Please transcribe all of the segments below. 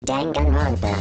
Danganronpa.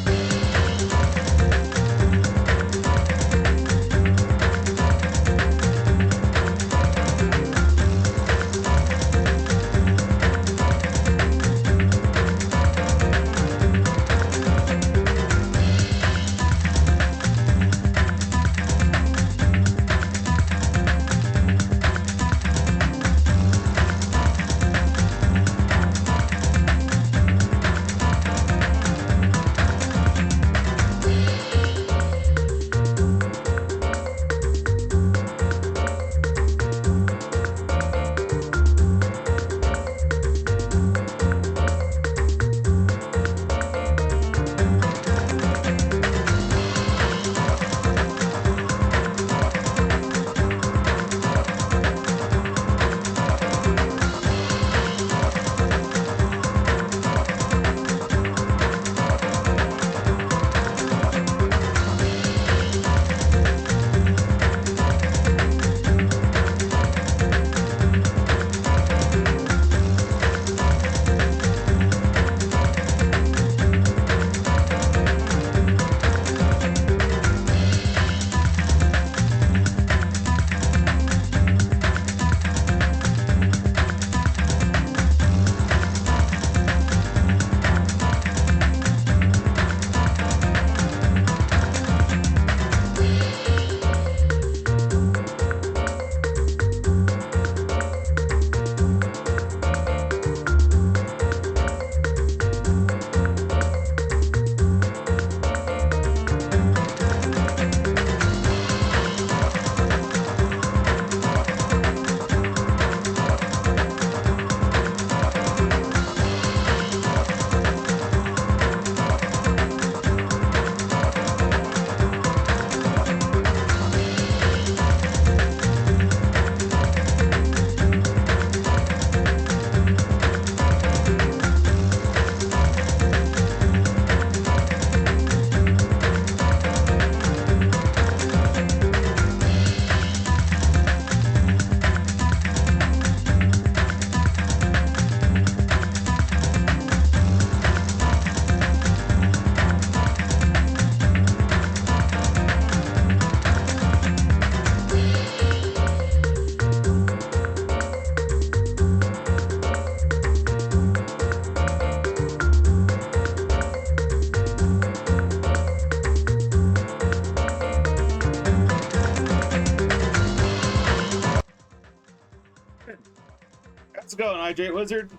How's it going, Hydrate Wizard?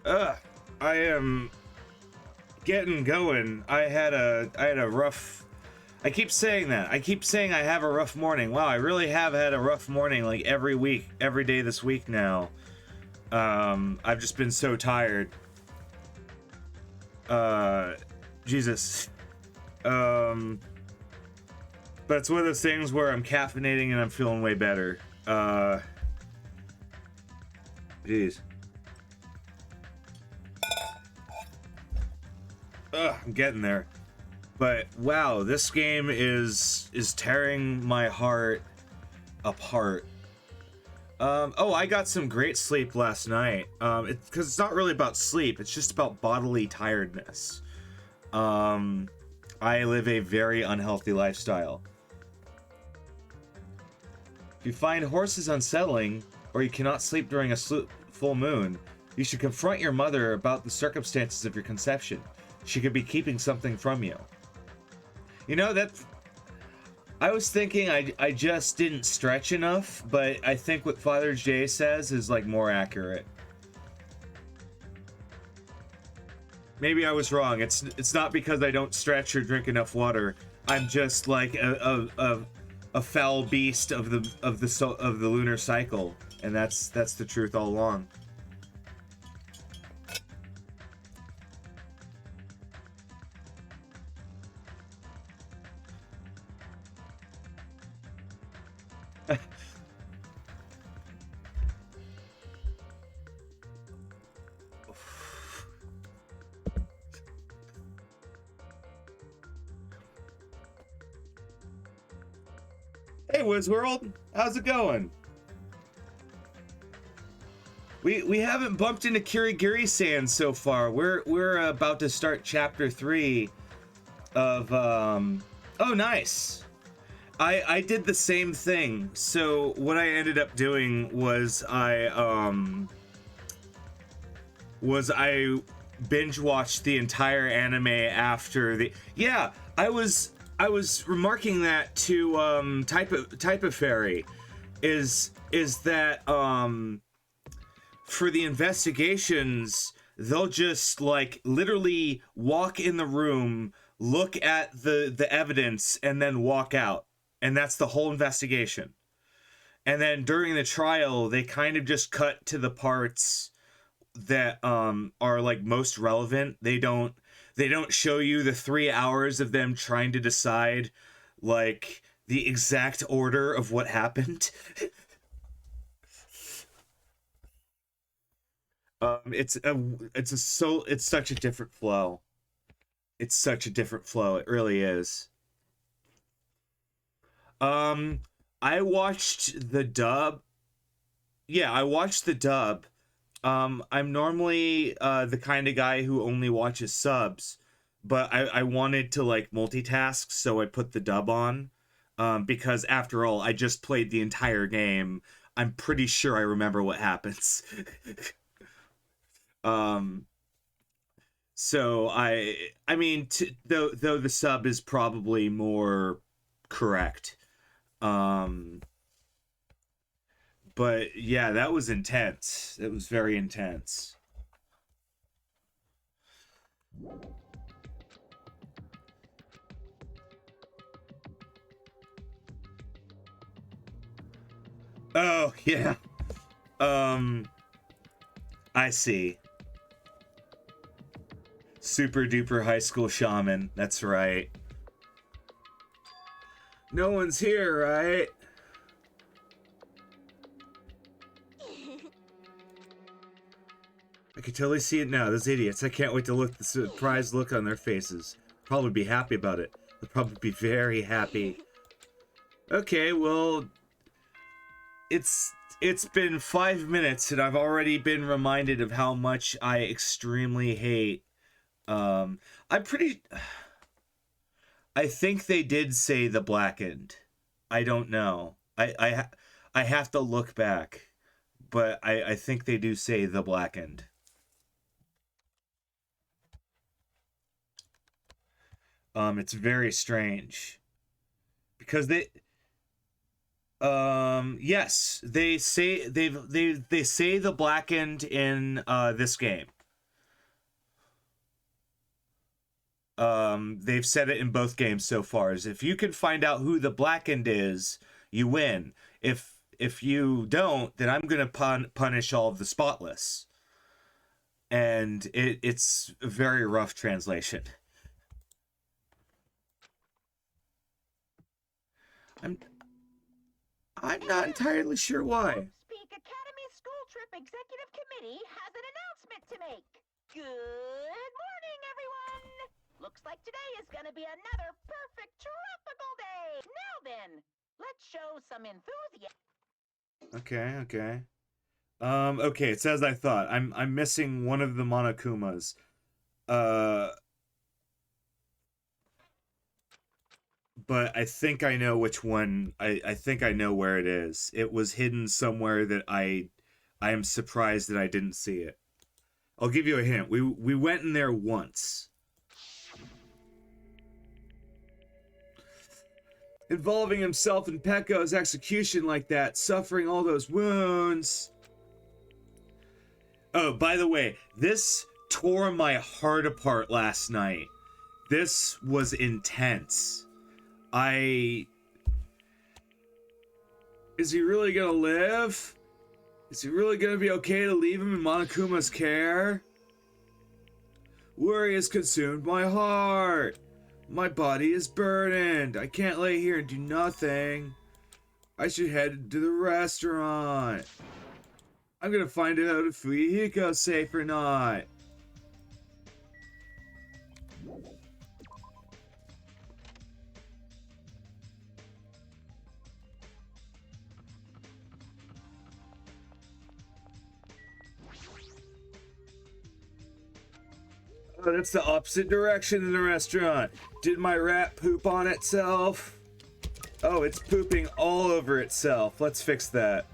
I am getting going. I had a rough. I keep saying that. I keep saying I have a rough morning. Wow, I really have had a rough morning, like every week, every day this week now. I've just been so tired. Jesus. But it's one of those things where I'm caffeinating and I'm feeling way better. Jeez. I'm getting there. But wow, this game is tearing my heart apart. Oh, I got some great sleep last night. Because it's not really about sleep, it's just about bodily tiredness. I live a very unhealthy lifestyle. If you find horses unsettling, or you cannot sleep during a full moon, you should confront your mother about the circumstances of your conception. She could be keeping something from you. You know, that... I was thinking I just didn't stretch enough, but I think what Father J says is, like, more accurate. Maybe I was wrong. It's not because I don't stretch or drink enough water. I'm just, like, a foul beast of the lunar cycle, and that's the truth all along. Hey, Wizworld, how's it going? We haven't bumped into Kirigiri-san so far. We're about to start chapter 3 of oh, nice. I did the same thing. So what I ended up doing was I binge watched the entire anime after the I was remarking that to type of fairy is that for the investigations they'll just like literally walk in the room, look at the evidence, and then walk out, and that's the whole investigation. And then during the trial they kind of just cut to the parts that are like most relevant. They don't show you the 3 hours of them trying to decide like the exact order of what happened. It's such a different flow. It's such a different flow. It really is. I watched the dub. Yeah, I watched the dub. I'm normally the kind of guy who only watches subs, but I wanted to like multitask, so I put the dub on. Because after all, I just played the entire game. I'm pretty sure I remember what happens. So I mean, though the sub is probably more correct. But yeah, that was intense. It was very intense. Oh, yeah. I see. Super duper high school shaman. That's right. No one's here, right? I can totally see it now. Those idiots. I can't wait to look the surprised look on their faces. Probably be happy about it. They'll probably be very happy. Okay, well, it's been 5 minutes and I've already been reminded of how much I extremely hate. I think they did say the blackened. I don't know. I have to look back, but I think they do say the blackened. It's very strange because yes, they say they say the blackened in this game. They've said it in both games so far. Is if you can find out who the blackened is, you win. If you don't, then I'm gonna punish all of the spotless. And it's a very rough translation. I'm not entirely sure why. Speak Academy School Trip Executive Committee has an announcement to make. Good morning, everyone. Looks like today is going to be another perfect tropical day. Now then, let's show some enthusiasm. Okay. Okay, it's as I thought. I'm missing one of the Monokumas. But I think I know which one. I think I know where it is. It was hidden somewhere that I am surprised that I didn't see it. I'll give you a hint. We went in there once. Involving himself in Pekko's execution like that, suffering all those wounds. Oh, by the way, this tore my heart apart last night. This was intense. Is he really gonna live? Is he really gonna be okay to leave him in Monokuma's care? Worry has consumed my heart. My body is burdened. I can't lay here and do nothing. I should head to the restaurant. I'm gonna find out if Fuyuhiko's safe or not. Oh, that's the opposite direction in the restaurant. Did my rat poop on itself? Oh, it's pooping all over itself. Let's fix that.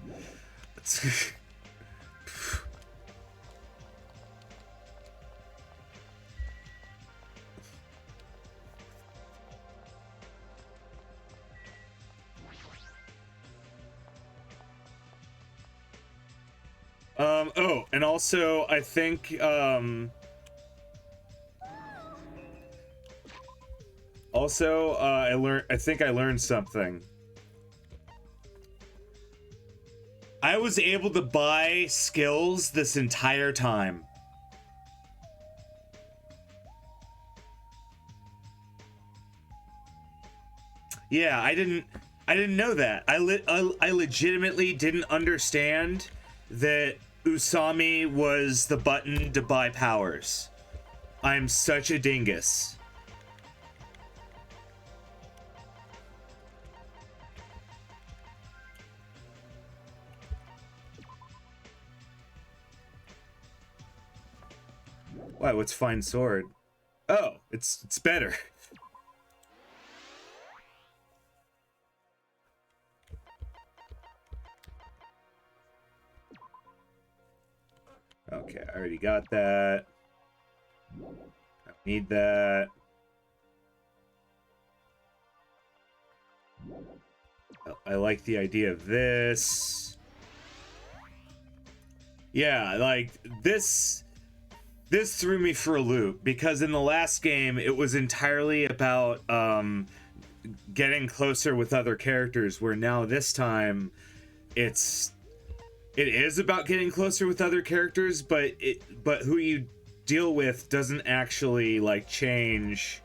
Oh, and also I think, I think I learned something. I was able to buy skills this entire time. Yeah, I didn't know that. I legitimately didn't understand that Usami was the button to buy powers. I'm such a dingus. Why, what's fine sword? Oh, it's better. Okay, I already got that. I need that. I like the idea of this. Yeah, like this threw me for a loop because in the last game it was entirely about getting closer with other characters, where now this time it is about getting closer with other characters, but who you deal with doesn't actually like change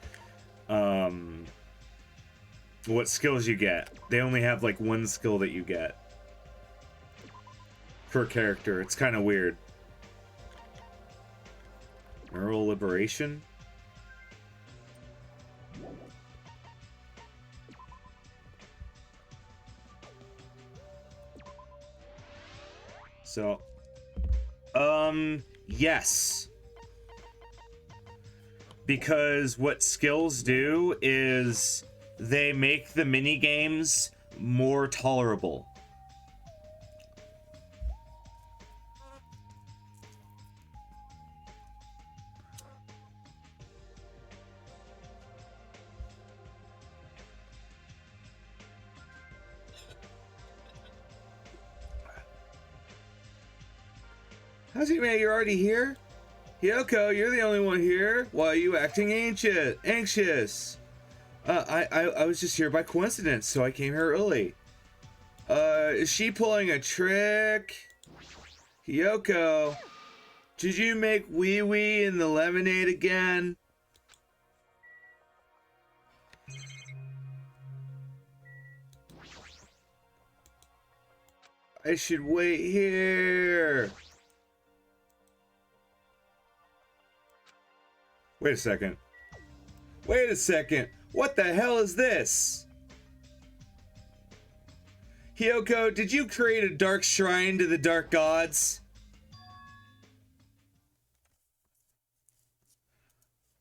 what skills you get. They only have like one skill that you get per character. It's kind of weird. Neural liberation. So, yes. Because what skills do is they make the mini games more tolerable. Hajime, you're already here? Hyoko, you're the only one here. Why are you acting anxious? I was just here by coincidence, so I came here early. Is she pulling a trick? Hyoko, did you make wee wee in the lemonade again? I should wait here. Wait a second. Wait a second. What the hell is this? Hyoko, did you create a dark shrine to the dark gods?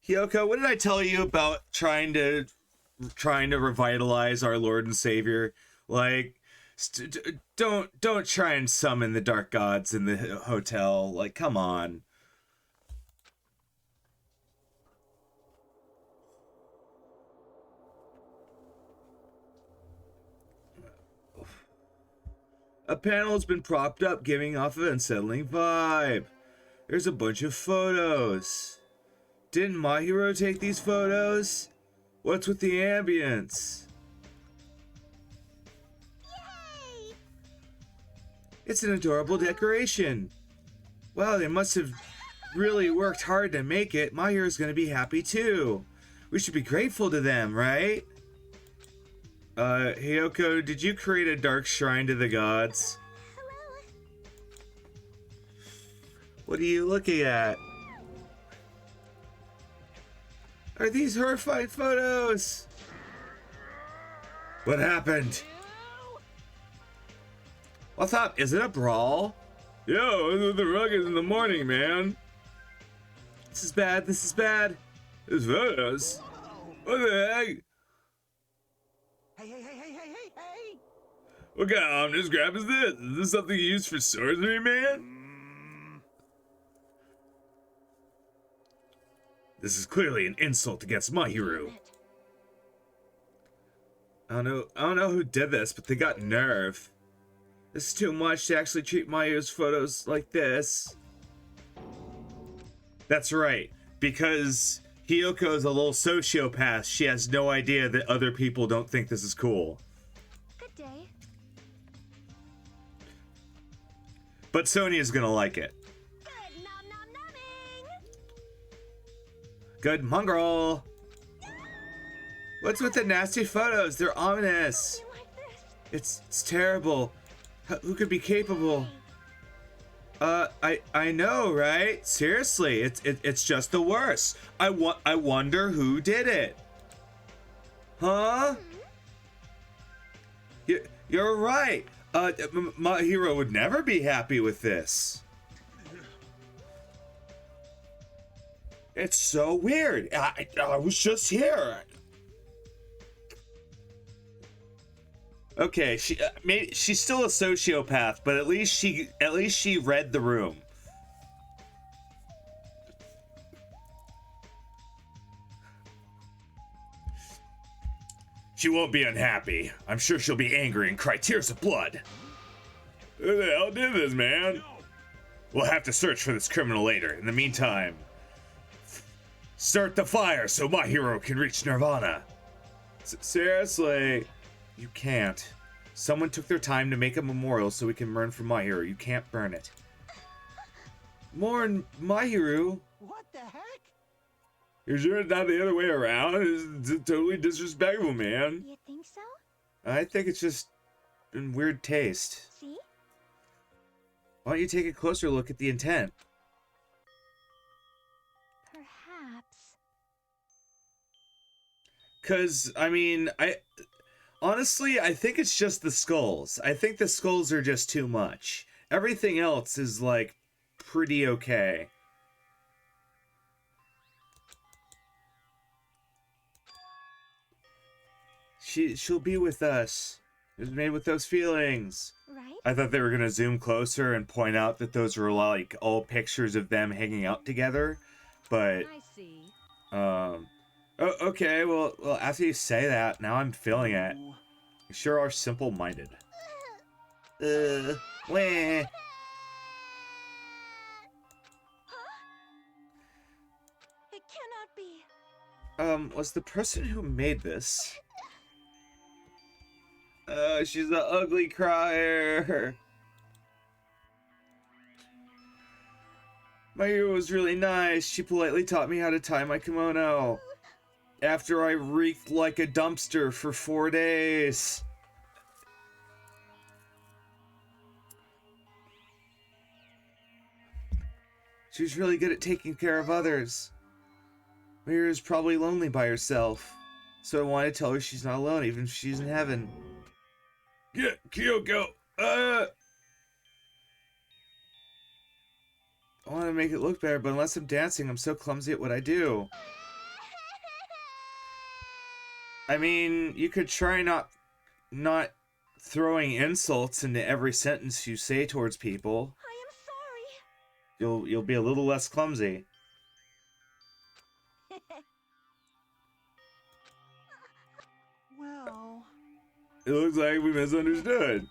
Hyoko, what did I tell you about trying to revitalize our Lord and Savior? Like, don't try and summon the dark gods in the hotel. Like, come on. A panel has been propped up, giving off an unsettling vibe. There's a bunch of photos. Didn't my hero take these photos? What's with the ambience? Yay! It's an adorable decoration. Wow, they must have really worked hard to make it. My hero's gonna be happy too. We should be grateful to them, right? Hyoko, did you create a dark shrine to the gods? Hello? What are you looking at? Are these horrifying photos? What happened? What's up? Is it a brawl? Yo, the rug is in the morning, man. This is bad. This is bad. There's photos. What the heck? Hey! What kind of ominous crap is this? Is this something you use for sorcery, man? This is clearly an insult against Mahiru. I don't know who did this, but they got nerve. This is too much to actually treat Mahiru's photos like this. That's right, because Hiyoko is a little sociopath. She has no idea that other people don't think this is cool. Good day. But Sonia's gonna like it. Good nom nom nomming. Good mongrel. What's with the nasty photos? They're ominous. You like this? It's terrible. Who could be capable? I know, right? Seriously, it's just the worst. I wonder who did it. Huh? You're right. My hero would never be happy with this. It's so weird. I was just here. Okay, she's still a sociopath, but at least she read the room. She won't be unhappy. I'm sure she'll be angry and cry tears of blood. Who the hell did this, man? We'll have to search for this criminal later. In the meantime, start the fire so my hero can reach Nirvana. Seriously. You can't. Someone took their time to make a memorial so we can learn from my hero. You can't burn it. Mourn my hero? What the heck? You're sure it's not the other way around? It's totally disrespectful, man. You think so? I think it's just in weird taste. See? Why don't you take a closer look at the intent? Perhaps. Cause, I mean, honestly, I think it's just the skulls. I think the skulls are just too much. Everything else is, like, pretty okay. She'll be with us. It was made with those feelings. Right? I thought they were gonna zoom closer and point out that those were, like, all pictures of them hanging out together. But, I see. oh, okay, well, after you say that, now I'm feeling it. Ooh. You sure are simple-minded. Wah. It cannot be. Was the person who made this? She's an ugly crier. My hero was really nice. She politely taught me how to tie my kimono. After I reeked like a dumpster for 4 days. She was really good at taking care of others. Mira's probably lonely by herself, so I want to tell her she's not alone, even if she's in heaven. Yeah, Kyoko! I want to make it look better, but unless I'm dancing, I'm so clumsy at what I do. I mean, you could try not throwing insults into every sentence you say towards people. I am sorry. You'll be a little less clumsy. Well, It looks like we misunderstood.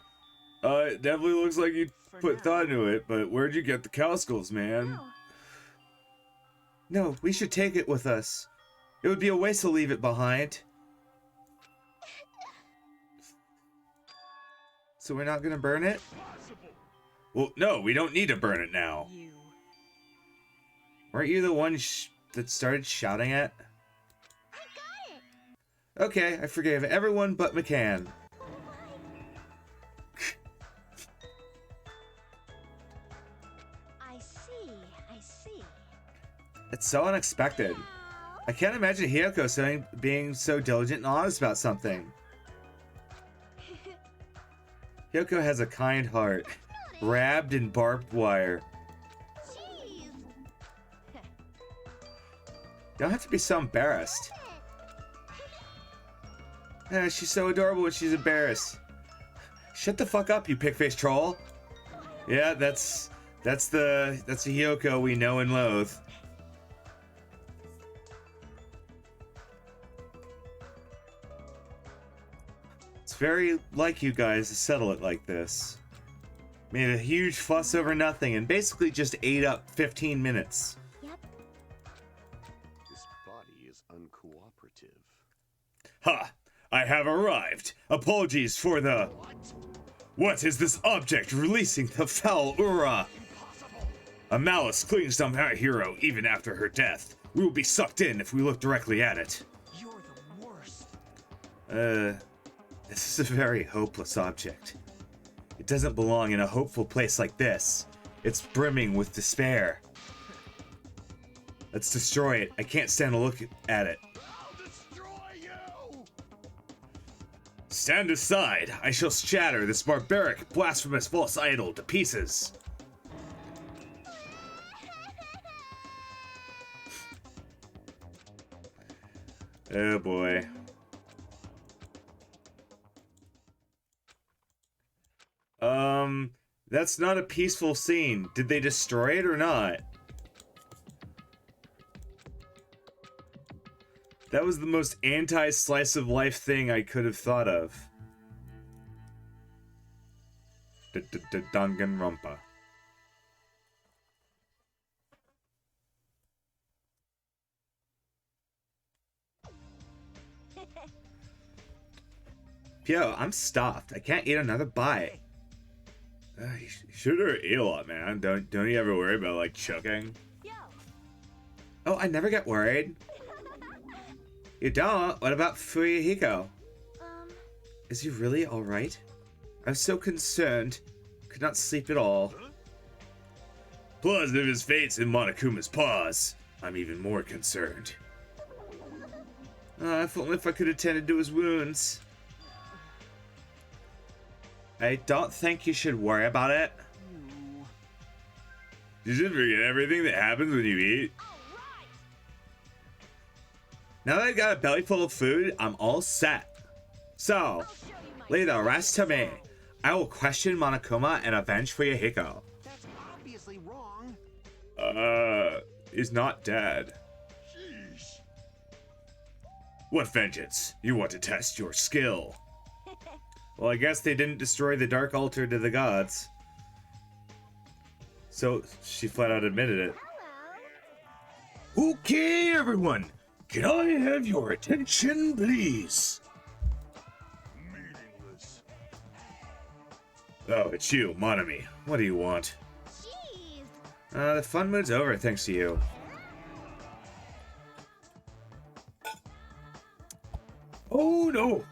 It definitely looks like you for put now. thought into it, but where'd you get the cow skulls, man? No. No, we should take it with us. It would be a waste to leave it behind. So we're not gonna burn it? Well, no, we don't need to burn it now. You. Weren't you the one that started shouting at? I got it. Okay, I forgave everyone but McCann. I see. It's so unexpected. I can't imagine Hiyoko being so diligent and honest about something. Hiyoko has a kind heart, wrapped in barbed wire. Jeez. don't have to be so embarrassed. She's so adorable when she's embarrassed. Shut the fuck up, you pig-faced troll. Yeah, that's the Hiyoko we know and loathe. It's very like you guys to settle it like this. Made a huge fuss over nothing and basically just ate up 15 minutes. Yep. This body is uncooperative. Ha! I have arrived. Apologies for the... What is this object releasing the foul aura? A malice clings to our hero even after her death. We will be sucked in if we look directly at it. You're the worst. This is a very hopeless object. It doesn't belong in a hopeful place like this. It's brimming with despair. Let's destroy it. I can't stand to look at it. I'll destroy you! Stand aside. I shall shatter this barbaric, blasphemous false idol to pieces. Oh boy. That's not a peaceful scene. Did they destroy it or not? That was the most anti-slice of life thing I could have thought of. Danganronpa. Yo, I'm stuffed. I can't eat another bite. You should have ate a lot, man. Don't you ever worry about like choking? Yo. Oh, I never get worried. You don't? What about Fuyuhiko? Is he really alright? I was so concerned. Could not sleep at all. Positive his fate's in Monokuma's paws. I'm even more concerned. If only if I could have tended to his wounds. I don't think you should worry about it. You should forget everything that happens when you eat. Now that I got a belly full of food, I'm all set. So, leave the rest to me. I will question Monokuma and avenge Fuyuhiko. That's obviously wrong. He's not dead. Sheesh. What vengeance? You want to test your skill? Well, I guess they didn't destroy the Dark Altar to the gods. So, she flat out admitted it. Hello. Okay, everyone. Can I have your attention, please? Meaningless. Oh, it's you, Monami. What do you want? Jeez. The fun mood's over, thanks to you. Oh, no.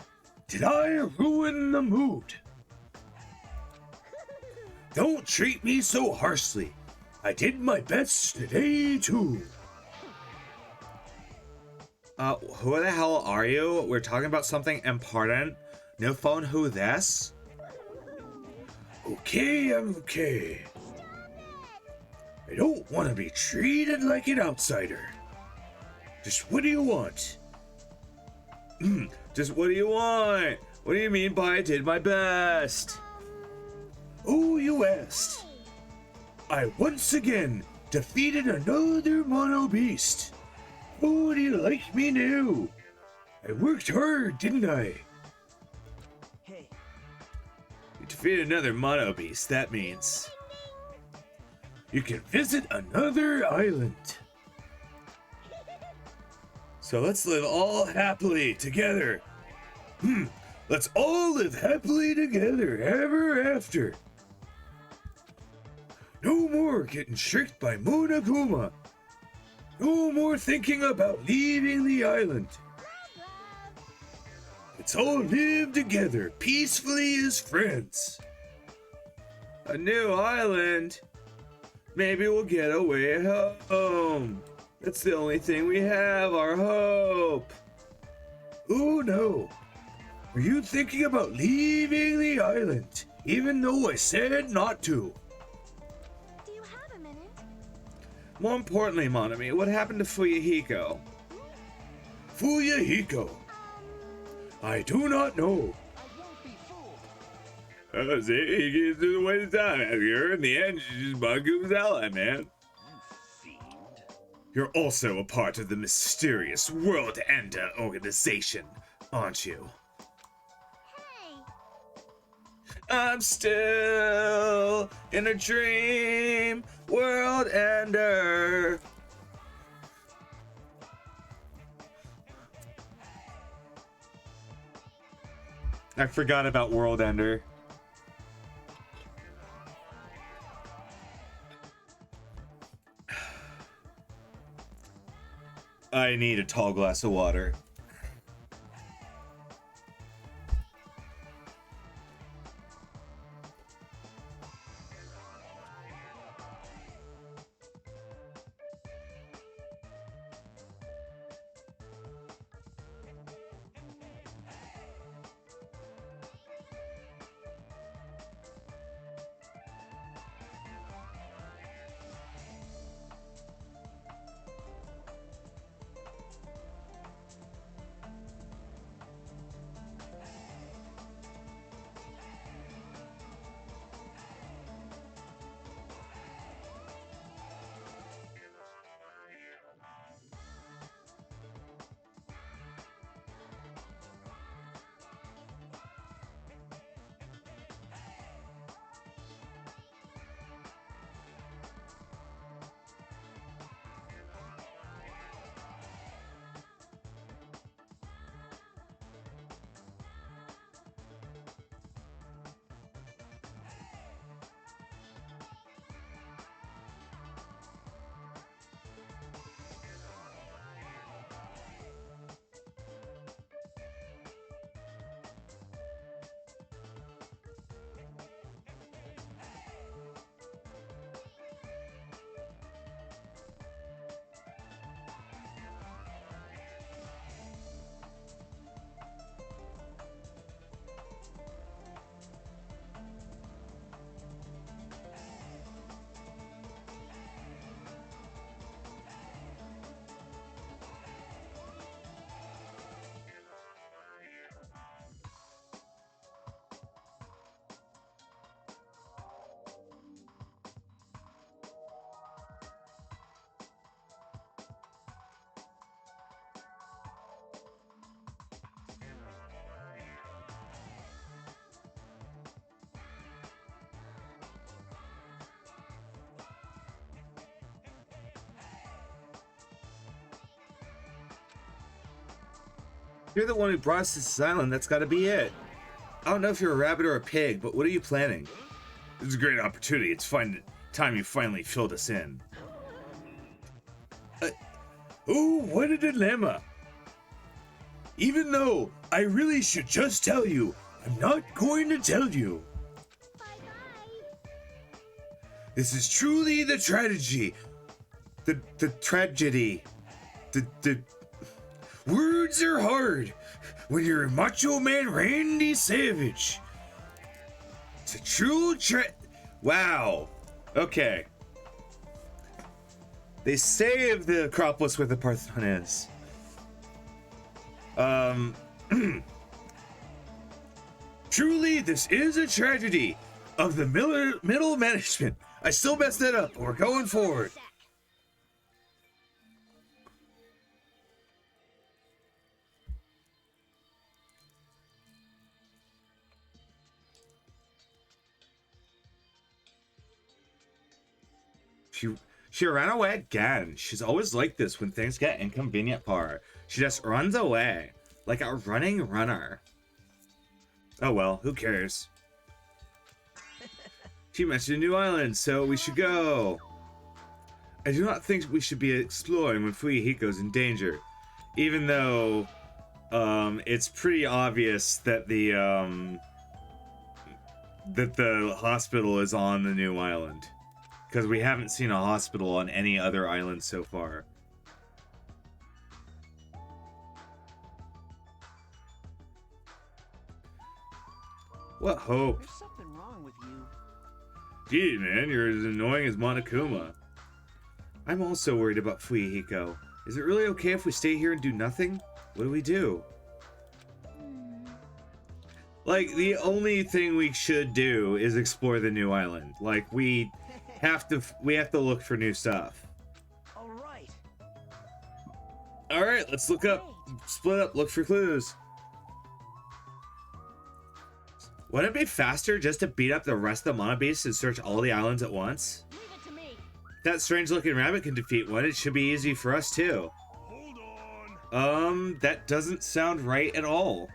Did I ruin the mood? Don't treat me so harshly. I did my best today, too. Who the hell are you? We're talking about something important. No phone, who this? Okay, I'm okay. I don't want to be treated like an outsider. Just what do you want? Just what do you want? What do you mean by I did my best? Oh, you asked. I once again defeated another mono beast. Oh, do you like me now? I worked hard, didn't I? Hey. You defeated another mono beast. That means you can visit another island. So let's live all happily together. Let's all live happily together ever after. No more getting tricked by Monokuma. No more thinking about leaving the island. Let's all live together peacefully as friends. A new island? Maybe we'll get away home. That's the only thing we have, our hope. Oh no. Were you thinking about leaving the island, even though I said not to? Do you have a minute? More importantly, Monami, what happened to Fuyuhiko? Fuyahiko? I do not know. I won't be fooled. See, he gets through the waste of time out here. In the end, she's just Baku's ally, man. You fiend. You're also a part of the mysterious World Ender organization, aren't you? Hey. I'm still in a dream, World Ender. I forgot about World Ender. I need a tall glass of water. You're the one who brought us to this island. That's got to be it. I don't know if you're a rabbit or a pig, but what are you planning? This is a great opportunity. It's time you finally filled us in. Oh, what a dilemma. Even though I really should just tell you, I'm not going to tell you. Bye-bye. This is truly the tragedy. The tragedy. The words are hard when you're Macho Man Randy Savage. It's a true wow. Okay. They saved the Acropolis with the Parthenos. Truly, this is a tragedy of the middle management. I still messed that up. We're going forward. She ran away again. She's always like this when things get inconvenient for her. She just runs away like a running runner. Oh well, who cares? She mentioned a new island, so we should go. I do not think we should be exploring when Fuyahiko's in danger, even though it's pretty obvious that the hospital is on the new island. Because we haven't seen a hospital on any other island so far. What hope? There's something wrong with you. Gee, man, you're as annoying as Monokuma. I'm also worried about Fuyahiko. Is it really okay if we stay here and do nothing? What do we do? Like, the only thing we should do is explore the new island. Like, we have to look for new stuff. All right. All right, let's look up, split up, look for clues. Wouldn't it be faster just to beat up the rest of the Mana Beasts and search all the islands at once? Leave it to me. That strange-looking rabbit can defeat one. It should be easy for us too. Hold on. That doesn't sound right at all.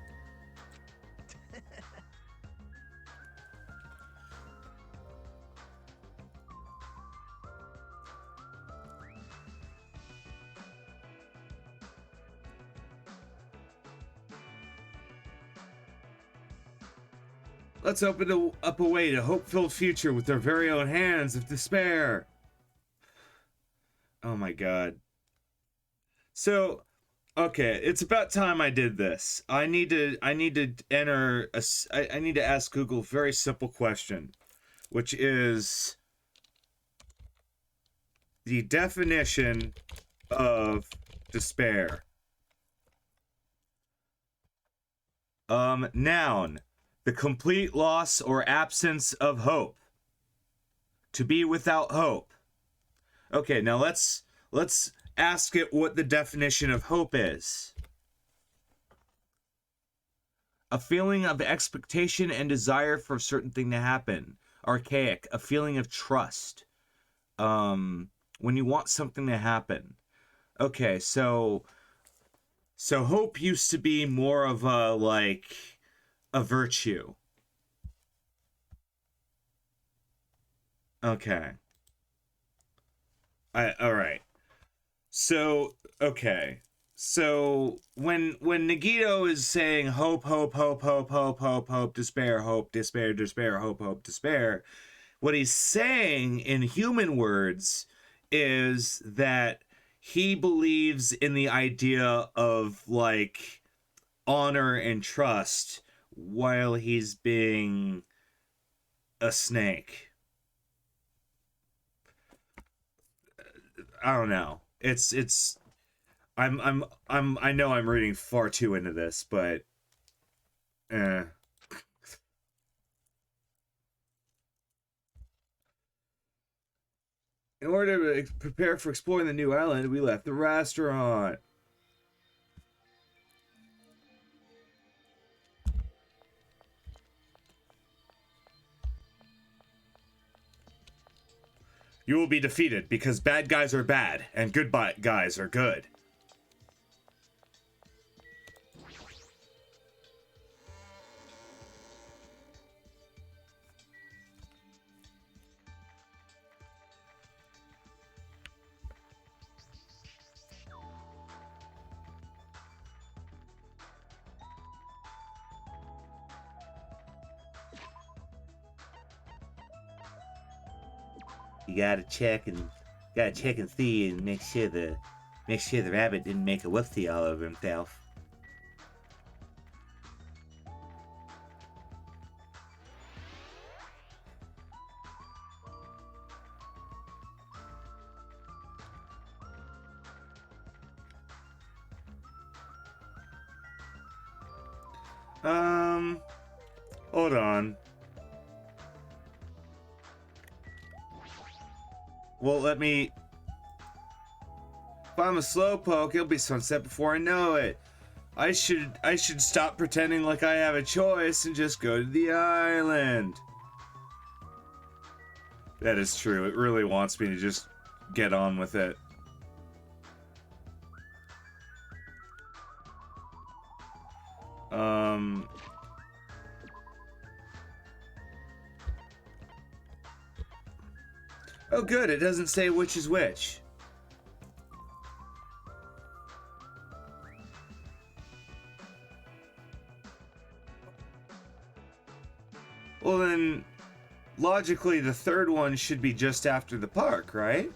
Let's open up a way to hope-filled future with our very own hands of despair. Oh my god. So, okay, it's about time I did this. I need to enter I need to ask Google a very simple question, which is the definition of despair. Noun. The complete loss or absence of hope. To be without hope. Okay, now let's ask it what the definition of hope is. A feeling of expectation and desire for a certain thing to happen. Archaic, a feeling of trust. When you want something to happen. Okay, so hope used to be more of a virtue. Okay. All right. So, okay. So when Nagito is saying hope, hope, hope, hope, hope, hope, hope, despair, hope, despair, despair, hope, hope, despair, what he's saying in human words is that he believes in the idea of like honor and trust while he's being a snake. I don't know. I know I'm reading far too into this, but In order to prepare for exploring the new island, we left the restaurant. You will be defeated because bad guys are bad and good guys are good. You gotta check and see and make sure the rabbit didn't make a whoopsie all over himself. Hold on. Well, let me... If I'm a slowpoke, it'll be sunset before I know it. I should stop pretending like I have a choice and just go to the island. That is true. It really wants me to just get on with it. Oh good, it doesn't say which is which. Well then, logically the third one should be just after the park, right?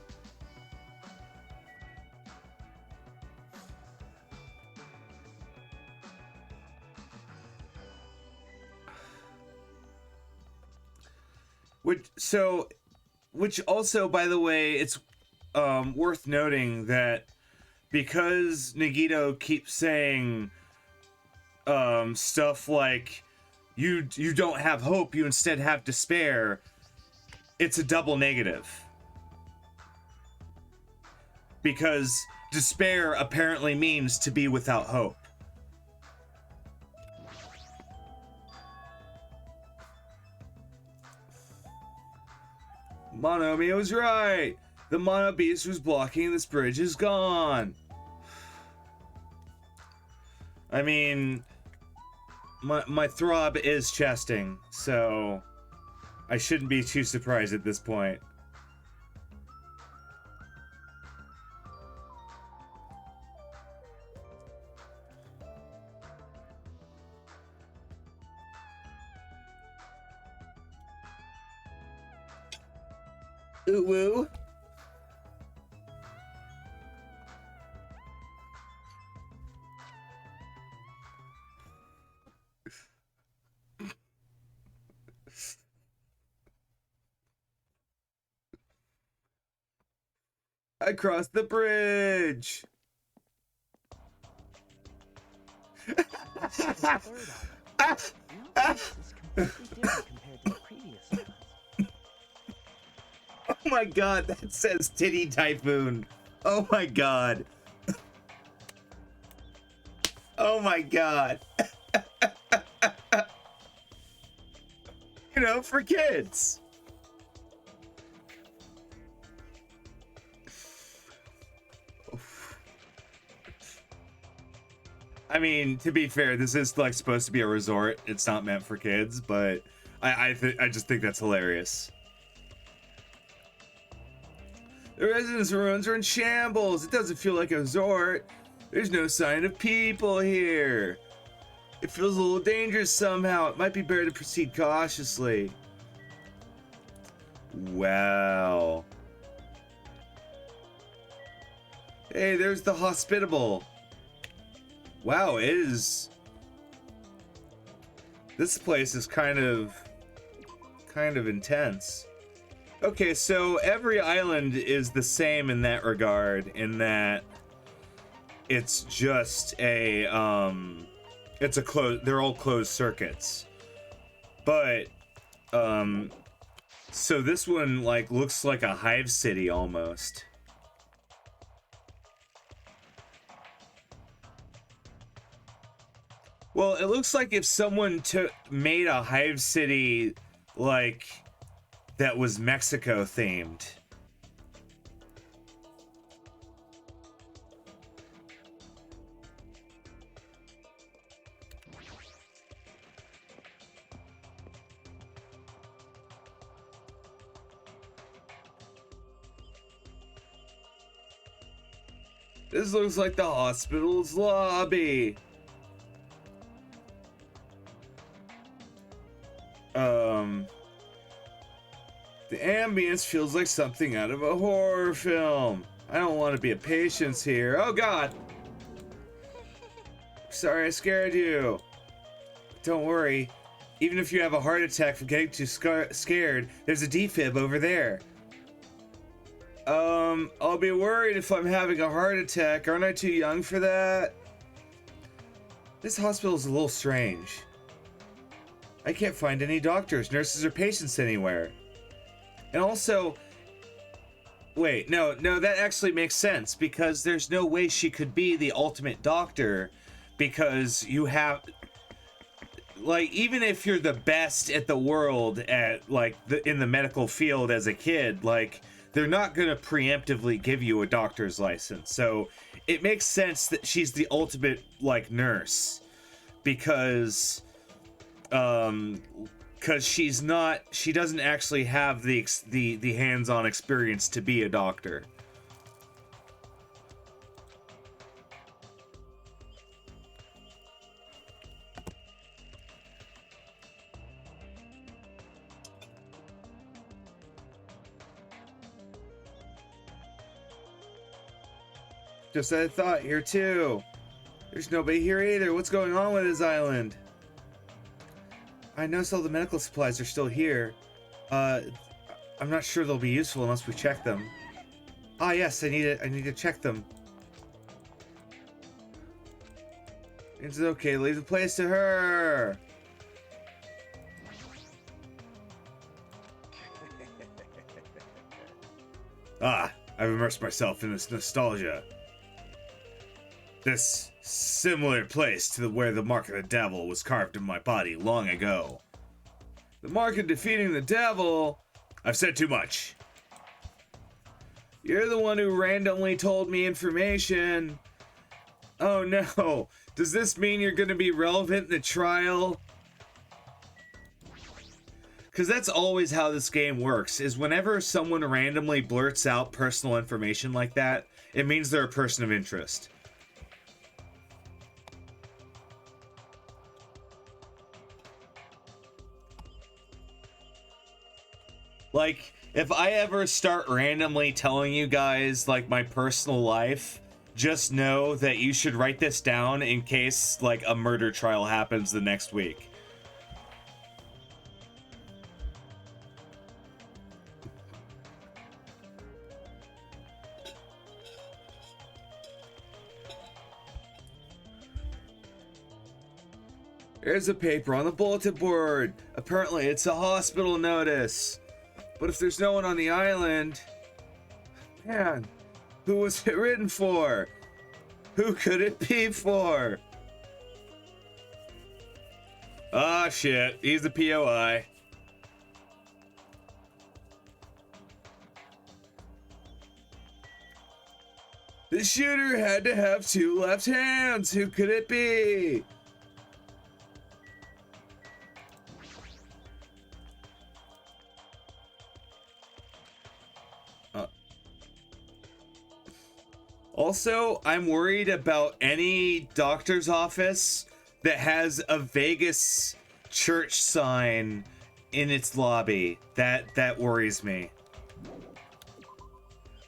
Which also, by the way, it's worth noting that because Nagito keeps saying stuff like you don't have hope, you instead have despair, it's a double negative. Because despair apparently means to be without hope. Monomi was right. The Mono Beast who's blocking this bridge is gone. I mean, my throb is chesting, so I shouldn't be too surprised at this point. Ooh woo. I crossed the bridge. Oh my god, that says Titty Typhoon. Oh my god. Oh my god. You know, for kids. I mean, to be fair, this is like supposed to be a resort. It's not meant for kids, but I just think that's hilarious. The residence rooms are in shambles. It doesn't feel like a resort. There's no sign of people here. It feels a little dangerous somehow. It might be better to proceed cautiously. Wow. Hey, there's the hospitable. Wow, it is. This place is kind of intense. Okay, so every island is the same in that regard, in that it's just a it's a closed, they're all closed circuits. But so this one like looks like a hive city almost. Well, it looks like if someone made a hive city like that was Mexico themed. This looks like the hospital's lobby. The ambience feels like something out of a horror film. I don't want to be a patient here. Oh god! Sorry I scared you. Don't worry. Even if you have a heart attack from getting too scared, there's a defib over there. I'll be worried if I'm having a heart attack. Aren't I too young for that? This hospital's a little strange. I can't find any doctors, nurses, or patients anywhere. And also, wait, no, that actually makes sense, because there's no way she could be the ultimate doctor, because you have, like, even if you're the best at the world at, like, in the medical field as a kid, like, they're not going to preemptively give you a doctor's license. So it makes sense that she's the ultimate, like, nurse, because she doesn't actually have the hands-on experience to be a doctor. Just as I thought, here too. There's nobody here either. What's going on with this island? I noticed all the medical supplies are still here. I'm not sure they'll be useful unless we check them. Ah, yes, I need to check them. It's okay, leave the place to her. Ah, I've immersed myself in this nostalgia. This similar place to where the mark of the devil was carved in my body long ago. The mark of defeating the devil... I've said too much. You're the one who randomly told me information. Oh no, does this mean you're gonna be relevant in the trial? Because that's always how this game works, is whenever someone randomly blurts out personal information like that, it means they're a person of interest. Like, if I ever start randomly telling you guys, like, my personal life, just know that you should write this down in case, like, a murder trial happens the next week. There's a paper on the bulletin board. Apparently, it's a hospital notice. But if there's no one on the island... Man, who was it written for? Who could it be for? Ah, shit. He's the POI. The shooter had to have two left hands. Who could it be? Also, I'm worried about any doctor's office that has a Vegas church sign in its lobby. That worries me.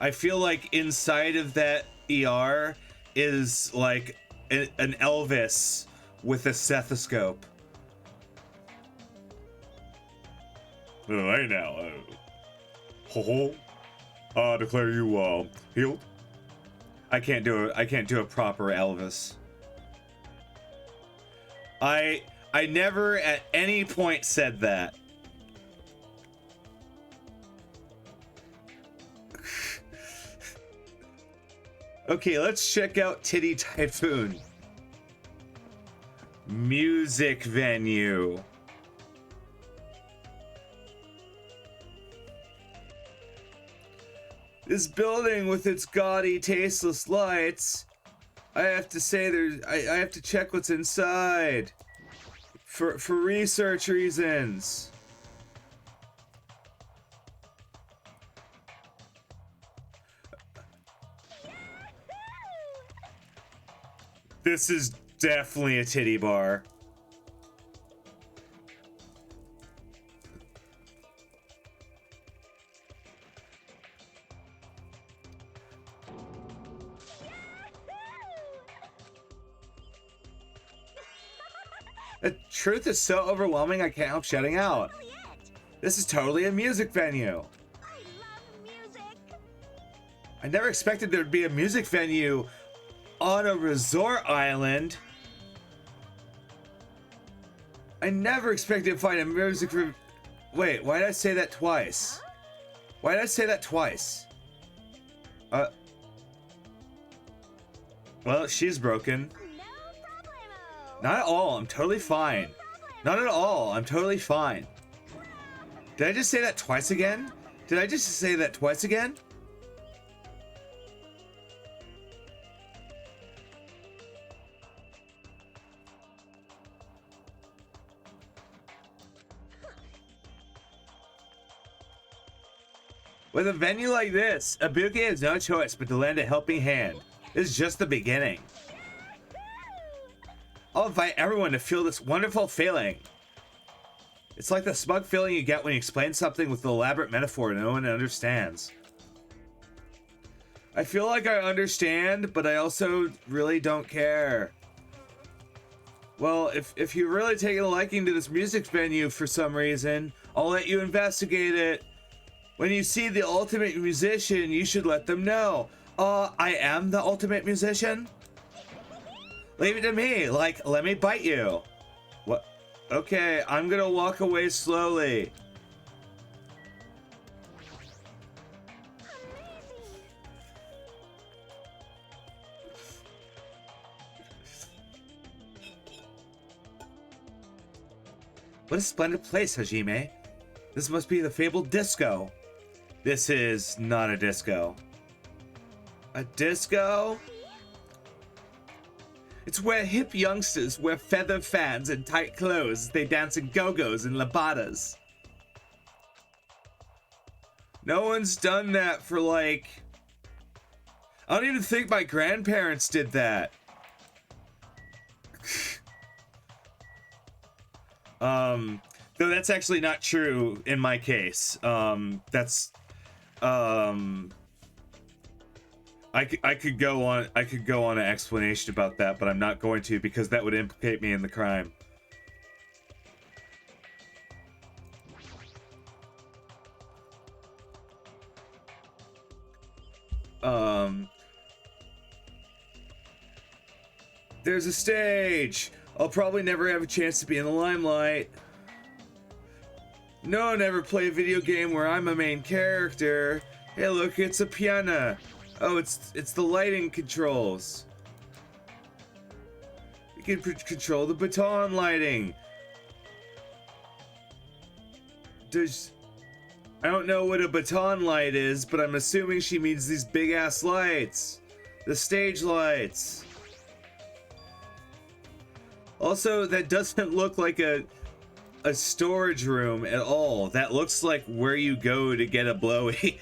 I feel like inside of that ER is like an Elvis with a stethoscope. Hey now, I declare you healed. I can't do a proper Elvis. I never at any point said that. Okay, let's check out Titty Typhoon. Music venue. This building with its gaudy, tasteless lights. I have to say I have to check what's inside. For research reasons. This is definitely a titty bar. The truth is so overwhelming I can't help shutting out. This is totally a music venue. I love music. I never expected there'd be a music venue on a resort island. I never expected to find a music... Wait, why did I say that twice? Why did I say that twice? Well, she's broken. No problemo. Not at all, I'm totally fine. Not at all, I'm totally fine. Did I just say that twice again? Did I just say that twice again? With a venue like this, Ibuki has no choice but to lend a helping hand. This is just the beginning. I'll invite everyone to feel this wonderful feeling. It's like the smug feeling you get when you explain something with an elaborate metaphor no one understands. I feel like I understand, but I also really don't care. Well, if you're really taking a liking to this music venue for some reason, I'll let you investigate it. When you see the ultimate musician, you should let them know. I am the ultimate musician? Leave it to me. Like, let me bite you. What? Okay, I'm gonna walk away slowly. What a splendid place, Hajime. This must be the fabled disco. This is not a disco. A disco? It's where hip youngsters wear feather fans and tight clothes as they dance in go-go's and labadas. No one's done that for like... I don't even think my grandparents did that. Though that's actually not true in my case. I could go on an explanation about that, but I'm not going to because that would implicate me in the crime. There's a stage. I'll probably never have a chance to be in the limelight. No, never play a video game where I'm a main character. Hey, look, it's a piano. Oh, it's the lighting controls. You can control the baton lighting. I don't know what a baton light is, but I'm assuming she means these big ass lights. The stage lights. Also, that doesn't look like a storage room at all. That looks like where you go to get a blowy.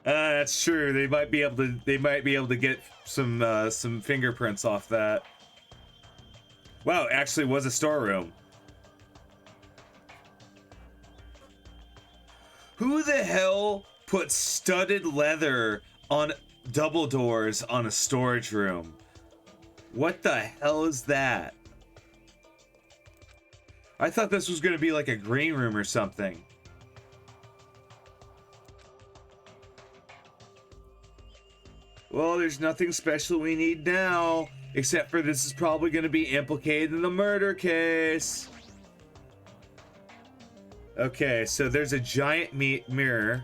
That's true. They might be able to get some fingerprints off that. Wow, it actually was a storeroom. Who the hell put studded leather on double doors on a storage room? What the hell is that? I thought this was going to be like a green room or something. Well, there's nothing special we need now, except for this is probably going to be implicated in the murder case. Okay, so there's a giant mirror.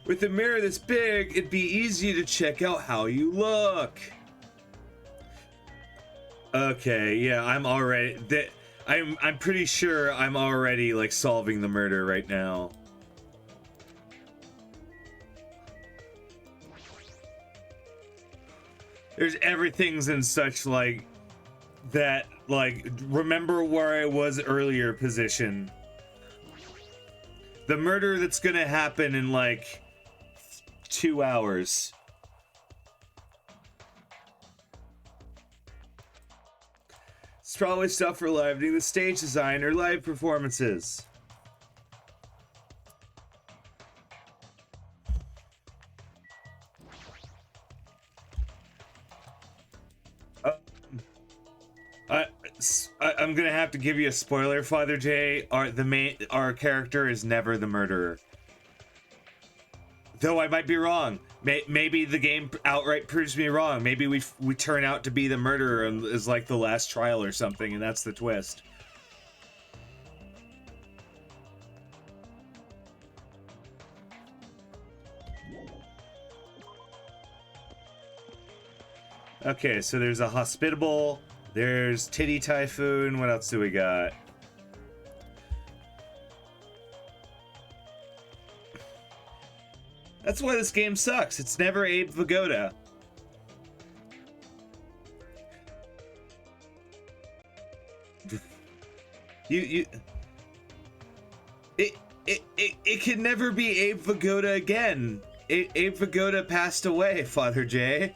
With a mirror this big, it'd be easy to check out how you look. Okay, yeah, I'm pretty sure I'm already like solving the murder right now. There's everything's in such like that, like, remember where I was earlier position. The murder that's gonna happen in like 2 hours. It's probably stuff for livening the stage design or live performances. I'm gonna have to give you a spoiler, Father J. Our character is never the murderer. Though I might be wrong. Maybe the game outright proves me wrong. Maybe we turn out to be the murderer and is like the last trial or something, and that's the twist. Okay, so there's a hospitable. There's Titty Typhoon. What else do we got? That's why this game sucks. It's never Abe Vigoda. It can never be Abe Vigoda again. Abe Vigoda passed away, Father J.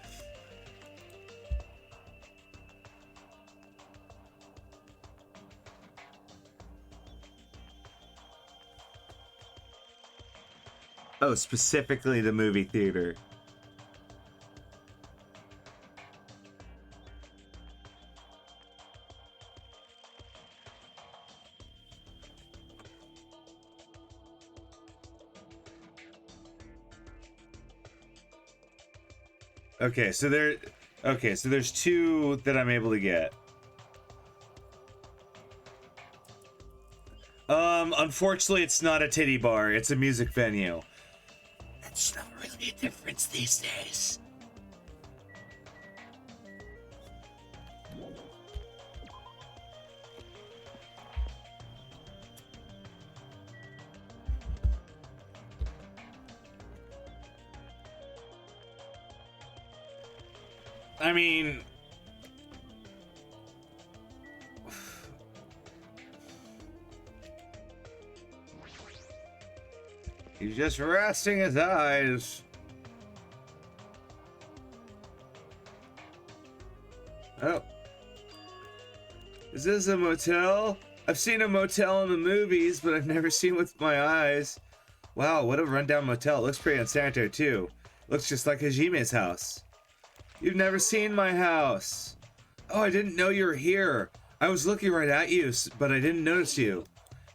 Oh, specifically the movie theater. Okay, so there's two that I'm able to get. Unfortunately, it's not a titty bar. It's a music venue. That's not really a difference these days. I mean, he's just resting his eyes. Oh. Is this a motel? I've seen a motel in the movies, but I've never seen it with my eyes. Wow, what a rundown motel. Looks pretty unsanitary too. Looks just like Hajime's house. You've never seen my house. Oh, I didn't know you were here. I was looking right at you, but I didn't notice you.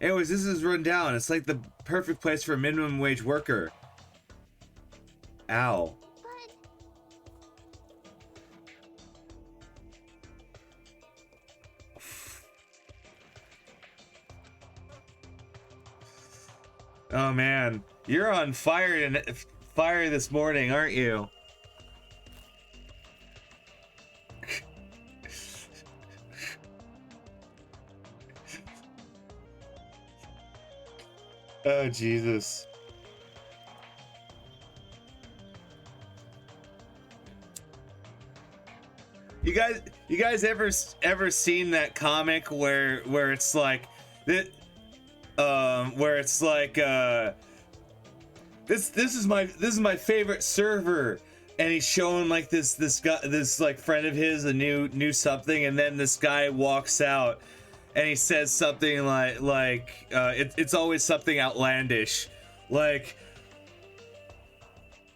Anyways, this is run down. It's like the perfect place for a minimum wage worker. Ow. Oh man, you're on fire this morning, aren't you? Oh Jesus. You guys ever seen that comic where it's like that where it's like this is my favorite server, and he's showing like this like friend of his a new something, and then this guy walks out and he says something like it's always something outlandish, like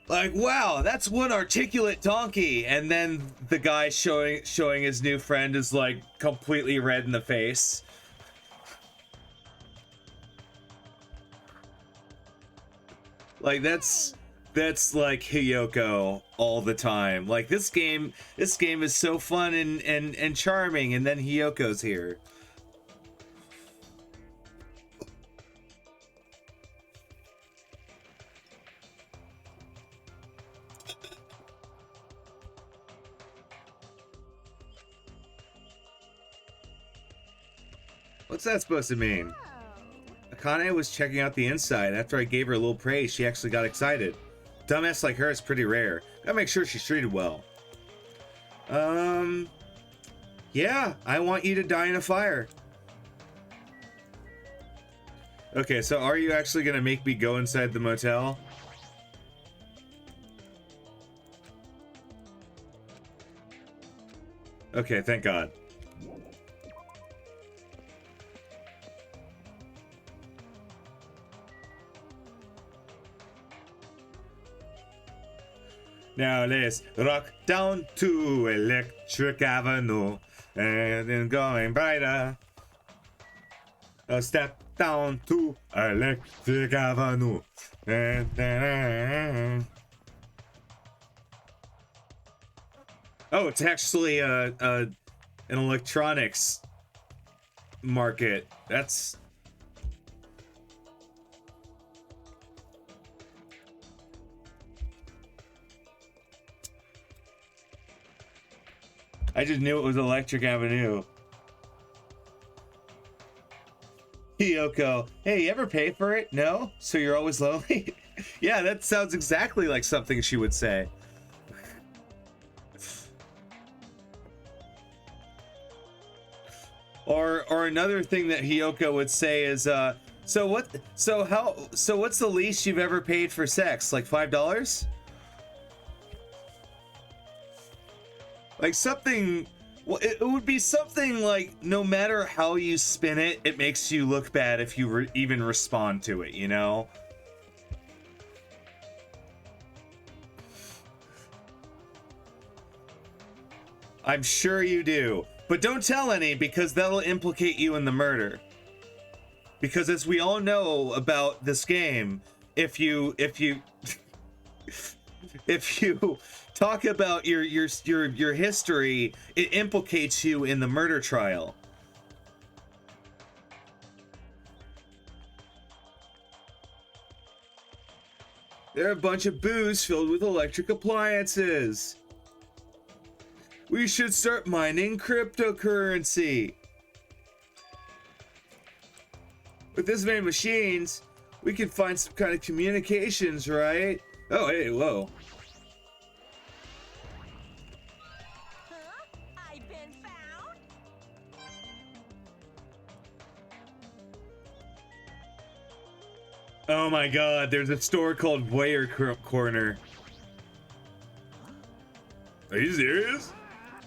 wow, that's one articulate donkey, and then the guy showing his new friend is like completely red in the face. Like that's like Hiyoko all the time. Like this game is so fun and charming, and then Hiyoko's here. What's that supposed to mean? Akane was checking out the inside. After I gave her a little praise, she actually got excited. Dumbass like her is pretty rare. Gotta make sure she's treated well. Yeah, I want you to die in a fire. Okay, so are you actually gonna make me go inside the motel? Okay, thank God. Now let's rock down to Electric Avenue and then going brighter. Step down to Electric Avenue. Oh, it's actually an electronics market. That's... I just knew it was Electric Avenue. Hiyoko, hey, you ever pay for it? No? So you're always lonely? Yeah, that sounds exactly like something she would say. Or another thing that Hiyoko would say is, so what's the least you've ever paid for sex? Like $5? Like something, well, it would be something like, no matter how you spin it, it makes you look bad if you even respond to it, you know? I'm sure you do. But don't tell any, because that'll implicate you in the murder. Because as we all know about this game, if you if you talk about your history, it implicates you in the murder trial. There are a bunch of booths filled with electric appliances. We should start mining cryptocurrency. With this many machines, we can find some kind of communications, right? Oh, hey, whoa. Huh? I've been found. Oh my god, there's a store called Boyer Corner. Are you serious?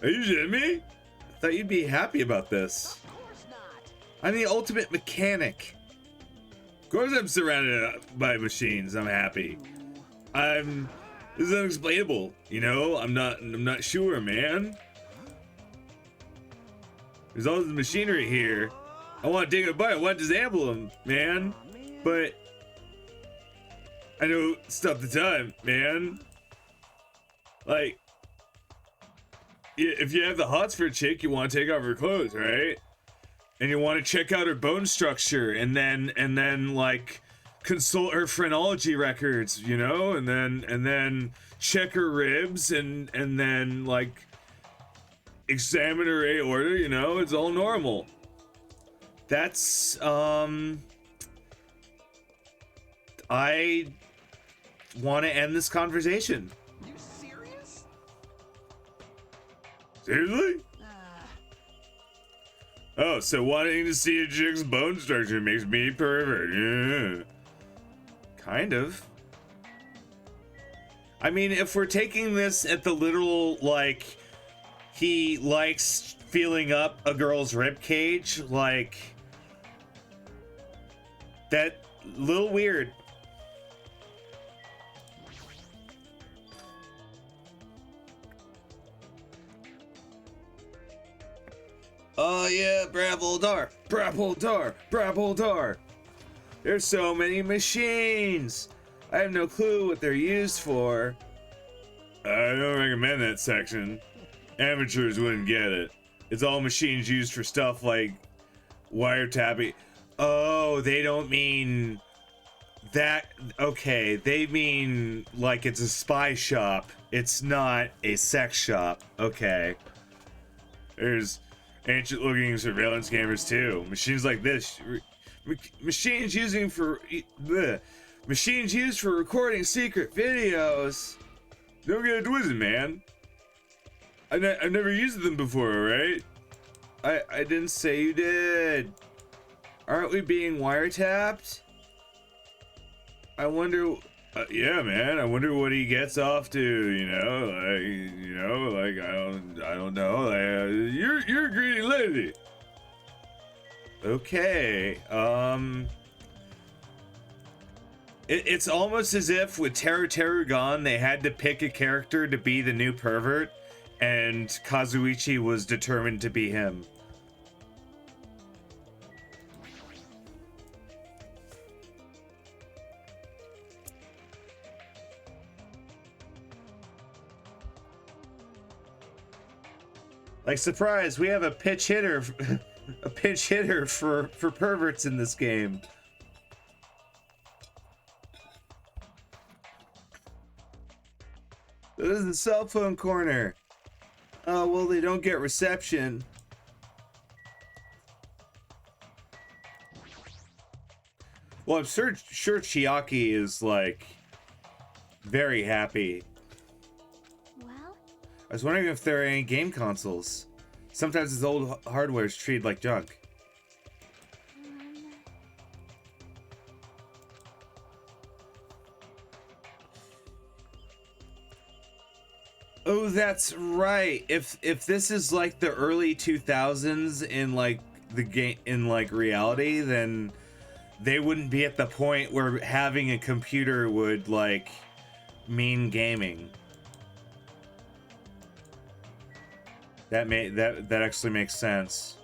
Are you shitting me? I thought you'd be happy about this. Of course not. I'm the ultimate mechanic. Of course I'm surrounded by machines. I'm happy. This is unexplainable, you know? I'm not sure, man. There's all this machinery here. I want to dig it apart. I want to disassemble them, man. Aw, man. But I know stop the time, man. Like, if you have the hots for a chick, you want to take off her clothes, right? And you want to check out her bone structure, and then like consult her phrenology records, you know, and then check her ribs, and then like examine her aorta, you know, it's all normal. That's I want to end this conversation. You serious? Seriously? Ah, Oh, so wanting to see a chick's bone structure makes me pervert. Yeah. Kind of. I mean, if we're taking this at the literal, like, he likes feeling up a girl's rib cage, like, that little weird. Oh yeah, Braveldar, Braveldar, Braveldar. There's so many machines. I have no clue what they're used for. I don't recommend that section. Amateurs wouldn't get it. It's all machines used for stuff like wiretapping. Oh, they don't mean that. Okay, they mean like it's a spy shop. It's not a sex shop. Okay. There's ancient looking surveillance cameras too. Machines like this. Machines used for recording secret videos. Don't get it twisted, man. I've never used them before, right? I didn't say you did. Aren't we being wiretapped? I wonder. Yeah, man. I wonder what he gets off to. I don't know. You're a greedy lady. Okay. It's almost as if with Teru gone, they had to pick a character to be the new pervert, and Kazuichi was determined to be him. Like, surprise, we have a pitch hitter, a pinch hitter for perverts in this game. This is the cell phone corner. Oh, well, they don't get reception. Well, I'm sure Chiaki is, like, very happy. Well, I was wondering if there are any game consoles. Sometimes this old hardware is treated like junk. Oh, that's right. If this is like the early 2000s in like the game in like reality, then they wouldn't be at the point where having a computer would like mean gaming. That actually makes sense.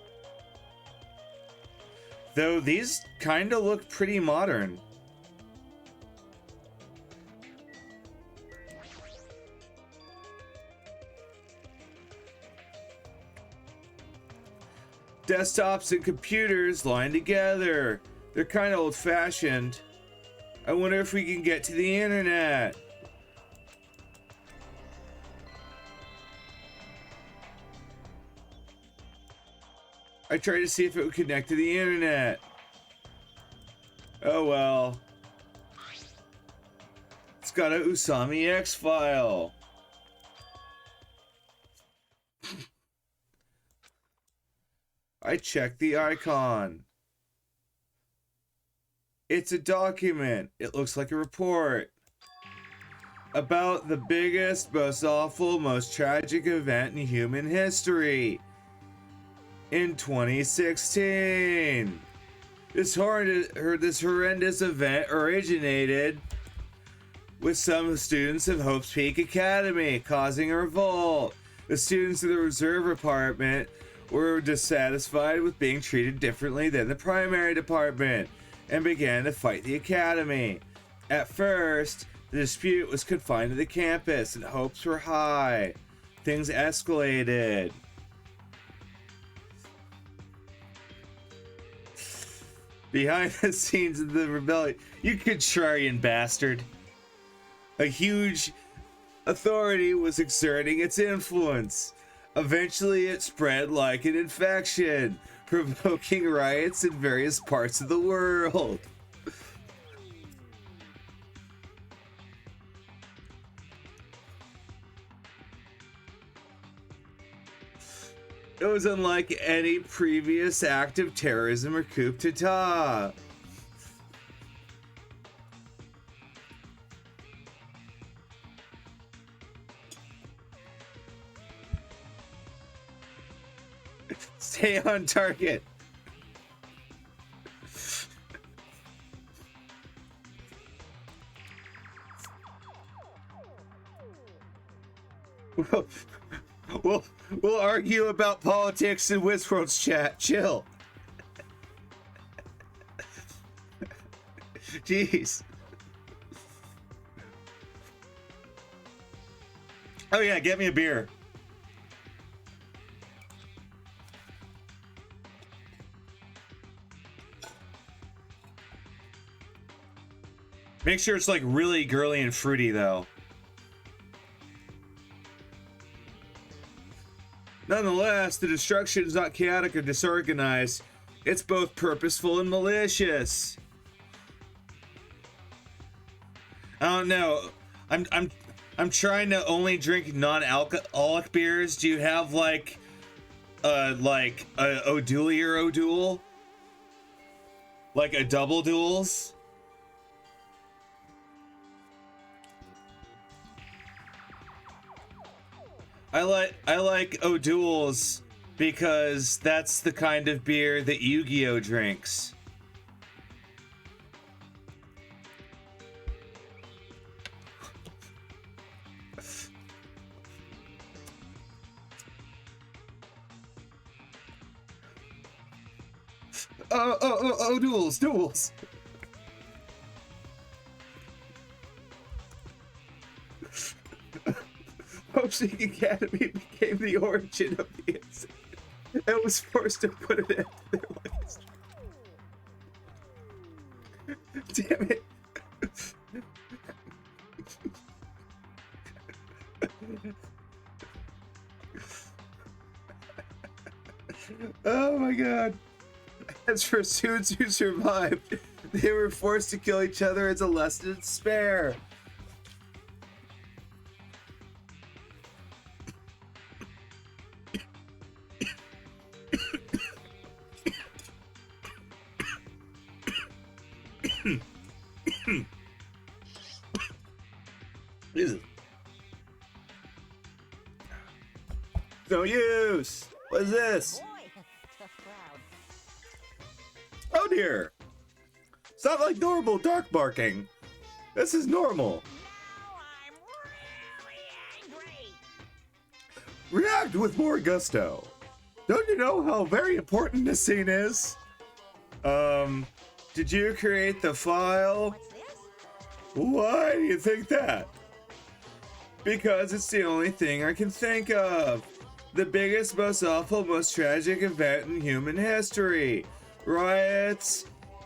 Though these kind of look pretty modern. Desktops and computers line together. They're kind of old-fashioned. I wonder if we can get to the internet. I tried to see if it would connect to the internet. Oh well. It's got a Usami X file. I checked the icon. It's a document. It looks like a report about the biggest, most awful, most tragic event in human history. In 2016. This horrendous event originated with some students of Hope's Peak Academy, causing a revolt. The students of the reserve department were dissatisfied with being treated differently than the primary department and began to fight the academy. At first, the dispute was confined to the campus and hopes were high. Things escalated. Behind the scenes of the rebellion, you contrarian bastard. A huge authority was exerting its influence. Eventually, it spread like an infection, provoking riots in various parts of the world. It was unlike any previous act of terrorism or coup d'etat. Stay on target. We'll argue about politics in Westworld's chat. Chill. Jeez. Oh yeah, get me a beer. Make sure it's like really girly and fruity though. Nonetheless, the destruction is not chaotic or disorganized. It's both purposeful and malicious. I don't know. I'm trying to only drink non-alcoholic beers. Do you have like a O'Dooley or O'Doul? Like a double duels? I like O'Doul's because that's the kind of beer that Yu-Gi-Oh drinks. Duels. Hope's Peak Academy became the origin of the incident and was forced to put an end to their lives. Damn it. Oh my god. As for students who survived, they were forced to kill each other as a lesson in despair. No use. What is this? Boy, tough crowd. Oh dear. It's not like normal dark barking. This is normal. Now I'm really angry. React with more gusto. Don't you know how very important this scene is? Did you create the file? What's this? Why do you think that? Because it's the only thing I can think of. The biggest, most awful, most tragic event in human history. Riots.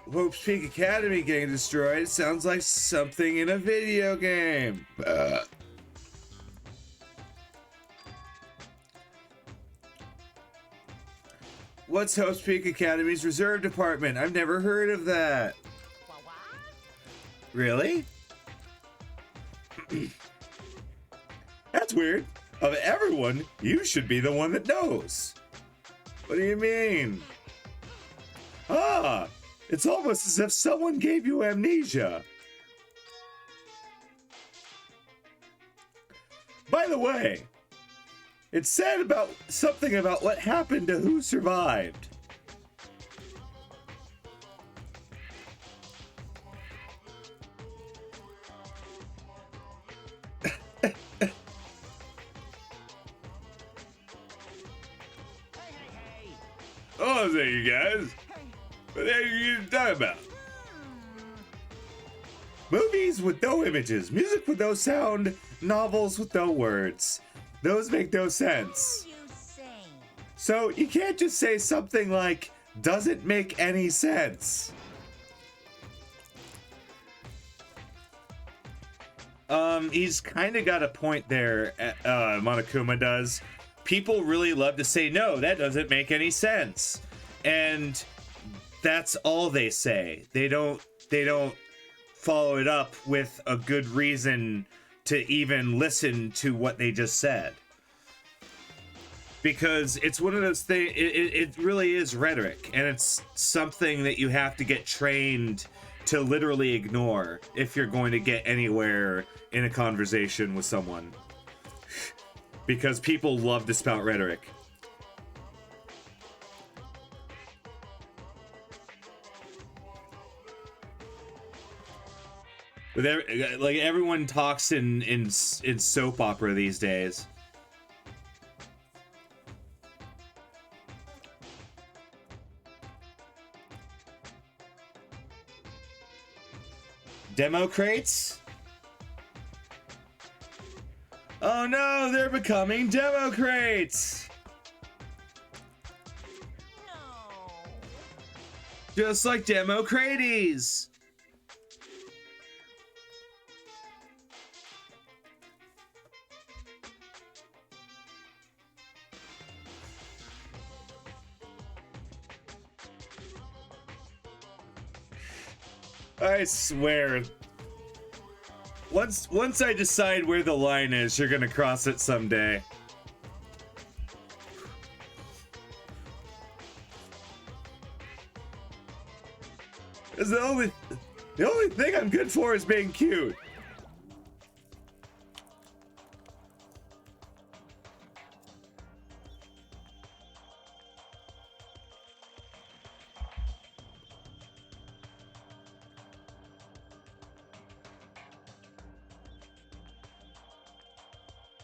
Hope's Peak Academy getting destroyed. Sounds like something in a video game. What's Hope's Peak Academy's reserve department? I've never heard of that. What? Really? That's weird. Of everyone, you should be the one that knows. What do you mean? Ah, it's almost as if someone gave you amnesia. By the way, it said about something about what happened to who survived. Oh, there you guys. What are you talking about? Movies with no images, music with no sound, novels with no words. Those make no sense. You saying? So you can't just say something like, doesn't make any sense. He's kind of got a point there, Monokuma does. People really love to say, no, that doesn't make any sense. And that's all they say. They don't follow it up with a good reason to even listen to what they just said. Because it's one of those things, it really is rhetoric, and it's something that you have to get trained to literally ignore if you're going to get anywhere in a conversation with someone. Because people love to spout rhetoric. But like everyone talks in soap opera these days. Demo crates? Oh no, they're becoming demo crates! No. Just like demo craties! I swear. Once I decide where the line is, you're gonna cross it someday. It's the only thing I'm good for is being cute.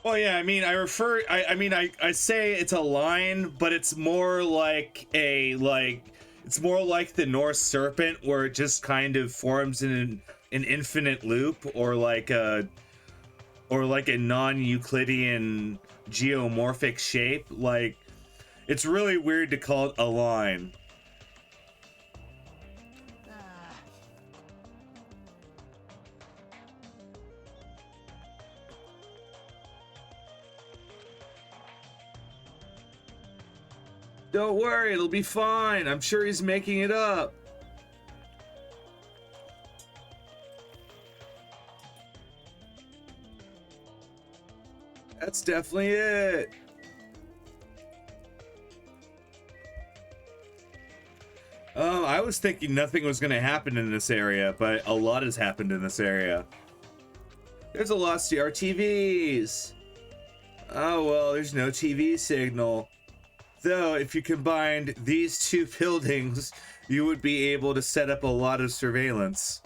Well, yeah, I mean, I say it's a line, but it's more like it's more like the Norse serpent, where it just kind of forms in an infinite loop, or like a non-Euclidean geomorphic shape. Like, it's really weird to call it a line. Don't worry, it'll be fine. I'm sure he's making it up. That's definitely it. Oh, I was thinking nothing was going to happen in this area, but a lot has happened in this area. There's a lost CRTVs. Oh, well, there's no TV signal. Though, if you combined these two buildings, you would be able to set up a lot of surveillance.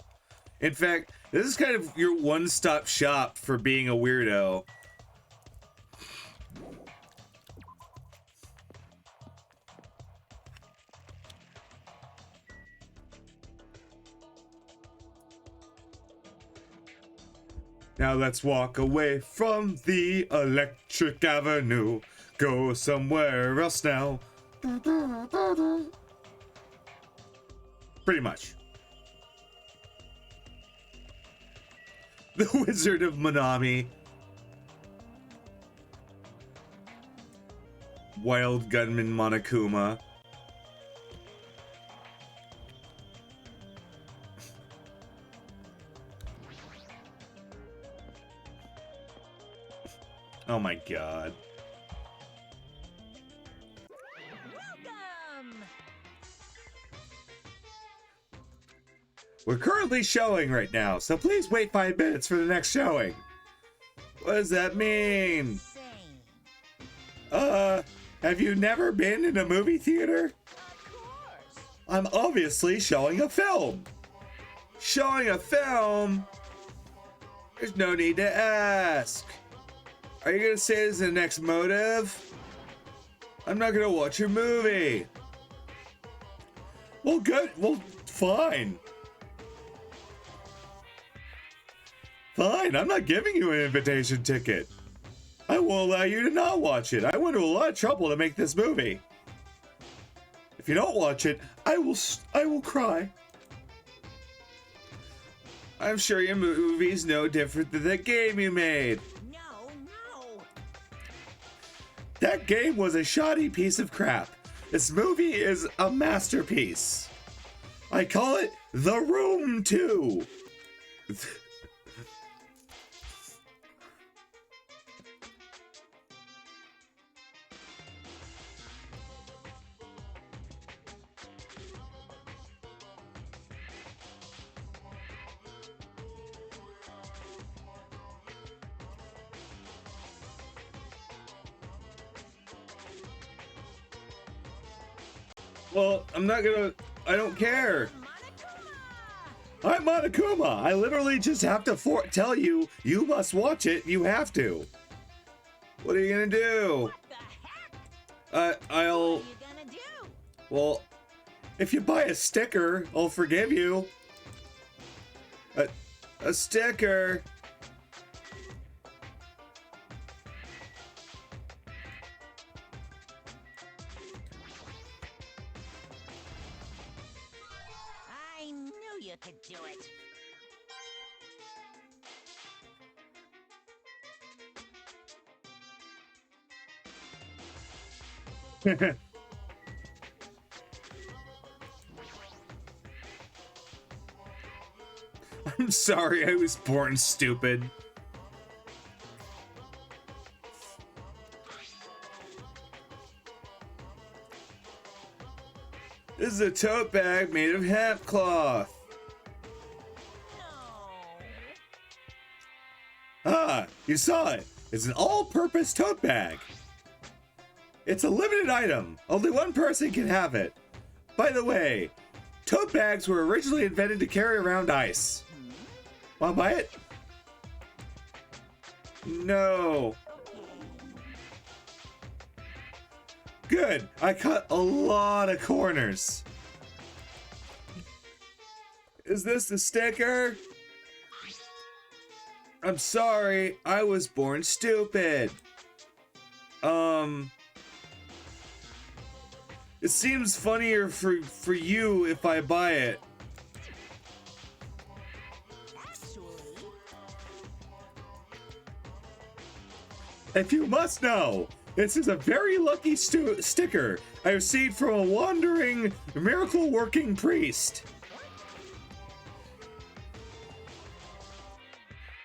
In fact, this is kind of your one-stop shop for being a weirdo. Now let's walk away from the Electric Avenue. go somewhere else now. Pretty much. The Wizard of Manami. Wild Gunman Monokuma. Oh my god. Welcome. We're currently showing right now, so please wait 5 minutes for the next showing. What does that mean? Same. Have you never been in a movie theater? Of course. I'm obviously showing a film. Showing a film? There's no need to ask. Are you gonna say this is the next motive? I'm not gonna watch your movie. Well, good. Well, fine. Fine, I'm not giving you an invitation ticket. I won't allow you to not watch it. I went to a lot of trouble to make this movie. If you don't watch it, I will cry. I'm sure your movie's no different than the game you made. No. That game was a shoddy piece of crap. This movie is a masterpiece. I call it The Room 2. Well, I don't care. Monokuma. I'm Monokuma. I literally just have to tell you, you must watch it. You have to. What are you gonna do? What the heck? I'll. What are you gonna do? Well, if you buy a sticker, I'll forgive you. A sticker. I knew you could do it. I'm sorry, I was born stupid. This is a tote bag made of hemp cloth. No. Ah, you saw it. It's an all-purpose tote bag. It's a limited item. Only one person can have it. By the way, tote bags were originally invented to carry around ice. Want to buy it? No. Good. I cut a lot of corners. Is this the sticker? I'm sorry. I was born stupid. It seems funnier for you if I buy it. Actually, If you must know, this is a very lucky sticker I received from a wandering, miracle-working priest.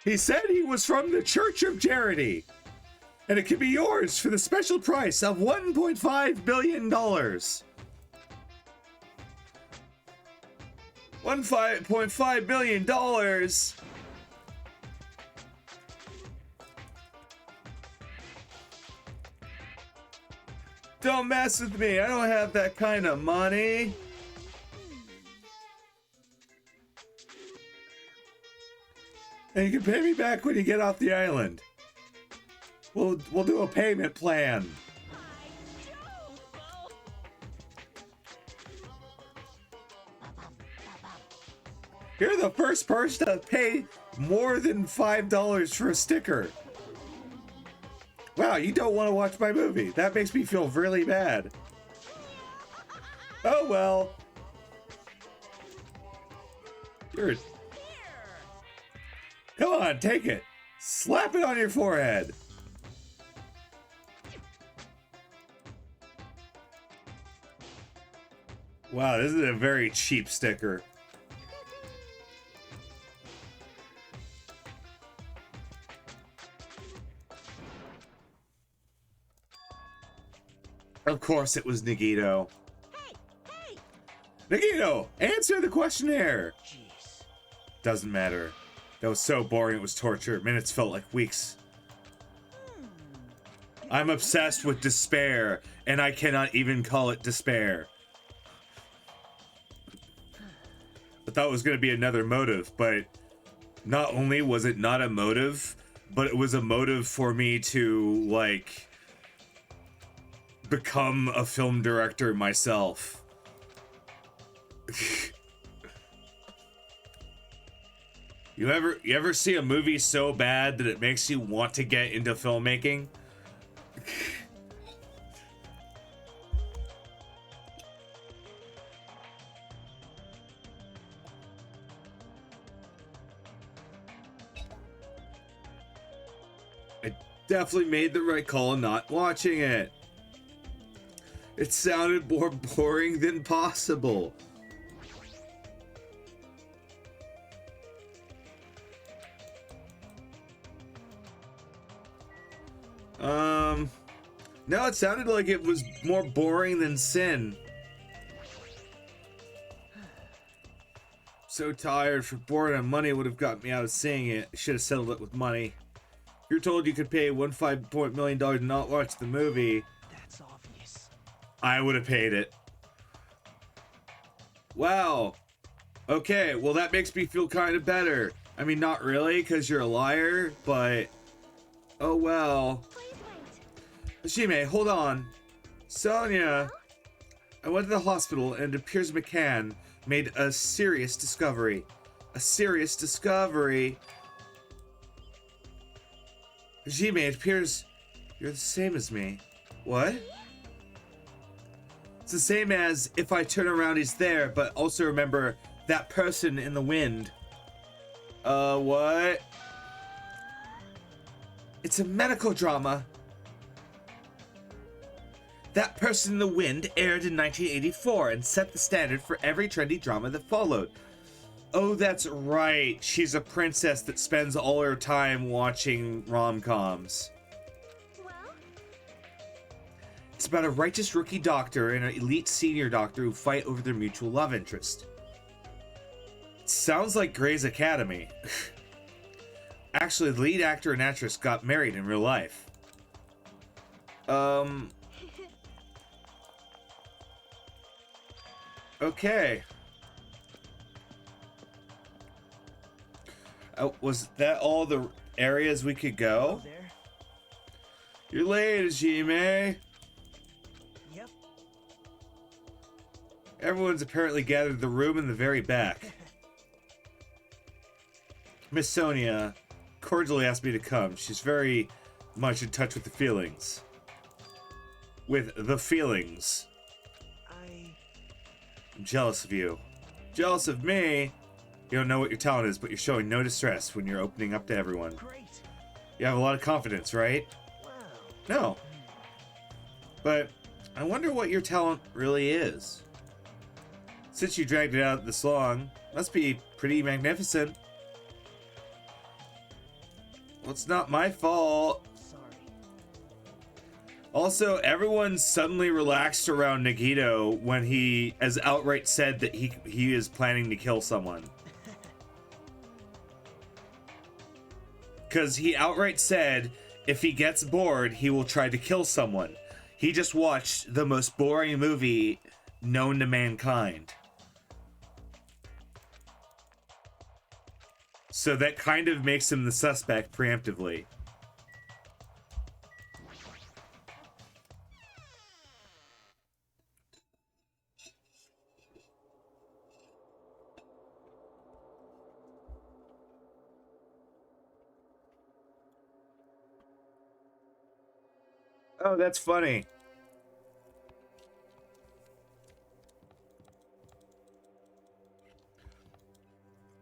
He said he was from the Church of Charity, and it can be yours for the special price of $1.5 billion. $1.5 billion. Don't mess with me. I don't have that kind of money. And you can pay me back when you get off the island. We'll do a payment plan. I don't know. You're the first person to pay more than $5 for a sticker. Wow, on, you don't want to watch my movie. That makes me feel really bad. Oh well. You're... Come on, take it. Slap it on your forehead. Wow, this is a very cheap sticker. Of course it was Nagito. Hey! Nagito, answer the questionnaire. Jeez. Doesn't matter. That was so boring it was torture. Minutes felt like weeks. I'm obsessed with despair, and I cannot even call it despair. I thought it was going to be another motive, but not only was it not a motive, but it was a motive for me to, like, become a film director myself. You ever see a movie so bad that it makes you want to get into filmmaking? I definitely made the right call in not watching it. It sounded more boring than possible. No, it sounded like it was more boring than Sin. So tired. For boredom, money would have got me out of seeing it. I should have settled it with money. If you're told you could pay $1.5 million to not watch the movie, That's obvious. I would have paid it. Wow. Okay, well that makes me feel kind of better. I mean, not really, because you're a liar, but... Oh well. Please wait. Hajime, hold on. Sonia, I went to the hospital and it appears McCann made a serious discovery. A serious discovery. Hajime, it appears you're the same as me. What? It's the same as if I turn around he's there, but also remember that person in the wind. What? It's a medical drama. That Person in the Wind aired in 1984 and set the standard for every trendy drama that followed. Oh, that's right. She's a princess that spends all her time watching rom-coms. Well, It's about a righteous rookie doctor and an elite senior doctor who fight over their mutual love interest. It sounds like Grey's Academy. Actually, the lead actor and actress got married in real life. Okay. Was that all the areas we could go? There. You're late, Hajime. Yep. Everyone's apparently gathered in the room in the very back. Miss Sonia cordially asked me to come. She's very much in touch with the feelings. With the feelings. I'm jealous of you. Jealous of me? You don't know what your talent is, but you're showing no distress when you're opening up to everyone. Great. You have a lot of confidence, right? Wow. No. But I wonder what your talent really is. Since you dragged it out this long, must be pretty magnificent. Well, it's not my fault. Sorry. Also, everyone suddenly relaxed around Nagito when he has outright said that he is planning to kill someone. Because he outright said if he gets bored, he will try to kill someone. He just watched the most boring movie known to mankind. So that kind of makes him the suspect preemptively. Oh, that's funny.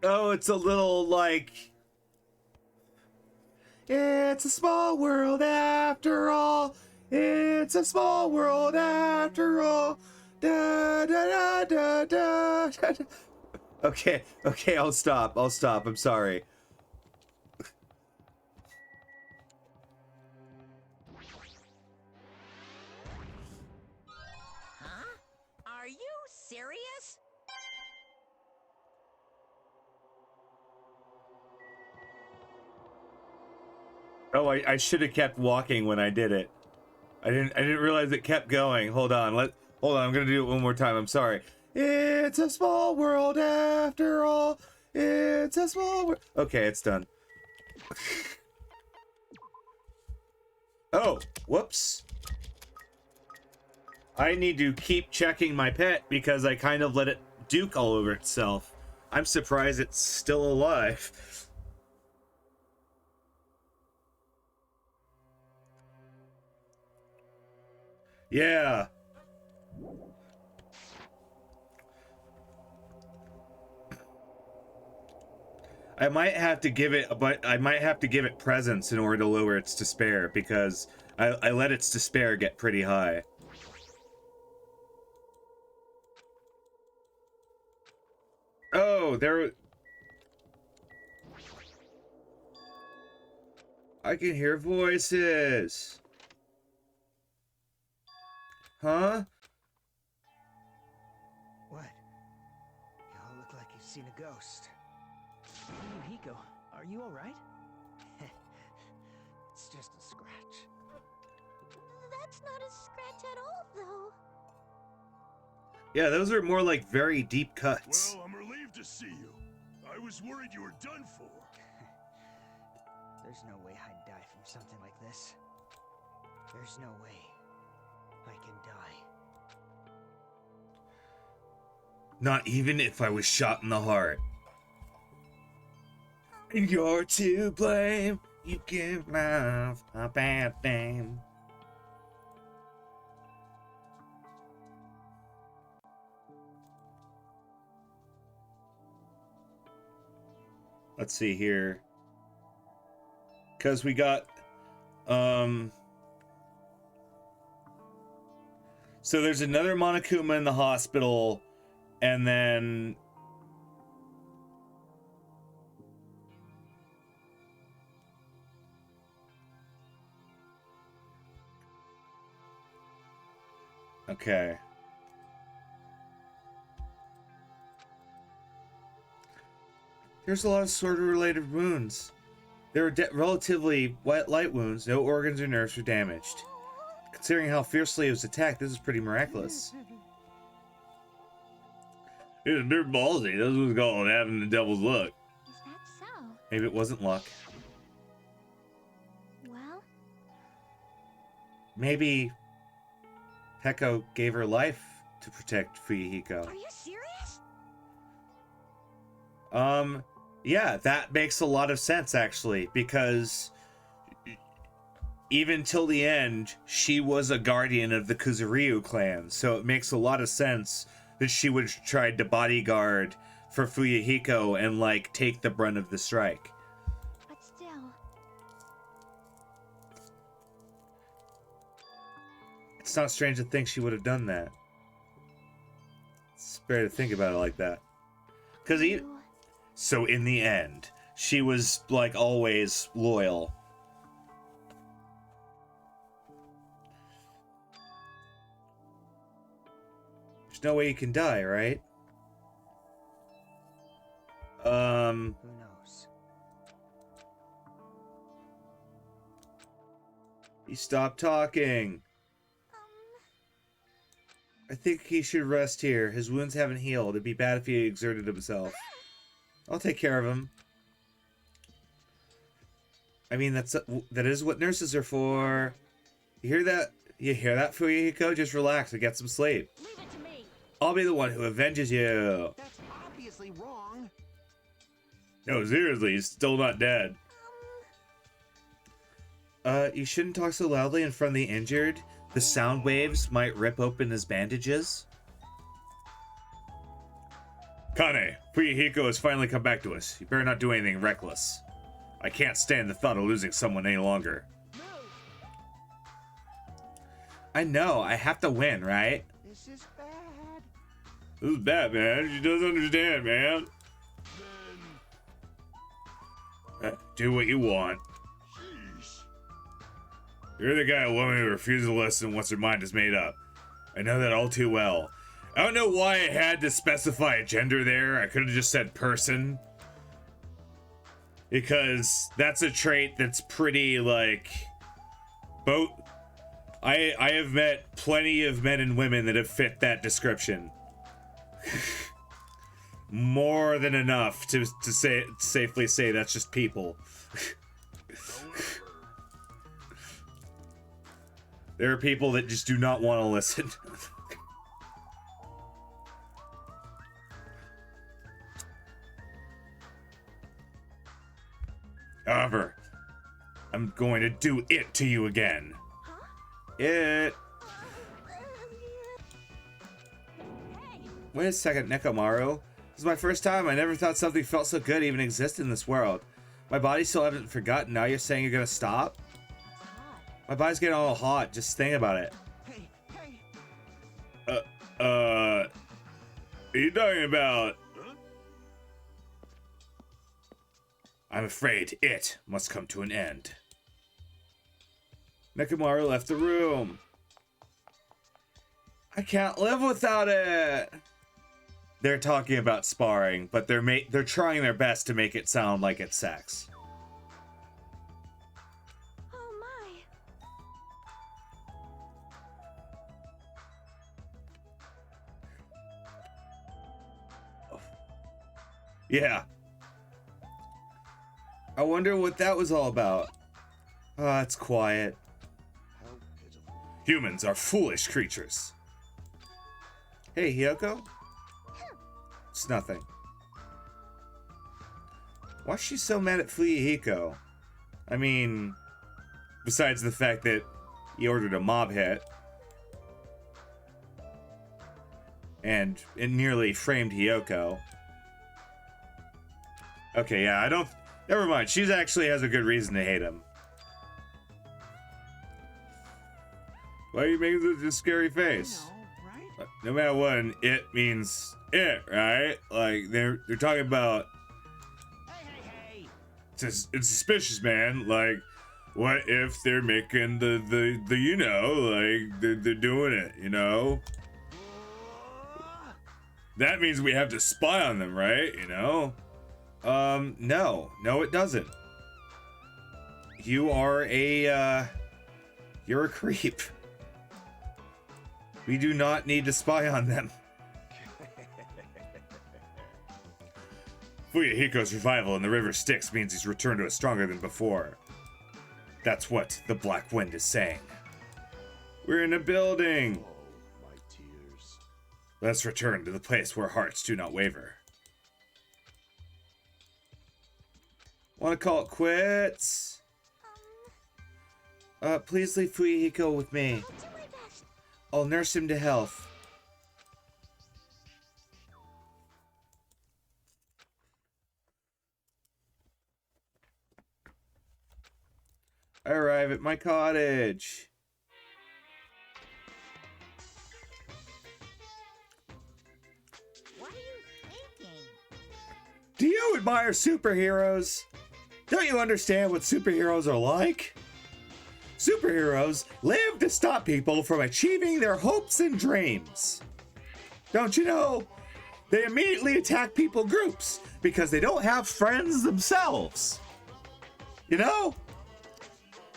Oh, it's a little like... It's a small world after all. It's a small world after all. Da da da da da da. Okay, okay, I'll stop. I'm sorry. Huh? Are you serious? Oh, I should have kept walking when I did it. I didn't realize it kept going. Hold on, I'm gonna do it one more time. I'm sorry. It's a small world after all. It's a small world. Okay, it's done. Oh, whoops. I need to keep checking my pet because I kind of let it duke all over itself. I'm surprised it's still alive. Yeah. I might have to give it presents in order to lower its despair because I let its despair get pretty high. Oh, there. I can hear voices. Huh? What? You all look like you've seen a ghost. Hiko, are you alright? It's just a scratch. That's not a scratch at all, though. Yeah, those are more like very deep cuts. Well, I'm relieved to see you. I was worried you were done for. There's no way I'd die from something like this. There's no way I can die. Not even if I was shot in the heart. You're to blame. You give love a bad name. Let's see here. Because we got, so there's another Monokuma in the hospital, and then okay. There's a lot of sword-related wounds. They were relatively light wounds. No organs or nerves were damaged. Considering how fiercely it was attacked, this is pretty miraculous. It was dirt ballsy. This was called having the devil's luck. Is that so? Maybe it wasn't luck. Well, Maybe Heko gave her life to protect Fuyuhiko. Are you serious? Yeah, that makes a lot of sense, actually, because even till the end, she was a guardian of the Kuzuryu clan, so it makes a lot of sense that she would have tried to bodyguard for Fuyuhiko and, like, take the brunt of the strike. but still. It's not strange to think she would have done that. It's fair to think about it like that. Because So in the end, she was, like, always loyal. There's no way you can die, right? Who knows? He stopped talking. I think he should rest here. His wounds haven't healed. It'd be bad if he exerted himself. I'll take care of him. I mean, that is what nurses are for. You hear that? You hear that, Fuyuhiko? Just relax and get some sleep. Leave it to me. I'll be the one who avenges you. That's obviously wrong. No, seriously, he's still not dead. You shouldn't talk so loudly in front of the injured. The sound waves might rip open his bandages. Kane, Fuyuhiko has finally come back to us. You better not do anything reckless. I can't stand the thought of losing someone any longer. I know, I have to win, right? This is bad. This is bad, man. She doesn't understand, man. Do what you want. Sheesh. You're the guy who willingly refuses to listen once her mind is made up. I know that all too well. I don't know why I had to specify a gender there. I could have just said person. Because that's a trait that's pretty, like... both... I have met plenty of men and women that have fit that description. More than enough to safely say that's just people. There are people that just do not want to listen. However, I'm going to do it to you again. It. Wait a second, Nekomaru. This is my first time. I never thought something felt so good even existed in this world. My body still hasn't forgotten. Now you're saying you're gonna stop? My body's getting all hot. Just think about it. Hey, hey. Are you talking about? I'm afraid it must come to an end. Nekomaru left the room. I can't live without it. They're talking about sparring, but they're trying their best to make it sound like it's sex. Oh my. Yeah. I wonder what that was all about. Ah, it's quiet. How pitiful. Humans are foolish creatures. Hey, Hiyoko? It's nothing. Why's she so mad at Fuyuhiko? I mean, besides the fact that he ordered a mob hit. And it nearly framed Hiyoko. Okay, yeah, I don't... Never mind, she actually has a good reason to hate him. Why are you making such a scary face? Right? No matter what, it means it, right? Like, they're talking about... Hey. It's suspicious, man. Like, what if they're making the you know, like, they're doing it, you know? That means we have to spy on them, right? You know? No, it doesn't. You are you're a creep. We do not need to spy on them. Fuyuhiko's revival in the river Styx means he's returned to us stronger than before. That's what the Black Wind is saying. We're in a building. Oh, my tears. Let's return to the place where hearts do not waver. Want to call it quits? Please leave Fuyuhiko with me. I'll do my best. I'll nurse him to health. I arrive at my cottage. What are you thinking? Do you admire superheroes? Don't you understand what superheroes are like? Superheroes live to stop people from achieving their hopes and dreams. Don't you know? They immediately attack people groups because they don't have friends themselves. You know?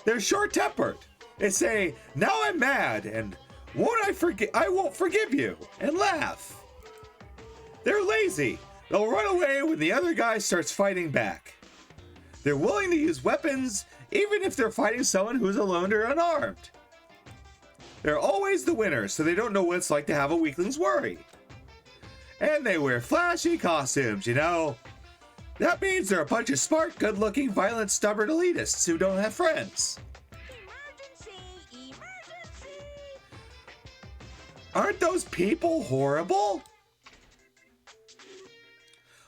They're short-tempered. They say, "Now I'm mad," and I won't forgive you, and laugh. They're lazy. They'll run away when the other guy starts fighting back. They're willing to use weapons even if they're fighting someone who's alone or unarmed. They're always the winners, so they don't know what it's like to have a weakling's worry. And they wear flashy costumes, you know. That means they're a bunch of smart, good-looking, violent, stubborn elitists who don't have friends. Aren't those people horrible?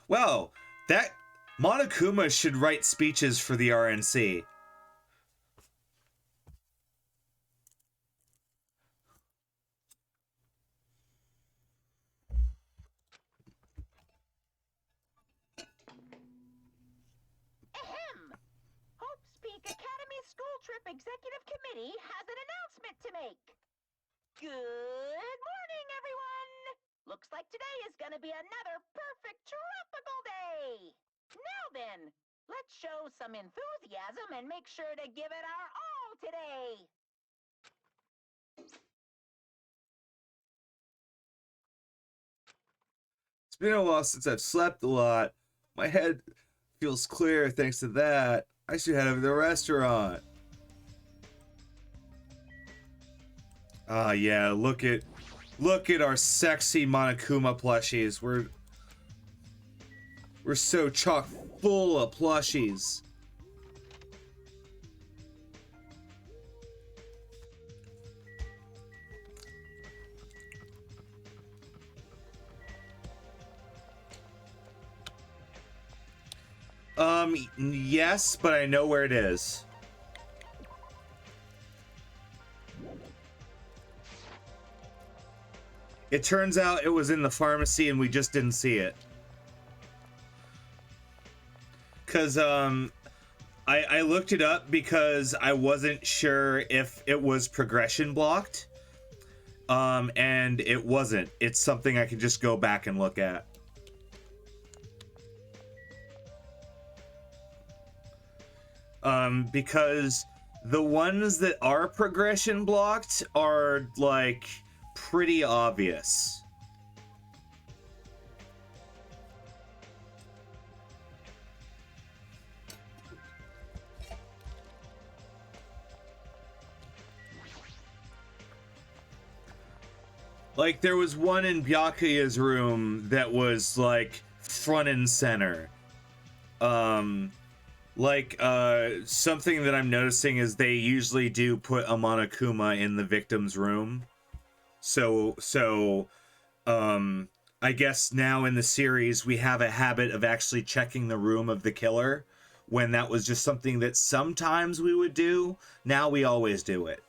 Well, that Monokuma should write speeches for the RNC. Ahem! Hope's Peak Academy School Trip Executive Committee has an announcement to make. Good morning, everyone! Looks like today is gonna be another perfect tropical day! Now then, let's show some enthusiasm and make sure to give it our all today! It's been a while since I've slept a lot. My head feels clear thanks to that. I should head over to the restaurant. Ah, yeah, look at our sexy Monokuma plushies. We're so chock full of plushies. Yes, but I know where it is. It turns out it was in the pharmacy and we just didn't see it. Cause I looked it up because I wasn't sure if it was progression blocked. And it wasn't. It's something I could just go back and look at. Because the ones that are progression blocked are like pretty obvious. Like there was one in Byakuya's room that was like front and center. Something that I'm noticing is they usually do put a Monokuma in the victim's room. So, I guess now in the series we have a habit of actually checking the room of the killer, when that was just something that sometimes we would do. Now we always do it.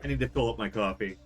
I need to fill up my coffee.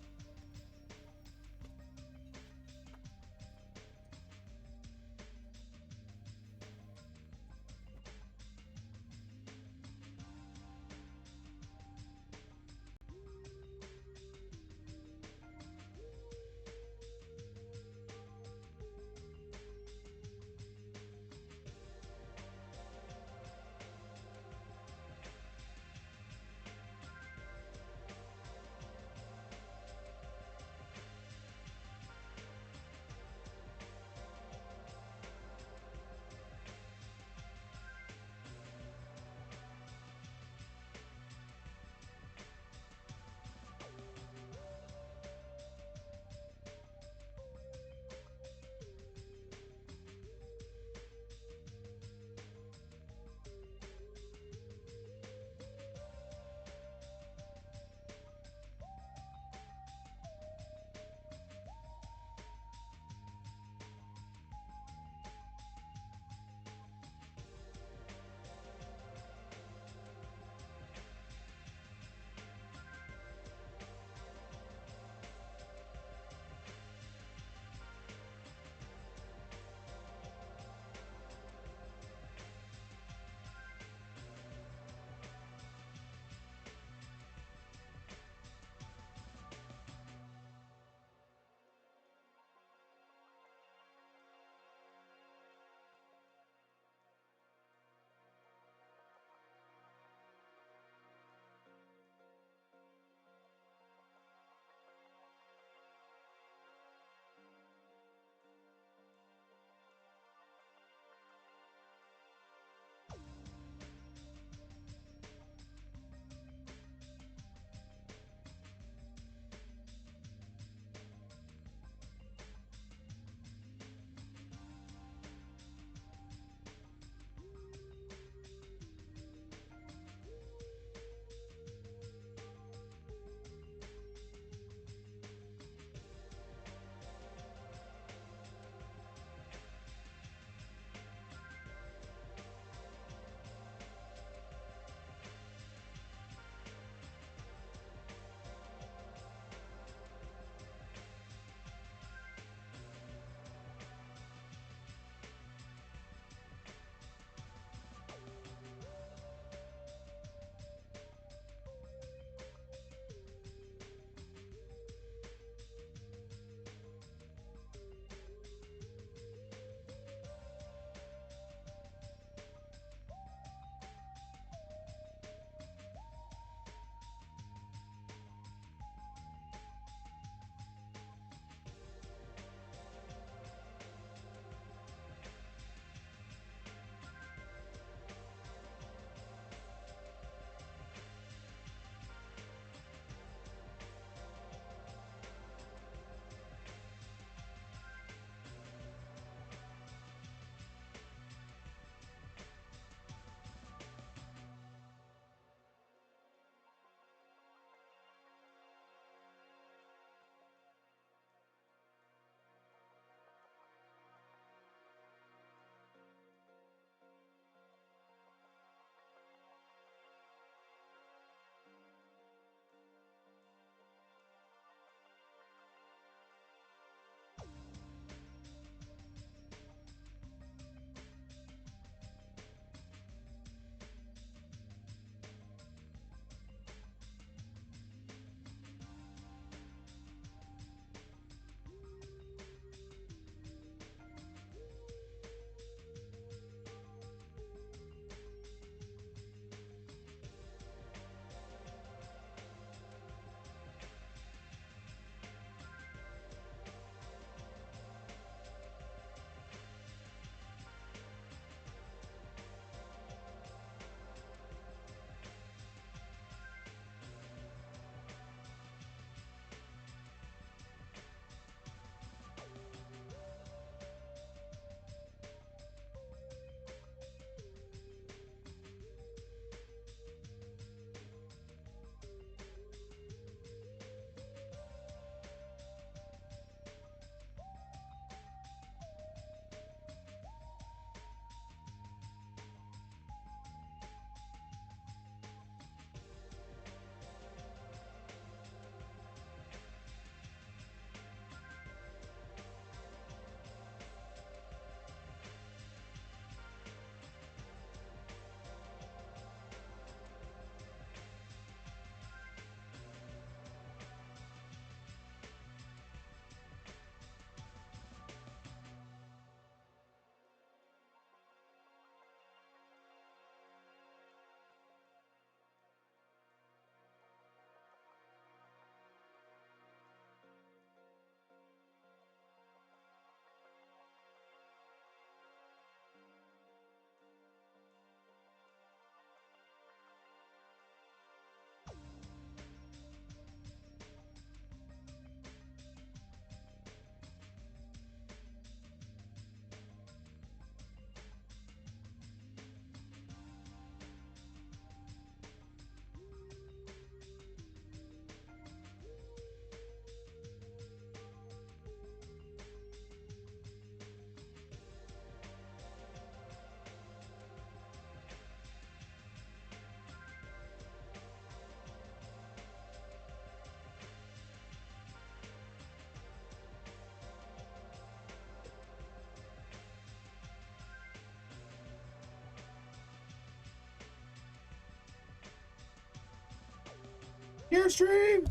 Your stream!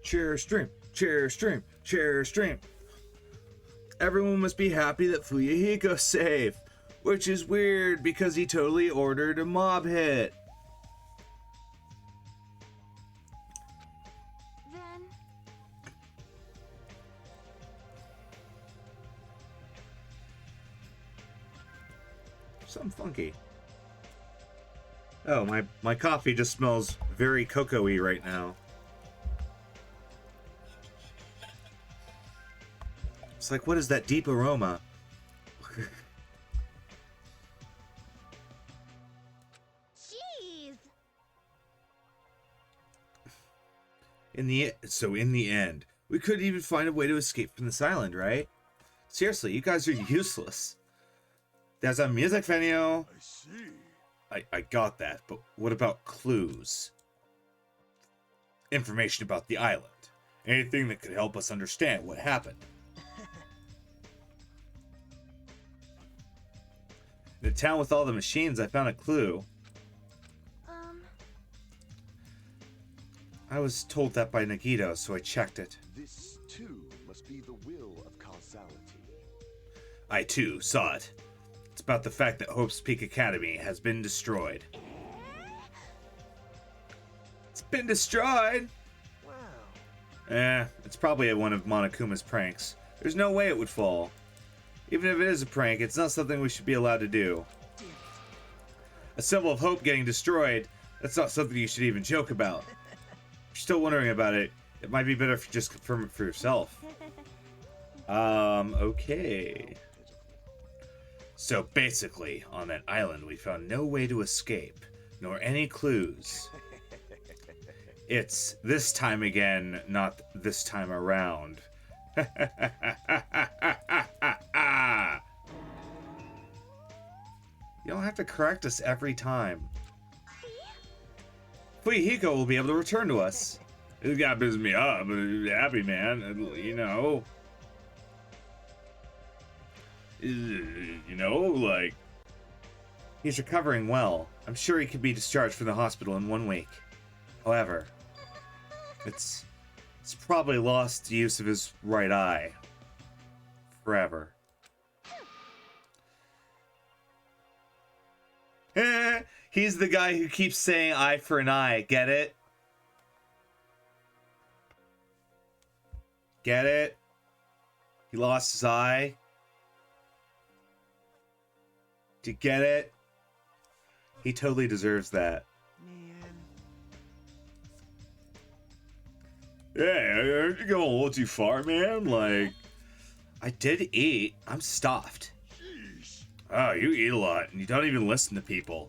Share stream, share stream, share stream. Everyone must be happy that Fuyahiko's safe, which is weird because he totally ordered a mob hit. Then Something funky. Oh, my coffee just smells very cocoa-y right now. It's like, what is that deep aroma? jeez. In the end, we couldn't even find a way to escape from this island, right? Seriously, you guys are useless. There's a music venue. I see. I got that, but what about clues? Information about the island. Anything that could help us understand what happened. In the town with all the machines, I found a clue. I was told that by Nagito, so I checked it. This, too, must be the will of causality. I, too, saw it. It's about the fact that Hope's Peak Academy has been destroyed. It's been destroyed? Wow. It's probably one of Monokuma's pranks. There's no way it would fall. Even if it is a prank, it's not something we should be allowed to do. A symbol of hope getting destroyed, that's not something you should even joke about. If you're still wondering about it, it might be better if you just confirm it for yourself. Okay. So basically, on that island, we found no way to escape, nor any clues. It's this time again, not this time around. You don't have to correct us every time. Fuyahiko will be able to return to us. This guy pisses me up. I'm happy, man. You know. Like... He's recovering well. I'm sure he could be discharged from the hospital in 1 week. However, it's probably lost the use of his right eye. Forever. He's the guy who keeps saying eye for an eye. Get it? Get it? He lost his eye. Do you get it? He totally deserves that. Man. Hey, aren't you going a little too far, man? Like, I did eat. I'm stuffed. Jeez. Oh, you eat a lot, and you don't even listen to people.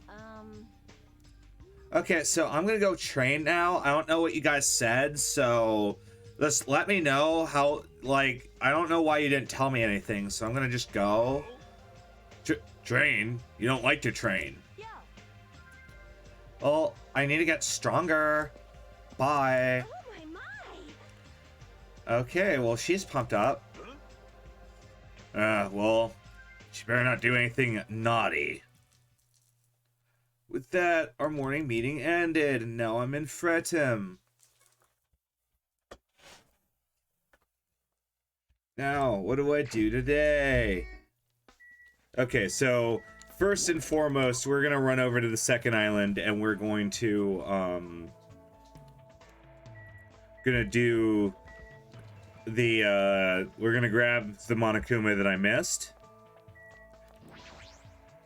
Okay, so I'm gonna go train now. I don't know what you guys said, so just let me know how, like, I don't know why you didn't tell me anything, so I'm gonna just go. Train? You don't like to train. Yeah. Well, I need to get stronger. Bye. Oh my. Okay, well, she's pumped up. Well, she better not do anything naughty. With that, our morning meeting ended, and now I'm in Fretum. Now, what do I do today? Okay, so first and foremost, we're gonna run over to the second island, and we're going to, we're gonna grab the Monokuma that I missed.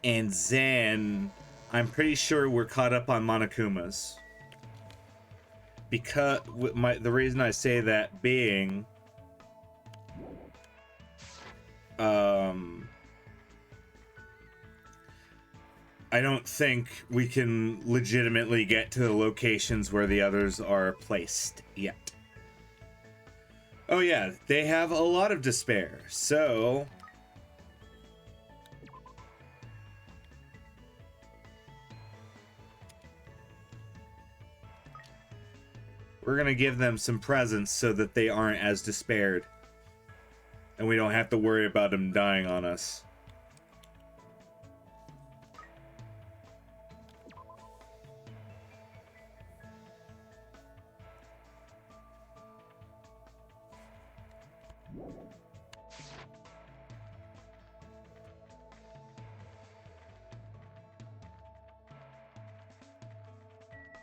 And then, I'm pretty sure we're caught up on Monokumas. Because, the reason I say that being, I don't think we can legitimately get to the locations where the others are placed yet. Oh yeah, they have a lot of despair, so... we're gonna give them some presents so that they aren't as despaired. And we don't have to worry about them dying on us.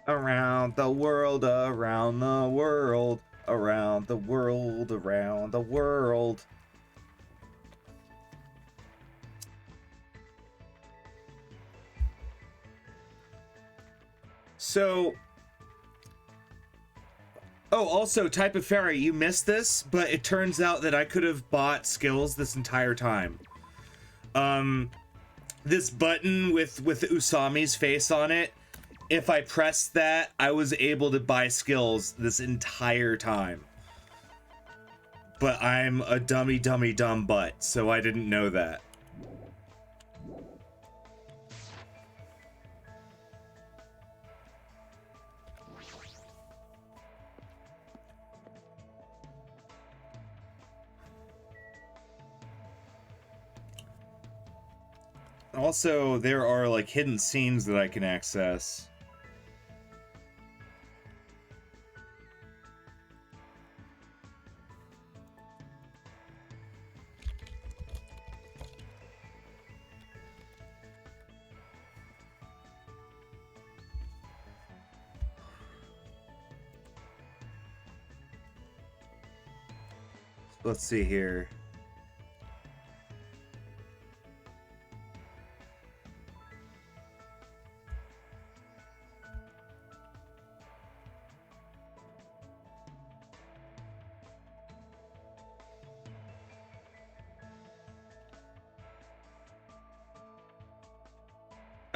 Around the world, around the world, around the world, around the world. So, oh, also, Type of Fairy, you missed this, but it turns out that I could have bought skills this entire time. This button with Usami's face on it, if I pressed that, I was able to buy skills this entire time. But I'm a dumb butt, so I didn't know that. Also, there are like hidden scenes that I can access. Let's see here.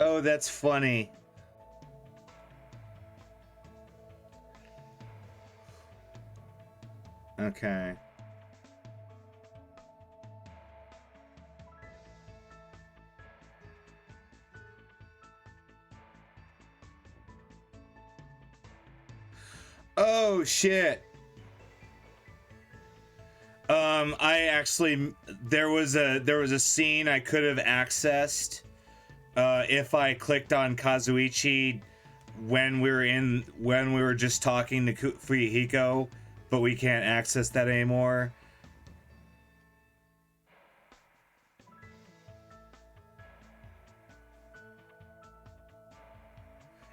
Oh, that's funny. Okay. Oh shit. I actually there was a scene I could have accessed if I clicked on Kazuichi when we were just talking to Fuyuhiko, but we can't access that anymore.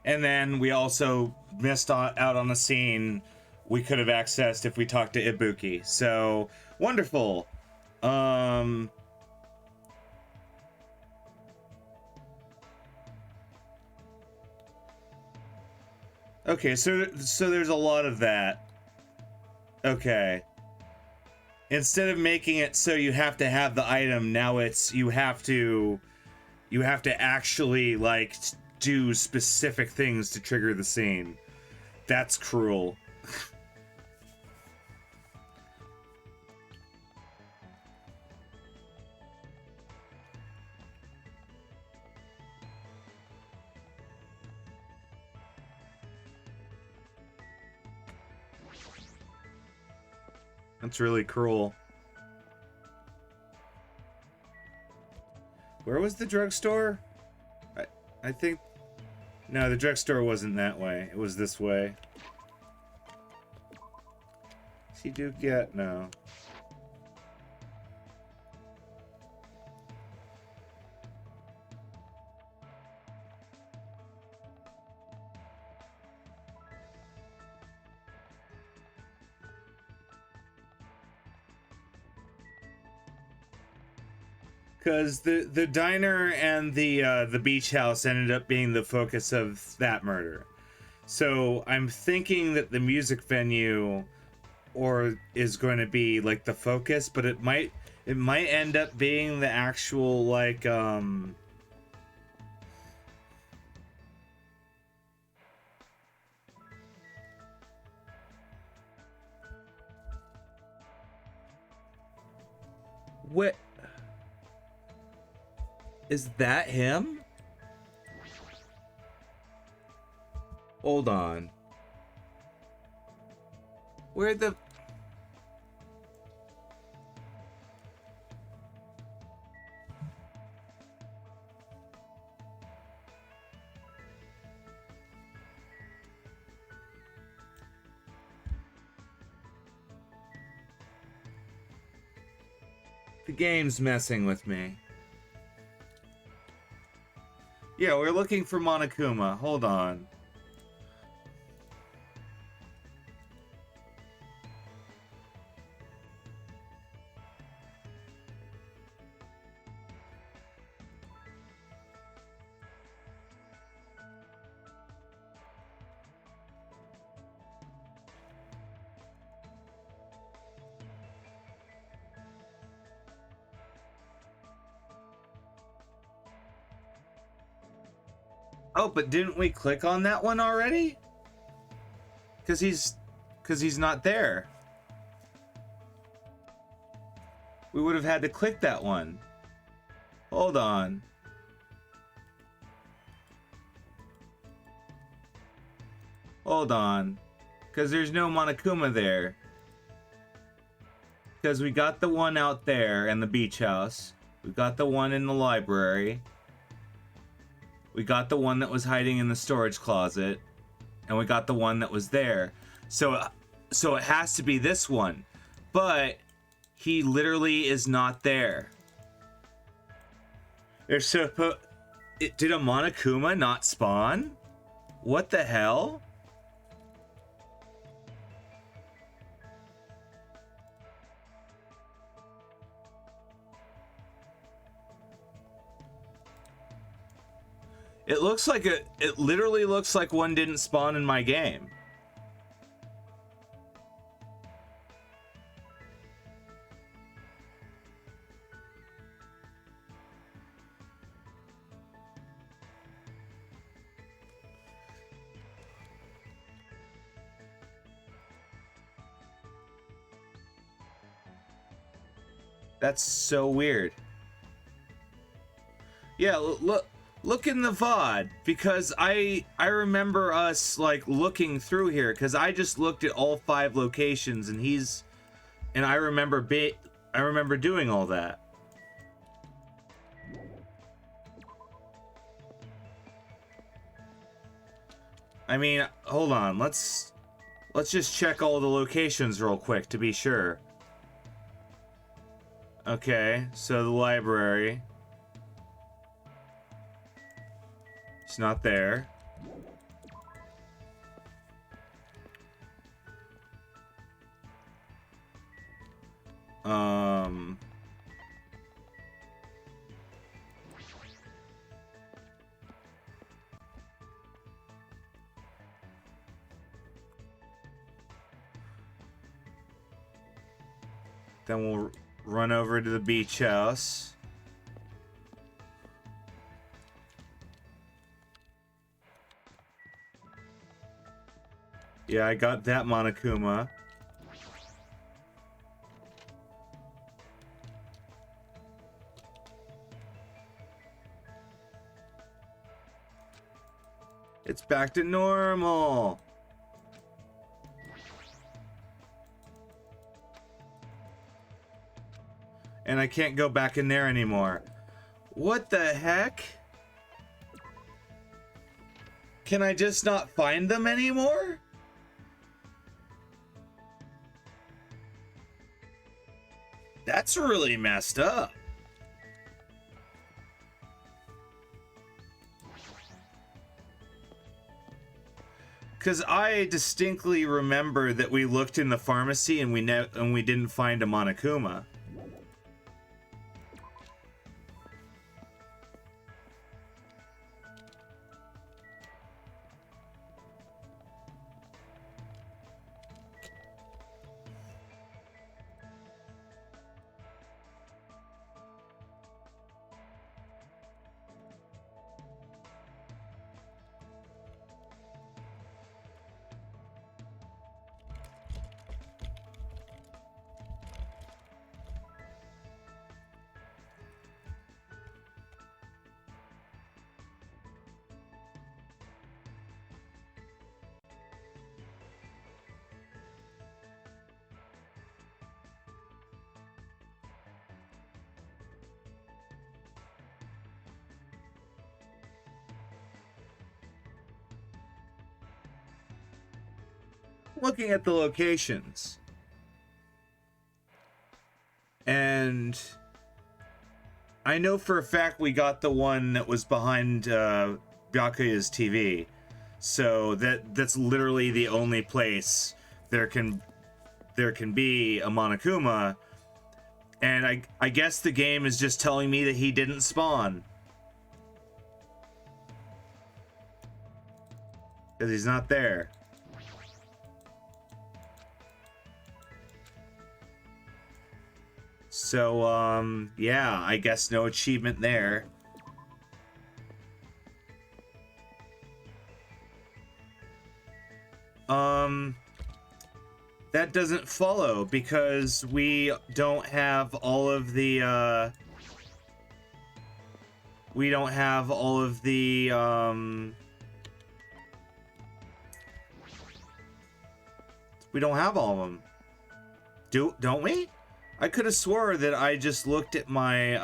And then we also missed out on a scene we could have accessed if we talked to Ibuki. So wonderful. Okay, so there's a lot of that. Okay. Instead of making it so you have to have the item, now it's you have to actually like do specific things to trigger the scene. That's cruel. That's really cruel. Where was the drugstore? I think... No, the drugstore wasn't that way. It was this way. See Duke yet? No. Because the diner and the beach house ended up being the focus of that murder. So I'm thinking that the music venue is going to be like the focus, but it might end up being the actual like what is that him? Hold on. Where the... The game's messing with me. Yeah, we're looking for Monokuma. Hold on. Oh, but didn't we click on that one already? Because he's not there. We would have had to click that one. Hold on. Hold on. Because there's no Monokuma there. Because we got the one out there in the beach house. We got the one in the library. We got the one that was hiding in the storage closet. And we got the one that was there. So it has to be this one. But he literally is not there. Did a Monokuma not spawn? What the hell? It looks like it literally looks like one didn't spawn in my game. That's so weird. Yeah, look in the VOD, because I remember us like looking through here, because I just looked at all 5 locations and I remember doing all that. I mean, hold on, let's just check all the locations real quick to be sure. Okay, so the library. It's not there. Then we'll run over to the beach house. Yeah, I got that Monokuma. It's back to normal. And I can't go back in there anymore. What the heck? Can I just not find them anymore? That's really messed up. Because I distinctly remember that we looked in the pharmacy and we didn't find a Monokuma. Looking at the locations, and I know for a fact we got the one that was behind Byakuya's TV, so that's literally the only place there can be a Monokuma, and I guess the game is just telling me that he didn't spawn because he's not there. So, yeah, I guess no achievement there. That doesn't follow because we don't have all of the, we don't have all of the, we don't have all of them. Don't we? I could have swore that I just looked at my,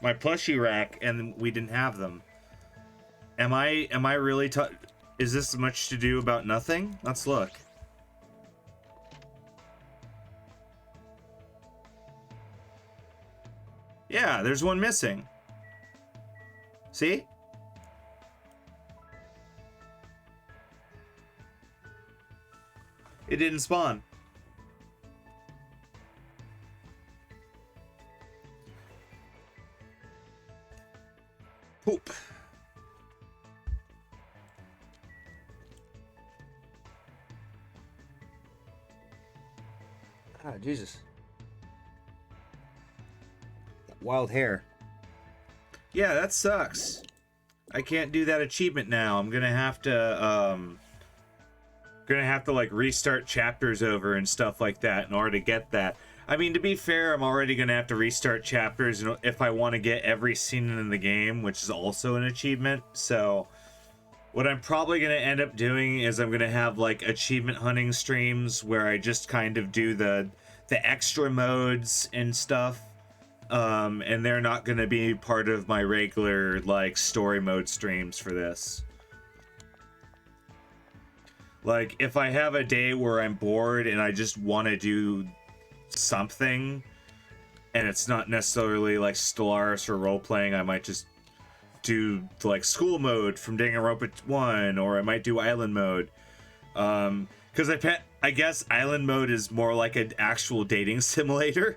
my plushie rack and we didn't have them. Am I really is this much to do about nothing? Let's look. Yeah, there's one missing. See? It didn't spawn. Poop. Ah, Jesus. Wild hair. Yeah, that sucks. I can't do that achievement now. I'm gonna have to like restart chapters over and stuff like that in order to get that. I mean, to be fair, I'm already gonna have to restart chapters if I want to get every scene in the game, which is also an achievement. So what I'm probably gonna end up doing is I'm gonna have like achievement hunting streams where I just kind of do the extra modes and stuff. And they're not going to be part of my regular, like, story mode streams for this. Like, if I have a day where I'm bored and I just want to do something, and it's not necessarily, like, Stellaris or role-playing, I might just do, like, school mode from Danganronpa 1, or I might do island mode. Because I guess island mode is more like an actual dating simulator.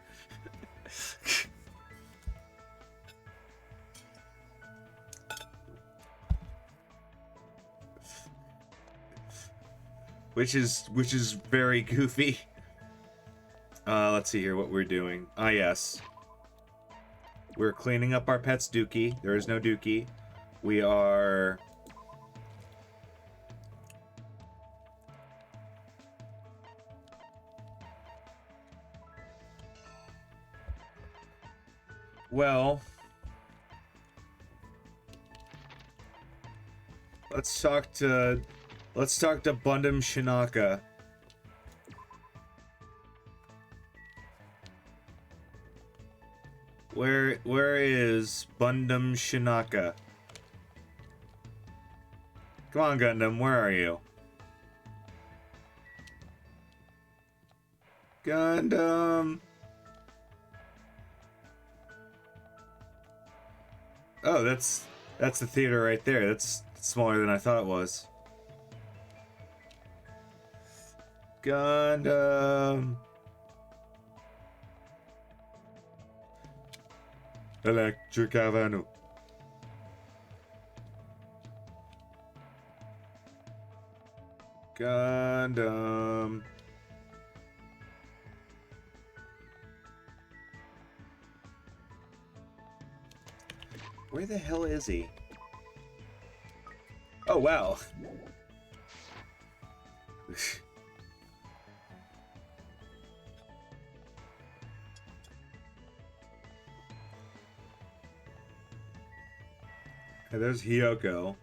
Which is very goofy. Let's see here what we're doing. Ah, yes. We're cleaning up our pet's dookie. There is no dookie. We are... Well... Let's talk to Bundum Shinaka. Where is Bundum Shinaka? Come on, Gundam, where are you? Gundam. Oh, that's the theater right there. That's smaller than I thought it was. Gundam. Electric Avenue. Gundam. Where the hell is he? Oh, wow. Hey, there's Hiyoko.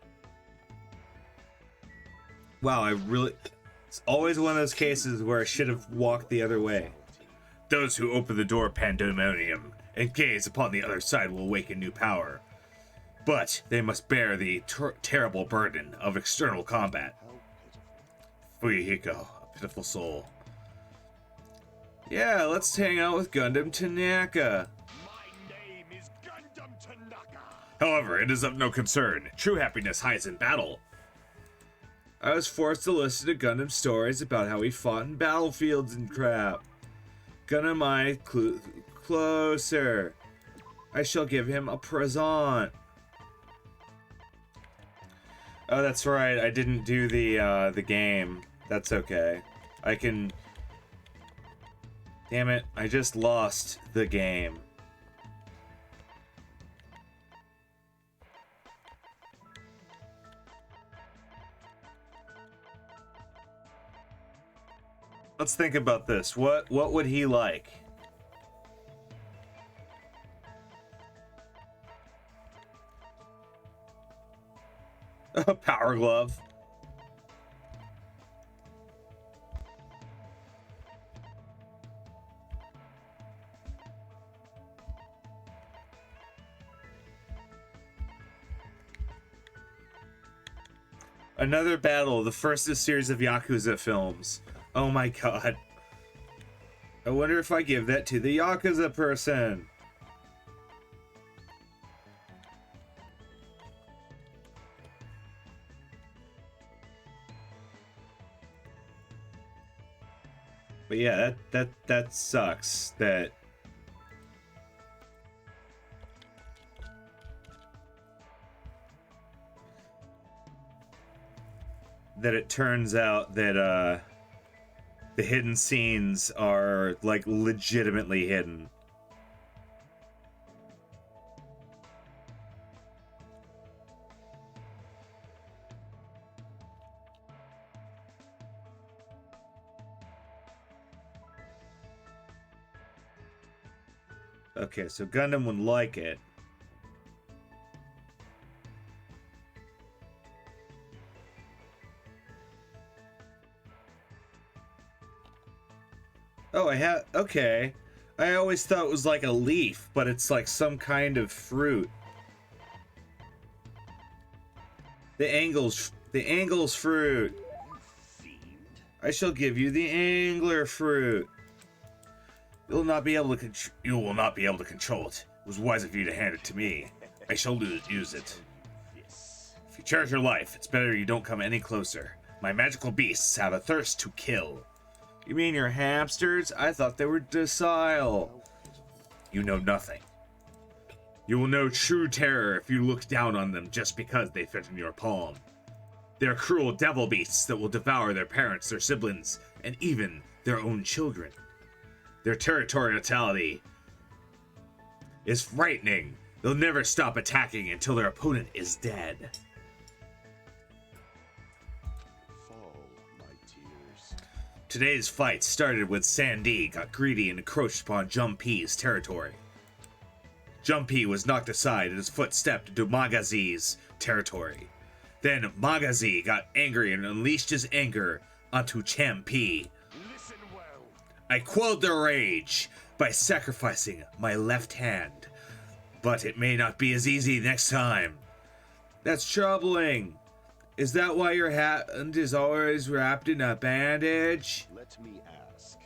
Wow, it's always one of those cases where I should have walked the other way. Those who open the door of Pandemonium and gaze upon the other side will awaken new power. But they must bear the terrible burden of external combat. Fuyuhiko, a pitiful soul. Yeah, let's hang out with Gundam Tanaka. However, it is of no concern. True happiness hides in battle. I was forced to listen to Gundam stories about how he fought in battlefields and crap. Gundam I closer. I shall give him a present. Oh, that's right. I didn't do the game. That's okay. I can... Damn it. I just lost the game. Let's think about this. What would he like? A power glove. Another battle, the first in a series of Yakuza films. Oh my god. I wonder if I give that to the Yakuza person. But yeah, that sucks that it turns out that the hidden scenes are like legitimately hidden. Okay, so Gundam would like it. Oh, okay. I always thought it was like a leaf, but it's like some kind of fruit. The angles fruit. I shall give you the angler fruit. You will not be able to control it. It was wise of you to hand it to me. I shall use it. If you cherish your life, it's better you don't come any closer. My magical beasts have a thirst to kill. You mean your hamsters? I thought they were docile. You know nothing. You will know true terror if you look down on them just because they fit in your palm. They're cruel devil beasts that will devour their parents, their siblings, and even their own children. Their territoriality is frightening. They'll never stop attacking until their opponent is dead. Today's fight started when Sandy got greedy and encroached upon Junpei's territory. Junpei was knocked aside and his foot stepped into Magazi's territory. Then Magazi got angry and unleashed his anger onto Champei. I quelled their rage by sacrificing my left hand, but it may not be as easy next time. That's troubling. Is that why your hand is always wrapped in a bandage? Let me ask.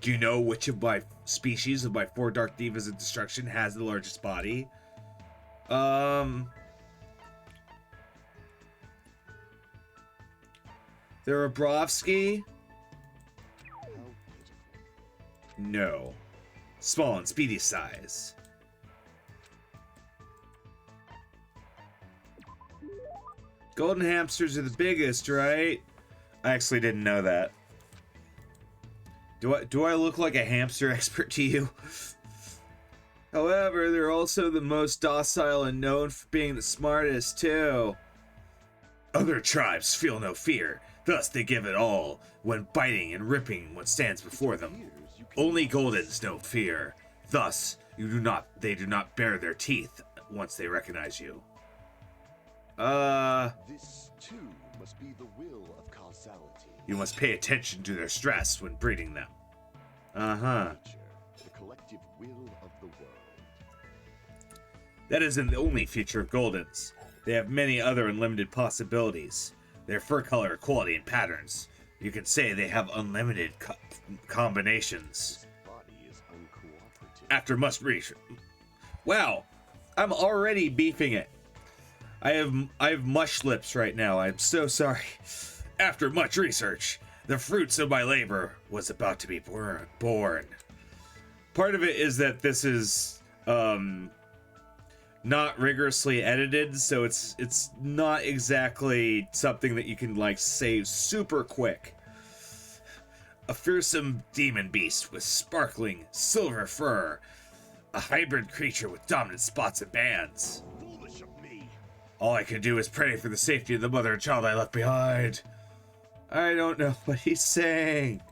Do you know which of my species of my 4 Dark Divas of Destruction has the largest body? They're Brovsky? No. Small and speedy size. Golden hamsters are the biggest, right? I actually didn't know that. Do I look like a hamster expert to you? However, they're also the most docile and known for being the smartest, too. Other tribes feel no fear, thus they give it all when biting and ripping what stands before them. Only Goldens know fear, thus they do not bare their teeth once they recognize you. This too must be the will of causality. You must pay attention to their stress when breeding them. Nature, the collective will of the world. That isn't the only feature of Goldens. They have many other unlimited possibilities. Their fur color, quality, and patterns. You can say they have unlimited combinations. This body is uncooperative. After much research. Wow, I'm already beefing it. I have mush lips right now. I'm so sorry. After much research, the fruits of my labor was about to be born. Part of it is that this is not rigorously edited, so it's not exactly something that you can like say super quick. A fearsome demon beast with sparkling silver fur, a hybrid creature with dominant spots and bands. Foolish of me. All I can do is pray for the safety of the mother and child I left behind. I don't know what he's saying.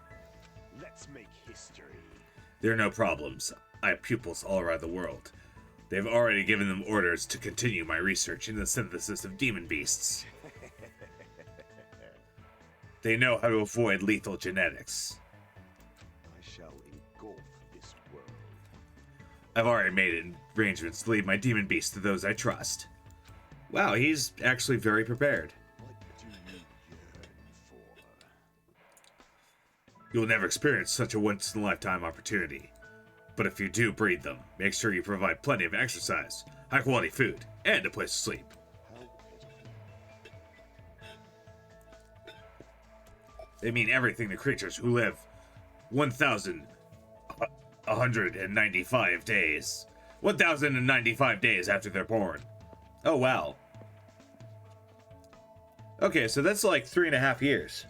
There are no problems. I have pupils all around the world. They've already given them orders to continue my research in the synthesis of demon beasts. They know how to avoid lethal genetics. I shall engulf this world. I've already made arrangements to leave my demon beasts to those I trust. Wow, he's actually very prepared. What do you yearn for? You will never experience such a once-in-a-lifetime opportunity. But if you do breed them, make sure you provide plenty of exercise, high-quality food, and a place to sleep. How pitiful. They mean everything to creatures who live 1,195 days. 1,095 days after they're born. Oh, wow. Okay, so that's like 3.5 years.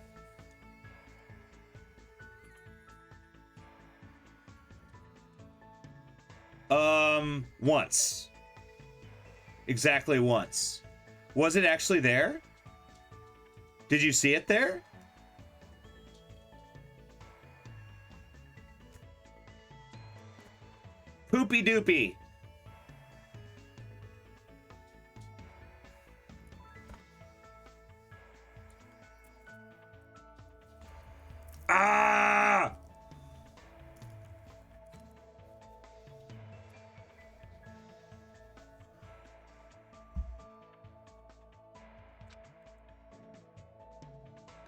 Once. Exactly once. Was it actually there? Did you see it there? Poopy doopy. Ah!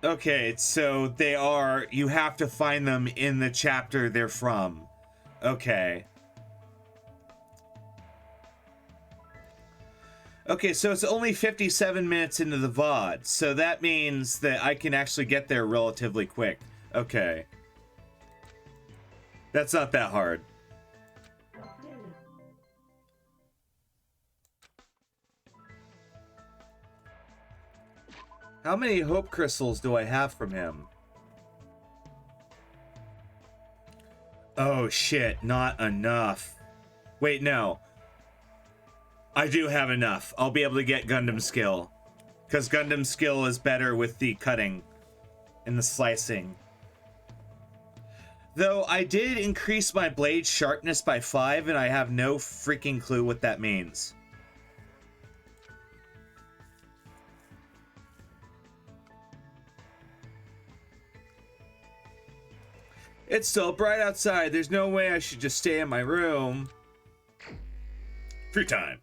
Okay, so they are, you have to find them in the chapter they're from. Okay. Okay, so it's only 57 minutes into the VOD, so that means that I can actually get there relatively quick. Okay. That's not that hard. How many hope crystals do I have from him? Oh shit, not enough. Wait, no. I do have enough. I'll be able to get Gundam skill. Because Gundam skill is better with the cutting and the slicing. Though I did increase my blade sharpness by 5 and I have no freaking clue what that means. It's still bright outside. There's no way I should just stay in my room. Free time.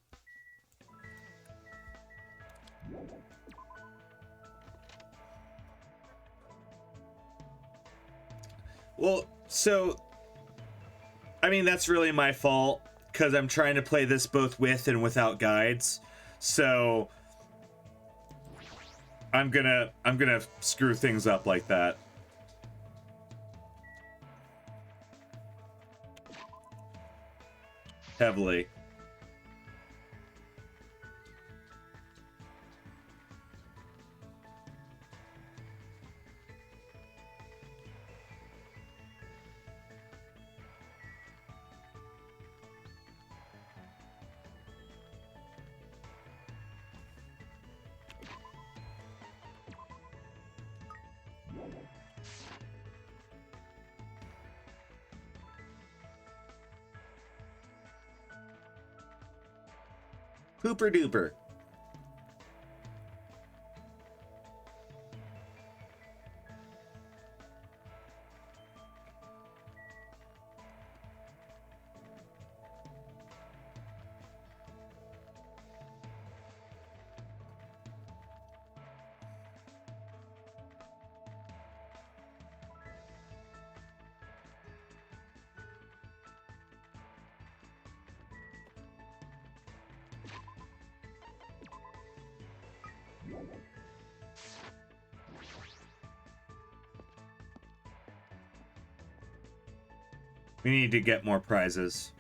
Well, so, I mean, that's really my fault, because I'm trying to play this both with and without guides. So, I'm gonna screw things up like that. Heavily. Pooper duper. We need to get more prizes.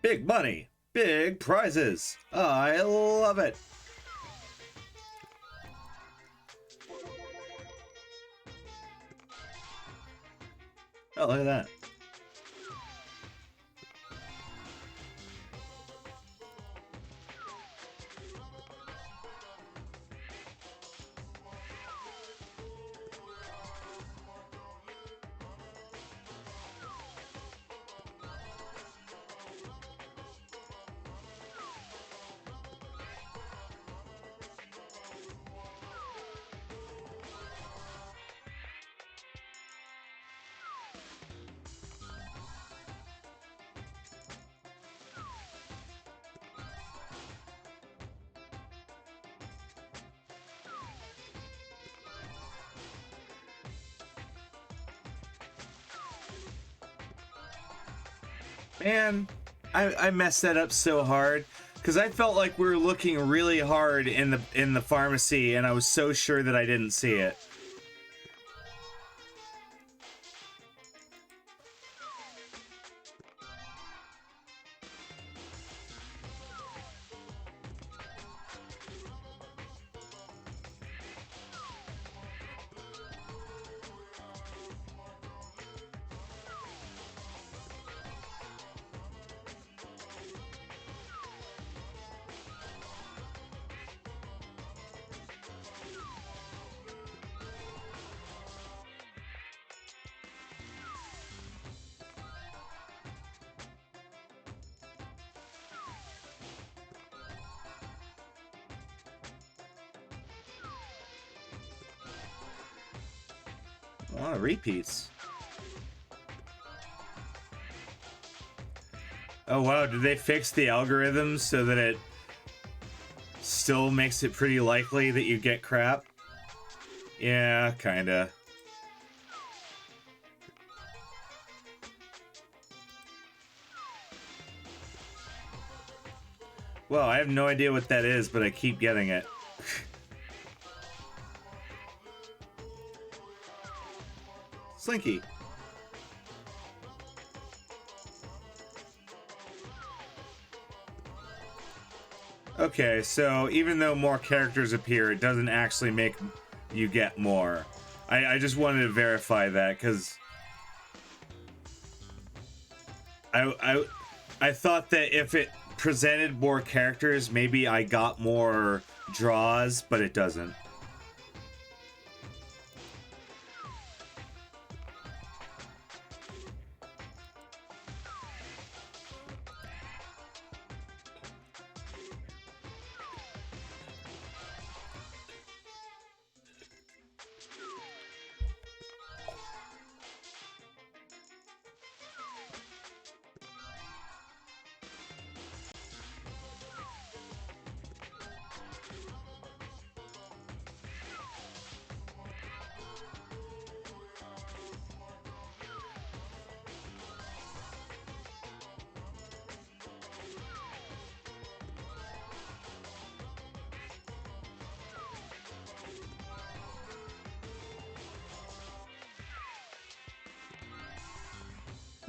Big money, big prizes. I love it. Oh, look at that. Man, I messed that up so hard because I felt like we were looking really hard in the pharmacy, and I was so sure that I didn't see it. A lot of repeats. Oh wow, did they fix the algorithms so that it still makes it pretty likely that you get crap? Yeah, kinda. Well, I have no idea what that is, but I keep getting it. Slinky. Okay, so even though more characters appear, it doesn't actually make you get more. I just wanted to verify that, because I thought that if it presented more characters, maybe I got more draws, but it doesn't.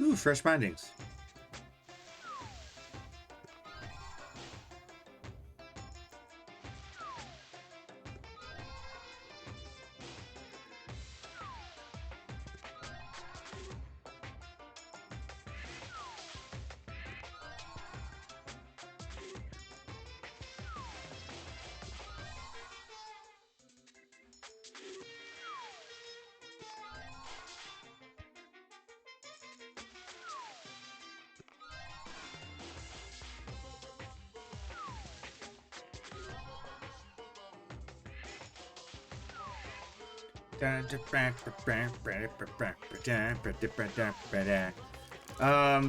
Ooh, fresh bindings.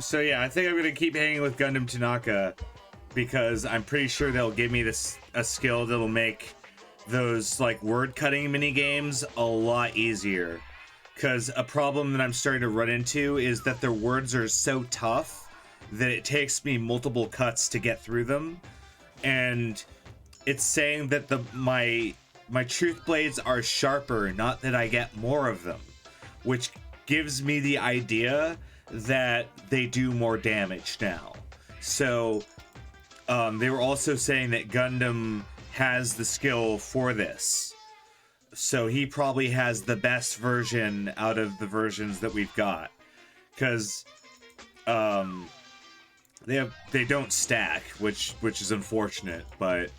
So yeah, I think I'm gonna keep hanging with Gundam Tanaka because I'm pretty sure they'll give me a skill that'll make those like word cutting mini games a lot easier. Because a problem that I'm starting to run into is that their words are so tough that it takes me multiple cuts to get through them, and it's saying that my truth blades are sharper, not that I get more of them, which gives me the idea that they do more damage now. So they were also saying that Gundam has the skill for this, so he probably has the best version out of the versions that we've got, because they don't stack, which is unfortunate, but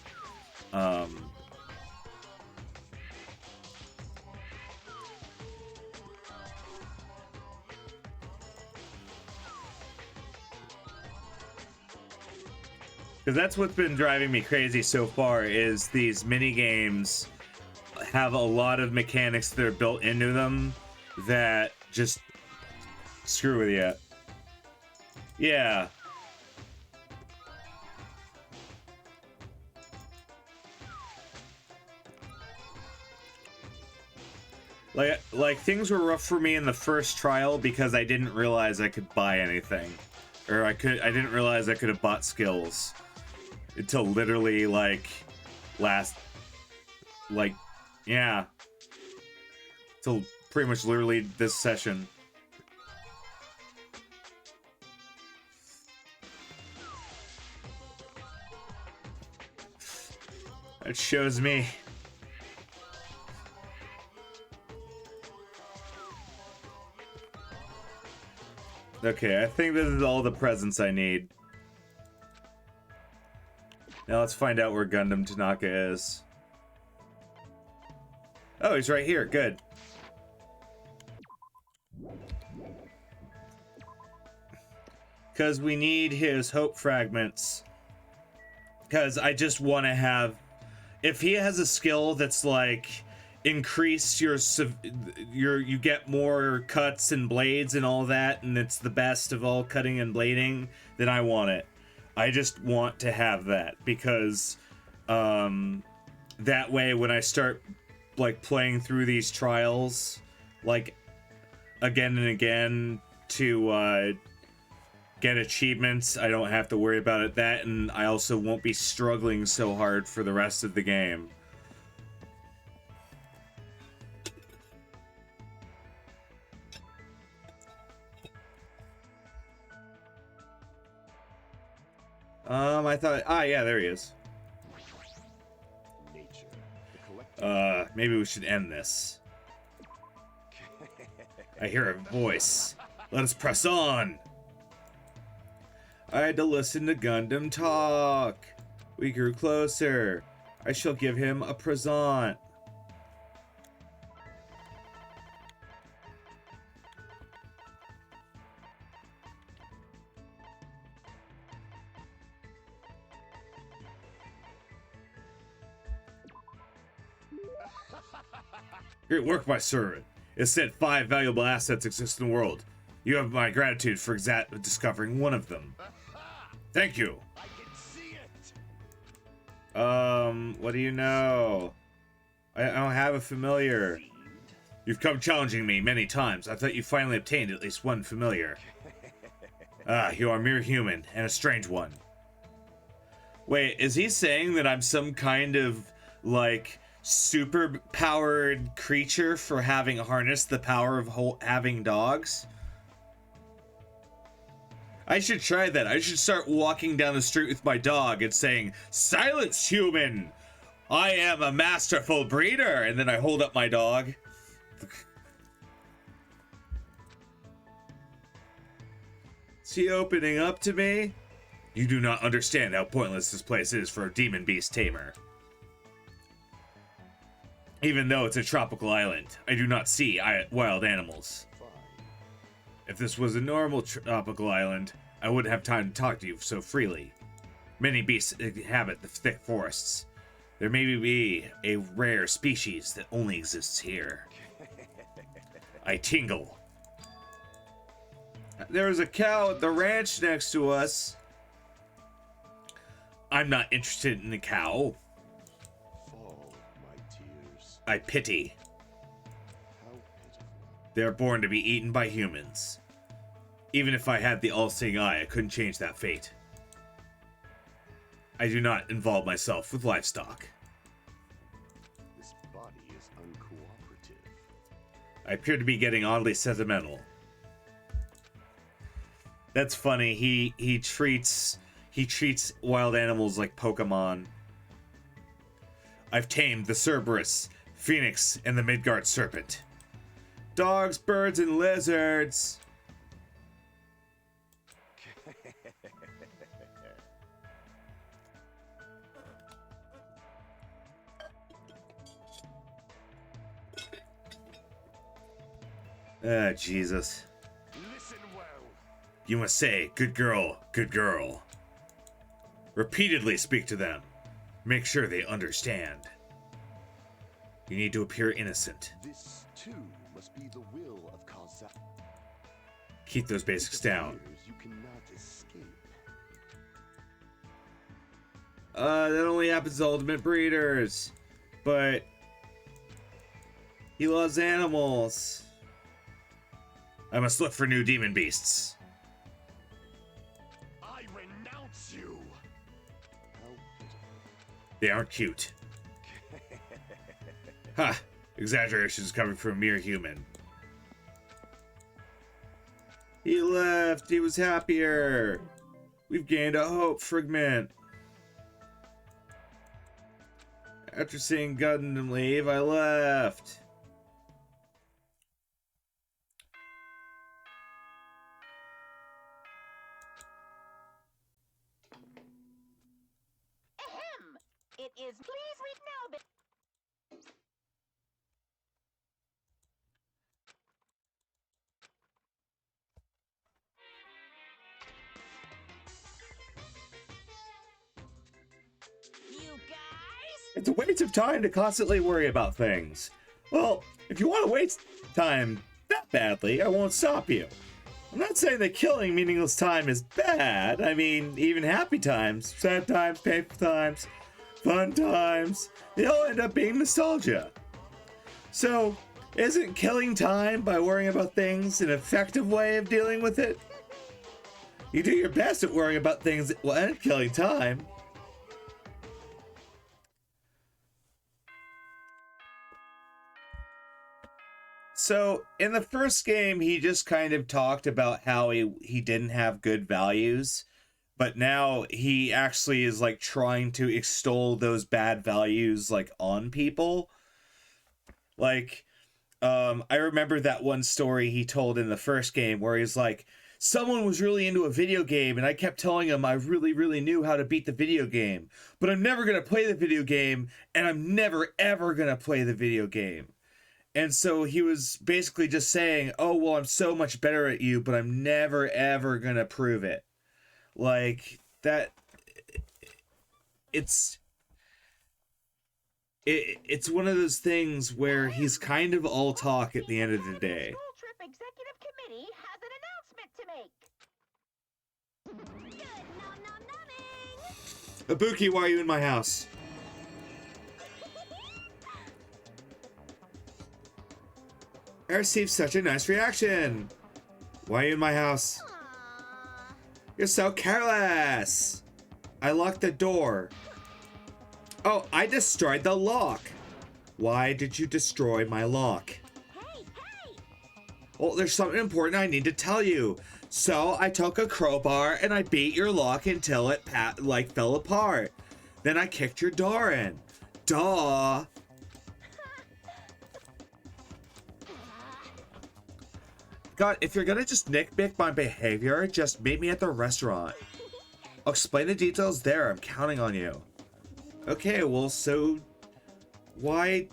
because that's what's been driving me crazy so far, is these mini games have a lot of mechanics that are built into them that just screw with you. Yeah. Like things were rough for me in the first trial because I didn't realize I could buy anything, Or I didn't realize I could have bought skills until literally like yeah. Till pretty much literally this session. It shows me. Okay, I think this is all the presents I need. Now let's find out where Gundam Tanaka is. Oh, he's right here. Good. Because we need his hope fragments. Because I just want to have... If he has a skill that's like... Increase you get more cuts and blades and all that, and it's the best of all cutting and blading, then I want it. I just want to have that because that way when I start like playing through these trials like again and again to get achievements, I don't have to worry about it. That, and I also won't be struggling so hard for the rest of the game. I thought, yeah, there he is. Maybe we should end this. I hear a voice. Let us press on. I had to listen to Gundam talk. We grew closer. I shall give him a present. Great work, my servant. It said 5 valuable assets exist in the world. You have my gratitude for discovering one of them. Thank you. I can see it. What do you know? I don't have a familiar. You've come challenging me many times. I thought you finally obtained at least one familiar. You are a mere human, and a strange one. Wait, is he saying that I'm some kind of, like, super powered creature for having harnessed the power of having dogs? I should try that. I should start walking down the street with my dog and saying, "Silence, human! I am a masterful breeder!" And then I hold up my dog. Is he opening up to me? You do not understand how pointless this place is for a demon beast tamer. Even though it's a tropical island, I do not see wild animals. If this was a normal tropical island, I wouldn't have time to talk to you so freely. Many beasts inhabit the thick forests. There may be a rare species that only exists here. I tingle. There is a cow at the ranch next to us. I'm not interested in the cow. I pity. How pitiful. They are born to be eaten by humans. Even if I had the all-seeing eye, I couldn't change that fate. I do not involve myself with livestock. This body is uncooperative. I appear to be getting oddly sentimental. That's funny. He treats wild animals like Pokemon. I've tamed the Cerberus, Phoenix, and the Midgard Serpent. Dogs, birds, and lizards. Ah, Jesus. Listen well. You must say, "Good girl, good girl." Repeatedly speak to them. Make sure they understand. You need to appear innocent. This, too, must be the will of Kazak. Keep those basics down. You cannot escape. That only happens to ultimate breeders. But he loves animals. I must look for new demon beasts. They aren't cute. Ha! Exaggerations coming from a mere human. He left. He was happier. We've gained a hope fragment. After seeing Gundam leave, I left. Ahem. It is please read now, but You guys? It's a waste of time to constantly worry about things. Well, if you want to waste time that badly, I won't stop you. I'm not saying that killing meaningless time is bad. I mean, even happy times, sad times, painful times, fun times, they all end up being nostalgia. So, isn't killing time by worrying about things an effective way of dealing with it? You do your best at worrying about things that will end killing time. So, in the first game, he just kind of talked about how he didn't have good values, but now he actually is like trying to extol those bad values like on people. Like, I remember that one story he told in the first game where he's like, someone was really into a video game and I kept telling him I really knew how to beat the video game, but I'm never going to play the video game and I'm never ever going to play the video game. And so he was basically just saying, oh, well, I'm so much better at you, but I'm never, ever going to prove it. Like, that... It's one of those things where he's kind of all talk at the end of the day. School trip executive committee has an announcement to make. Good nom nom nomming. Ibuki, why are you in my house? I received such a nice reaction. Why are you in my house? Aww. You're so careless. I locked the door. Oh, I destroyed the lock. Why did you destroy my lock? Hey, hey! Well, there's something important I need to tell you. So I took a crowbar and I beat your lock until it fell apart. Then I kicked your door in. Duh. God, if you're gonna just nitpick my behavior, just meet me at the restaurant. I'll explain the details there. I'm counting on you. Okay, well, so why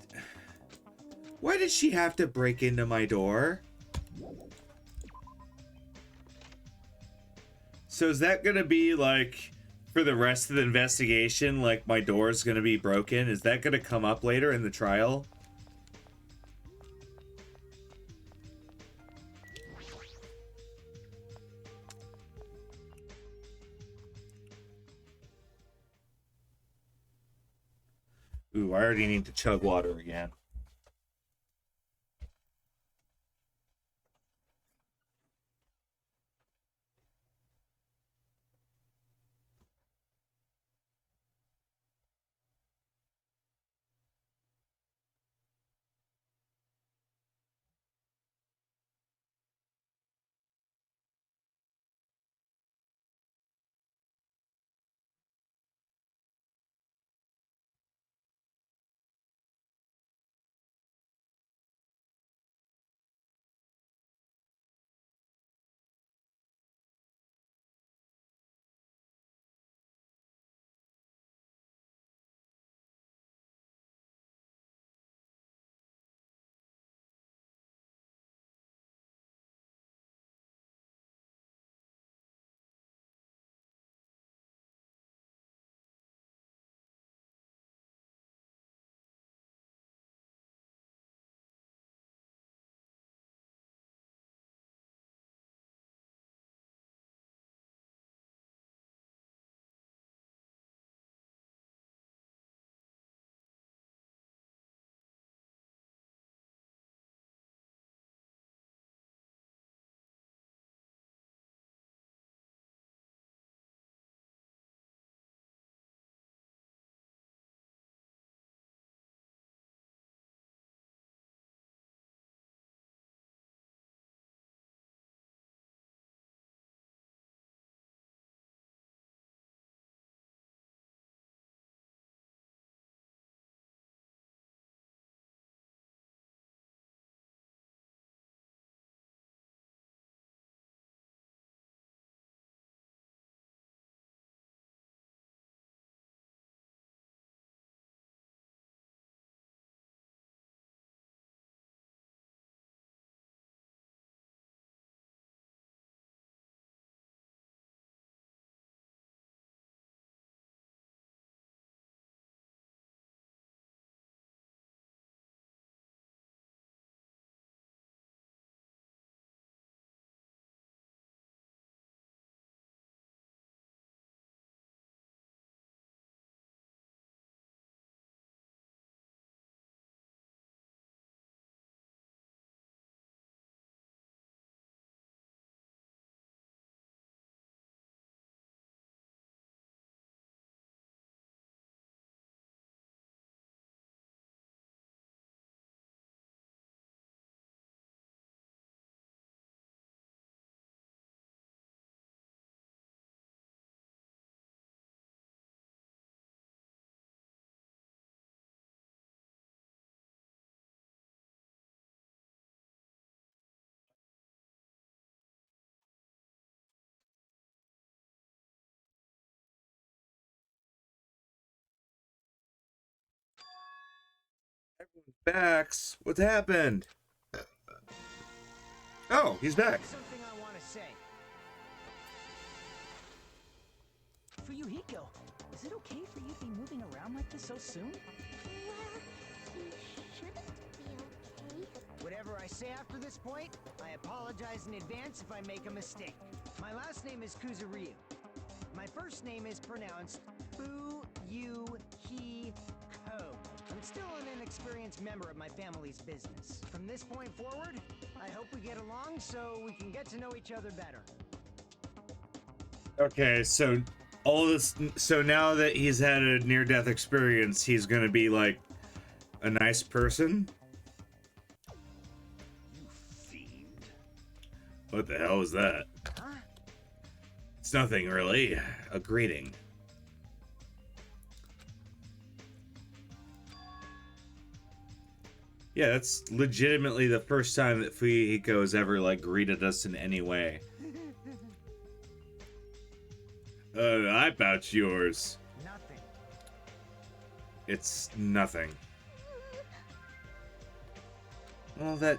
did she have to break into my door? So is that gonna be like for the rest of the investigation, like my door is gonna be broken? Is that gonna come up later in the trial? Ooh, I already need to chug water again. Everyone's backs. What's happened? Oh, he's back. Something I want to say. Fuyuhiko, is it okay for you to be moving around like this so soon? Well, you shouldn't be okay. Whatever I say after this point, I apologize in advance if I make a mistake. My last name is Kuzuryu. My first name is pronounced Fu-Yu-Hi-Ko. I'm still an inexperienced member of my family's business. From this point forward, I hope we get along so we can get to know each other better. Okay, so all this. So now that he's had a near-death experience, he's gonna be like a nice person. You fiend. What the hell is that? Huh? It's nothing really. A greeting. Yeah, that's legitimately the first time that Fuyuhiko has ever like greeted us in any way. I pouch yours. Nothing. It's nothing. Well, that.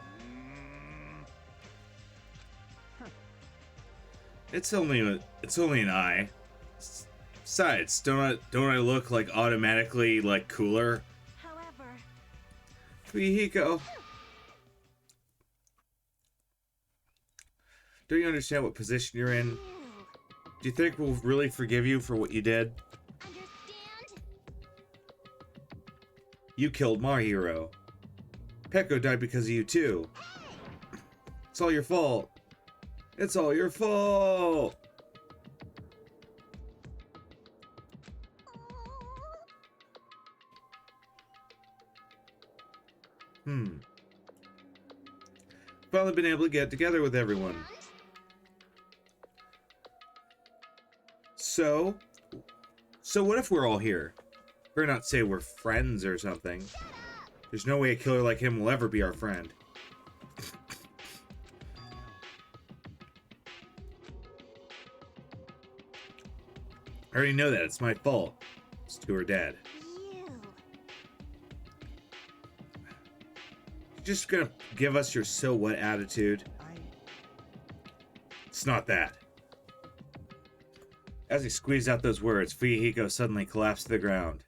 It's only an eye. Besides, don't I look like automatically like cooler? However, Fuyuhiko. Don't you understand what position you're in? you Do you think we'll really forgive you for what you did? understand? You killed my hero. Peko died because of you too. It's all your fault. It's all your fault. Finally been able to get together with everyone. So what if we're all here? Better not say we're friends or something. There's no way a killer like him will ever be our friend. I already know that. It's my fault. It's to her dad. You. You're just gonna give us your so what attitude? It's not that. As he squeezed out those words, Fuyuhiko suddenly collapsed to the ground.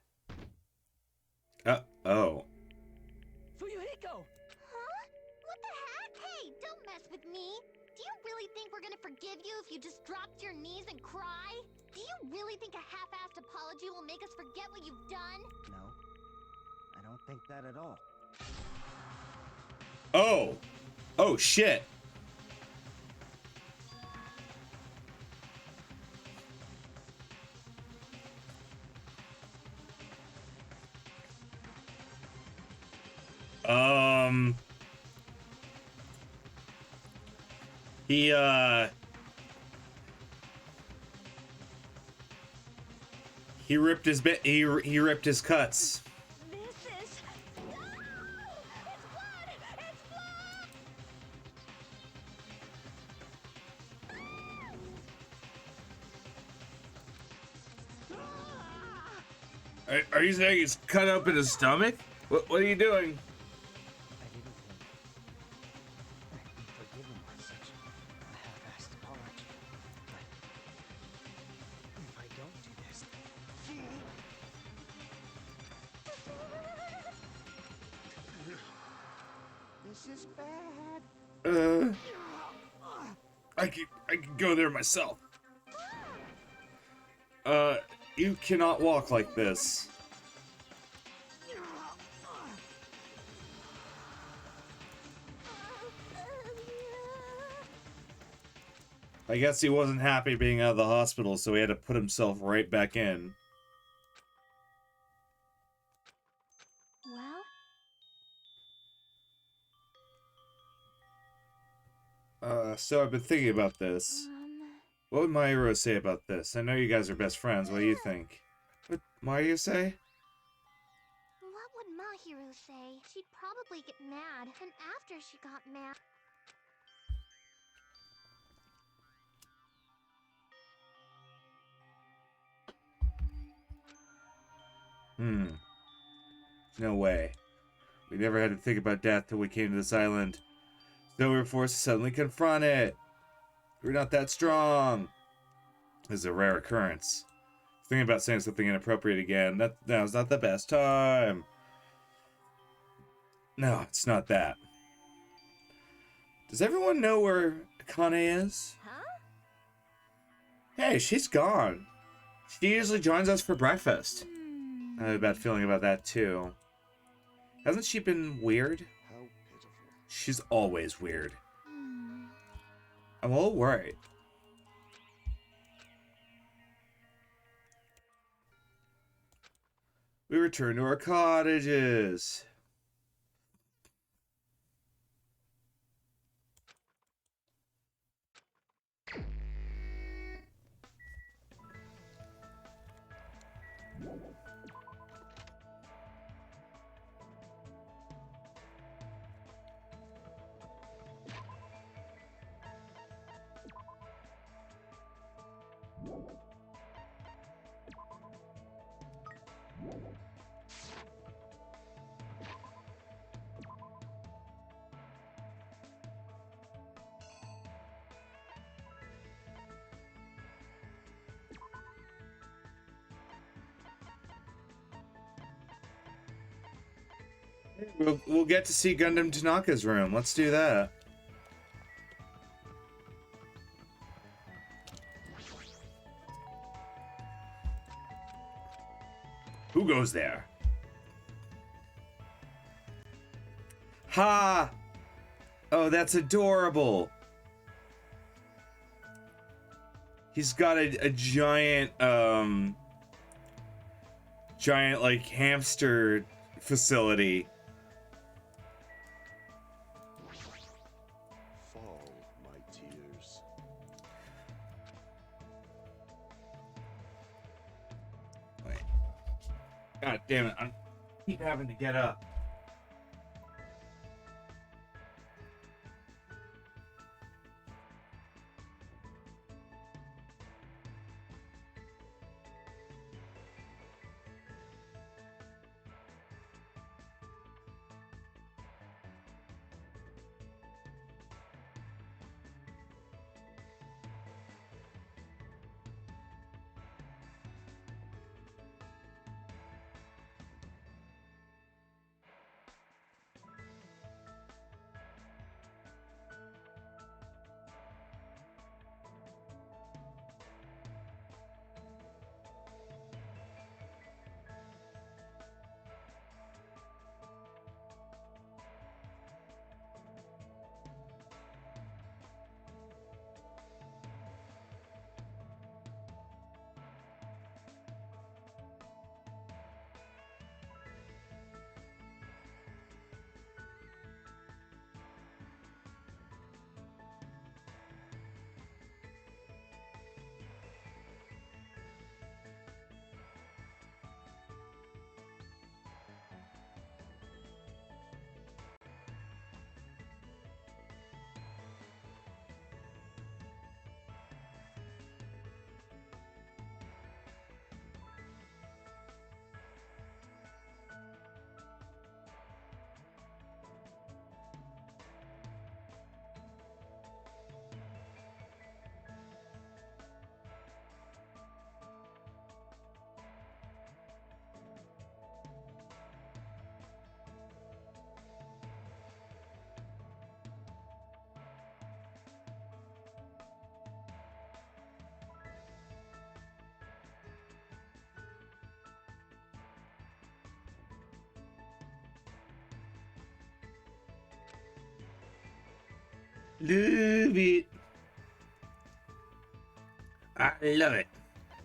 Oh. Huh? Fuyuhiko! What the heck? Hey, don't mess with me. Do you really think we're gonna forgive you if you just drop to your knees and cry? Do you really think a half-assed apology will make us forget what you've done? No, I don't think that at all. Oh! Oh, shit! He ripped his he ripped his cuts. This is... No! It's blood! It's blood! Are you saying he's cut open his stomach? What are you doing? I didn't think I'd be forgiven for such a half-assed apology. But if I don't do this, this is bad. I can go there myself. You cannot walk like this. I guess he wasn't happy being out of the hospital, so he had to put himself right back in. Well, So I've been thinking about this. What would my hero say about this? I know you guys are best friends. What do you think? What my hero say? what would Mahiru say? She'd probably get mad, and after she got mad... No way. We never had to think about death till we came to this island. So we were forced to suddenly confront it. We're not that strong. This is a rare occurrence. Thinking about saying something inappropriate again. Now's not the best time. No, it's not that. Does everyone know where Akane is? Huh? Hey, she's gone. She usually joins us for breakfast. I have a bad feeling about that, too. Hasn't she been weird? How pitiful. She's always weird. I'm a little worried. We return to our cottages. We'll get to see Gundam Tanaka's room. Let's do that. Who goes there? Ha! Oh, that's adorable. He's got a giant, giant, like, hamster facility. Fall, my tears. Wait. God damn it. I keep having to get up. Love it. I love it.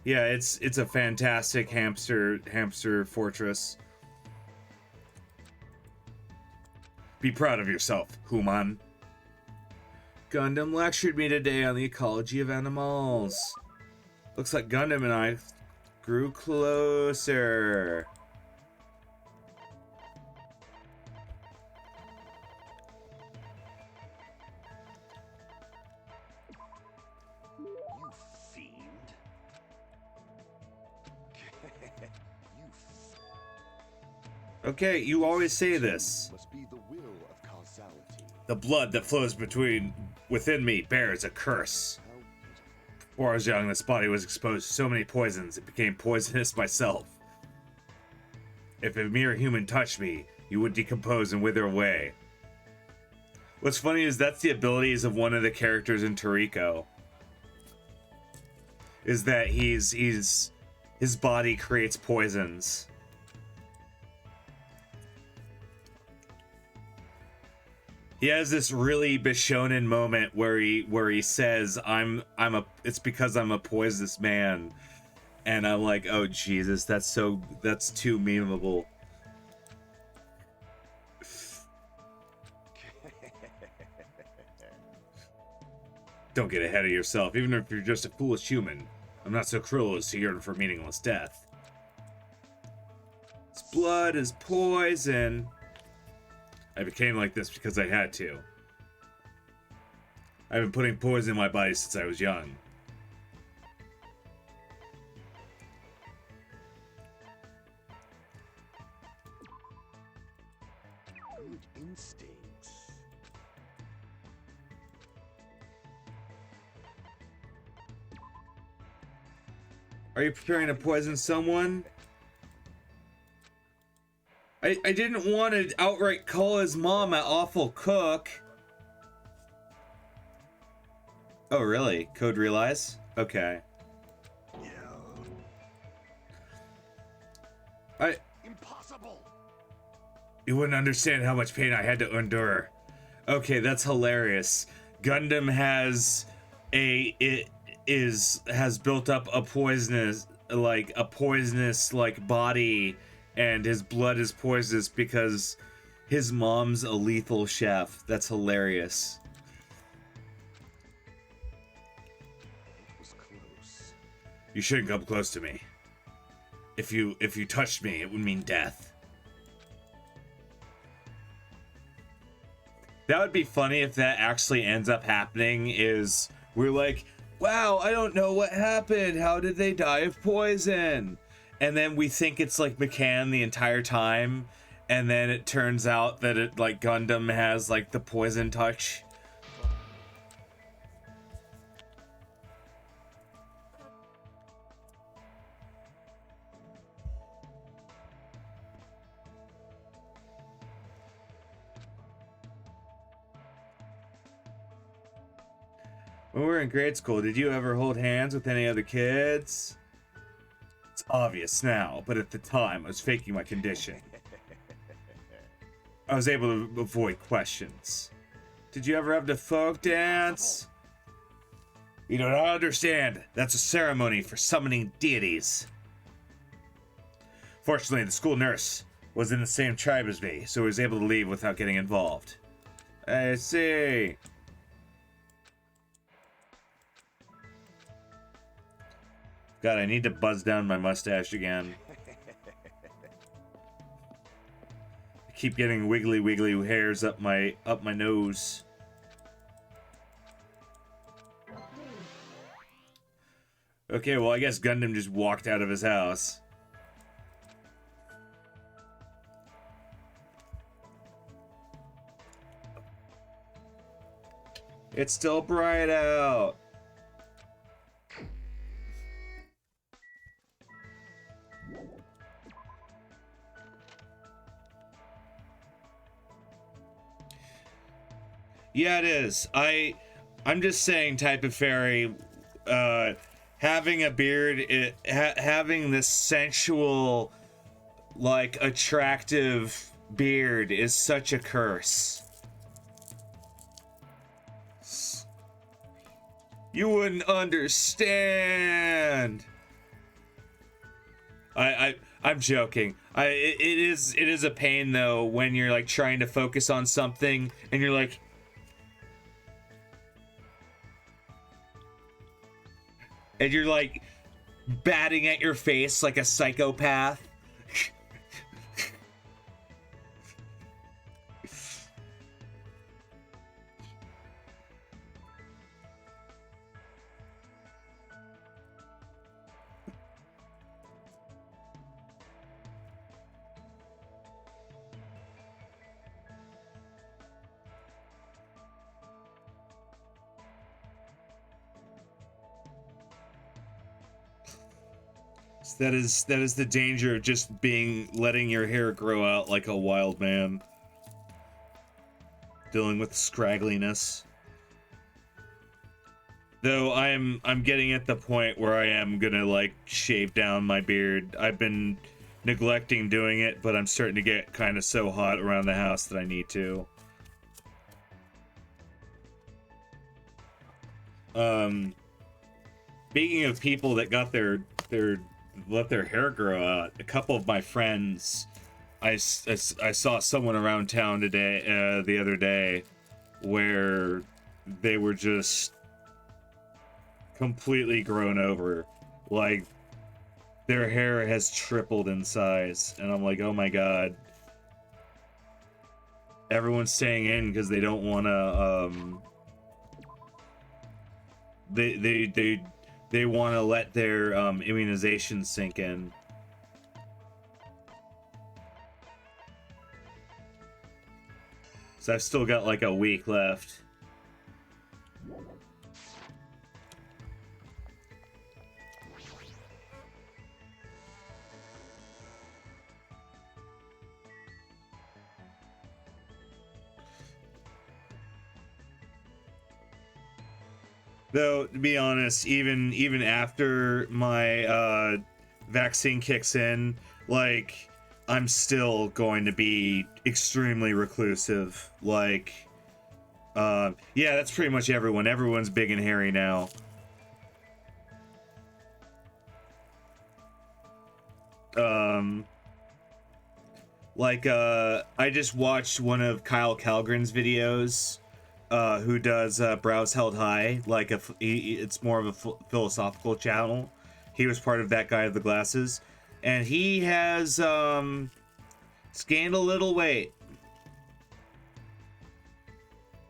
Yeah, it's a fantastic hamster fortress. Be proud of yourself, Human. Gundam lectured me today on the ecology of animals. Looks like Gundam and I grew closer. You fiend. You Okay, you always say this. must The blood that flows within me bears a curse. How beautiful. Before I was young, this body was exposed to so many poisons, it became poisonous myself. If a mere human touched me, you would decompose and wither away. What's funny is that's the abilities of one of the characters in Toriko. Is that his body creates poisons. He has this really Bishonen moment where he says, it's because I'm a poisonous man. And I'm like, oh Jesus, that's too memeable. Don't get ahead of yourself, even if you're just a foolish human. I'm not so cruel as to yearn for meaningless death. This blood is poison. I became like this because I had to. I've been putting poison in my body since I was young. Good instincts. Are you preparing to poison someone? I didn't want to outright call his mom an awful cook. Oh, really? Code realize? Okay. Yeah. Impossible. You wouldn't understand how much pain I had to endure. Okay, that's hilarious. Gundam has built up a poisonous body, and his blood is poisonous because his mom's a lethal chef. That's hilarious. It was close. You shouldn't come close to me. If you touched me, it would mean death. That would be funny if that actually ends up happening, is we're like, wow, I don't know what happened. How did they die of poison? And then we think it's like McCann the entire time, and then it turns out that it like Gundam has like the poison touch. When we were in grade school, did you ever hold hands with any other kids? It's obvious now, but at the time, I was faking my condition. I was able to avoid questions. Did you ever have to folk dance? You don't understand. That's a ceremony for summoning deities. Fortunately, the school nurse was in the same tribe as me, so I was able to leave without getting involved. I see. God, I need to buzz down my mustache again. I keep getting wiggly hairs up my nose. Okay, well, I guess Gundam just walked out of his house. It's still bright out. Yeah, it is. I'm just saying, Type of Fairy, having a beard, having this sensual, like, attractive beard is such a curse. You wouldn't understand. I'm joking. It is a pain though when you're like trying to focus on something and you're like, and you're like batting at your face like a psychopath. So that is the danger of just letting your hair grow out like a wild man. Dealing with scraggliness. Though I'm getting at the point where I am gonna like shave down my beard. I've been neglecting doing it, but I'm starting to get kind of so hot around the house that I need to. Speaking of people that got let their hair grow out, a couple of my friends, I saw someone around town today, the other day, where they were just completely grown over. Like, their hair has tripled in size, and I'm like, oh my god. Everyone's staying in because they don't want to, they want to let their immunizations sink in. So I've still got like a week left. Though, to be honest, even after my vaccine kicks in, like, I'm still going to be extremely reclusive. Like, yeah, that's pretty much everyone. Everyone's big and hairy now. I just watched one of Kyle Calgren's videos. Who does Brows Held High, like it's more of a philosophical channel. He was part of That Guy with the Glasses, and he has gained a little weight.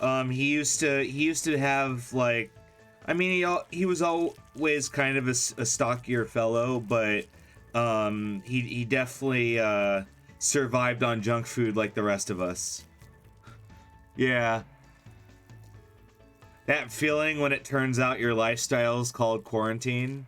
He used to have, like, I mean, he was always kind of a stockier fellow, but he definitely survived on junk food like the rest of us. Yeah. That feeling when it turns out your lifestyle's called quarantine.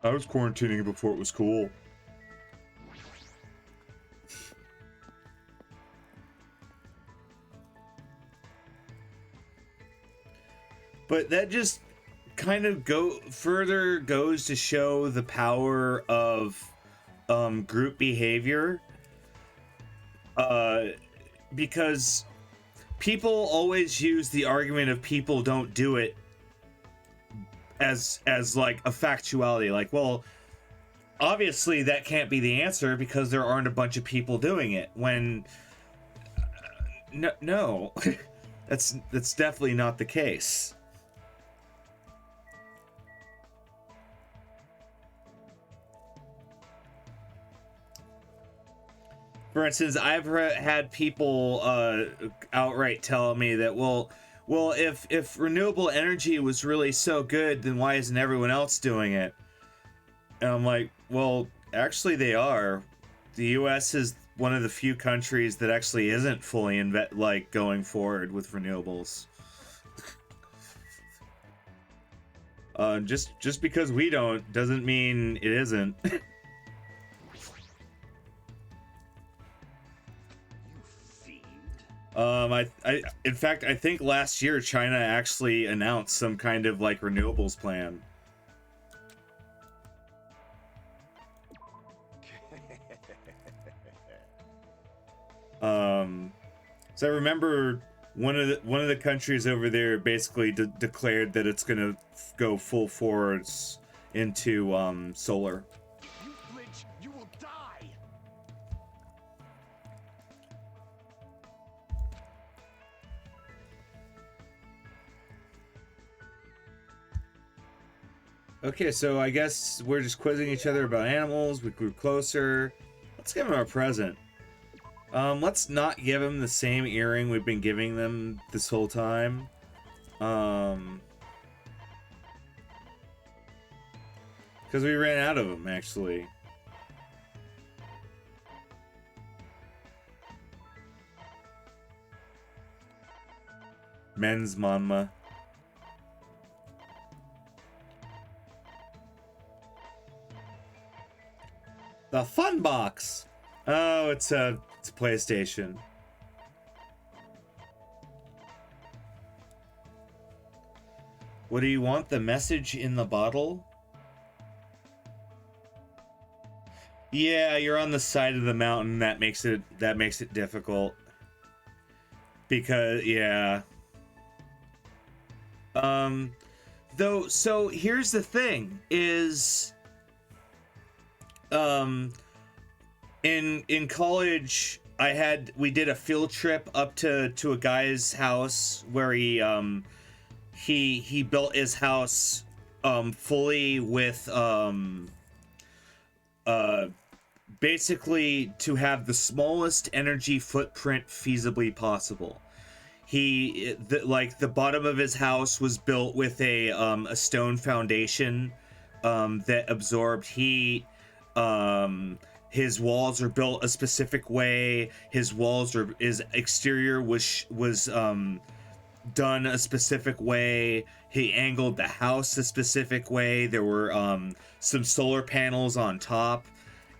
I was quarantining before it was cool. But that just kind of goes to show the power of group behavior. Because people always use the argument of people don't do it as like a factuality. Like, well, obviously that can't be the answer because there aren't a bunch of people doing it. When no, that's definitely not the case. For instance, I've had people outright tell me that, well, if renewable energy was really so good, then why isn't everyone else doing it? And I'm like, well, actually they are. The U.S. is one of the few countries that actually isn't fully going forward with renewables. Just because we don't doesn't mean it isn't. In fact, I think last year China actually announced some kind of like renewables plan. So I remember one of the countries over there basically declared that it's gonna go full forwards into solar. You flinch, you will die. Okay, so I guess we're just quizzing each other about animals. We grew closer. Let's give him our present. Let's not give him the same earring we've been giving them this whole time. Because we ran out of them, actually. Men's Manma. The Fun Box! Oh, it's a PlayStation. What do you want? The message in the bottle? Yeah, you're on the side of the mountain. That makes it difficult. Because yeah. Though, so here's the thing is in college we did a field trip up to a guy's house where he built his house fully with basically to have the smallest energy footprint feasibly possible. The bottom of his house was built with a stone foundation that absorbed heat. His walls are built a specific way. His exterior was done a specific way. He angled the house a specific way. There were some solar panels on top,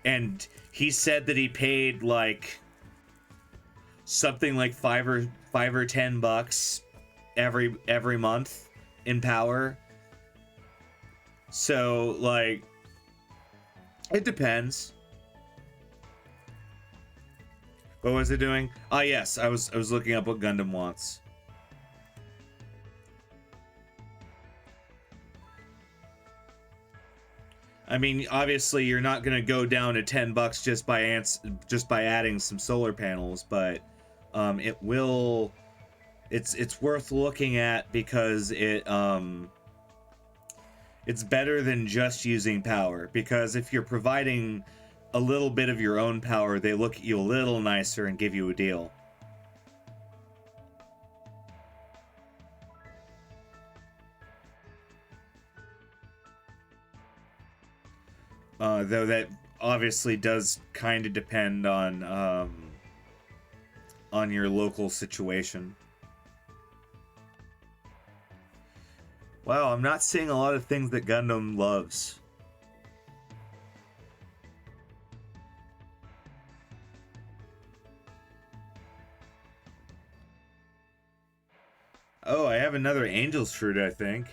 and he said that he paid like something like $5 or $10 every month in power. So like it depends. What was it doing? Ah, yes, I was looking up what Gundam wants. I mean, obviously you're not gonna go down to $10 just by adding some solar panels, but it will. It's worth looking at because it's better than just using power. Because if you're providing a little bit of your own power, they look at you a little nicer and give you a deal. Though that obviously does kind of depend on your local situation. Wow, I'm not seeing a lot of things that Gundam loves. Oh, I have another Angel's Fruit, I think.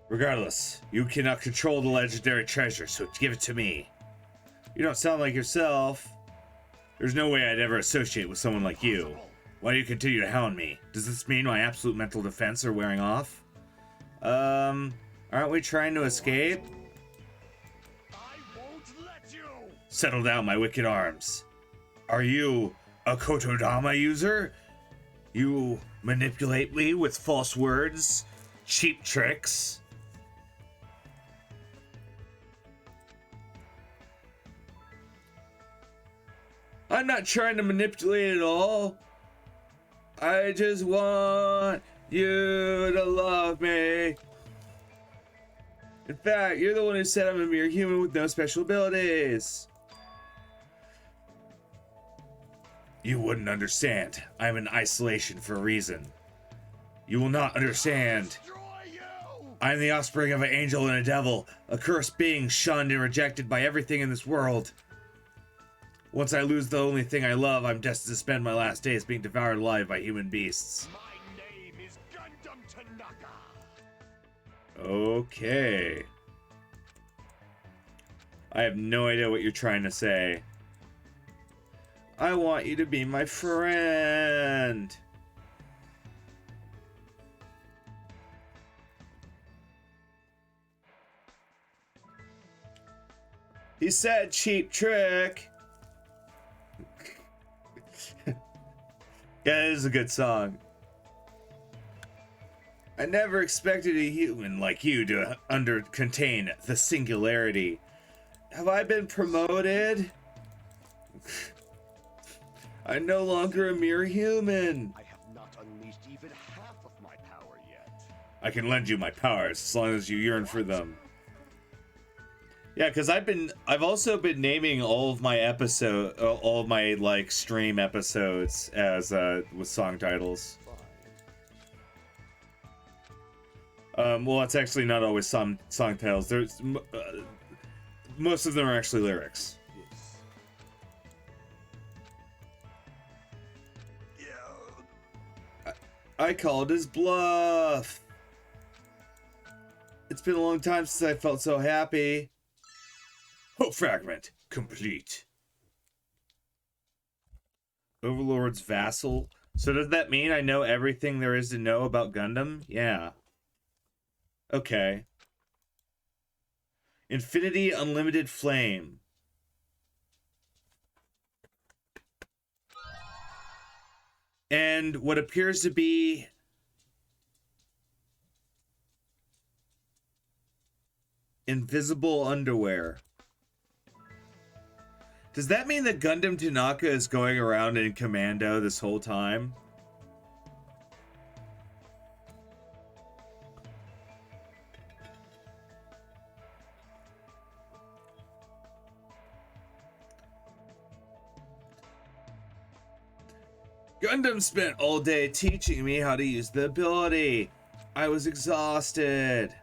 Regardless, you cannot control the legendary treasure, so give it to me. You don't sound like yourself. There's no way I'd ever associate with someone like you. Why do you continue to hound me? Does this mean my absolute mental defense are wearing off? Aren't we trying to escape? I won't let you. Settle down, my wicked arms. Are you a Kotodama user? You manipulate me with false words, cheap tricks. I'm not trying to manipulate at all. I just want you to love me. In fact, you're the one who said I'm a mere human with no special abilities. You wouldn't understand. I'm in isolation for a reason. You will not understand. I'm the offspring of an angel and a devil, a cursed being shunned and rejected by everything in this world. Once I lose the only thing I love, I'm destined to spend my last days being devoured alive by human beasts. My name is Gundam Tanaka. Okay. I have no idea what you're trying to say. I want you to be my friend. He said cheap trick. Yeah, it is a good song. I never expected a human like you to contain the singularity. Have I been promoted? I'm no longer a mere human. I have not unleashed even half of my power yet. I can lend you my powers as long as you yearn for them. Yeah, because I've also been naming all of my like stream episodes as with song titles. Well, it's actually not always song titles. There's most of them are actually lyrics. Yeah. I called his bluff. It's been a long time since I felt so happy. Hope fragment complete. Overlord's vassal. So does that mean I know everything there is to know about Gundam? Yeah. Okay. Infinity Unlimited Flame. And what appears to be invisible underwear. Does that mean that Gundam Tanaka is going around in commando this whole time? Gundam spent all day teaching me how to use the ability. I was exhausted.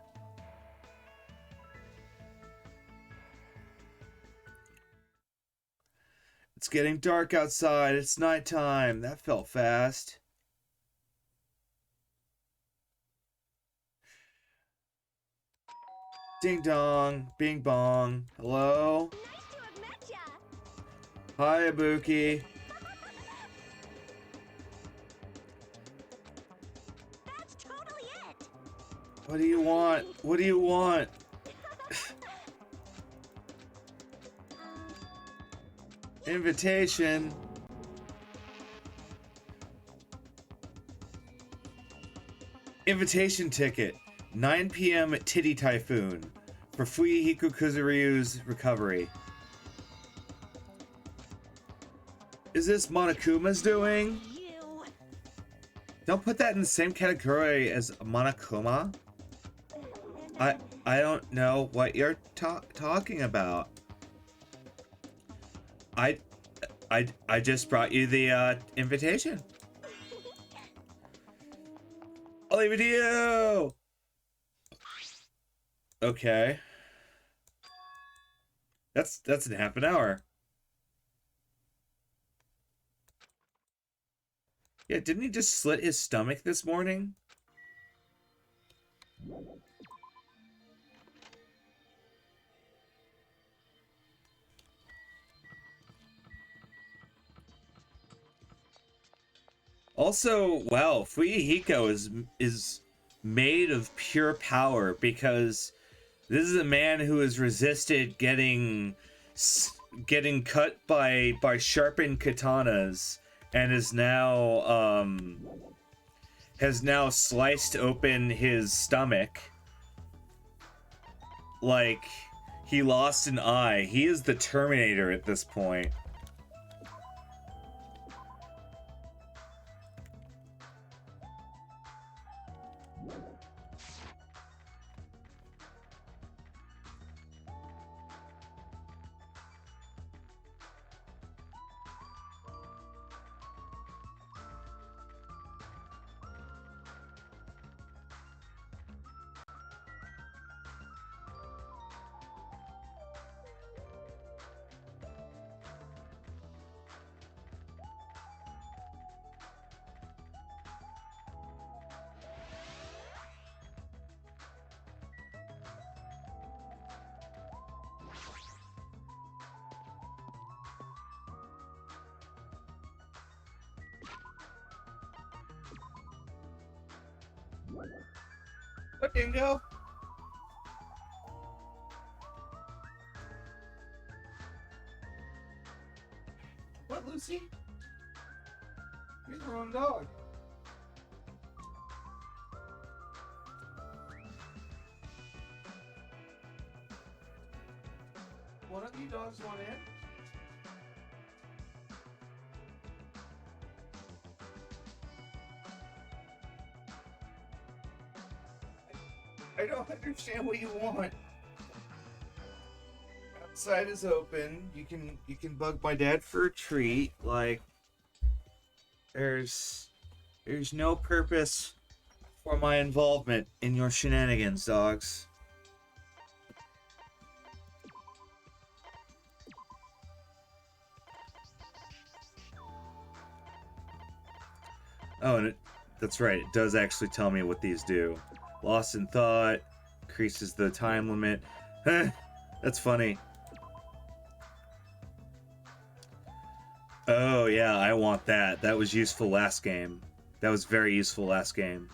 It's getting dark outside. It's nighttime. That felt fast. Ding dong. Bing bong. Hello? Nice to have met ya. Hi, Ibuki. That's totally it. What do you want? What do you want? Invitation. Invitation ticket. 9 p.m. at Titty Typhoon for Fuyuhiko Kuzuryu's recovery. Is this Monokuma's doing? You. Don't put that in the same category as Monokuma. I don't know what you're talking about. I just brought you the invitation. I'll leave it to you. Okay. That's in half an hour. Yeah, didn't he just slit his stomach this morning? Also, wow, Fuyuhiko is made of pure power because this is a man who has resisted getting cut by sharpened katanas and is now has now sliced open his stomach. Like he lost an eye. He is the Terminator at this point. What, Dingo? What, Lucy? You're the wrong dog. One of you dogs want in? I don't understand what you want. Outside is open. You can bug my dad for a treat. Like there's no purpose for my involvement in your shenanigans, dogs. Oh, and that's right. It does actually tell me what these do. Lost in thought, increases the time limit. That's funny. Oh yeah, I want that. That was useful last game. That was very useful last game.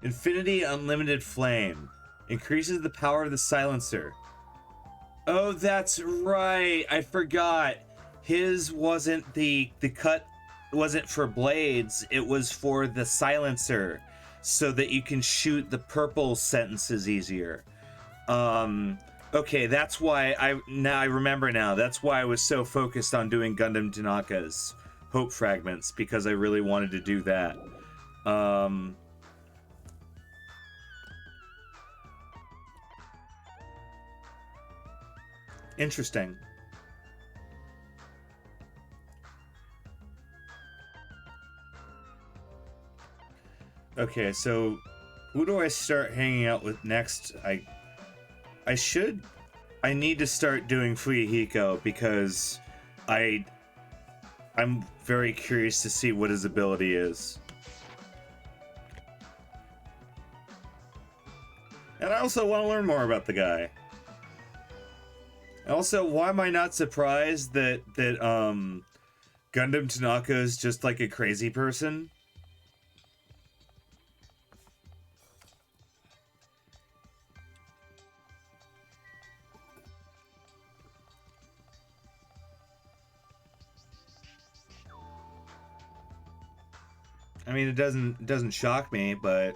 Infinity Unlimited Flame. Increases the power of the silencer. Oh, that's right. I forgot. His wasn't the cut wasn't for blades. It was for the silencer, so that you can shoot the purple sentences easier. Okay, that's why I remember now. That's why I was so focused on doing Gundam Tanaka's Hope Fragments, because I really wanted to do that. Interesting. Okay, so who do I start hanging out with next? I need to start doing Fuyuhiko because I'm very curious to see what his ability is. And I also want to learn more about the guy. Also, why am I not surprised that Gundam Tanaka is just like a crazy person? I mean, it doesn't shock me, but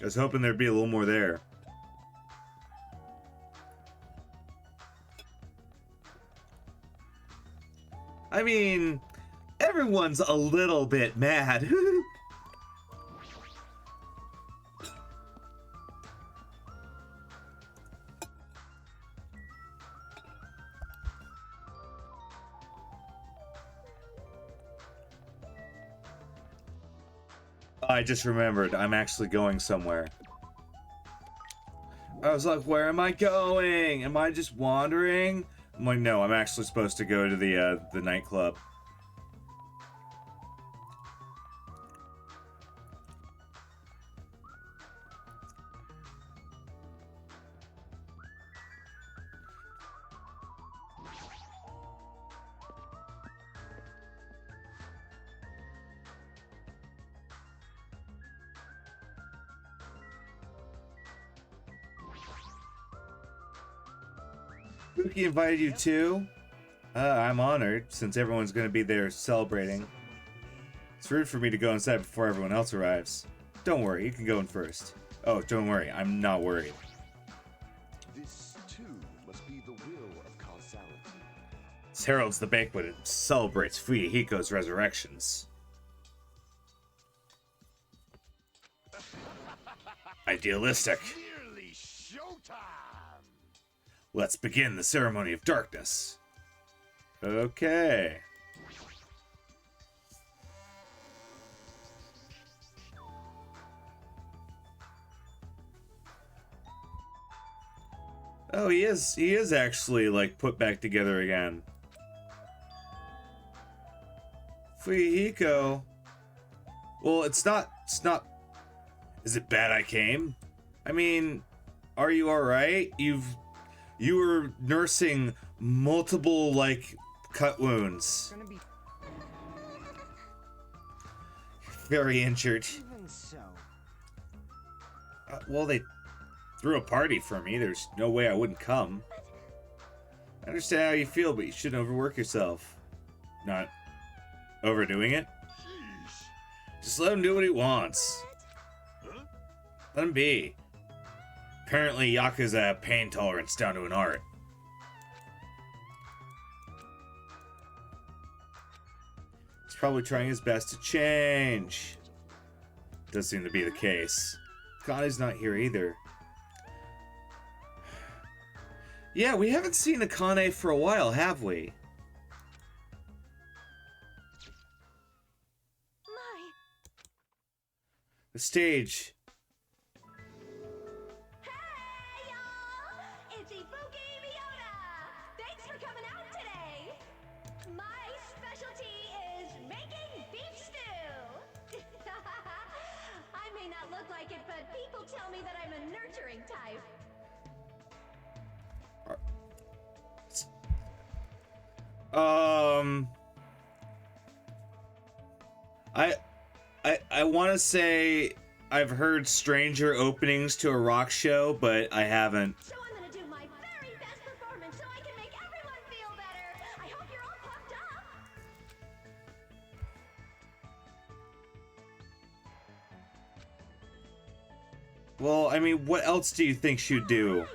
I was hoping there'd be a little more there. I mean, everyone's a little bit mad. I just remembered, I'm actually going somewhere. I was like, where am I going? Am I just wandering? I'm like, no, I'm actually supposed to go to the nightclub. Spooky invited you too? I'm honored, since everyone's going to be there celebrating. It's rude for me to go inside before everyone else arrives. Don't worry, you can go in first. Oh, don't worry, I'm not worried. This, too, must be the will of causality. This heralds the banquet and celebrates Fuyuhiko's resurrections. Idealistic. Nearly showtime! Let's begin the ceremony of darkness. Okay. Oh, he is actually like put back together again. Fuyuhiko. Well, it's not is it bad I came? I mean, are you all right? You were nursing multiple like cut wounds. very injured. Even so, Well, they threw a party for me. There's no way I wouldn't come. I understand how you feel, but you shouldn't overwork yourself. Not overdoing it. Sheesh. Just let him do what he wants. Huh? Let him be. Apparently, Yakuza pain tolerance down to an art. He's probably trying his best to change. Does seem to be the case. Kane's not here either. Yeah, we haven't seen Akane for a while, have we? My. The stage. Hey, y'all! It's Ifuki Miota! Thanks for coming out today! My specialty is making beef stew! I may not look like it, but people tell me that I'm a nurturing type. I want to say I've heard stranger openings to a rock show, but I haven't. So I'm gonna do my very best performance so I can make everyone feel better. I hope you're all pumped up. Well, I mean, what else do you think she'd do? Right.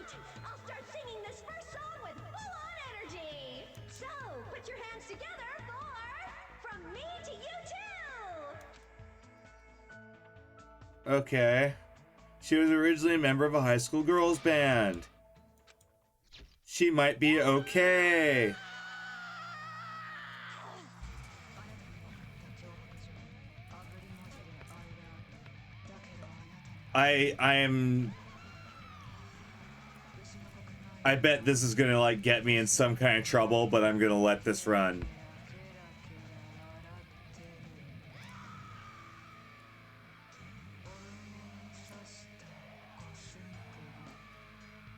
I'll start singing this first song with full-on energy. So put your hands together for From Me to You Too. Okay. She was originally a member of a high school girls band. She might be okay. I bet this is gonna like get me in some kind of trouble, but I'm gonna let this run.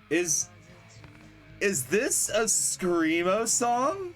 Is this a Screamo song?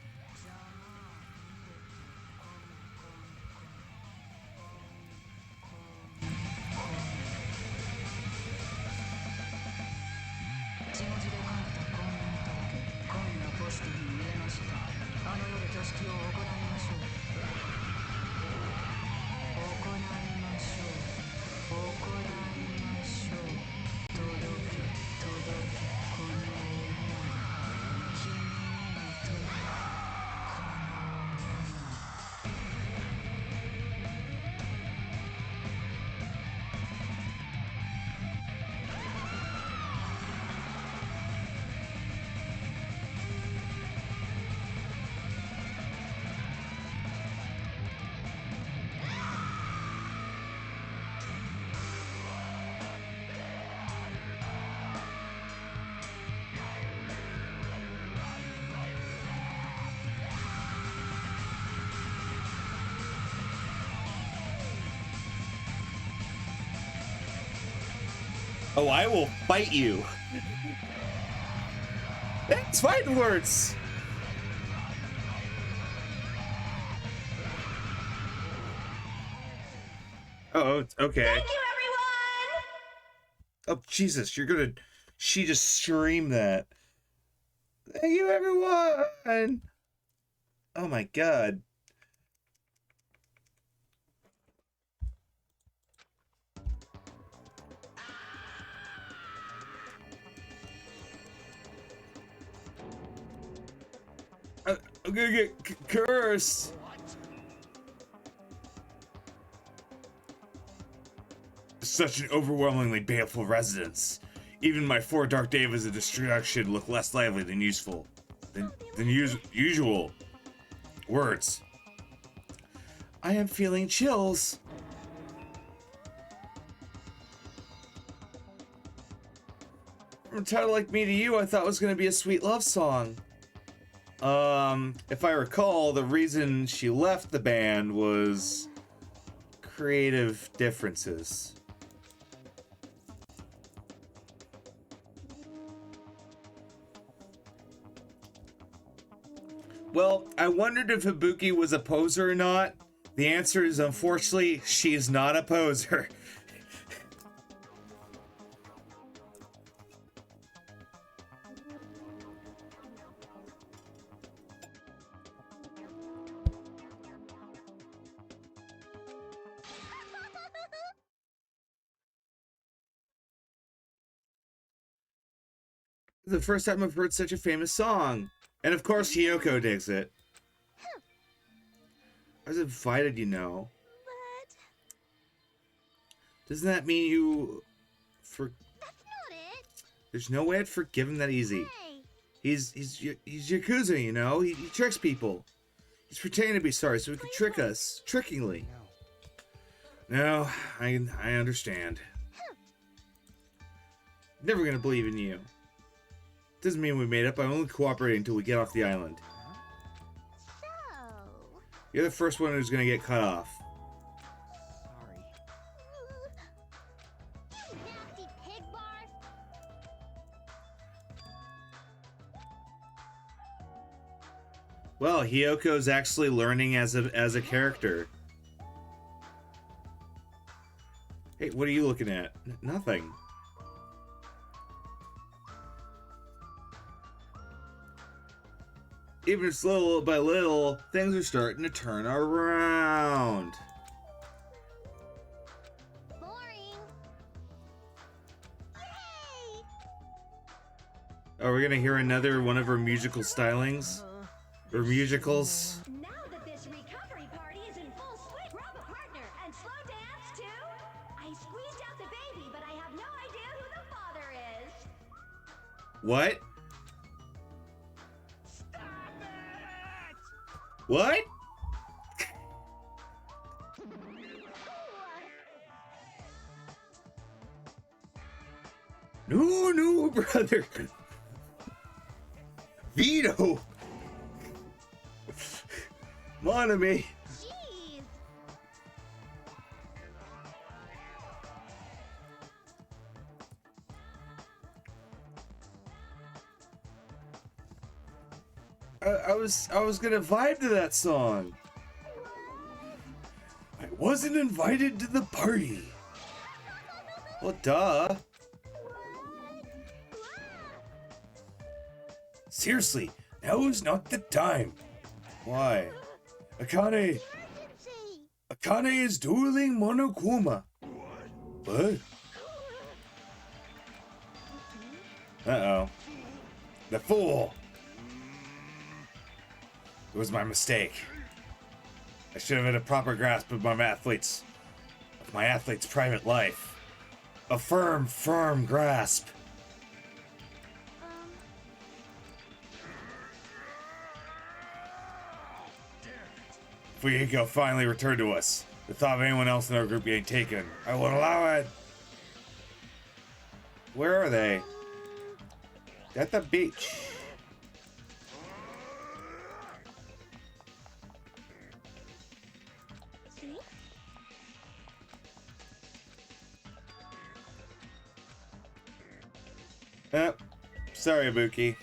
Oh, I will fight you. That's fighting words. Oh, okay. Thank you, everyone! Oh, Jesus, she just screamed that. Thank you, everyone. Oh my God. I'm gonna get cursed. Such an overwhelmingly baleful residence. Even my 4 dark days of destruction look less lively than useful. Than usual. Words. I am feeling chills. From a title like Me to You, I thought it was gonna be a sweet love song. If I recall, the reason she left the band was creative differences. Well, I wondered if Ibuki was a poser or not, The answer is, unfortunately, she is not a poser. The first time I've heard such a famous song. And of course, Hiyoko digs it. I was invited, you know. But Doesn't that mean you... that's not it. There's no way I'd forgive him that easy. Hey, He's Yakuza, you know? He tricks people. He's pretending to be sorry so he can trick us. Trickingly. No, I understand. Never gonna believe in you. Doesn't mean we made up. I'm only cooperating until we get off the island. so You're the first one who's gonna get cut off. Sorry. you nasty pig bar. Well, Hiyoko's actually learning as a character. Hey, what are you looking at? Nothing. Even if it's little by little, things are starting to turn around. Boring. Yay! Are we gonna hear another one of her musical stylings? Or musicals? Now that this recovery party is in full swing, grab a partner and slow dance to... I squeezed out the baby, but I have no idea who the father is. What? What? No, brother. Vito. Mon ami. Jeez. I was gonna vibe to that song. I wasn't invited to the party. Well, duh. Seriously, now is not the time. Why? Akane is dueling Monokuma. What? Uh-oh. The fool. It was my mistake. I should have had a proper grasp of my athlete's private life. A firm grasp. Fuyiko finally returned to us. The thought of anyone else in our group getting taken, I won't allow it. Where are they? At the beach. See? Sorry, Ibuki.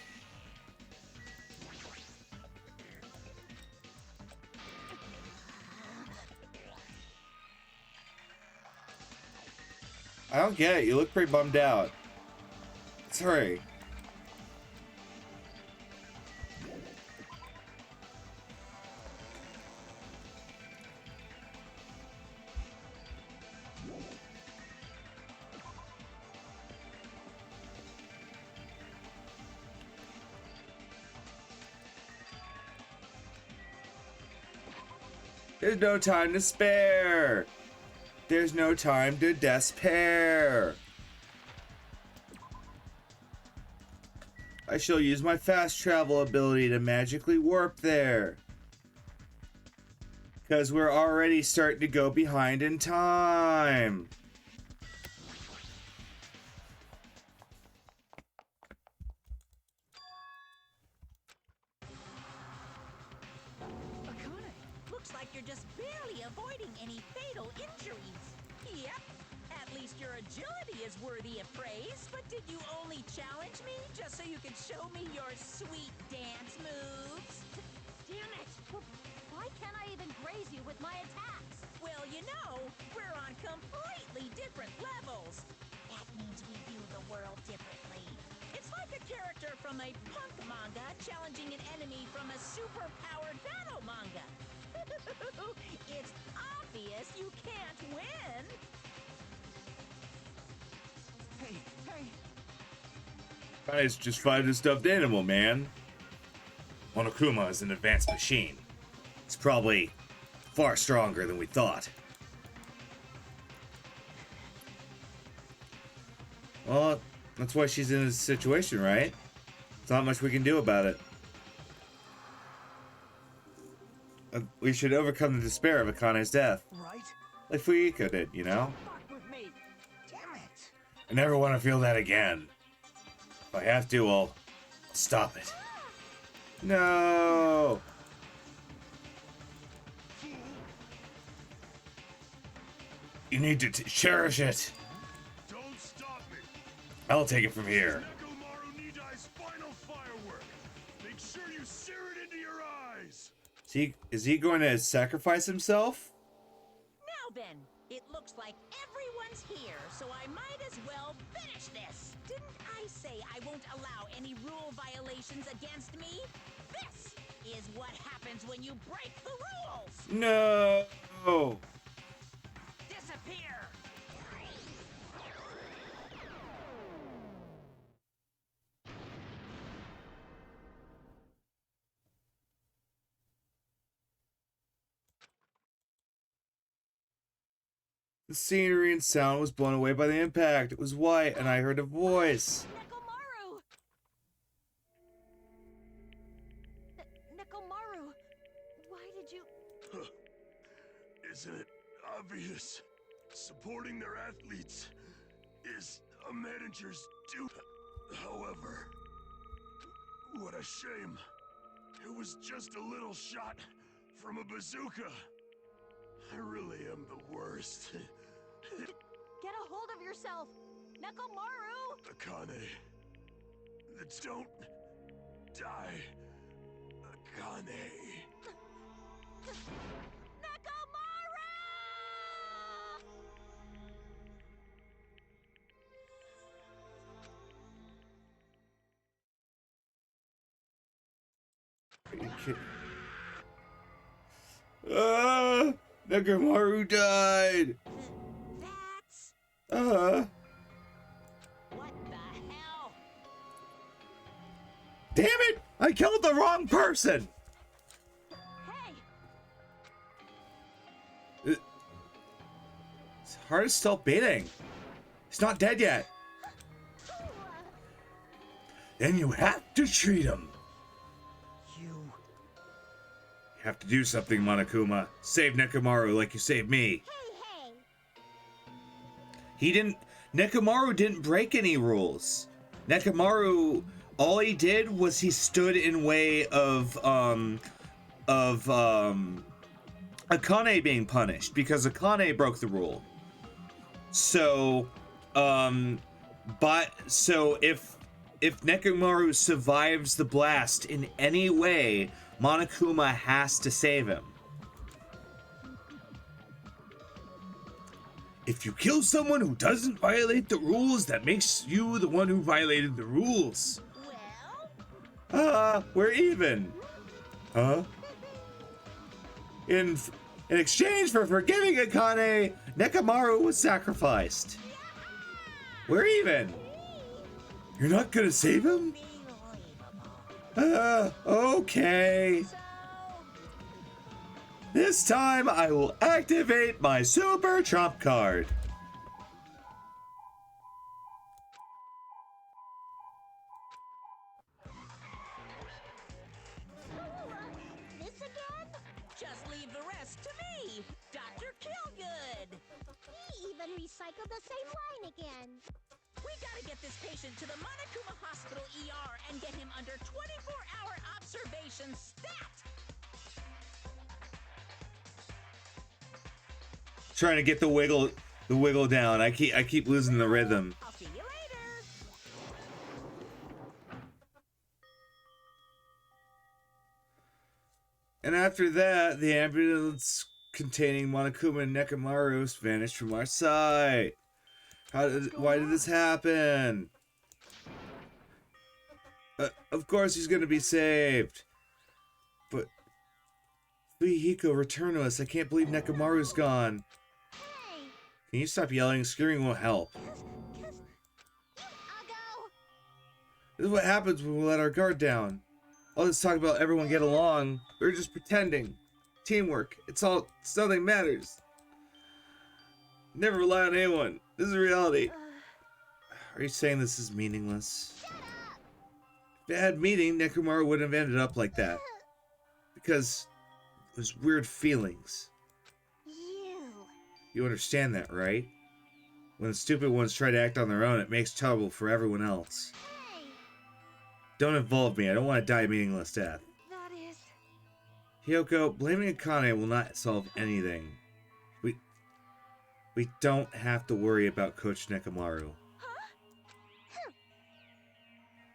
I don't get it. You look pretty bummed out. Sorry. There's no time to spare. There's no time to despair. I shall use my fast travel ability to magically warp there. Because we're already starting to go behind in time. Akane, looks like you're just barely avoiding any fatal injuries. Yep. At least your agility is worthy of praise. But did you only challenge me just so you could show me your sweet dance moves? Damn it! Why can't I even graze you with my attacks? Well, you know, we're on completely different levels. That means we view the world differently. It's like a character from a punk manga challenging an enemy from a super-powered battle manga. It's obvious you can't win. Hey, hey! Guys, just find a stuffed animal, man. Monokuma is an advanced machine. It's probably far stronger than we thought. Well, that's why she's in this situation, right? There's not much we can do about it. We should overcome the despair of Akane's death. Right? Like Fuyiko did, you know? Fuck with me! Damn it! I never want to feel that again. If I have to, I'll stop it. No! You need to cherish it. Don't stop me. I'll take it from here. Nekomaru Nidai's final firework. Make sure you sear it into your eyes. Is he going to sacrifice himself? Now then, it looks like everyone's here, so I might as well finish this. Didn't I say I won't allow any rule violations against me? This is what happens when you break the rules. No! Disappear. The scenery and sound was blown away by the impact. It was white, and I heard a voice. Nekomaru! Nekomaru, why did you... Isn't it obvious? Supporting their athletes is a manager's duty. However, what a shame. It was just a little shot from a bazooka. I really am the worst. Get a hold of yourself! Nekomaru! Akane. Don't die. Akane. Nekomaru! Are you kidding? Ah! Nekomaru died! That's what the hell? Damn it! I killed the wrong person! Hey! His heart is still beating. He's not dead yet. Then you have to treat him. You... You have to do something, Monokuma. Save Nekomaru like you saved me. Hey! Nekomaru didn't break any rules. Nekomaru, all he did was he stood in way of Akane being punished because Akane broke the rule. So, if Nekomaru survives the blast in any way, Monokuma has to save him. If you kill someone who doesn't violate the rules, that makes you the one who violated the rules. Well, We're even. Huh? In exchange for forgiving Akane, Nekomaru was sacrificed. We're even. You're not gonna save him? Okay. This time I will activate my super trump card. This again? just leave the rest to me, Dr. Killgood. He even recycled the same line again. We gotta get this patient to the Monokuma Hospital ER and get him under 24-hour observation stat. Trying to get the wiggle down. I keep losing the rhythm. I'll see you later. And after that, the ambulance containing Monokuma and Nekomaru vanished from our sight. Why did this happen? Of course he's gonna be saved. But Hiko, return to us. I can't believe Nekomaru's gone. Hey! Can you stop yelling? Screaming won't help. This is what happens when we let our guard down. All this talk about everyone get along, we were just pretending. Teamwork. It's nothing matters. Never rely on anyone. This is reality. Are you saying this is meaningless? If it had meaning, Nekomaru wouldn't have ended up like that. Because there's weird feelings. You understand that, right? When the stupid ones try to act on their own, it makes trouble for everyone else. Don't involve me. I don't want to die a meaningless death. That is... Hiyoko, blaming Akane will not solve anything. We don't have to worry about Coach Nekomaru.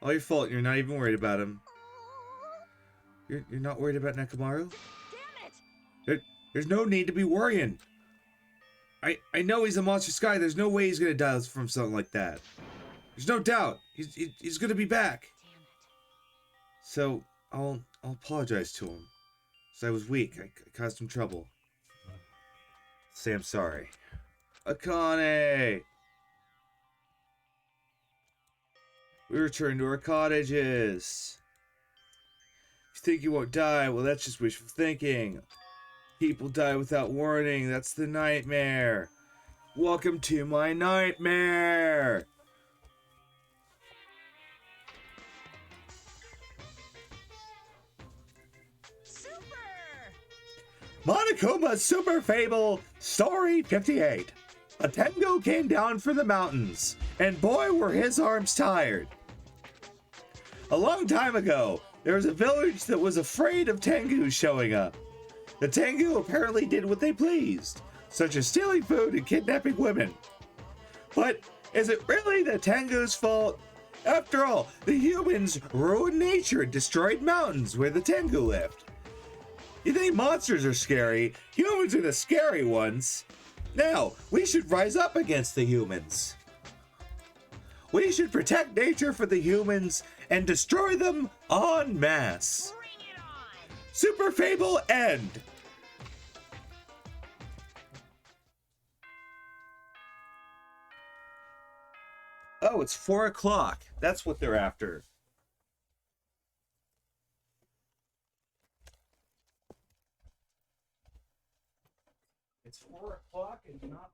All your fault. You're not even worried about him. You're not worried about Nekomaru? Damn it! There's no need to be worrying. I know he's a monstrous guy. There's no way he's gonna die from something like that. There's no doubt. He's gonna be back. Damn it. So I'll apologize to him. So I was weak. I caused him trouble. Say I'm sorry. Akane! We return to our cottages. If you think you won't die, well, that's just wishful thinking. People die without warning. That's the nightmare. Welcome to my nightmare. Super! Monokuma Super Fable, Story 58. A Tengu came down from the mountains, and boy were his arms tired. A long time ago, there was a village that was afraid of Tengu showing up. The Tengu apparently did what they pleased, such as stealing food and kidnapping women. But is it really the Tengu's fault? After all, the humans ruined nature and destroyed mountains where the Tengu lived. You think monsters are scary? Humans are the scary ones. Now, we should rise up against the humans. We should protect nature for the humans and destroy them en masse. Bring it on! Super Fable end. Oh, it's 4 o'clock. That's what they're after. It's 4 o'clock and not.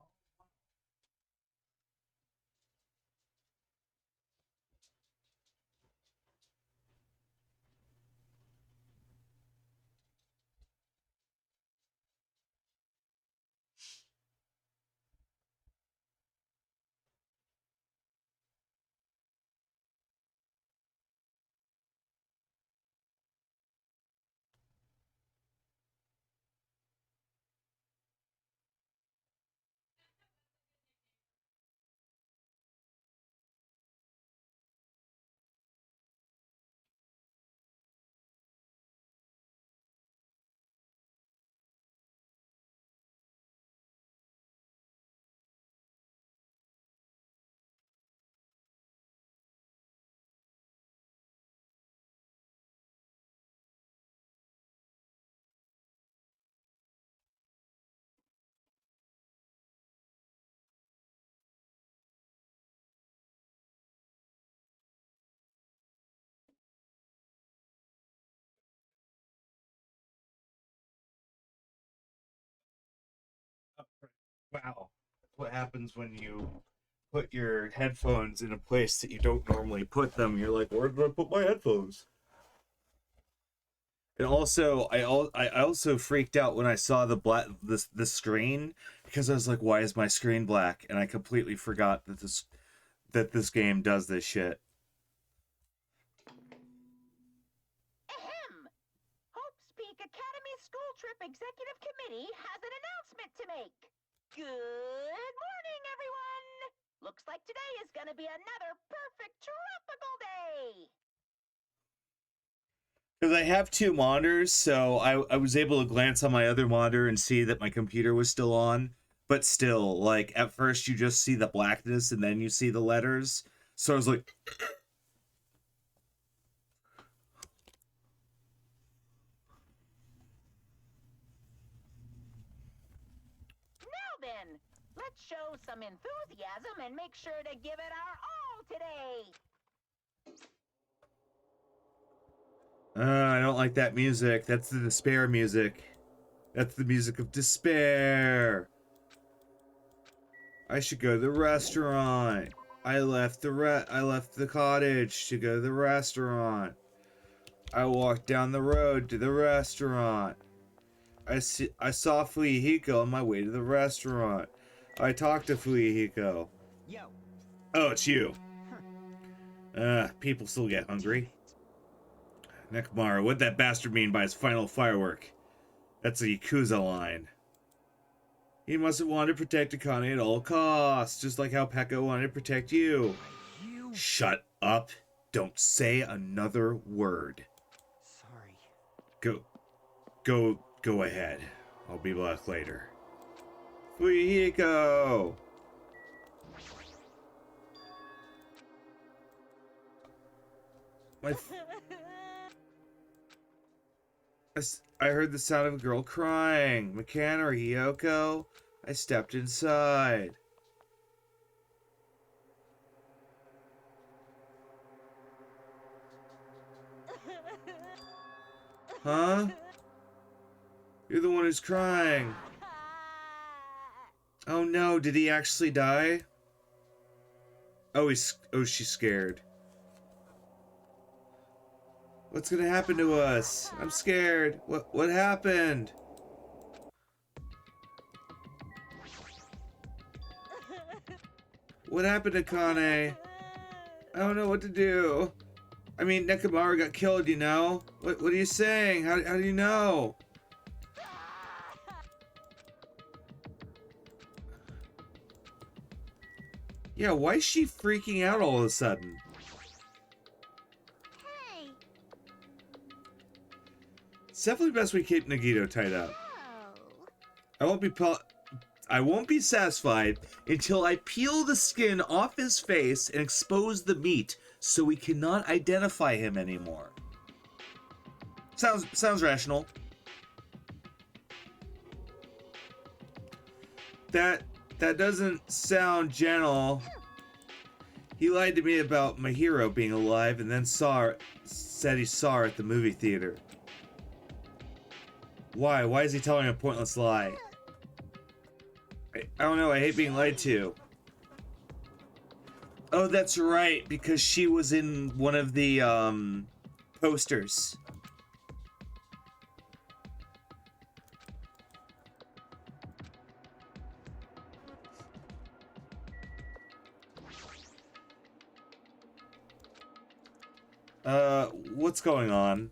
Wow. That's what happens when you put your headphones in a place that you don't normally put them. You're like, where did I put my headphones? And also, I also freaked out when I saw the screen, because I was like, why is my screen black? And I completely forgot that this game does this shit. Ahem! Hope's Peak Academy School Trip Executive Committee has an announcement to make. Good morning, everyone! Looks like today is gonna be another perfect tropical day! Because I have two monitors, so I was able to glance on my other monitor and see that my computer was still on. But still, like, at first you just see the blackness and then you see the letters. So I was like... Now then, let's show some enthusiasm and make sure to give it our all today. I don't like that music. That's the despair music. That's the music of despair. I should go to the restaurant. I left the cottage to go to the restaurant. I walked down the road to the restaurant. I saw Fuyihiko on my way to the restaurant. I talked to Fuyihiko. Yo. Oh, it's you. People still get hungry. Nekomaru, what'd that bastard mean by his final firework? That's a Yakuza line. He must have wanted to protect Akane at all costs, just like how Pekka wanted to protect you. Shut up. Don't say another word. Sorry. Go ahead. I'll be back later. Fuyihiko! I heard the sound of a girl crying. McCann or Hiyoko? I stepped inside. Huh? You're the one who's crying. Oh no, did he actually die? Oh, she's scared. What's gonna happen to us? I'm scared. What happened? What happened to Kane? I don't know what to do. I mean, Nekomaru got killed, you know? What are you saying? How do you know? Yeah, why is she freaking out all of a sudden? Hey. It's definitely best we keep Nagito tied up. Oh. I won't be satisfied until I peel the skin off his face and expose the meat so we cannot identify him anymore. Sounds rational. That doesn't sound gentle. He lied to me about my hero being alive and then said he saw her at the movie theater. Why? Why is he telling a pointless lie? I don't know, I hate being lied to. Oh, that's right, because she was in one of the, posters. What's going on?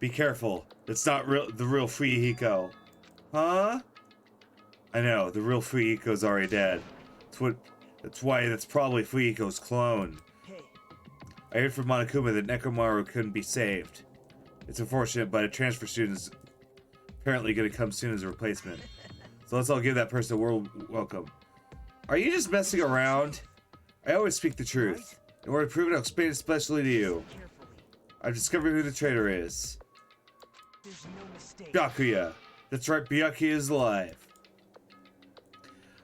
Be careful. That's not the real Fuyihiko. Huh? I know, the real Fuyihiko's already dead. That's probably Fuyihiko's clone. Hey. I heard from Monokuma that Nekomaru couldn't be saved. It's unfortunate, but a transfer student is apparently going to come soon as a replacement. So let's all give that person a warm welcome. Are you just messing around? I always speak the truth. In order to prove it, I'll explain it especially to you. I've discovered who the traitor is. There's no mistake. Byakuya. That's right, Byakuya is alive.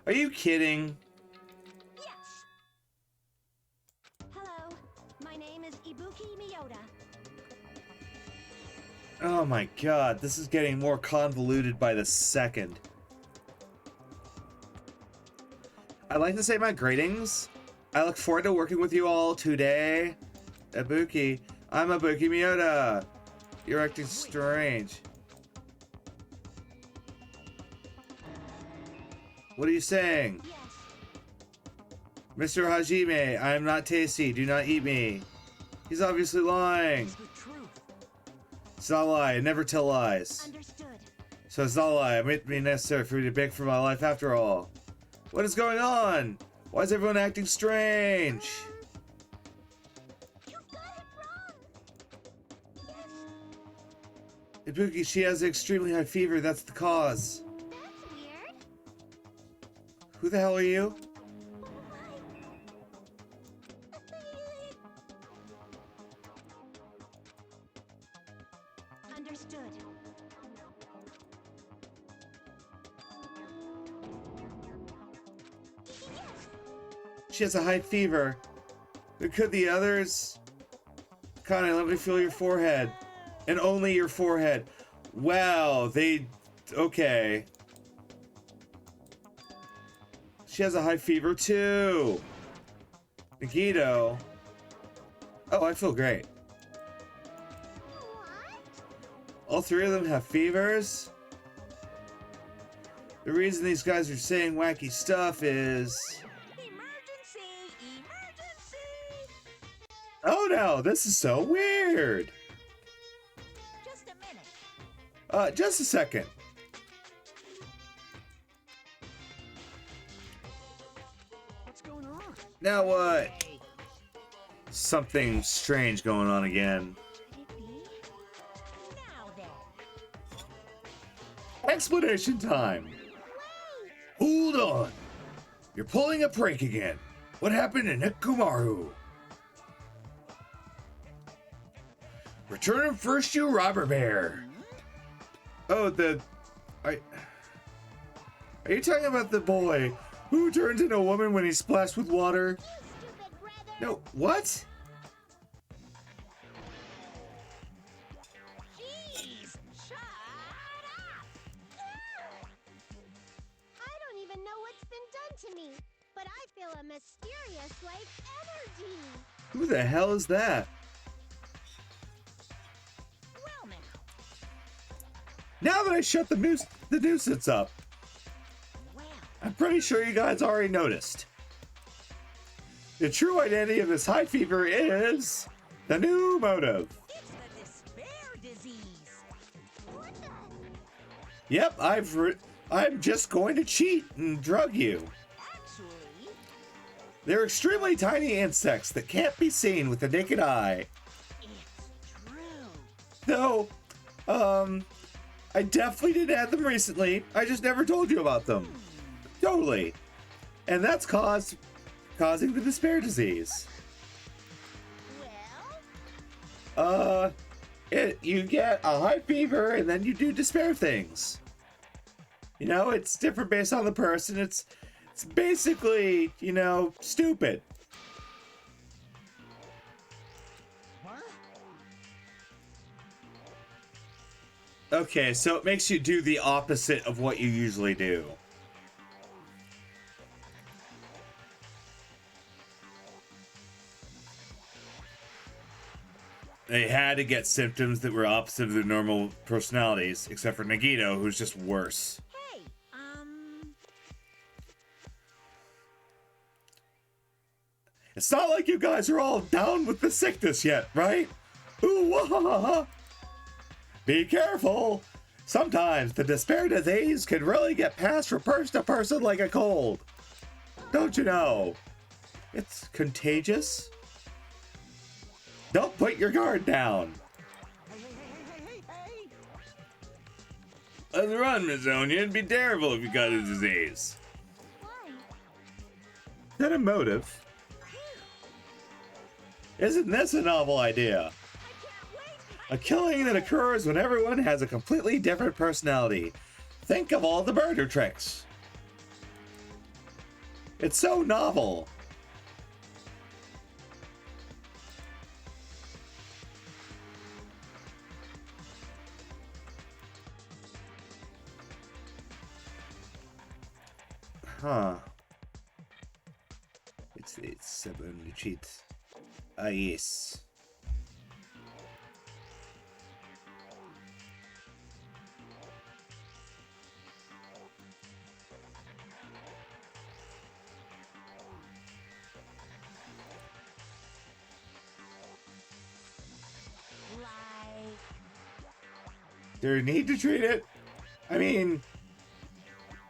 Are you kidding? Yes. Hello. My name is Ibuki Miyota. Oh my god, this is getting more convoluted by the second. I'd like to say my greetings. I look forward to working with you all today. Ibuki. I'm Ibuki Miyota. You're acting strange. What are you saying? Yes. Mr. Hajime, I am not tasty. Do not eat me. He's obviously lying. It's the truth. It's not a lie. I never tell lies. Understood. So it's not a lie. It might be necessary for me to beg for my life after all. What is going on? Why is everyone acting strange? You've Ibuki, she has an extremely high fever. That's the cause. That's weird. Who the hell are you? Understood. She has a high fever. But could the others? Connie, let me feel your forehead. And only your forehead. Wow, okay. She has a high fever too. Nagito. Oh, I feel great. All three of them have fevers? The reason these guys are saying wacky stuff is... Emergency! Emergency! Oh no, this is so weird! Just a minute. Just a second. What's going on? Now what? Something strange going on again. Could it be? Now then. Explanation time. Hold on. You're pulling a prank again. What happened to Nekumaru? Return him first, you robber bear. Oh, are you talking about the boy who turns into a woman when he's splashed with water? Stupid brother. No, what? Jeez! Shut up! I don't even know what's been done to me, but I feel a mysterious like energy. Who the hell is that? Well now. Now that I shut the nuisance up, Well. I'm pretty sure you guys already noticed. The true identity of this high fever is the new motive. It's the despair disease. What the? Yep, I'm just going to cheat and drug you. Actually, They're extremely tiny insects that can't be seen with the naked eye. it's true. Though, I definitely did add them recently. I just never told you about them. Totally. And that's causing the despair disease. Well, You get a high fever and then you do despair things. You know, it's different based on the person. It's basically, you know, stupid. What? Okay, so it makes you do the opposite of what you usually do. They had to get symptoms that were opposite of their normal personalities, except for Nagito, who's just worse. hey, It's not like you guys are all down with the sickness yet, right? Ooh, wah-ha-ha-ha. Be careful. Sometimes the despair disease can really get passed from person to person like a cold. Don't you know? It's contagious. Don't put your guard down. Hey! Let's run, Miss Onya. It'd be terrible if you got a disease. Why? Is that a motive? Isn't this a novel idea? A killing that occurs when everyone has a completely different personality. Think of all the murder tricks. It's so novel. Huh. It's 7 to cheat. Ah, yes. like, There need to treat it? I mean,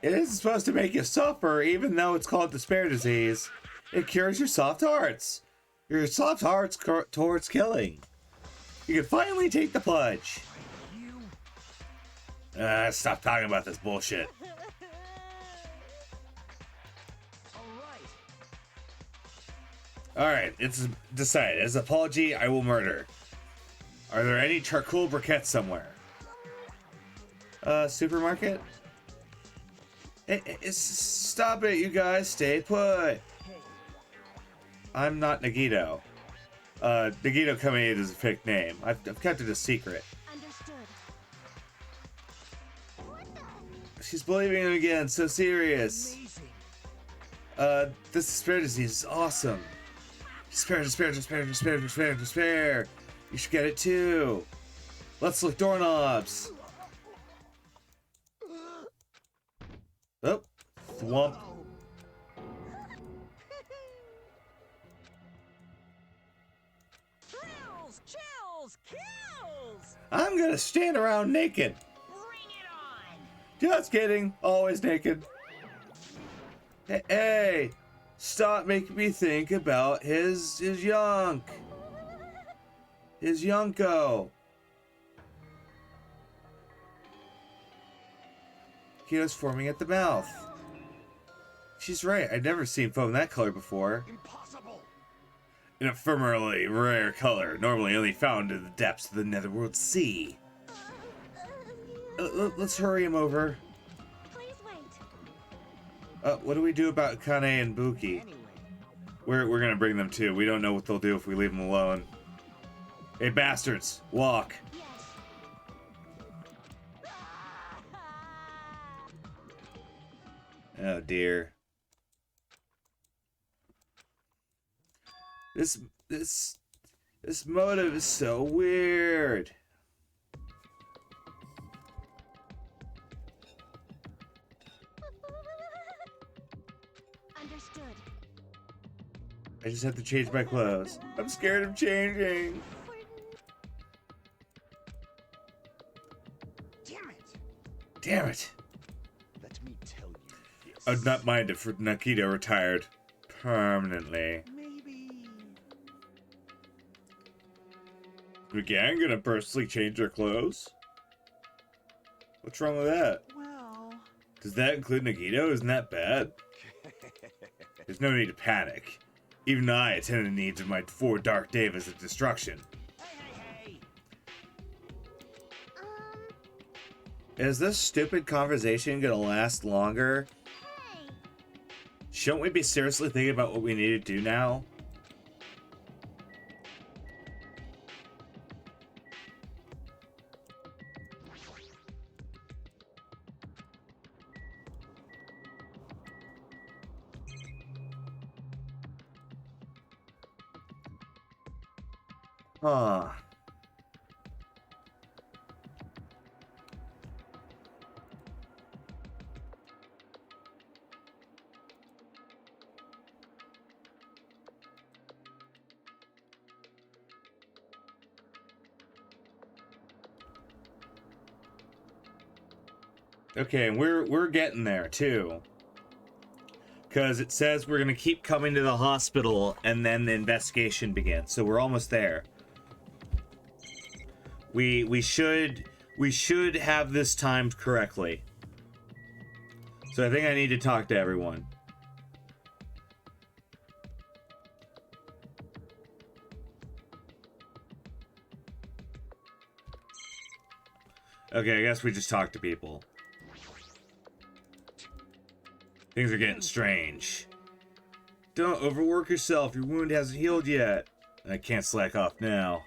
it isn't supposed to make you suffer, even though it's called despair disease. It cures your soft hearts. Your soft hearts towards killing. You can finally take the pledge. You Stop talking about this bullshit. Alright, it's decided. As an apology, I will murder. Are there any charcoal briquettes somewhere? Supermarket? Stop it, you guys. Stay put. I'm not Nagito. Nagito Kamei is a fake name. I've kept it a secret. Understood. She's believing him again. So serious. This despair disease is awesome. Despair, despair, despair, despair, despair, despair. You should get it too. Let's lick doorknobs. Oh, thwomp. Thrills, chills, kills! I'm gonna stand around naked. Bring it on! Just kidding. Always naked. Hey, stop making me think about his yunk. His yunko. Keto's forming at the mouth. She's right. I'd never seen foam that color before. Impossible! An ephemerally rare color, normally only found in the depths of the Netherworld Sea. Let's hurry him over. Please wait. What do we do about Kane and Buki? Anyway, We're gonna bring them too. We don't know what they'll do if we leave them alone. Hey, bastards, walk. Yes. Oh dear. This motive is so weird. Understood. I just have to change my clothes. I'm scared of changing. damn it! Damn it. Let me tell you this. I'd not mind if Nakito retired permanently. Maybe. McGann gonna personally change her clothes? What's wrong with that? Well. Does that include Nagito? Isn't that bad? There's no need to panic. Even I attend the needs of my 4 Dark Devas of destruction. Hey! Is this stupid conversation gonna last longer? Hey. Shouldn't we be seriously thinking about what we need to do now? Huh. Okay, and we're getting there too. Because it says we're gonna keep coming to the hospital and then the investigation begins. So we're almost there. We should have this timed correctly. So I think I need to talk to everyone. Okay, I guess we just talk to people. Things are getting strange. Don't overwork yourself. Your wound hasn't healed yet. I can't slack off now.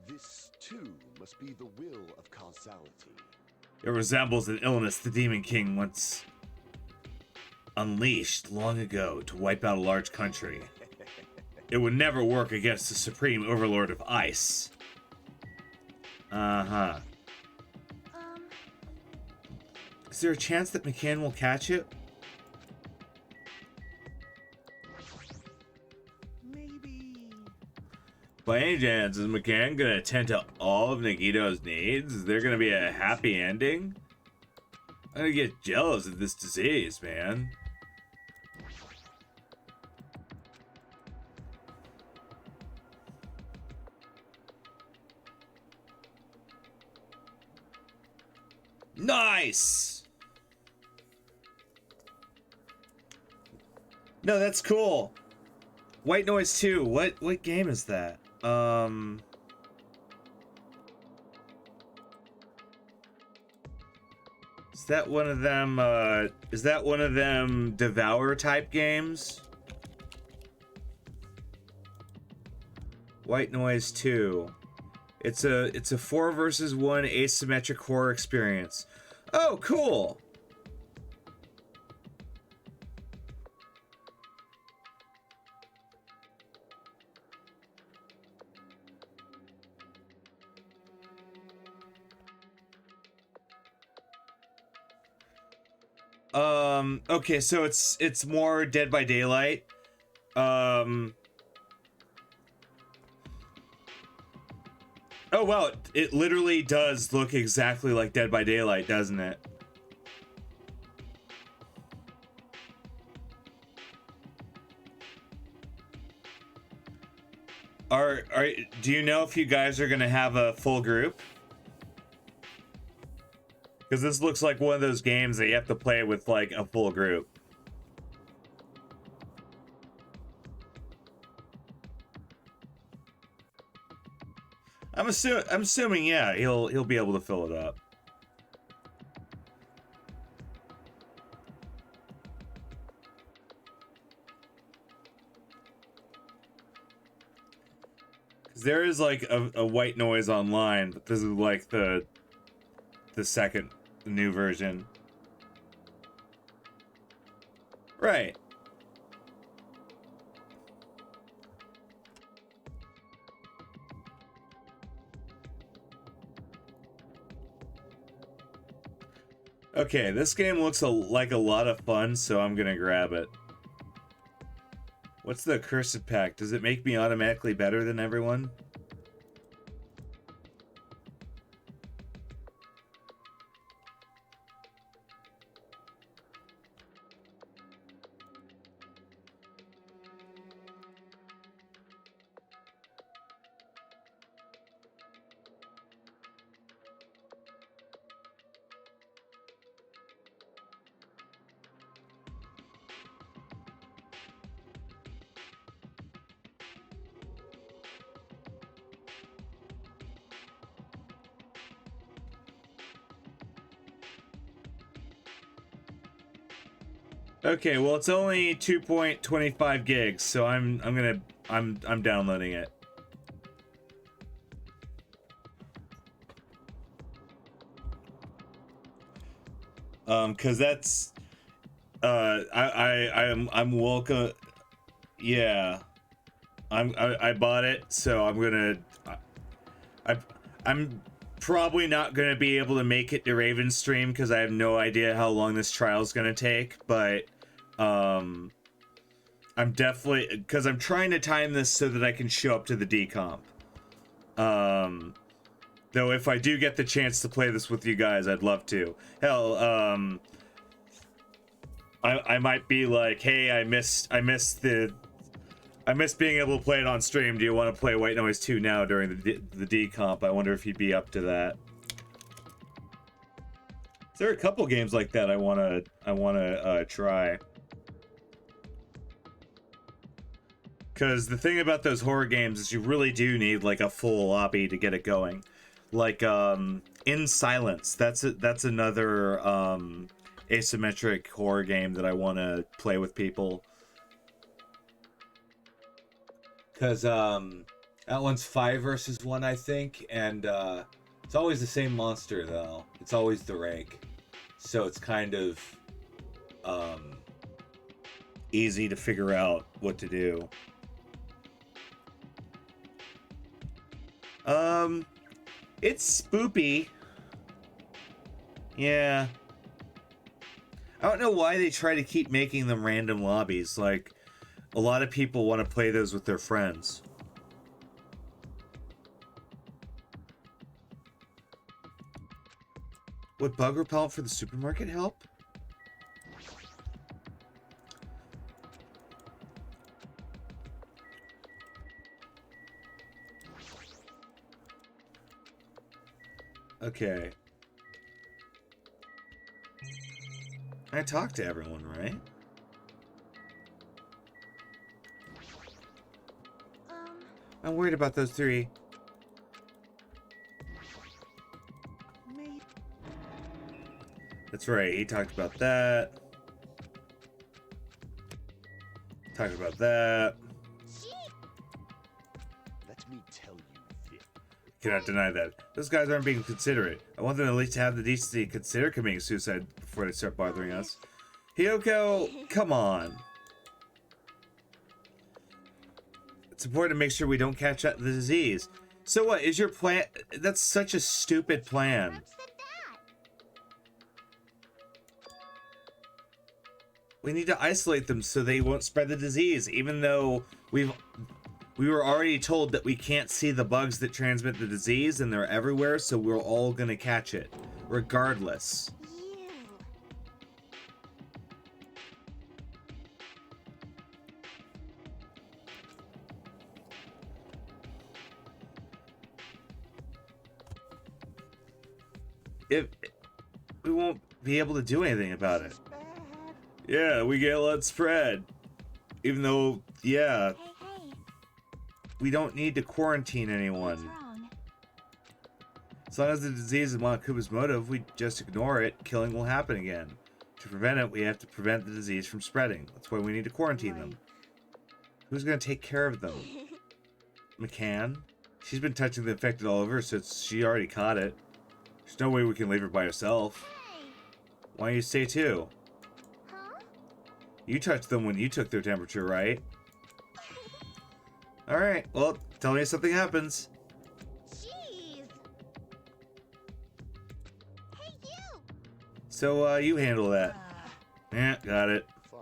This, too, must be the will of causality. It resembles an illness the Demon King once unleashed long ago to wipe out a large country. It would never work against the Supreme Overlord of Ice. Uh-huh. Is there a chance that McCann will catch it? Maybe. By any chance, is McCann gonna attend to all of Nagito's needs? Is there gonna be a happy ending? I'm gonna get jealous of this disease, man. Nice! No, that's cool. White Noise 2. What game is that? Is that one of them Devour type games? White Noise 2. It's a 4 versus 1 asymmetric horror experience. Oh, cool. Okay, so it's more Dead by Daylight. Oh, wow, it literally does look exactly like Dead by Daylight, doesn't it? Do you know if you guys are gonna have a full group? Because this looks like one of those games that you have to play with like a full group. I'm assuming, yeah, he'll be able to fill it up. There is like a White Noise online, but this is like the second new version. Right. Okay, this game looks like a lot of fun, so I'm gonna grab it. What's the accursed pack? Does it make me automatically better than everyone? Okay, well it's only 2.25 gigs, so I'm downloading it. Cause that's I'm welcome. Yeah, I bought it, so I'm probably not gonna be able to make it to Raven's stream because I have no idea how long this trial is gonna take, but I'm definitely, because I'm trying to time this so that I can show up to the decomp. Though if I do get the chance to play this with you guys, I'd love to. Hell, I might be like, hey, I missed being able to play it on stream. Do you want to play White Noise 2 now during the decomp? I wonder if he'd be up to that. There are a couple games like that I wanna try. Because the thing about those horror games is you really do need like a full lobby to get it going. Like In Silence, that's another asymmetric horror game that I want to play with people. Because that one's 5 versus 1, I think, and it's always the same monster though. It's always the rake, so it's kind of easy to figure out what to do. It's spoopy. Yeah. I don't know why they try to keep making them random lobbies. Like, a lot of people want to play those with their friends. Would bug repellent for the supermarket help? Okay. I talked to everyone, right? I'm worried about those three. Me. That's right, he talked about that. Talked about that. Let me tell you this. Cannot deny that. Those guys aren't being considerate. I want them at least to have the decency to consider committing suicide before they start bothering us. Hiyoko, come on. It's important to make sure we don't catch the disease. So what, is your plan? That's such a stupid plan. Who said that? We need to isolate them so they won't spread the disease, even though we were already told that we can't see the bugs that transmit the disease and they're everywhere, so we're all gonna catch it, regardless. You. We won't be able to do anything about it. This is bad. Yeah, we get let spread. Even though, yeah, Hey, hey. we don't need to quarantine What's anyone. wrong? As long as the disease is Monokuba's motive, we just ignore it, killing will happen again. To prevent it, we have to prevent the disease from spreading. That's why we need to quarantine them. Who's gonna take care of them? McCann? She's been touching the infected all over since she already caught it. There's no way we can leave her by herself. Hey. Why don't you stay too? Huh? You touched them when you took their temperature, right? Alright, well, tell me if something happens. Jeez. Hey, you. So, you handle that. Yeah, got it. Fine.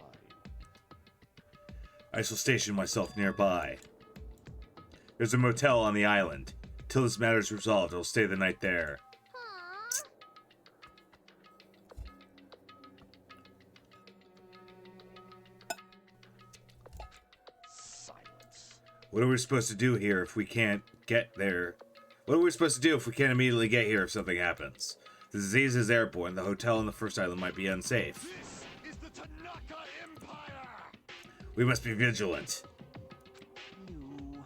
I shall station myself nearby. There's a motel on the island. Till this matter is resolved, I'll stay the night there. Aw. Silence. What are we supposed to do here if we can't get there? What are we supposed to do if we can't immediately get here if something happens? The disease is airborne. The hotel on the first island might be unsafe. This is the Tanaka Empire! We must be vigilant. You.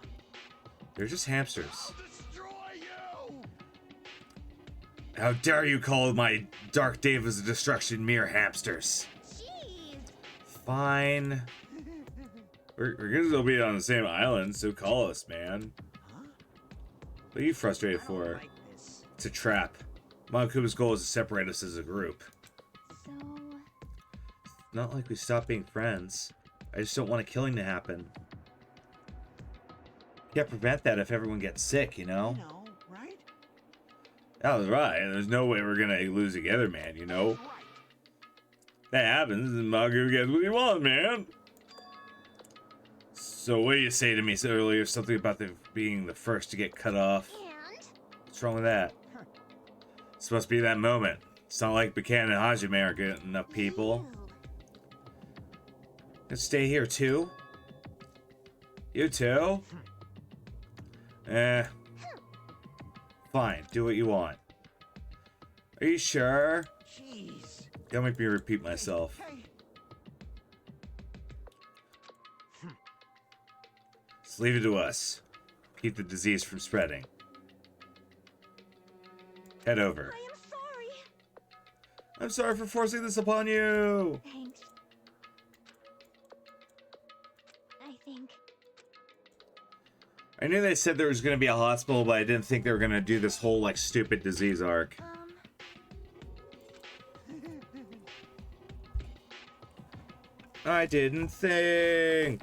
They're just hamsters. I'll destroy you! How dare you call my Dark Devas of Destruction mere hamsters? Jeez. Fine. We're gonna still be on the same island, so call us, man. Huh? What are you frustrated I don't for? like this. It's a trap. Monokuba's goal is to separate us as a group. So, Not like we stopped being friends. I just don't want a killing to happen. Can't prevent that if everyone gets sick, you I know? know, right? That was right. There's no way we're gonna lose together, man, you know? Right. That happens, and Monokuba gets what he wants, man. So what do you say to me earlier? Something about being the first to get cut off. and? What's wrong with that? It's supposed to be that moment. It's not like Buchanan and Hajime aren't getting enough people. You. Let's stay here too. You too? Fine, do what you want. Are you sure? Jeez. Don't make me repeat myself. Hey. Just leave it to us. Keep the disease from spreading. Head over. I am sorry. I'm sorry for forcing this upon you. Thanks. I think. I knew they said there was going to be a hospital, but I didn't think they were going to do this whole, like, stupid disease arc. I didn't think.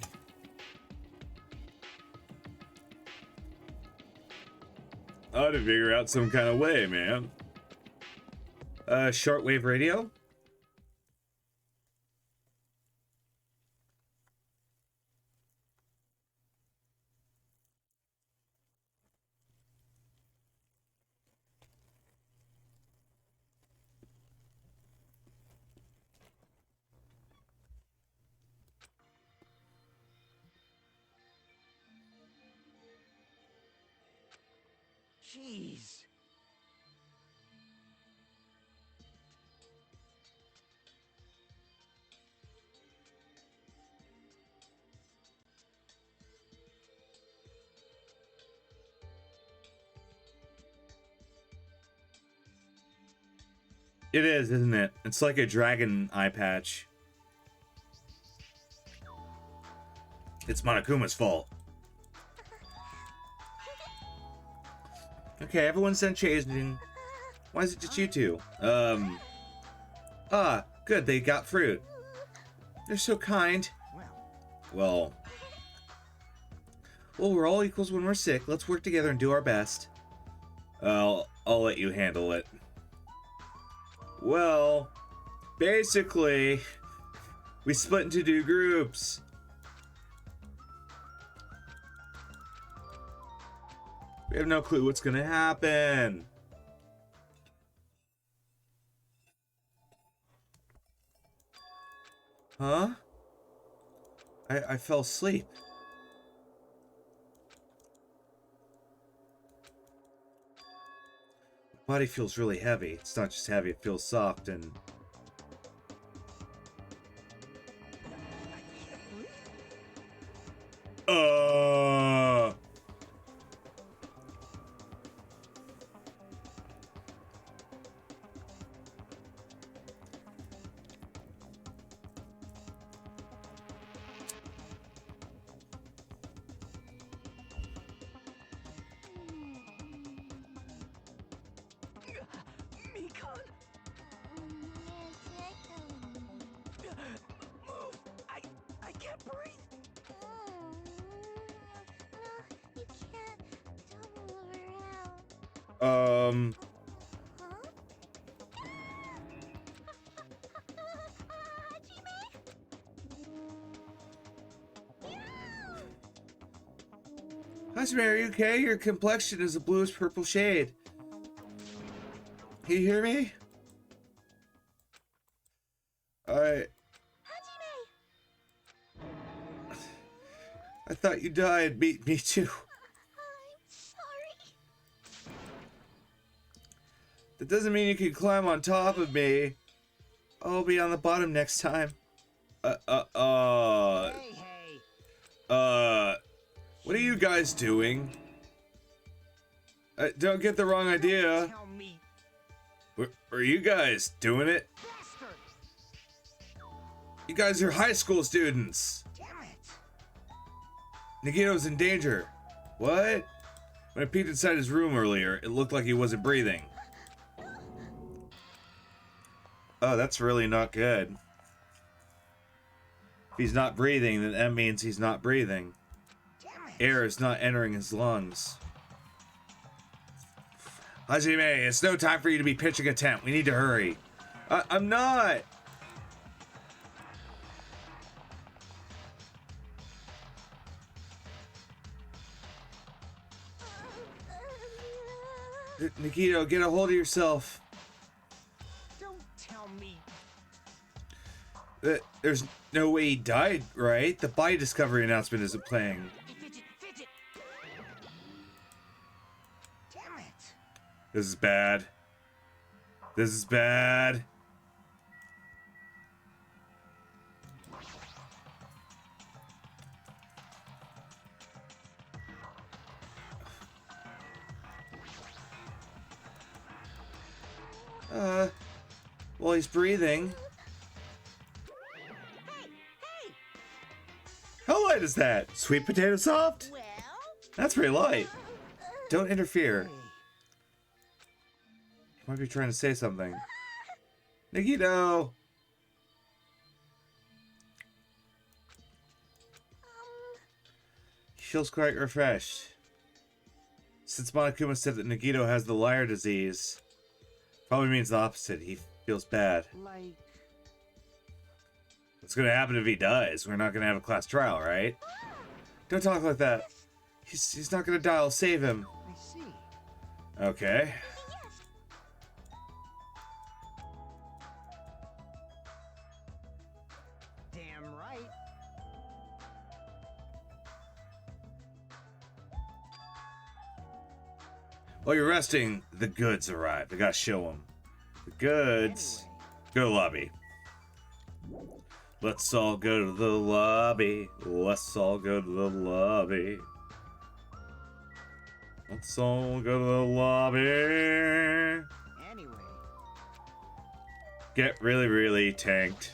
I ought to figure out some kind of way, man. Shortwave radio? Jeez. It is, isn't it? It's like a dragon eye patch. It's Monokuma's fault. Okay, everyone's done chasing. Why is it just you two? Good, they got fruit. They're so kind. Well, we're all equals when we're sick. Let's work together and do our best. I'll let you handle it. Well, basically, we split into 2 groups. We have no clue what's gonna happen. Huh? I fell asleep. My body feels really heavy. It's not just heavy, it feels soft and... Hajime, are you okay? Your complexion is a bluish purple shade. Can you hear me? I thought you died. Me too. I'm sorry. That doesn't mean you can climb on top of me. I'll be on the bottom next time. What are you guys doing? Don't get the wrong idea. Tell me, Are you guys doing it? bastard! You guys are high school students. Damn it! Nagito's in danger. What? When I peeked inside his room earlier, it looked like he wasn't breathing. Oh, that's really not good. If he's not breathing, then that means he's not breathing. Damn it! Air is not entering his lungs. Hajime, it's no time for you to be pitching a tent. We need to hurry. I'm not. Nagito, get a hold of yourself. Don't tell me. There's no way he died, right? The body discovery announcement isn't playing. Fidget. Damn it! This is bad. This is bad. Well, he's breathing. Hey! How light is that? Sweet potato soft? Well, That's pretty light. Don't interfere. He might be trying to say something. Nagito! He feels quite refreshed. Since Monokuma said that Nagito has the liar disease, probably means the opposite. He feels bad. Like, What's gonna happen if he dies? We're not gonna have a class trial, right? Don't talk like that. He's not gonna die. I'll save him. I see. Okay. Damn right. While you're resting, the goods arrived. I gotta show them. The goods. Anyway. Go to the lobby. Let's all go to the lobby. Let's all go to the lobby. Let's all go to the lobby. Anyway. get really, really tanked.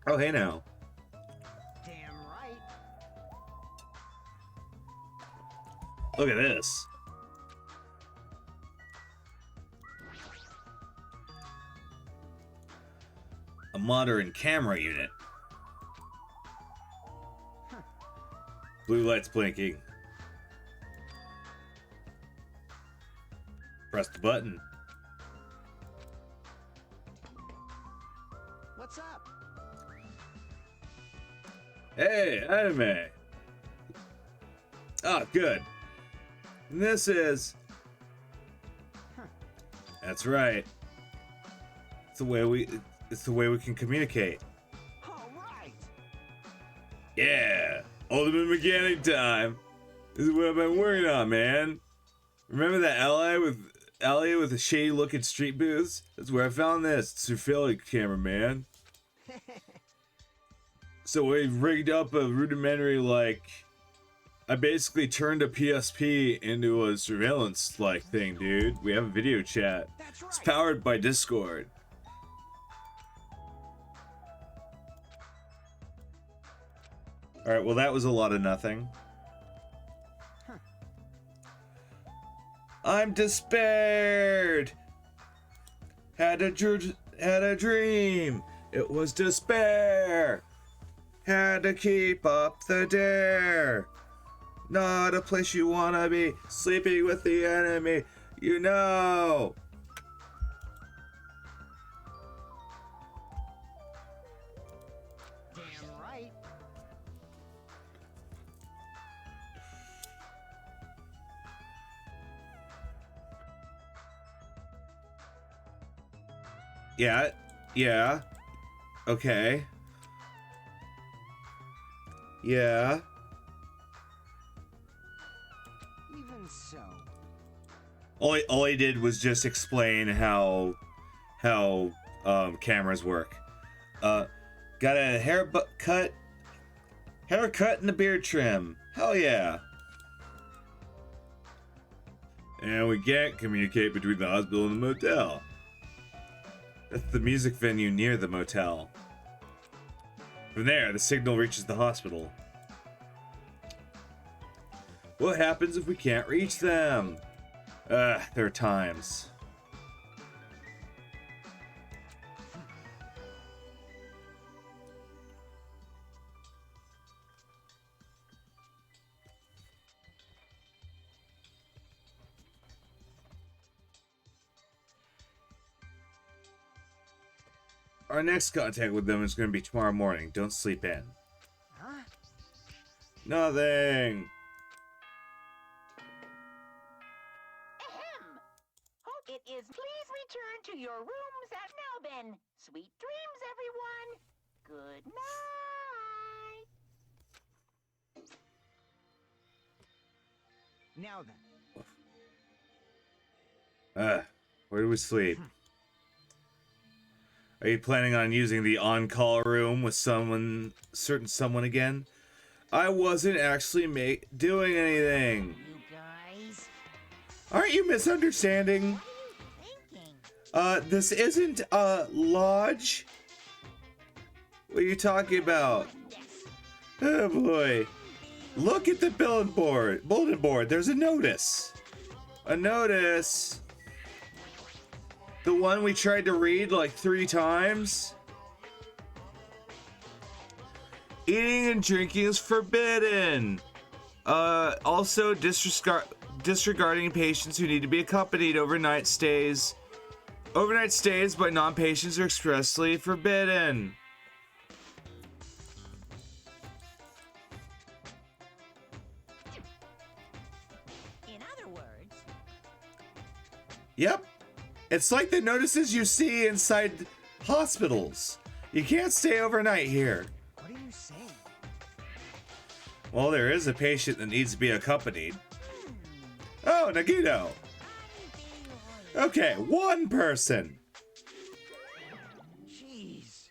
Oh, hey now. Damn right. Look at this. A modern camera unit. Blue lights blinking. Press the button. What's up? Hey, anime. Ah, good. And this is. That's right. It's the way we. It's the way we can communicate. All right. Yeah, ultimate mechanic time. This is what I've been working on, man. Remember that alley with the shady looking street booths? That's where I found this. It's your Philly camera, man. So we rigged up a rudimentary, like, I basically turned a PSP into a surveillance-like thing, dude. We have a video chat. That's right. It's powered by Discord. Alright, well that was a lot of nothing. I'm despaired! Had a dream! It was despair! Had to keep up the dare. Not a place you wanna be. Sleeping with the enemy. You know. Damn right. Yeah. Okay. Yeah. Even so. All he did was just explain how cameras work. Got a haircut and a beard trim. Hell yeah. And we can't communicate between the hospital and the motel. That's the music venue near the motel. From there, the signal reaches the hospital. What happens if we can't reach them? There are times. Our next contact with them is going to be tomorrow morning. Don't sleep in. Huh? Nothing. Ahem. Oh, it is. Please return to your rooms at Melbourne. Sweet dreams, everyone. Good night. Now then. Where do we sleep? Are you planning on using the on-call room with certain someone again? I wasn't actually doing anything. You guys. Aren't you misunderstanding? What are you thinking? This isn't a lodge. What are you talking about? Oh boy. Look at the bulletin board. There's a notice. A notice. The one we tried to read like 3 times. Eating and drinking is forbidden. Also disregarding patients who need to be accompanied overnight stays. Overnight stays by non-patients are expressly forbidden. In other words, Yep. It's like the notices you see inside hospitals. You can't stay overnight here. What are you saying? Well, there is a patient that needs to be accompanied. Oh, Nagito. Okay, one person. Jeez.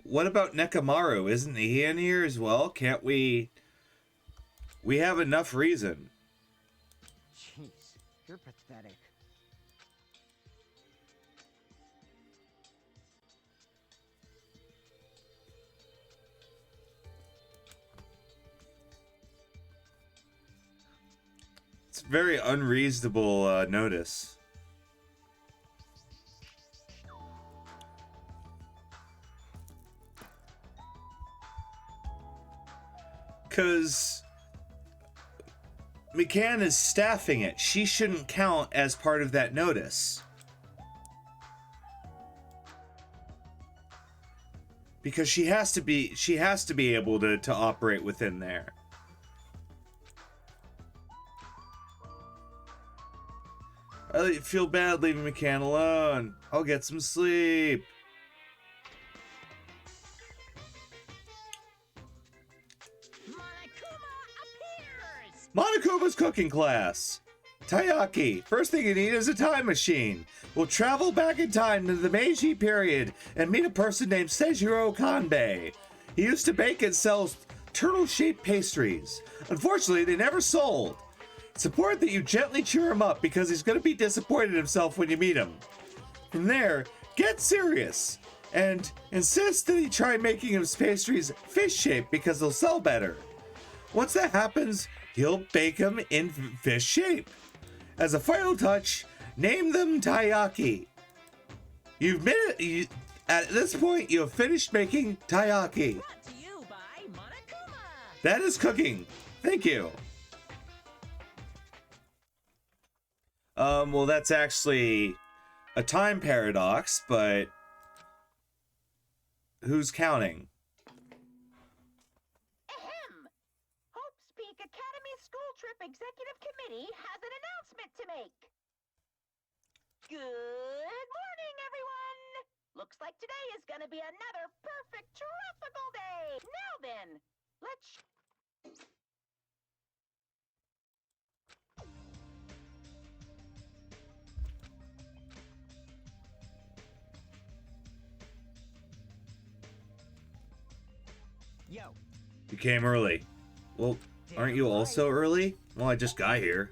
What about Nekamaru? Isn't he in here as well? Can't we We have enough reason. Jeez, you're pathetic. It's a very unreasonable notice. Because McCann is staffing it. She shouldn't count as part of that notice. Because she has to be able to operate within there. I feel bad leaving McCann alone. I'll get some sleep. Monokuma's cooking class. Taiyaki, first thing you need is a time machine. We'll travel back in time to the Meiji period and meet a person named Seijiro Kanbei. He used to bake and sell turtle-shaped pastries. Unfortunately, they never sold. It's important that you gently cheer him up because he's going to be disappointed in himself when you meet him. From there, get serious and insist that he try making his pastries fish-shaped because they'll sell better. Once that happens, he'll bake them in fish shape. As a final touch, name them taiyaki. At this point, you have finished making taiyaki. Brought to you by Monokuma. That is cooking. Thank you. Well, that's actually a time paradox, but who's counting? Ahem! Hope's Peak Academy School Trip Executive Committee has an announcement to make. Good morning, everyone! Looks like today is gonna be another perfect tropical day! Now then, let's... Yo, You came early. Well, aren't you also early? Well, I just got here.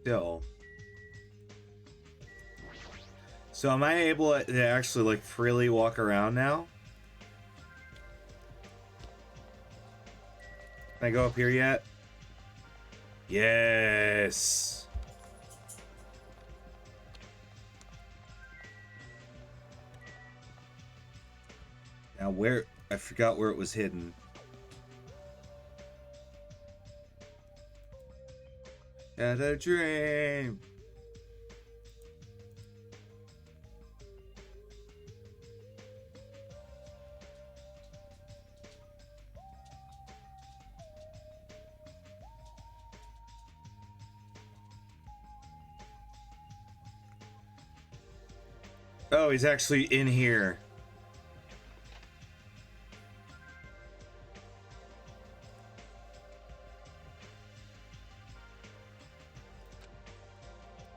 Still. So am I able to actually, like, freely walk around now? Can I go up here yet? Yes! Now where... I forgot where it was hidden. Had a dream. Oh, he's actually in here.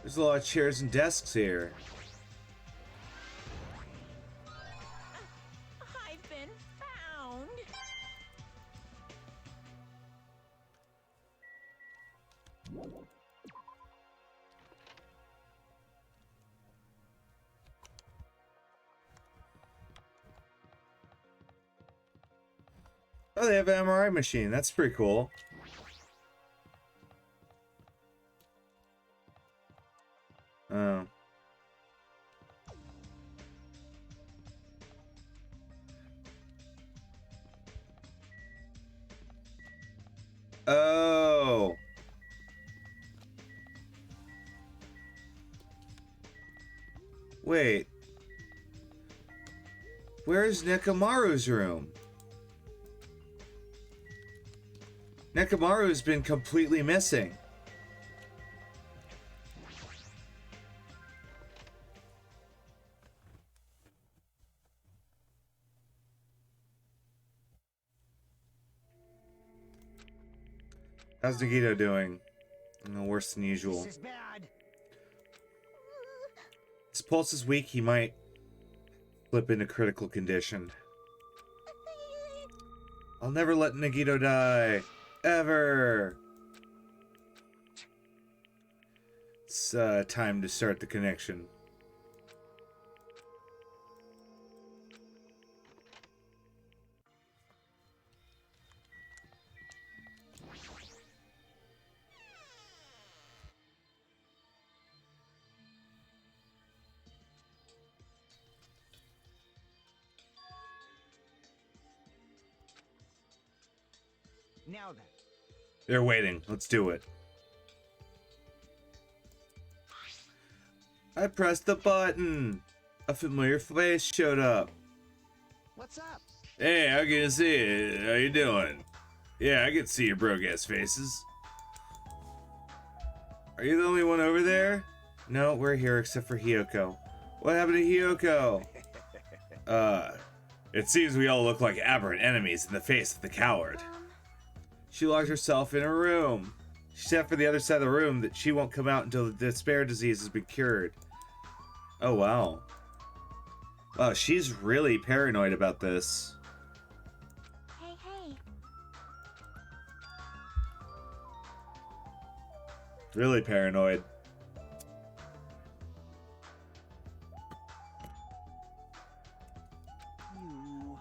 There's a lot of chairs and desks here. I've been found. Oh, they have an MRI machine. That's pretty cool. Oh. Oh. Wait. Where's Nekomaru's room? Nekomaru's been completely missing. How's Nagito doing? No, worse than usual. this is bad. His pulse is weak. He might slip into critical condition. I'll never let Nagito die. Ever. It's time to start the connection. Now then. They're waiting. Let's do it. I pressed the button. A familiar face showed up. What's up? Hey, I can see it. How you doing? Yeah, I can see your broke-ass faces. Are you the only one over there? No, we're here except for Hiyoko. What happened to Hiyoko? It seems we all look like aberrant enemies in the face of the coward. She locked herself in her room. She said for the other side of the room that she won't come out until the despair disease has been cured. Oh, wow. Wow, she's really paranoid about this. Hey, hey. Really paranoid.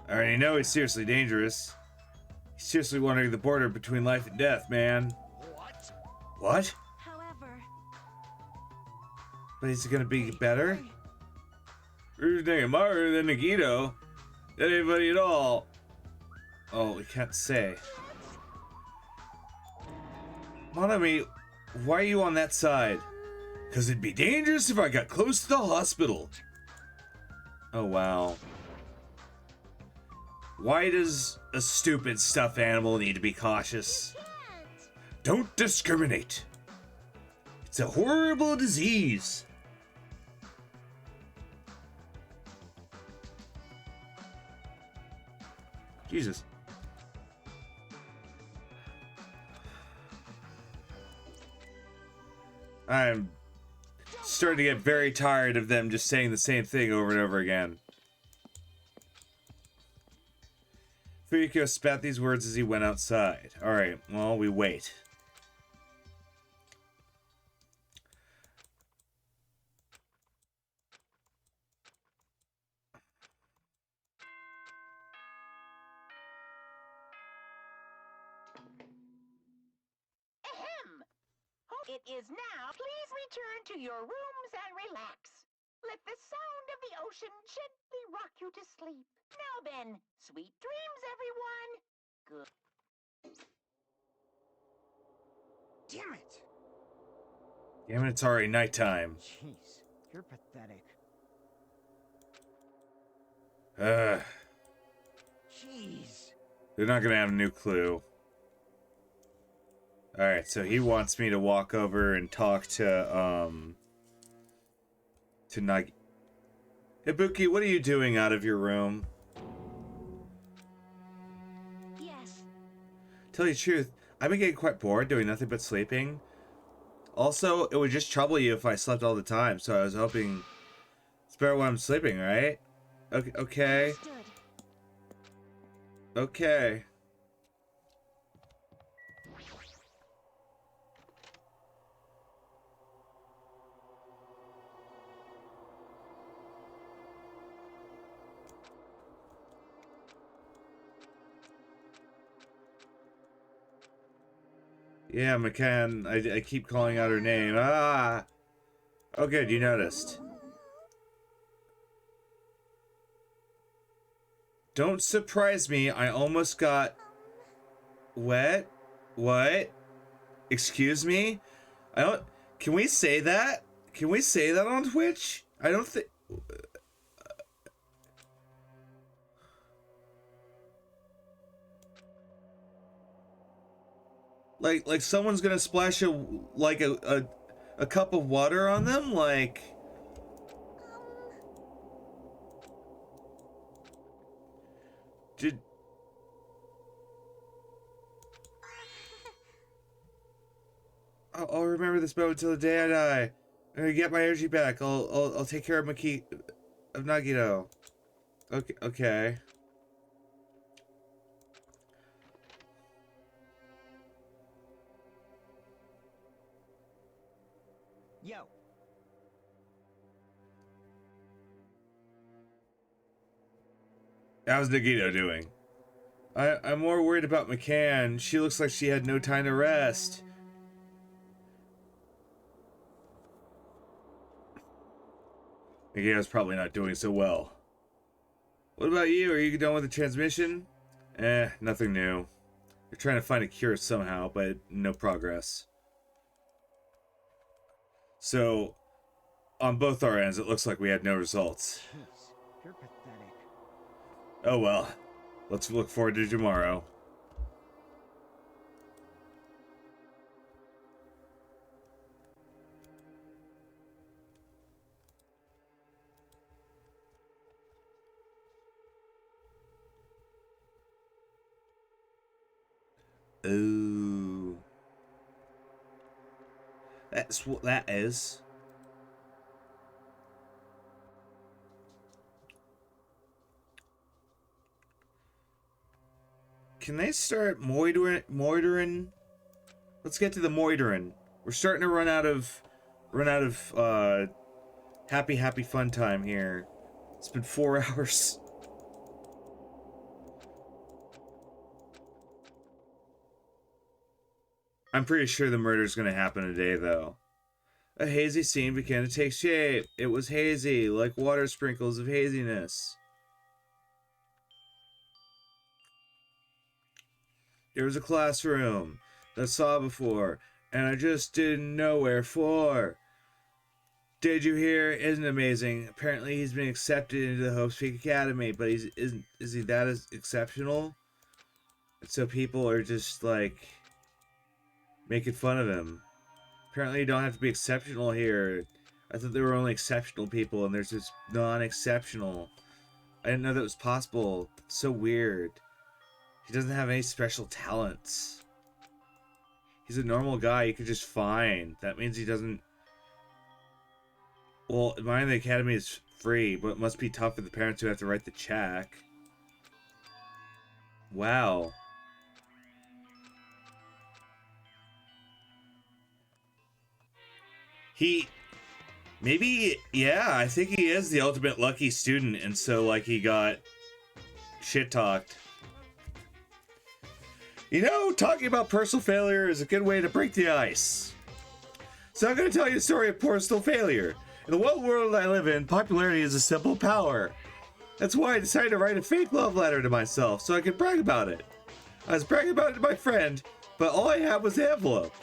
I already know he's seriously dangerous. He's seriously wandering the border between life and death, man. What? What? However... But is it gonna be better? Who's Nagamaru than Nagito? Not anybody at all. Oh, we can't say. Monami, why are you on that side? Cause it'd be dangerous if I got close to the hospital. Oh, wow. Why does a stupid stuffed animal need to be cautious? Don't discriminate. It's a horrible disease. Jesus. I'm starting to get very tired of them just saying the same thing over and over again. Fuyuko spat these words as he went outside. Alright, well, we wait. Ahem! It is now. Please return to your rooms and relax. Let the sound of the ocean gently rock you to sleep. Now then, sweet dreams, everyone. Good. Damn it! Damn it, it's already nighttime. Jeez, you're pathetic. Jeez. They're not gonna have a new clue. Alright, so he wants me to walk over and talk to Nagi. Ibuki, what are you doing out of your room? Yes. Tell you the truth, I've been getting quite bored doing nothing but sleeping. Also, it would just trouble you if I slept all the time, so I was hoping it's better when I'm sleeping, right? Okay. Understood. Okay. Yeah, McCann, I keep calling out her name. Ah! Oh good, you noticed. Don't surprise me, I almost got... wet? What? Excuse me? I don't... Can we say that? Can we say that on Twitch? I don't think... Like someone's gonna splash a cup of water on them, like. Did. I'll remember this moment till the day I die. I'm gonna get my energy back. I'll take care of Nagito. Okay. Yo. How's Nagito doing? I'm more worried about McCann. She looks like she had no time to rest. Nagito's probably not doing so well. What about you? Are you done with the transmission? Nothing new. You're trying to find a cure somehow, but no progress. So, on both our ends, it looks like we had no results. Jeez, you're pathetic. Oh well. Let's look forward to tomorrow. Ooh. That's what that is. Can they start moitering? Let's get to the moitering. We're starting to run out of happy fun time here. It's been 4 hours. I'm pretty sure the murder's gonna happen today, though. A hazy scene began to take shape. It was hazy, like water sprinkles of haziness. There was a classroom that I saw before, and I just didn't know where for. Did you hear? Isn't it amazing? Apparently he's been accepted into the Hope Peak Academy, but is he that as exceptional? And so people are just like making fun of him. Apparently you don't have to be exceptional here. I thought there were only exceptional people, and there's just non-exceptional. I didn't know that was possible. It's so weird. He doesn't have any special talents. He's a normal guy you could just find. That means he doesn't... Well, mine in the academy is free, but it must be tough for the parents who have to write the check. Wow. Maybe, yeah, I think he is the ultimate lucky student, and so, like, he got shit-talked. You know, talking about personal failure is a good way to break the ice. So I'm going to tell you the story of personal failure. In the world I live in, popularity is a simple power. That's why I decided to write a fake love letter to myself, so I could brag about it. I was bragging about it to my friend, but all I had was the envelope.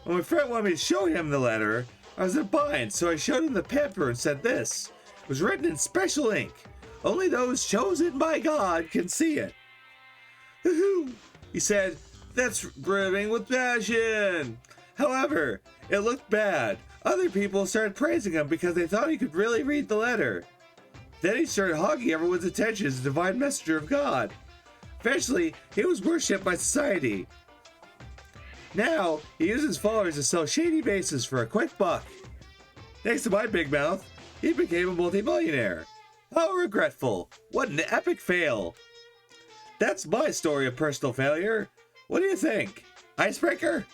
When my friend wanted me to show him the letter, I was in a bind, so I showed him the paper and said this. It was written in special ink. Only those chosen by God can see it. Hoo-hoo! He said, that's brimming with passion. However, it looked bad. Other people started praising him because they thought he could really read the letter. Then he started hogging everyone's attention as a divine messenger of God. Eventually, he was worshipped by society. Now, he uses followers to sell shady bases for a quick buck. Thanks to my big mouth, he became a multi-millionaire. How regretful. What an epic fail. That's my story of personal failure. What do you think? Icebreaker?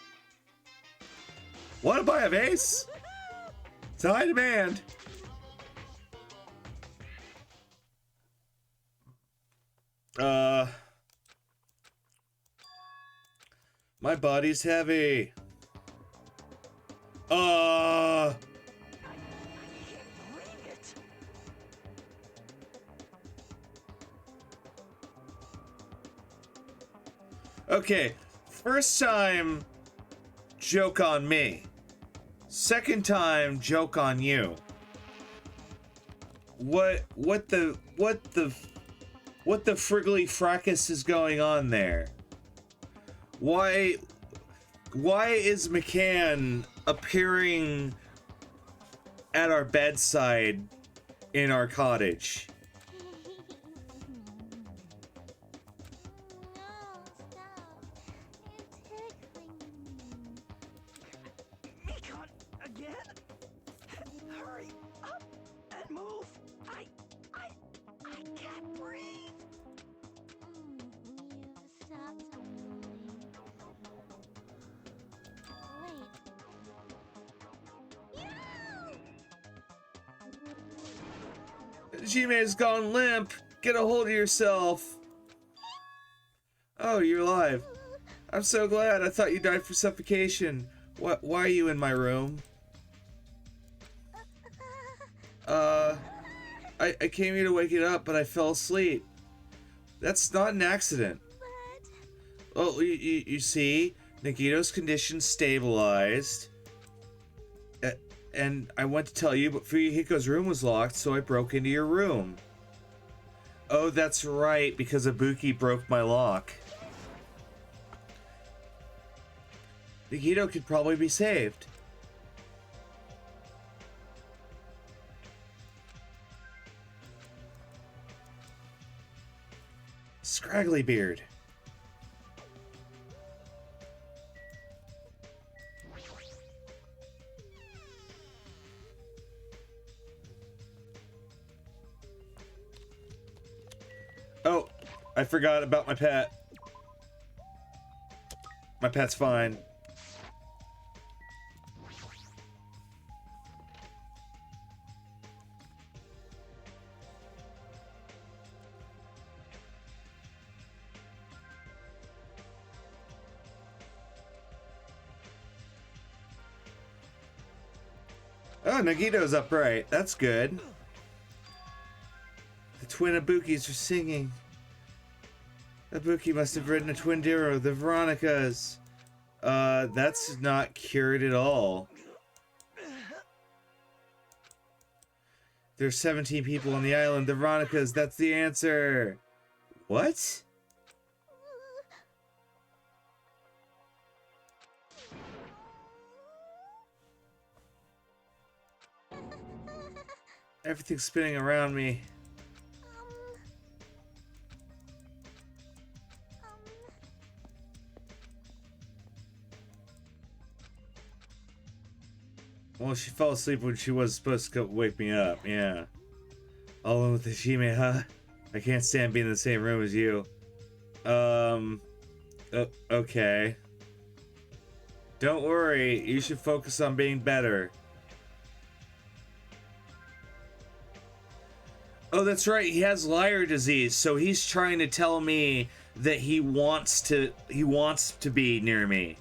Want to buy a vase? It's high demand. My body's heavy. I can't believe it. Okay, first time, joke on me. Second time, joke on you. What the friggly fracas is going on there? Why is McCann appearing at our bedside in our cottage? No, stop. You're tickling me. Mekon, again? Hurry up and move. I can't breathe. You stopped moving. Wait. Yeah! Jime's gone limp. Get a hold of yourself. Oh, you're alive. I'm so glad. I thought you died for suffocation. Why are you in my room? I came here to wake it up, but I fell asleep. That's not an accident. Oh, you see? Nagito's condition stabilized. And I went to tell you, but Fuyuhiko's room was locked, so I broke into your room. Oh, that's right, because Ibuki broke my lock. Nagito could probably be saved. Scraggly beard. Oh, I forgot about my pet. My pet's fine. Oh, Nagito's upright. That's good. The twin Ibukis are singing. Ibuki must have written a twin duo, the Veronicas. That's not cured at all. There's 17 people on the island. The Veronicas, that's the answer. What? Everything's spinning around me. Well, she fell asleep when she was supposed to wake me up, yeah. All alone with the Hime, huh? I can't stand being in the same room as you. Okay. Don't worry, you should focus on being better. Oh, that's right, he has liar disease, so he's trying to tell me that he wants to be near me.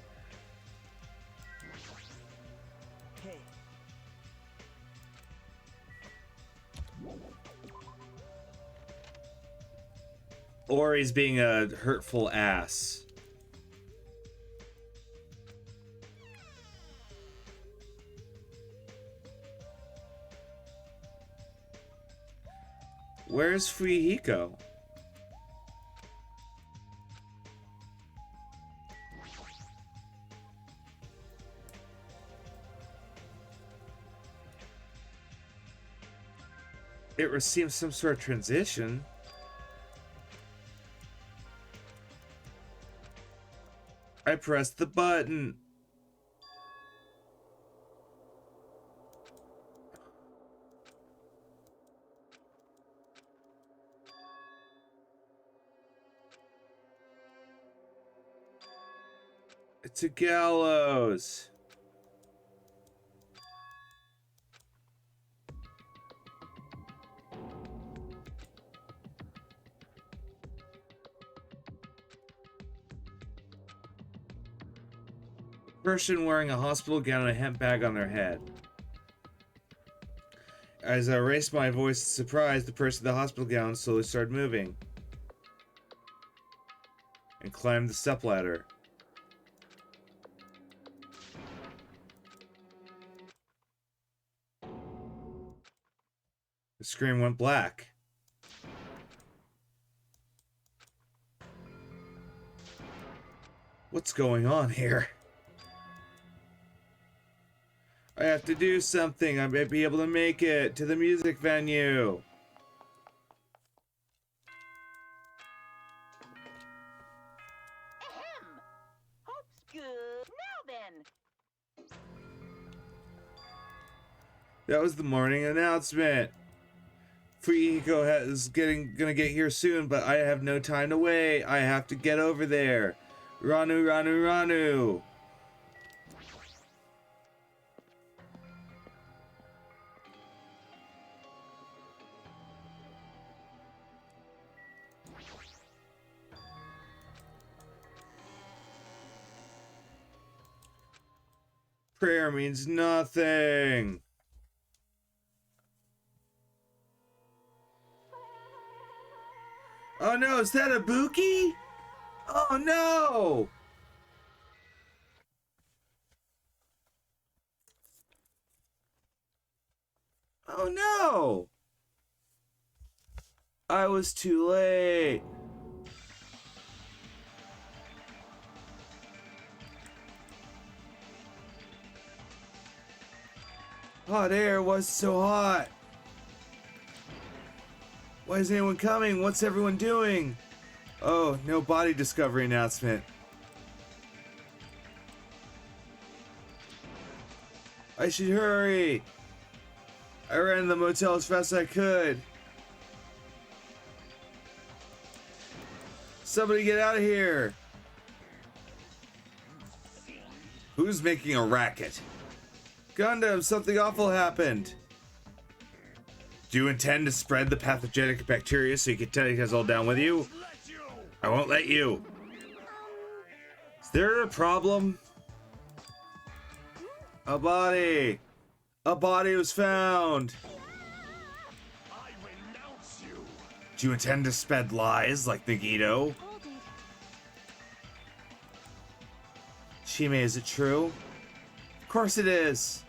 Hey. Or he's being a hurtful ass. Where's Fuyuhiko? It received some sort of transition. I pressed the button. It's a gallows. Person wearing a hospital gown and a hemp bag on their head. As I raised my voice in surprise, the person in the hospital gown slowly started moving and climbed the stepladder. The screen went black. What's going on here? I have to do something. I might be able to make it to the music venue. Ahem. Hope's good. Now then. That was the morning announcement. Fuyuhiko is gonna get here soon, but I have no time to wait. I have to get over there. Ranu, Ranu, Ranu. Prayer means nothing. Oh no, is that a Buki? Oh no! Oh no! I was too late. Hot air was so hot. Why is anyone coming? What's everyone doing? Oh, no body discovery announcement. I should hurry. I ran to the motel as fast as I could. Somebody get out of here. Who's making a racket? Gundam, something awful happened. Do you intend to spread the pathogenic bacteria so you can take us all down with you? I won't let you. Is there a problem? A body. A body was found. I renounce you. Do you intend to spread lies like Nagito? Hold it. Shime, is it true? Of course it is.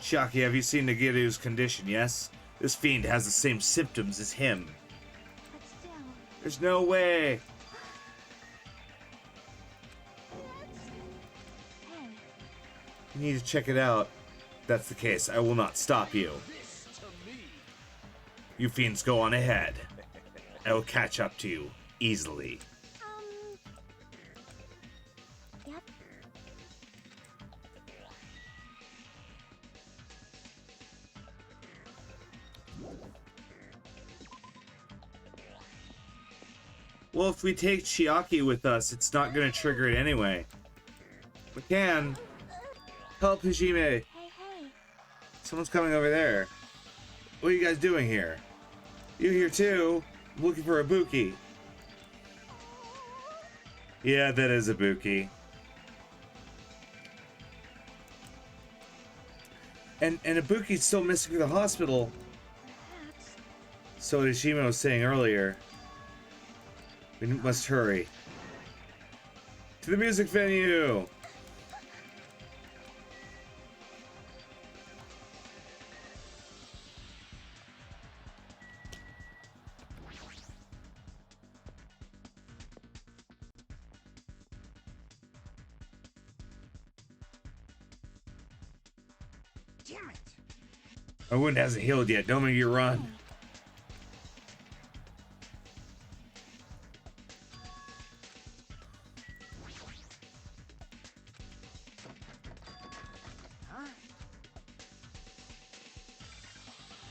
Shaki, have you seen Nagito's condition, yes? This fiend has the same symptoms as him. But still. There's no way. Hey. You need to check it out. If that's the case, I will not stop you. This to me. You fiends go on ahead. I will catch up to you easily. Yep. Well, if we take Chiaki with us, it's not going to trigger it anyway. We can. Help Hajime. Hey, hey. Someone's coming over there. What are you guys doing here? You here too? I'm looking for a Buki. Yeah, that is a Buki. And Ibuki's still missing from the hospital. Perhaps. So as Shima was saying earlier, we must hurry. To the music venue! Damn it! My wound hasn't healed yet. Don't make you run. Huh?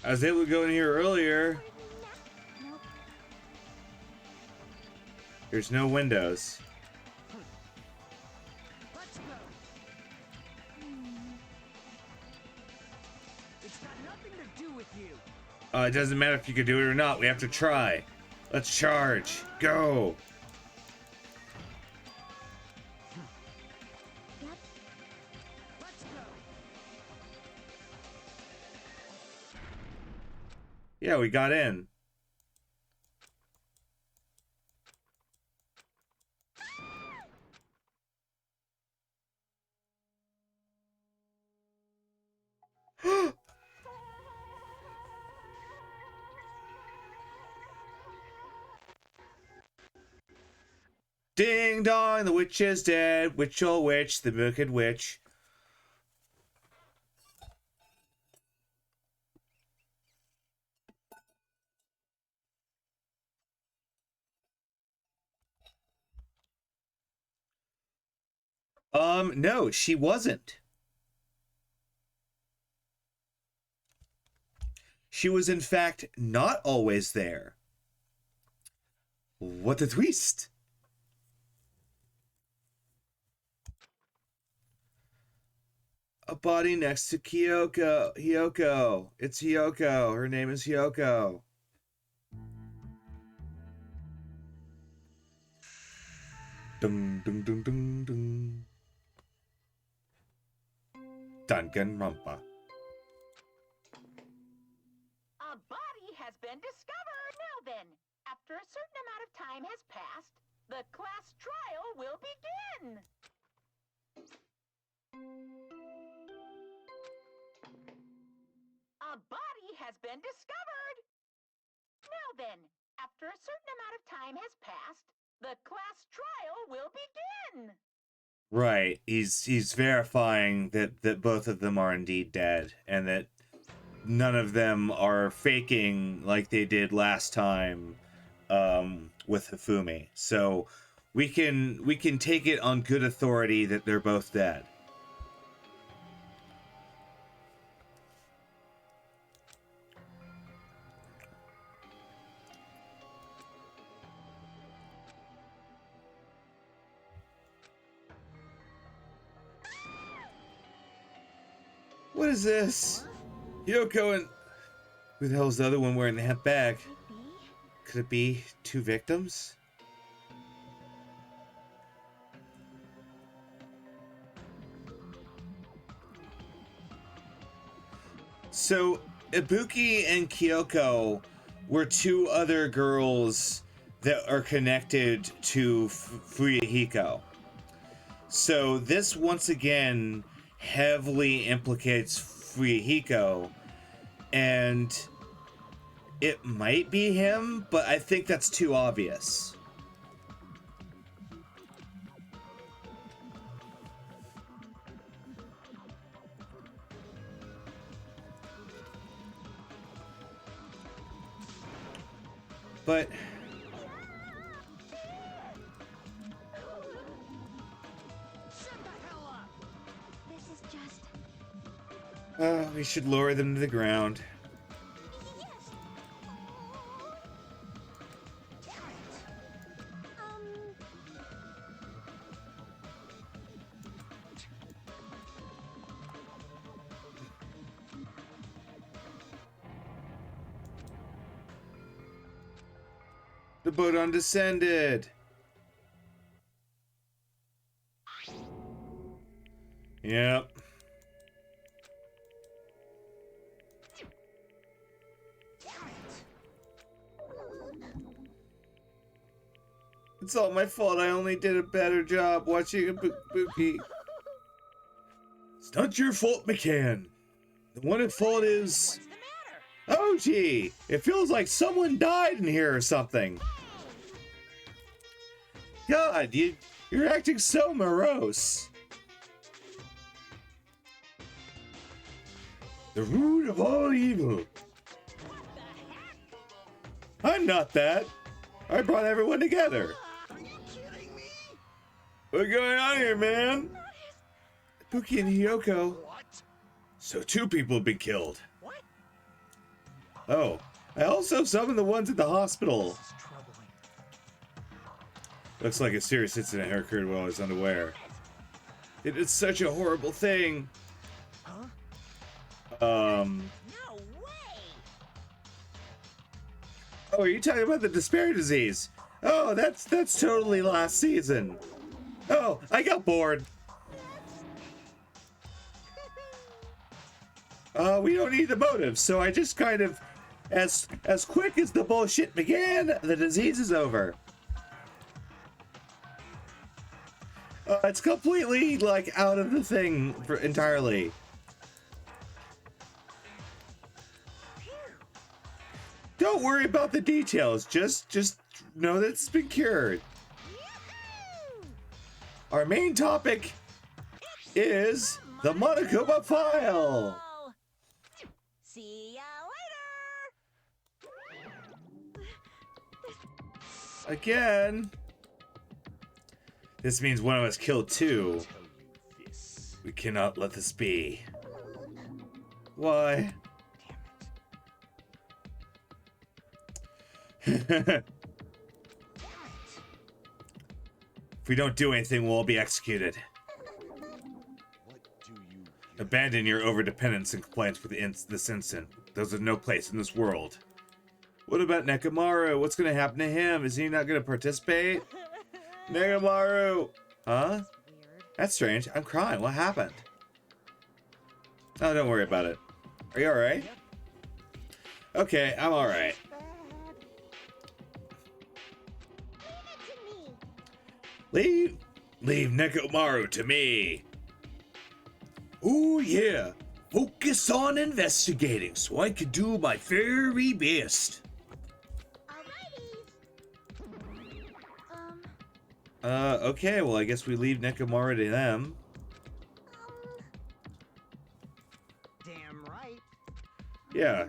I was able to go in here earlier. Nope. There's no windows. Let's go. It's got nothing to do with you. It doesn't matter if you can do it or not. We have to try. Let's charge. Go. Yep. Let's go. Yeah, we got in. Ding dong, the witch is dead. Witch oh witch, the wicked witch. No, she wasn't. She was in fact not always there. What a twist. A body next to Hyoko. It's Hyoko. Her name is Hyoko. Dun dun dun dun dun. Danganronpa. A body has been discovered. Now then, after a certain amount of time has passed, the class trial will begin. A body has been discovered. Now then, after a certain amount of time has passed, the class trial will begin. Right. He's verifying that both of them are indeed dead, and that none of them are faking like they did last time with Hifumi. So we can take it on good authority that they're both dead. What is this? Yoko and... Who the hell's the other one wearing that bag? Could it be two victims? So, Ibuki and Kyoko were two other girls that are connected to Fuyuhiko. So, this once again heavily implicates Fuyuhiko, and it might be him, but I think that's too obvious. But This is just... we should lower them to the ground. Yes. The boat undescended. Yep. It's all my fault. I only did a better job watching Ibuki. It's not your fault, McCann. The one at fault is... What's the matter? Oh, gee. It feels like someone died in here or something. God, you're acting so morose. The root of all evil. What the heck? I'm not that. I brought everyone together. Are you kidding me? What's going on here, man? Ibuki and Hiyoko. What? So 2 people have been killed. What? Oh, I also summoned the ones at the hospital. This is troubling. Looks like a serious incident occurred while I was unaware. It is such a horrible thing. Huh? No way! Oh, are you talking about the despair disease? Oh, that's totally last season. Oh, I got bored. We don't need the motive, so I just kind of, as quick as the bullshit began, the disease is over. It's completely, like, out of the thing entirely. Don't worry about the details. Just know that it's been cured. Our main topic is the Monokuma file. See ya later! Again. This means one of us killed 2. This. We cannot let this be. Why? If we don't do anything, we'll all be executed. What do you Abandon your overdependence and compliance with this instant. Those have no place in this world. What about Nekomaru? What's gonna happen to him? Is he not gonna participate? Nekomaru! Huh? Weird. That's strange. I'm crying. What happened? Oh, don't worry about it. Are you alright? Yep. Okay, I'm alright. Leave Nekomaru to me. Oh yeah. Focus on investigating so I can do my very best. Okay, well I guess we leave Nekomaru to them. Damn right. Yeah.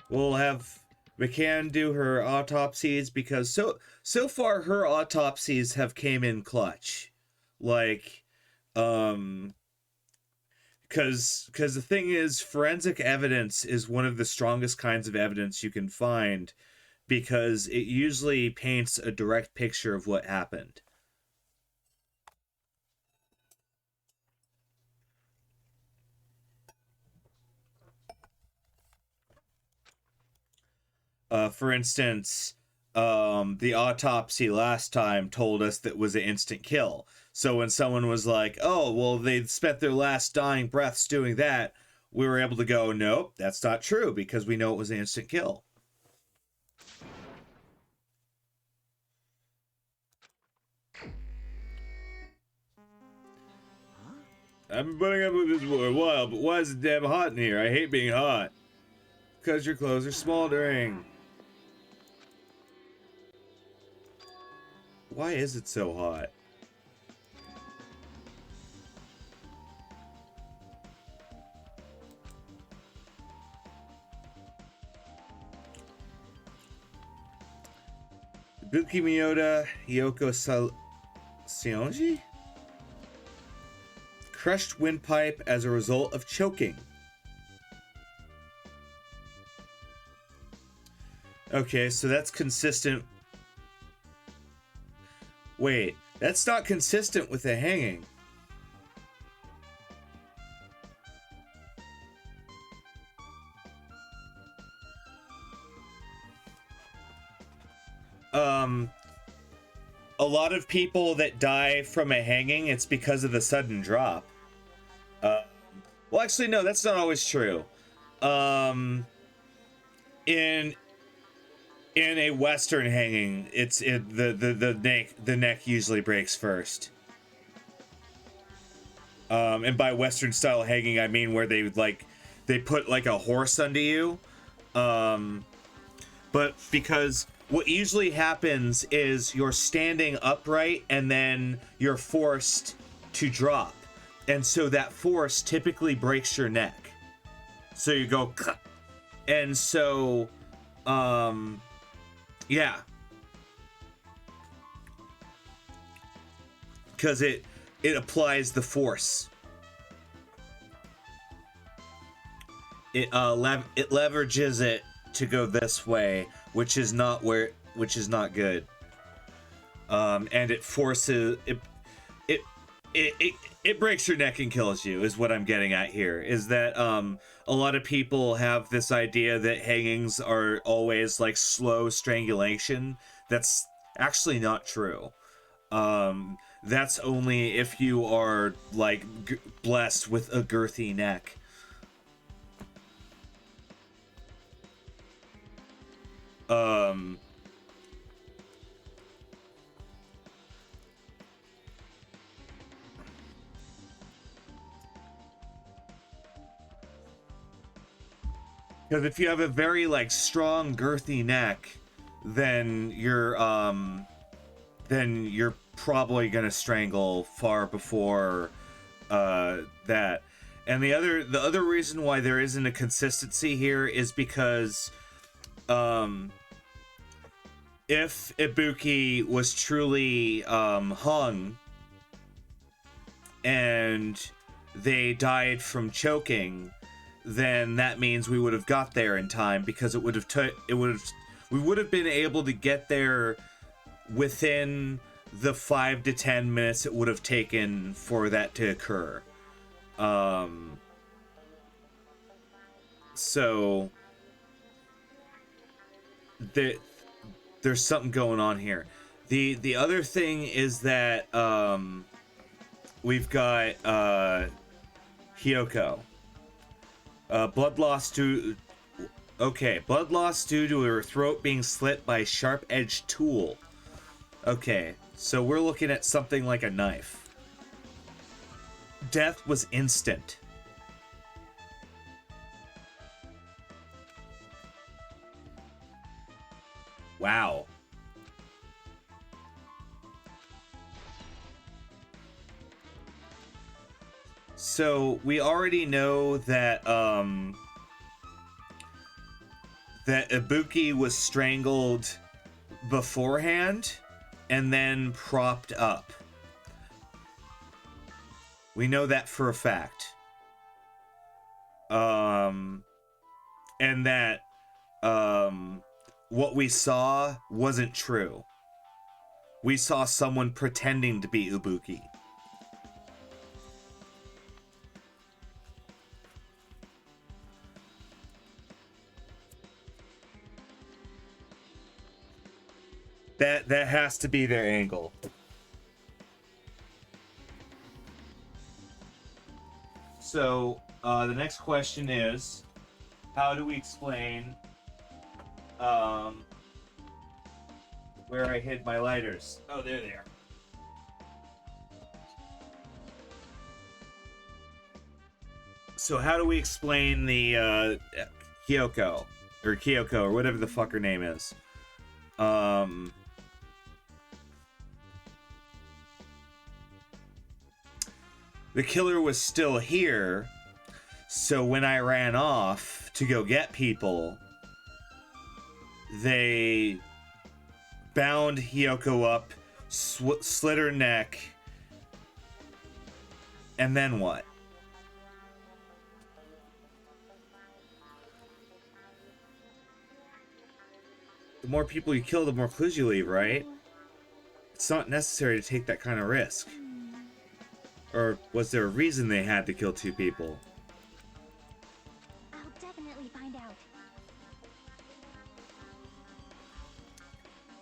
We'll have McCann do her autopsies because so far her autopsies have came in clutch. Like, because the thing is, forensic evidence is one of the strongest kinds of evidence you can find because it usually paints a direct picture of what happened. For instance, the autopsy last time told us that it was an instant kill. So when someone was like, oh, well, they spent their last dying breaths doing that, we were able to go, nope, that's not true, because we know it was an instant kill. I've been putting up with this for a while, but why is it damn hot in here? I hate being hot. Because your clothes are smoldering. Why is it so hot? Buki Miyoda Yoko Sionji? Crushed windpipe as a result of choking. Okay, so that's consistent. Wait, that's not consistent with the hanging. A lot of people that die from a hanging, it's because of the sudden drop. Well, actually, no, that's not always true. In a Western hanging, the neck usually breaks first. And by Western style hanging, I mean where they put like a horse under you. But because what usually happens is you're standing upright and then you're forced to drop. And so that force typically breaks your neck. So you go, and so, yeah. Because it applies the force. It leverages it to go this way, which is not good. And it forces it breaks your neck and kills you, is what I'm getting at here. Is that a lot of people have this idea that hangings are always like slow strangulation. That's actually not true. That's only if you are like blessed with a girthy neck. Because if you have a very like strong girthy neck, then you're probably gonna strangle far before that. And the other reason why there isn't a consistency here is because if Ibuki was truly hung and they died from choking, then that means we would have got there in time, because we would have been able to get there within the 5 to 10 minutes it would have taken for that to occur. So there's something going on here. The other thing is that we've got Hyoko. Blood loss due... Okay, blood loss due to her throat being slit by a sharp-edged tool. Okay, so we're looking at something like a knife. Death was instant. Wow. So we already know that that Ibuki was strangled beforehand and then propped up. We know that for a fact. And that what we saw wasn't true. We saw someone pretending to be Ibuki. That has to be their angle. So, the next question is, how do we explain where I hid my lighters? Oh, they're there. So how do we explain the Kyoko or whatever the fuck her name is? The killer was still here, so when I ran off to go get people, they bound Hiyoko up, slit her neck, and then what? The more people you kill, the more clues you leave, right? It's not necessary to take that kind of risk. Or was there a reason they had to kill two people? I'll definitely find out.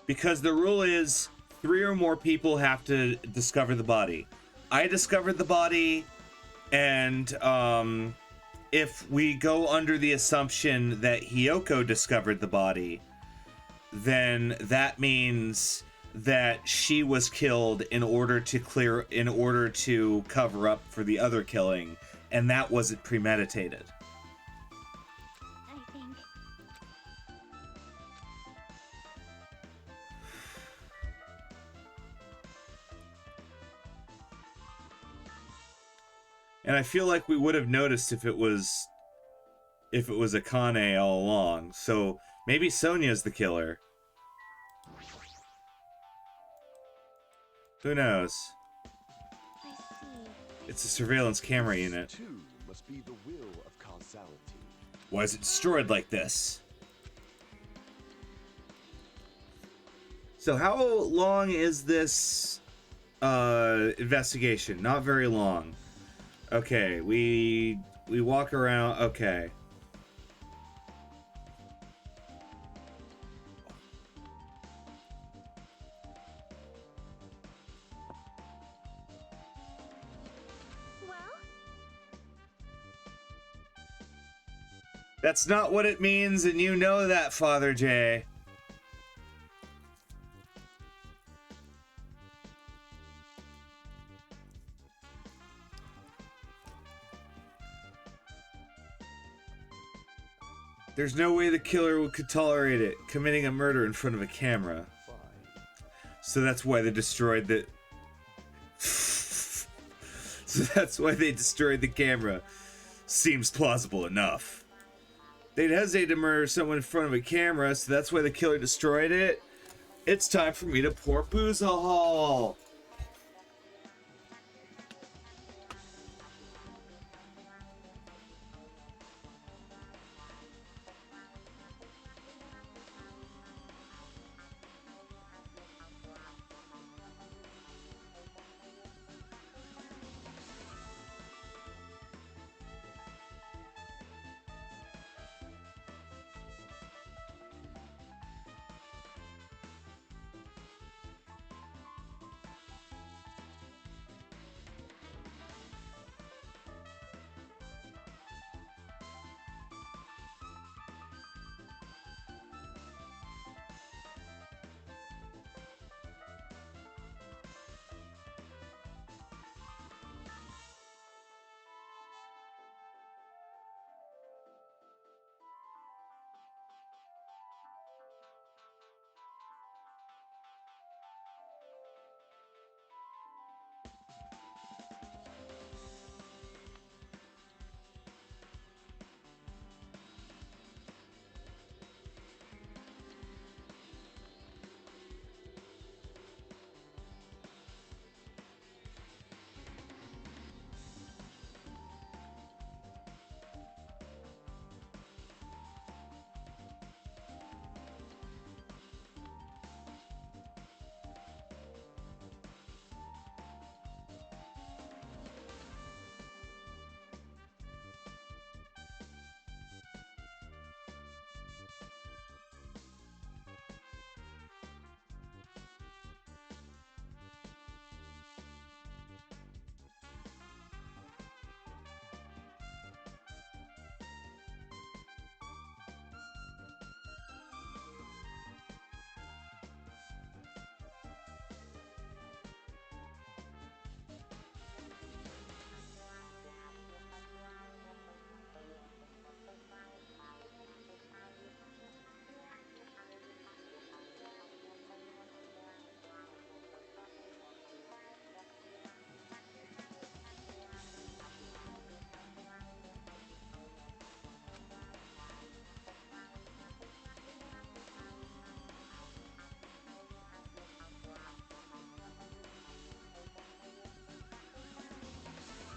Because the rule is 3 or more people have to discover the body. I discovered the body, and if we go under the assumption that Hiyoko discovered the body, then that means that she was killed in order to cover up for the other killing, and that wasn't premeditated. I think. And I feel like we would have noticed if it was Akane all along. So maybe Sonya's the killer. Who knows? I see. It's a surveillance camera unit. Too must be the will of causality. Why is it destroyed like this? So how long is this investigation? Not very long. Okay, we walk around. Okay. Well, That's not what it means, and you know that, Father J. There's no way the killer could tolerate it, committing a murder in front of a camera. Fine. So that's why they destroyed the... So that's why they destroyed the camera. Seems plausible enough. They'd hesitate to murder someone in front of a camera, so that's why the killer destroyed it. It's time for me to pour boozahol.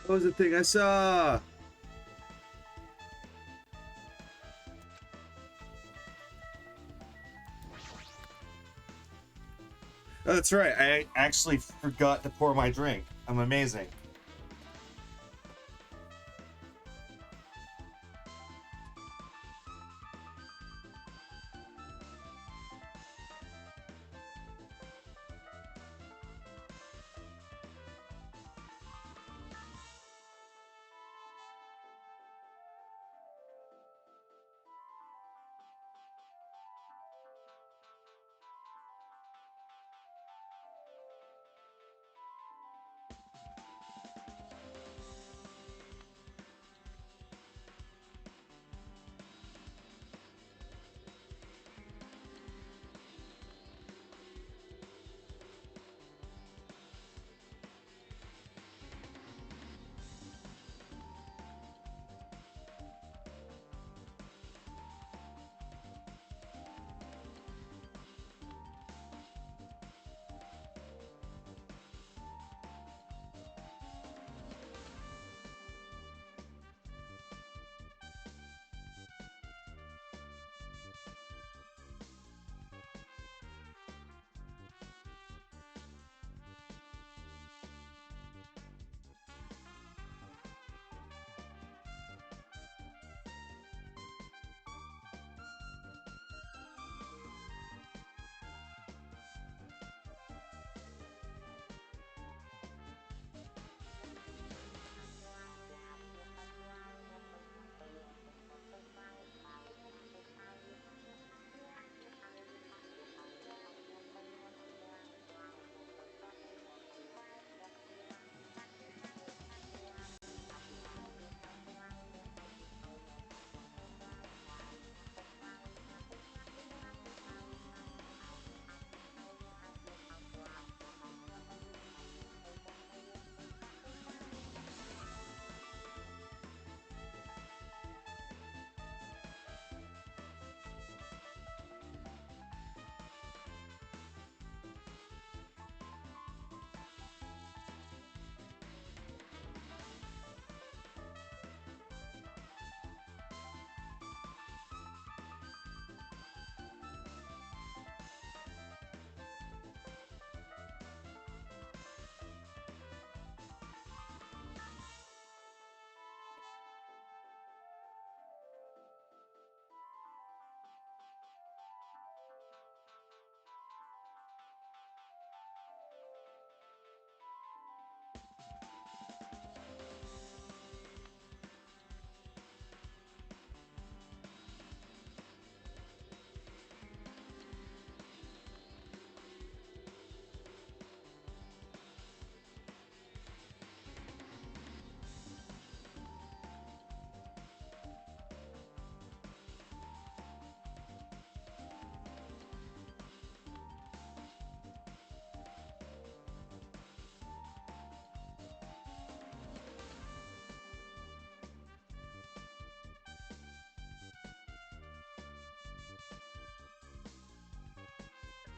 What was the thing I saw? Oh, that's right. I actually forgot to pour my drink. I'm amazing.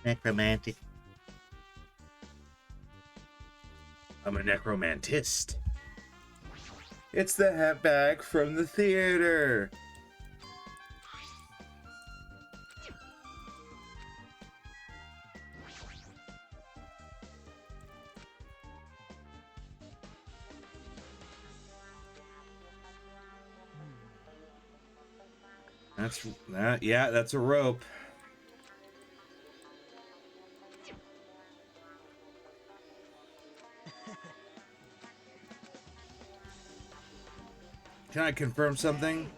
Necromantic. I'm a necromantist. It's the hat bag from the theater. That's that. Yeah, that's a rope. Can I confirm something?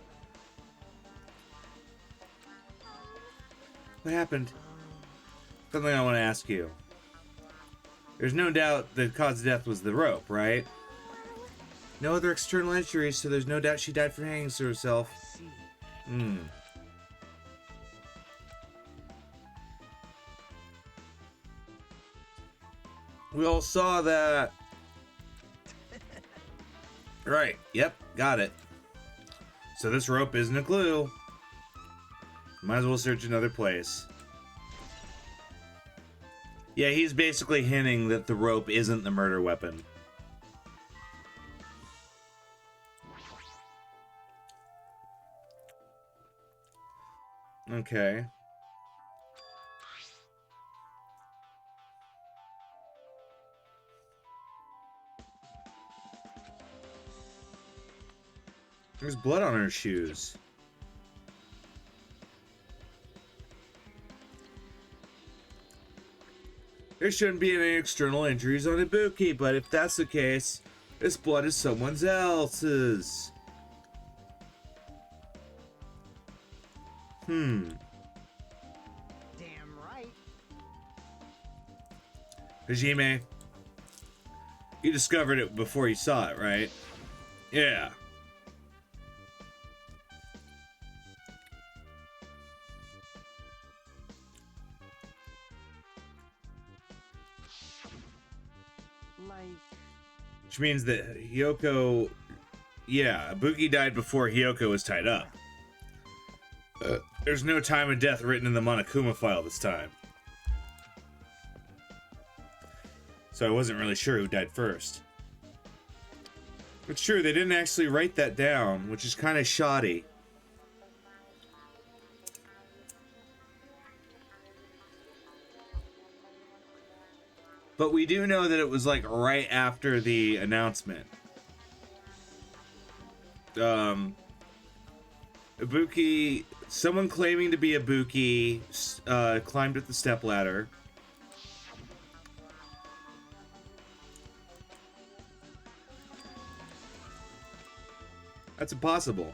What happened? Something I want to ask you. There's no doubt the cause of death was the rope, right? No other external injuries, so there's no doubt she died from hanging to herself. Hmm. We all saw that. Right. Yep. Got it. So this rope isn't a clue. Might as well search another place. Yeah, he's basically hinting that the rope isn't the murder weapon. Okay. There's blood on her shoes. There shouldn't be any external injuries on Ibuki, but if that's the case, this blood is someone else's. Damn right. Hajime, you discovered it before you saw it, right? Yeah. Like, Which means that Hiyoko... Yeah, Ibuki died before Hiyoko was tied up. There's no time of death written in the Monokuma file this time. So I wasn't really sure who died first. It's true, they didn't actually write that down, which is kind of shoddy. But we do know that it was like right after the announcement. Ibuki, someone claiming to be Ibuki, climbed up the stepladder. That's impossible.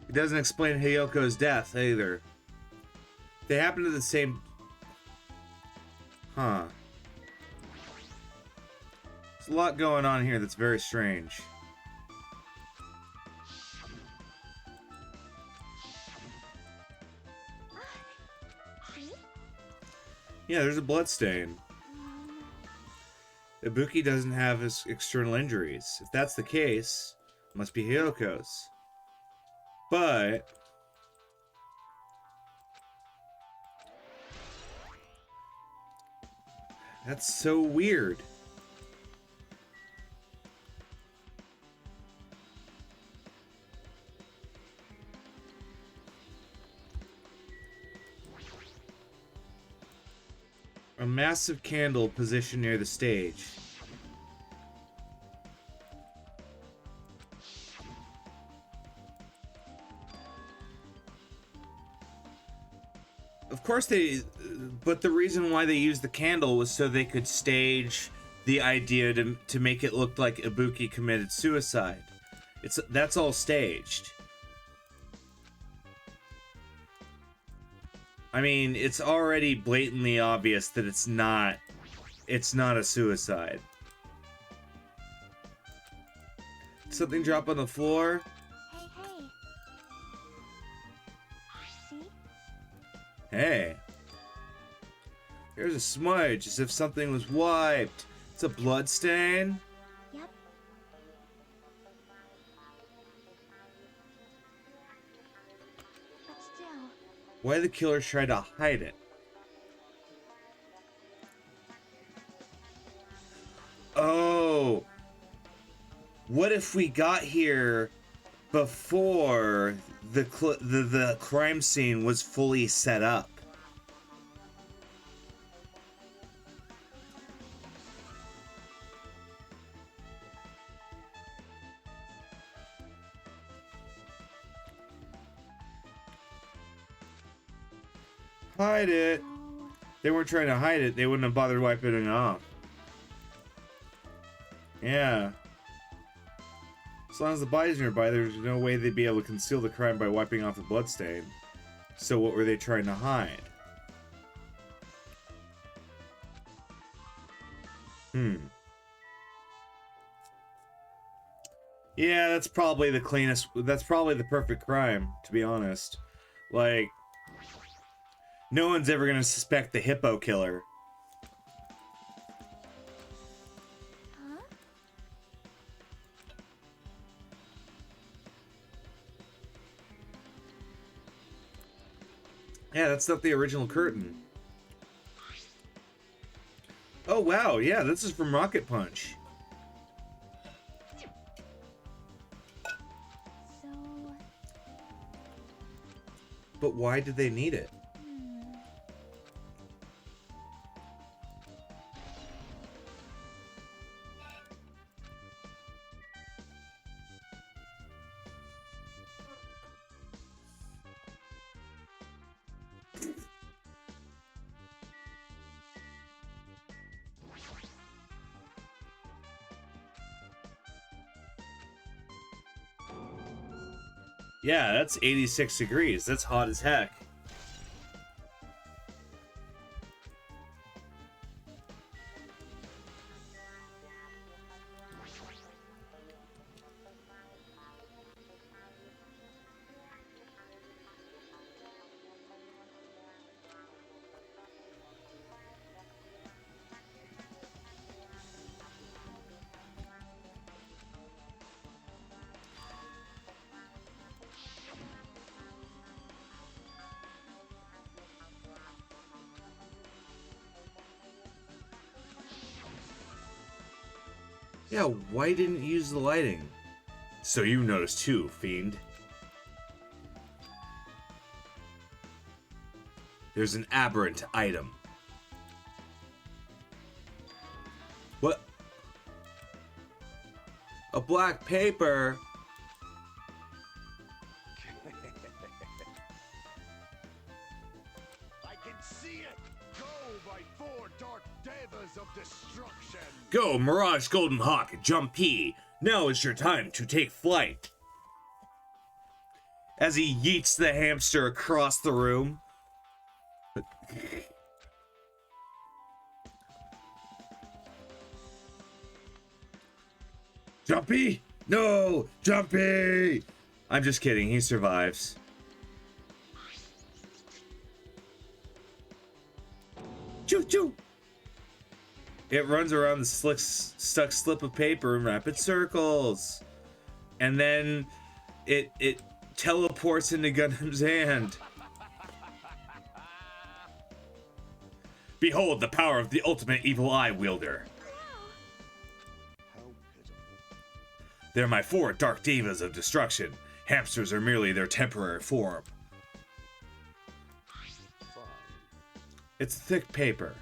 It doesn't explain Hiyoko's death either. They happen at the same... Huh. There's a lot going on here that's very strange. Yeah, there's a blood stain. Ibuki doesn't have his external injuries. If that's the case, it must be Hiyoko's. But... that's so weird. A massive candle positioned near the stage. Of course but the reason why they used the candle was so they could stage the idea to make it look like Ibuki committed suicide. That's all staged. I mean, it's already blatantly obvious that it's not a suicide. Something drop on the floor? Hey. See? Hey. There's a smudge, as if something was wiped. It's a blood stain? Yep. But still. Why the killer tried to hide it? Oh. What if we got here before the crime scene was fully set up? Hide it. They weren't trying to hide it. They wouldn't have bothered wiping it off. Yeah. As long as the body's nearby, there's no way they'd be able to conceal the crime by wiping off the bloodstain. So what were they trying to hide? Yeah, that's probably the cleanest... that's probably the perfect crime, to be honest. Like... no one's ever gonna suspect the hippo killer. Huh? Yeah, that's not the original curtain. Oh wow, yeah, this is from Rocket Punch. But why did they need it? Yeah, that's 86 degrees. That's hot as heck. Yeah, why didn't you use the lighting? So you noticed too, fiend. There's an aberrant item. What? A black paper? I can see it! Go, my 4 dark devas of destruction! Go, Mirage Golden Hawk, Jump P. Now is your time to take flight. As he yeets the hamster across the room. Jumpy? No! Jumpy! I'm just kidding, he survives. Choo choo! It runs around the stuck slip of paper in rapid circles. And then it teleports into Gundam's hand. Behold the power of the ultimate evil eye wielder. How pitiful. They're my 4 dark divas of destruction. Hamsters are merely their temporary form. Fine. It's thick paper.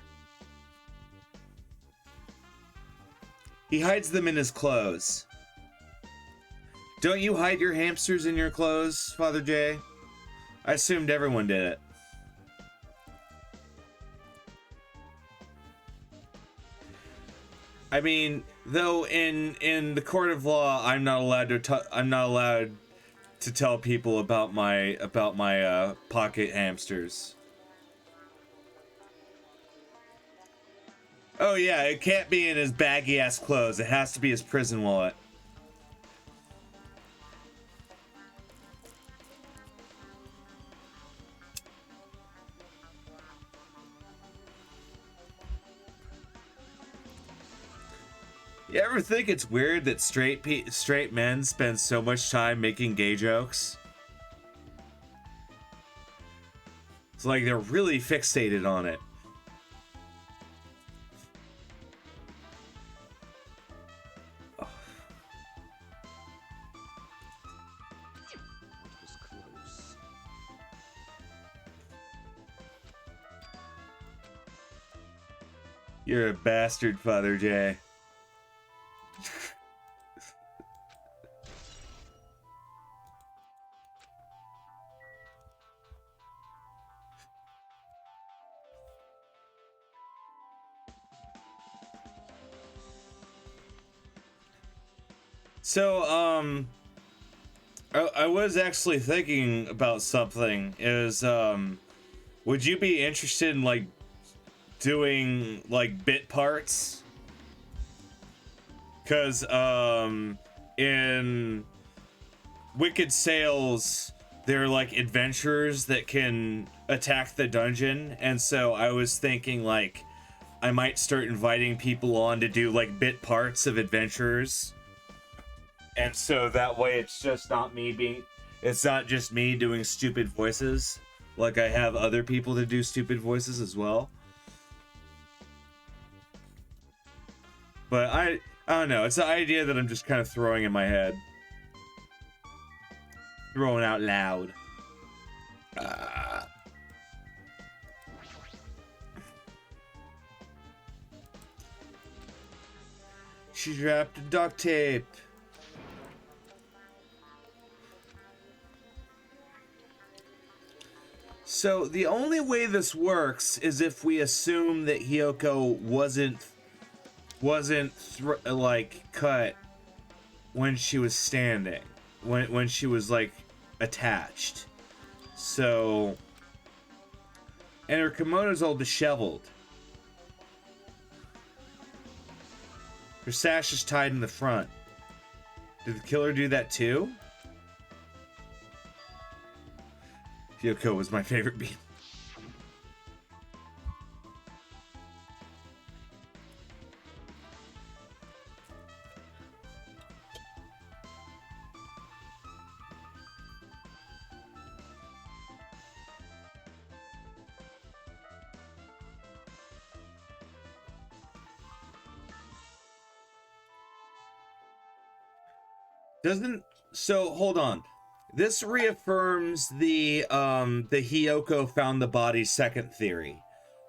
He hides them in his clothes. Don't you hide your hamsters in your clothes, Father J? I assumed everyone did it. I mean, though in the court of law, I'm not allowed to tell people about my pocket hamsters. Oh yeah, it can't be in his baggy ass clothes. It has to be his prison wallet. You ever think it's weird that straight men spend so much time making gay jokes? It's like they're really fixated on it. It was close. You're a bastard, Father J. So, I was actually thinking about something. Would you be interested in, like, doing, like, bit parts? Because, in Wicked Sails, they're, like, adventurers that can attack the dungeon. And so I was thinking, like, I might start inviting people on to do, like, bit parts of adventurers. And so that way it's just not me it's not just me doing stupid voices. Like I have other people to do stupid voices as well. But I don't know, it's an idea that I'm just kind of throwing in my head. Throwing out loud. She dropped duct tape. So the only way this works is if we assume that Hiyoko wasn't like cut when she was standing, when she was like attached. So, and her kimono's all disheveled. Her sash is tied in the front. Did the killer do that too? Hiyoko was my favorite beat. So hold on. This reaffirms the Hiyoko found the body second theory,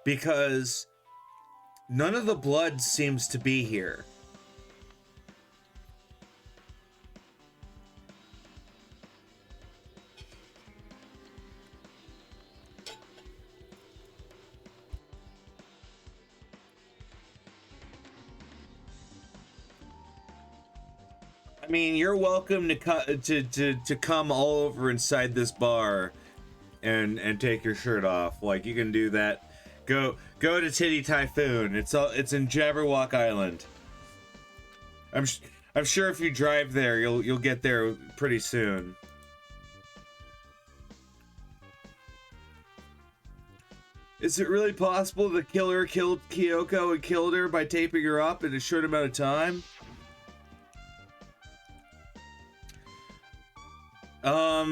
because none of the blood seems to be here. I mean, you're welcome to come all over inside this bar and take your shirt off. Like, you can do that. Go to Titty Typhoon. It's in Jabberwock Island. I'm sure if you drive there, you'll get there pretty soon. Is it really possible the killer killed Kyoko and killed her by taping her up in a short amount of time?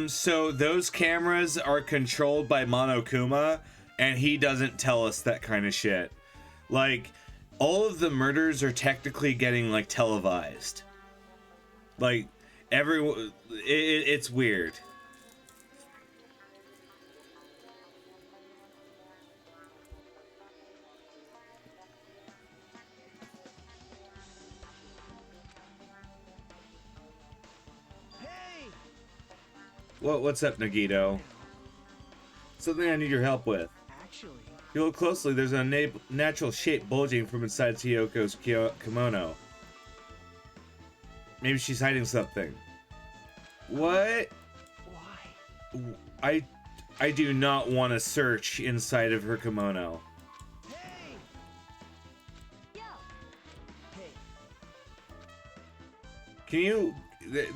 So those cameras are controlled by Monokuma, and he doesn't tell us that kind of shit. Like, all of the murders are technically getting, like, televised. Like, it's weird. What's up, Nagito? Something I need your help with. Actually, If you look closely, there's a natural shape bulging from inside Hiyoko's kimono. Maybe she's hiding something. What? why? I do not want to search inside of her kimono. Hey! Yo, Hey, Can you...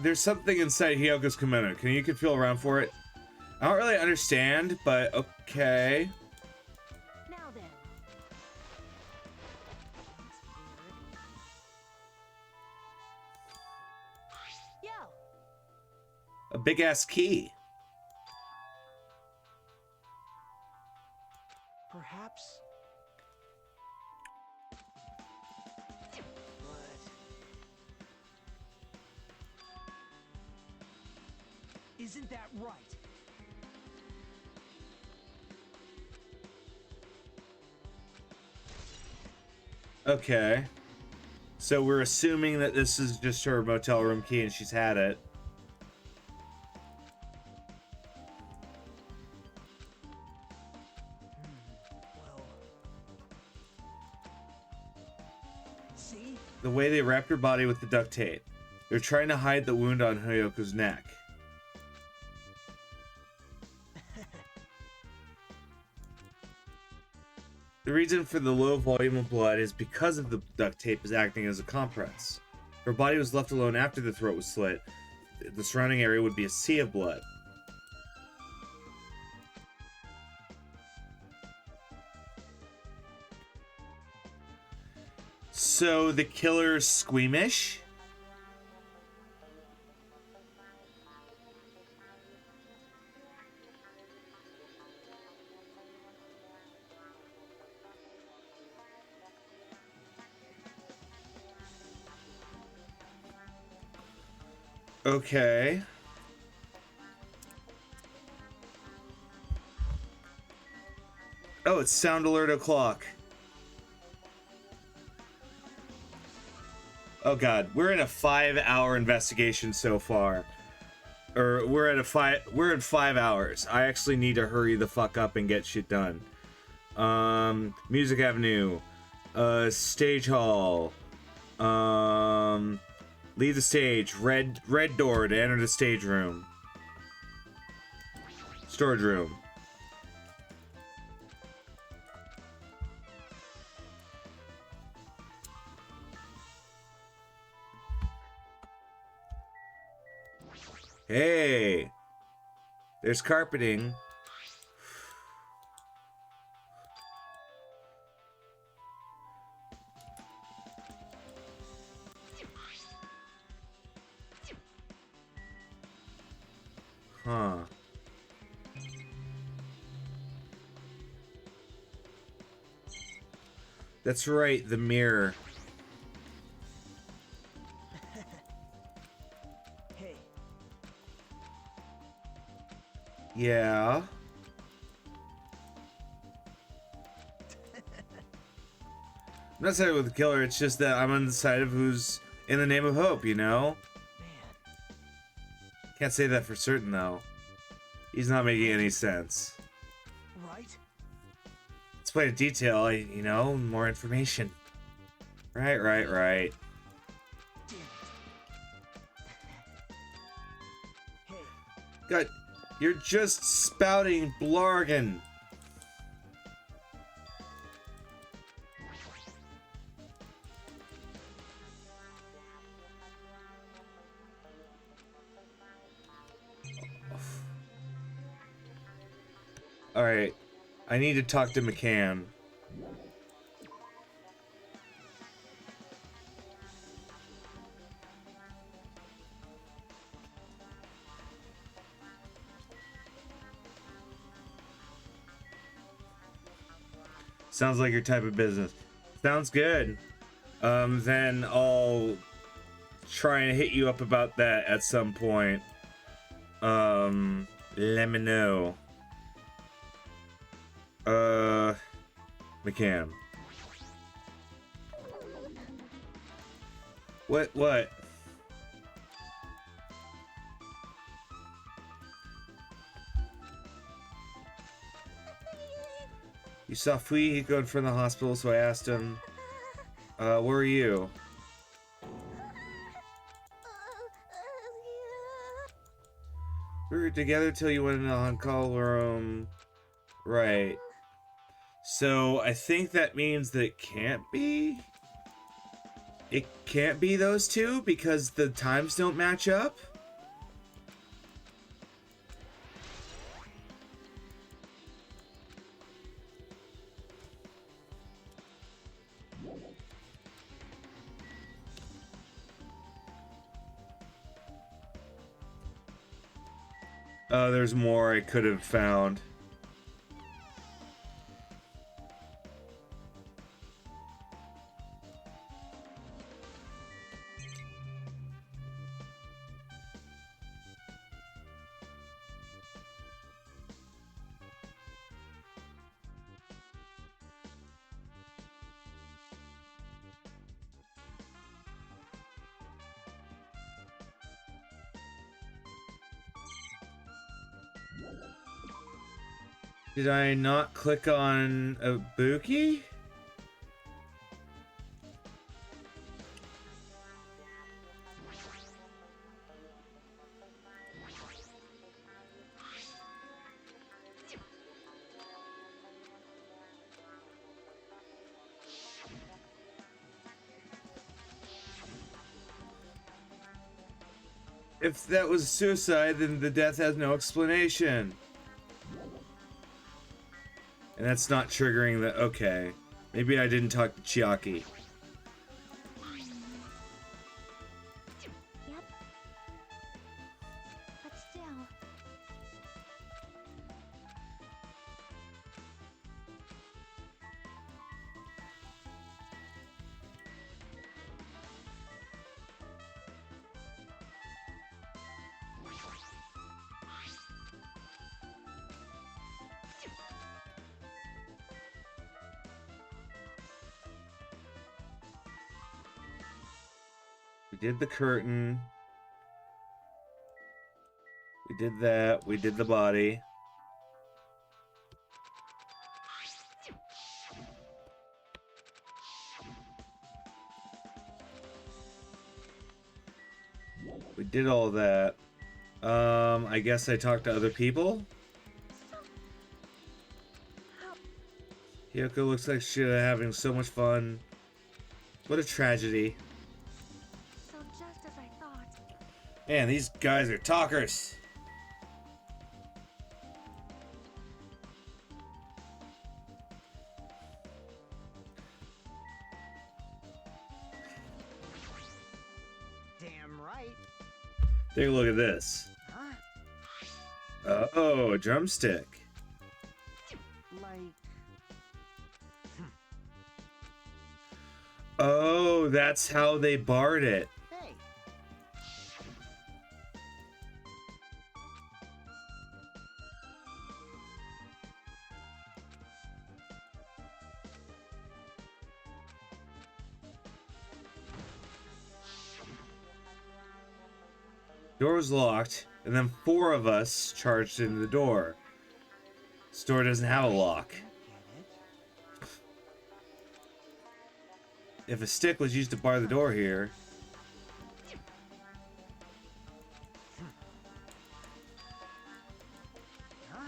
There's something inside Hiyoko's kimono. Can you feel around for it? I don't really understand, but okay. now then. That's weird. Yo, A big-ass key. perhaps. But isn't that right? Okay. So we're assuming that this is just her motel room key and she's had it. Well, see? The way they wrapped her body with the duct tape. They're trying to hide the wound on Hiyoko's neck. The reason for the low volume of blood is because of the duct tape is acting as a compress. If her body was left alone after the throat was slit, the surrounding area would be a sea of blood. So the killer's squeamish? Okay. Oh, it's sound alert o'clock. Oh god, we're in a 5-hour investigation so far. Or we're at 5 hours. I actually need to hurry the fuck up and get shit done. Music Avenue. Stage Hall. Leave the stage. Red door to enter the stage room. Storage room. Hey, there's carpeting. Huh. That's right, the mirror. Hey, Yeah. I'm not siding with the killer, it's just that I'm on the side of who's in the name of hope, you know? man. Can't say that for certain, though. He's not making any sense. Right? Let's play in detail, you know, more information. Right. Damn it. Hey, God, you're just spouting blargin. Alright, I need to talk to McCann. Sounds like your type of business. Sounds good. Then I'll try and hit you up about that at some point. Let me know. McCann. What? You saw Fui go in front of the hospital, so I asked him, where are you? We were together till you went in the on-call room. Right. So I think that means that it can't be? It can't be those two because the times don't match up? Oh, there's more I could have found. Did I not click on Ibuki? If that was suicide, then the death has no explanation. And that's not triggering the... Okay. Maybe I didn't talk to Chiaki. Yep. But still. We did the curtain. We did that. We did the body. We did all that. I guess I talked to other people. Hiyoko looks like she's having so much fun. What a tragedy. So just as I thought. Man, these guys are talkers. Damn right. Take a look at this. Huh? Oh, a drumstick. Like, Oh, that's how they barred it. hey. Door was locked, and then 4 of us charged into the door. This door doesn't have a lock. Get it? If a stick was used to bar the door here, Huh?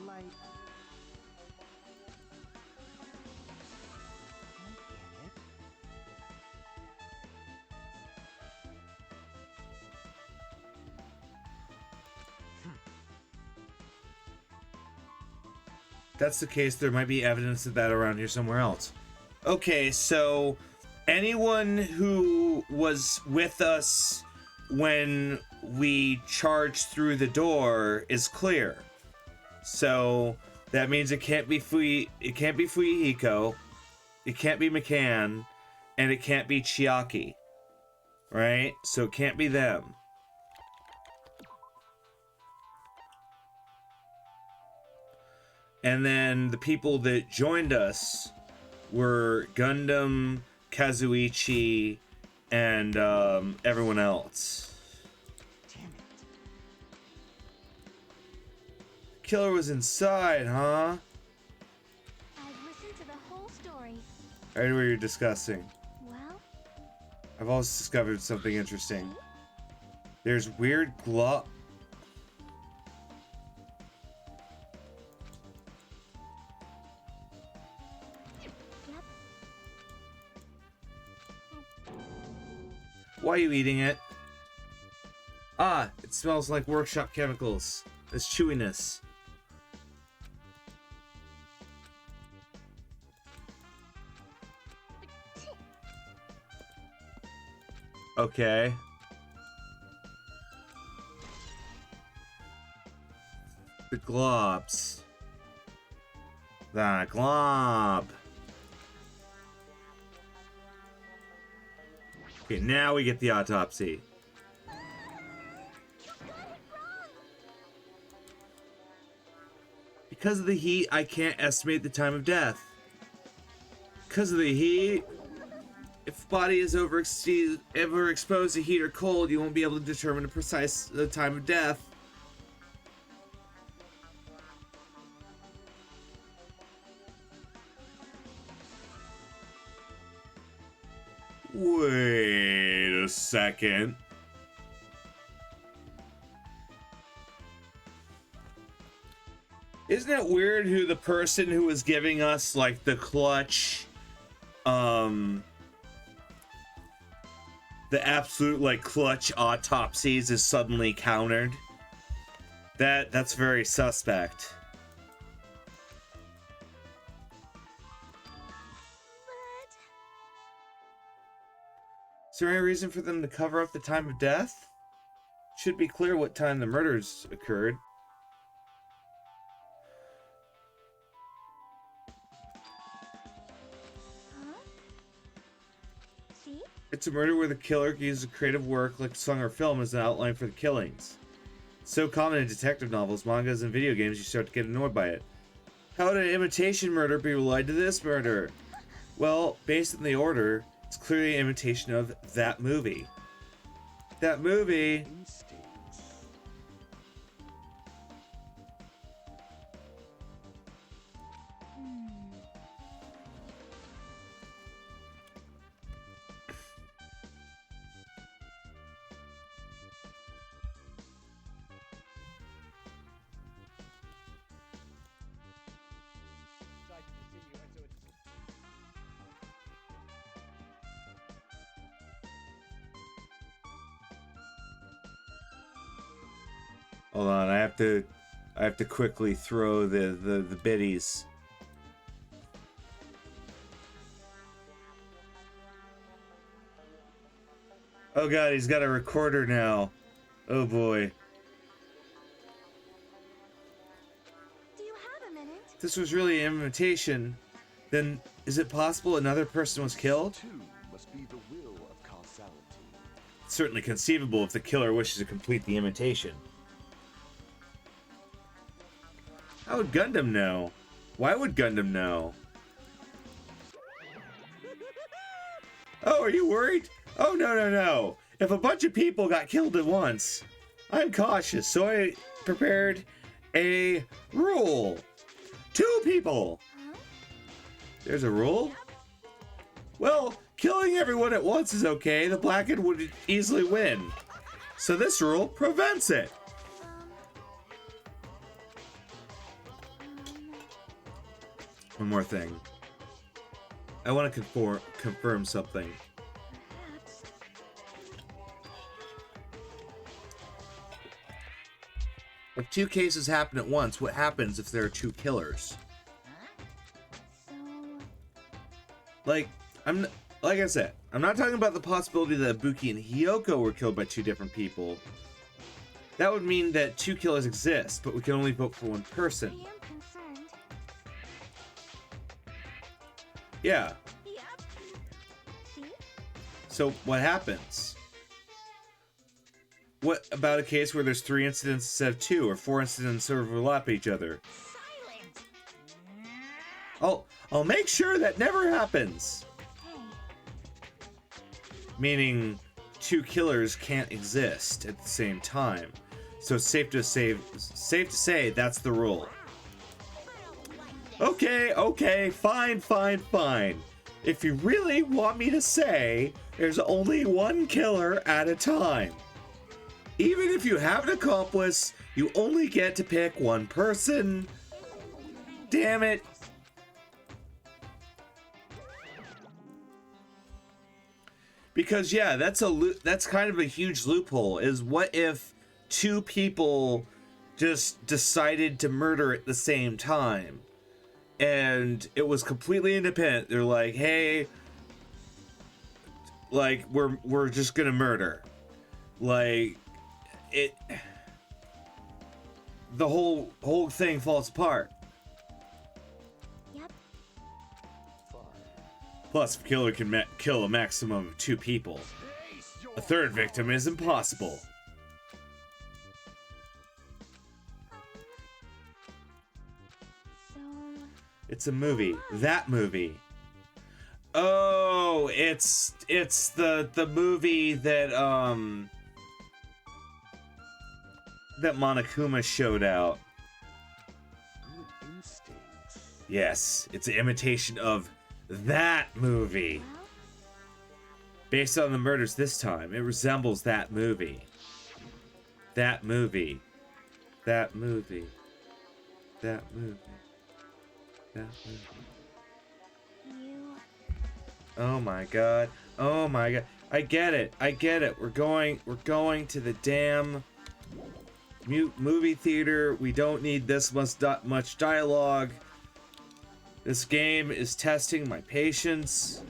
Like, I get it. if that's the case, there might be evidence of that around here somewhere else. Okay, so anyone who was with us when we charged through the door is clear. So that means it can't be Fuyuhiko, it can't be McCann, and it can't be Chiaki. Right? So it can't be them. And then the people that joined us were Gundam, Kazuichi, and everyone else. Damn it. Killer was inside, huh? I've listened to the whole story. I heard what you're discussing. Well, I've also discovered something interesting. There's weird glob. yep. Why are you eating it? Ah, it smells like workshop chemicals. It's chewiness. Okay. The globs. The glob. Okay, now we get the autopsy. Because of the heat, I can't estimate the time of death. Because of the heat, if body is ever exposed to heat or cold, you won't be able to determine the time of death. Wait a second. Isn't it weird who the person who was giving us like the clutch, the absolute like clutch autopsies is suddenly countered? That's very suspect. Is there any reason for them to cover up the time of death? Should be clear what time the murders occurred. Huh? See? It's a murder where the killer uses creative work like song or film as an outline for the killings. It's so common in detective novels, mangas, and video games you start to get annoyed by it. How would an imitation murder be related to this murder? Well, based on the order, it's clearly an imitation of that movie. That movie. Instincts. Hold on, I have to quickly throw the biddies. Oh god, he's got a recorder now. Oh boy. Do you have a minute? If this was really an imitation, then is it possible another person was killed? Two must be the will of causality. It's certainly conceivable if the killer wishes to complete the imitation. How would Gundam know? Why would Gundam know? Oh, are you worried? Oh, no. If a bunch of people got killed at once, I'm cautious, so I prepared a rule. 2 people. There's a rule? Well, killing everyone at once is okay. The Blackened would easily win. So this rule prevents it. One more thing. I want to confirm something. Perhaps. If 2 cases happen at once, what happens if there are 2 killers? So, Like I said, I'm not talking about the possibility that Buki and Hiyoko were killed by 2 different people. That would mean that 2 killers exist, but we can only vote for 1 I person. am concerned. Yeah. Yep. See? So what happens? What about a case where there's 3 incidents instead of 2, or 4 incidents overlap each other? Silent. I'll make sure that never happens. Hey, Meaning 2 killers can't exist at the same time. So it's safe to say that's the rule. Okay, fine. If you really want me to say, there's only 1 killer at a time. Even if you have an accomplice, you only get to pick 1 person. Damn it. Because yeah, that's kind of a huge loophole. Is what if 2 people just decided to murder at the same time, and it was completely independent? They're like, hey, like we're just gonna murder, like it. The whole thing falls apart. yep. Fine. Plus, if a killer can kill a maximum of 2 people, a 3rd victim is impossible. So, It's a movie. That movie. Oh, it's the movie that that Monokuma showed out. Good instincts. Yes, it's an imitation of that movie. well, Based on the murders this time, it resembles that movie. That movie. That movie. That movie. That movie. you. Oh my god. Oh my god. I get it. We're going to the damn movie theater. We don't need this much dialogue. This game is testing my patience.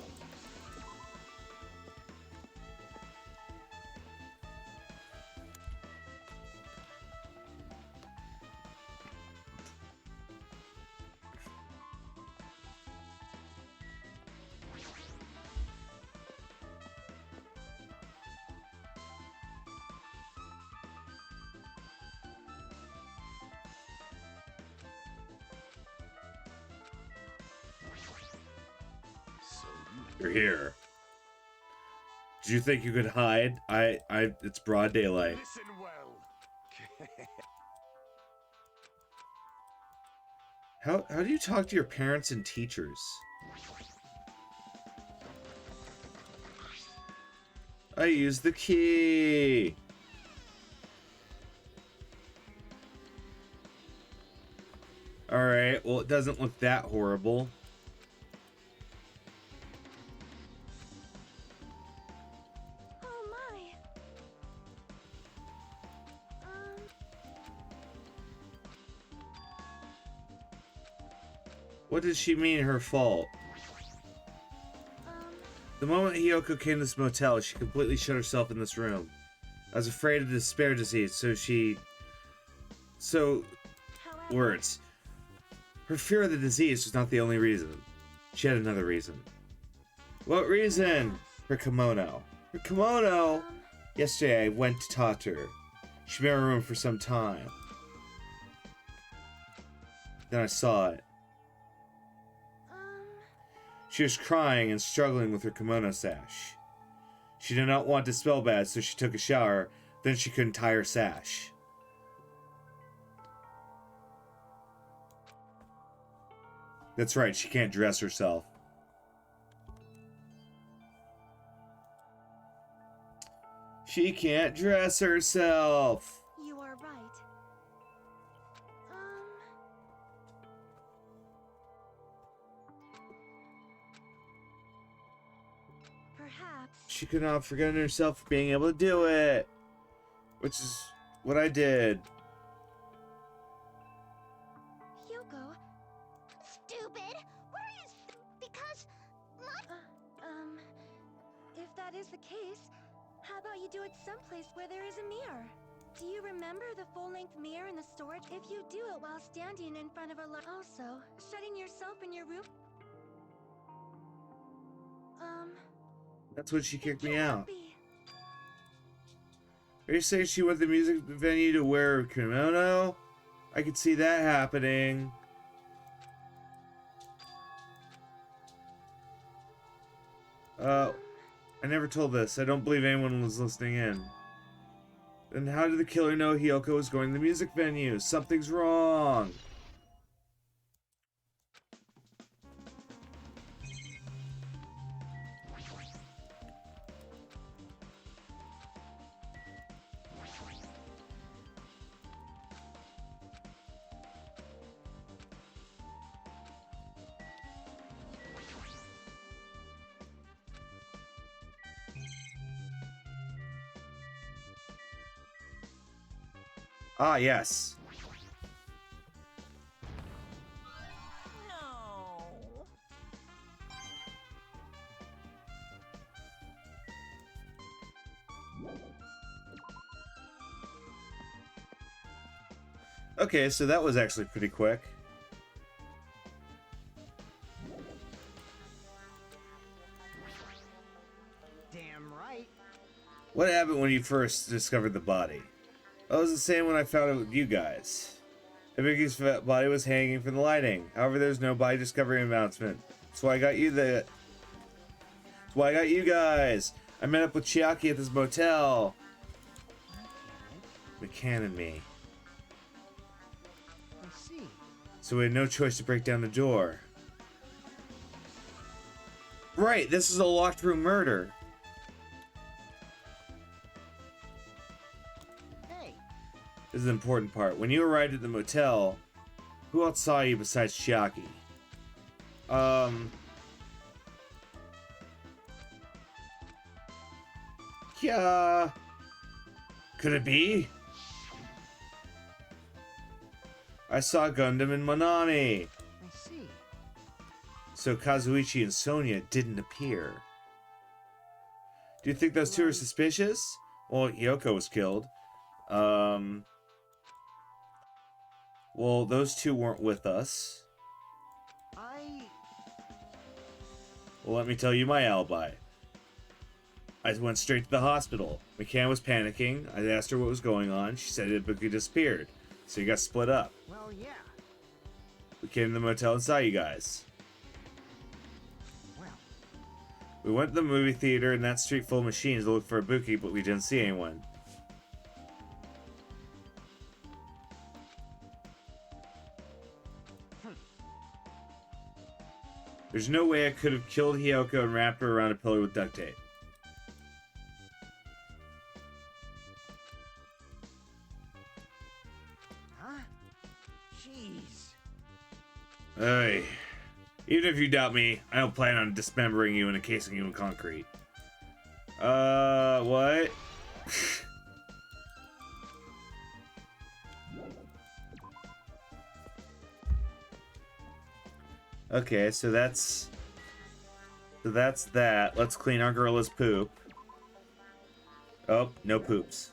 You're here. Did you think you could hide? It's broad daylight. Listen well. How do you talk to your parents and teachers? I use the key. Alright, well, it doesn't look that horrible. Oh my. What does she mean, her fault? The moment Hiyoko came to this motel, she completely shut herself in this room. I was afraid of the despair disease, words. Her fear of the disease was not the only reason. She had another reason. What reason? Her kimono. Her kimono? Yesterday I went to talk to her. She'd been in her room for some time. Then I saw it. She was crying and struggling with her kimono sash. She did not want to smell bad, so she took a shower. Then she couldn't tie her sash. That's right, she can't dress herself. She can't dress herself! You are right. Perhaps. She could not forget herself for being able to do it. Which is what I did. Hyoko. Stupid! What are you because if that is the case, how about you do it someplace where there is a mirror? Do you remember the full-length mirror in the storage? If you do it while standing in front of a also, shutting yourself in your room. That's when she kicked me out. Are you saying she went to the music venue to wear a kimono? I could see that happening. I never told this. I don't believe anyone was listening in. Then how did the killer know Hiyoko was going to the music venue? Something's wrong. Ah, yes. No. Okay, so that was actually pretty quick. Damn right. What happened when you first discovered the body? I was the same when I found it with you guys. Ibika's body was hanging from the lighting. However, there's no body discovery announcement. That's why I got you That's why I got you guys. I met up with Chiaki at this motel. McCann and me. I see. So we had no choice to break down the door. Right, this is a locked room murder. This is the important part. When you arrived at the motel, who else saw you besides Chiaki? Yeah. Could it be? I saw Gundam and Manami. I see. So Kazuichi and Sonia didn't appear. Do you think those two are suspicious? Well, Hiyoko was killed. Well, those two weren't with us. Well, let me tell you my alibi. I went straight to the hospital. McCann was panicking. I asked her what was going on. She said Ibuki disappeared. So you got split up. Well, yeah. We came to the motel and saw you guys. Well, We went to the movie theater in that street full of machines to look for Ibuki, but we didn't see anyone. There's no way I could have killed Hiyoko and wrapped her around a pillar with duct tape. Huh? Jeez. Hey. Even if you doubt me, I don't plan on dismembering you and encasing you in concrete. What? Okay, so that's that. Let's clean our gorilla's poop. Oh, no poops.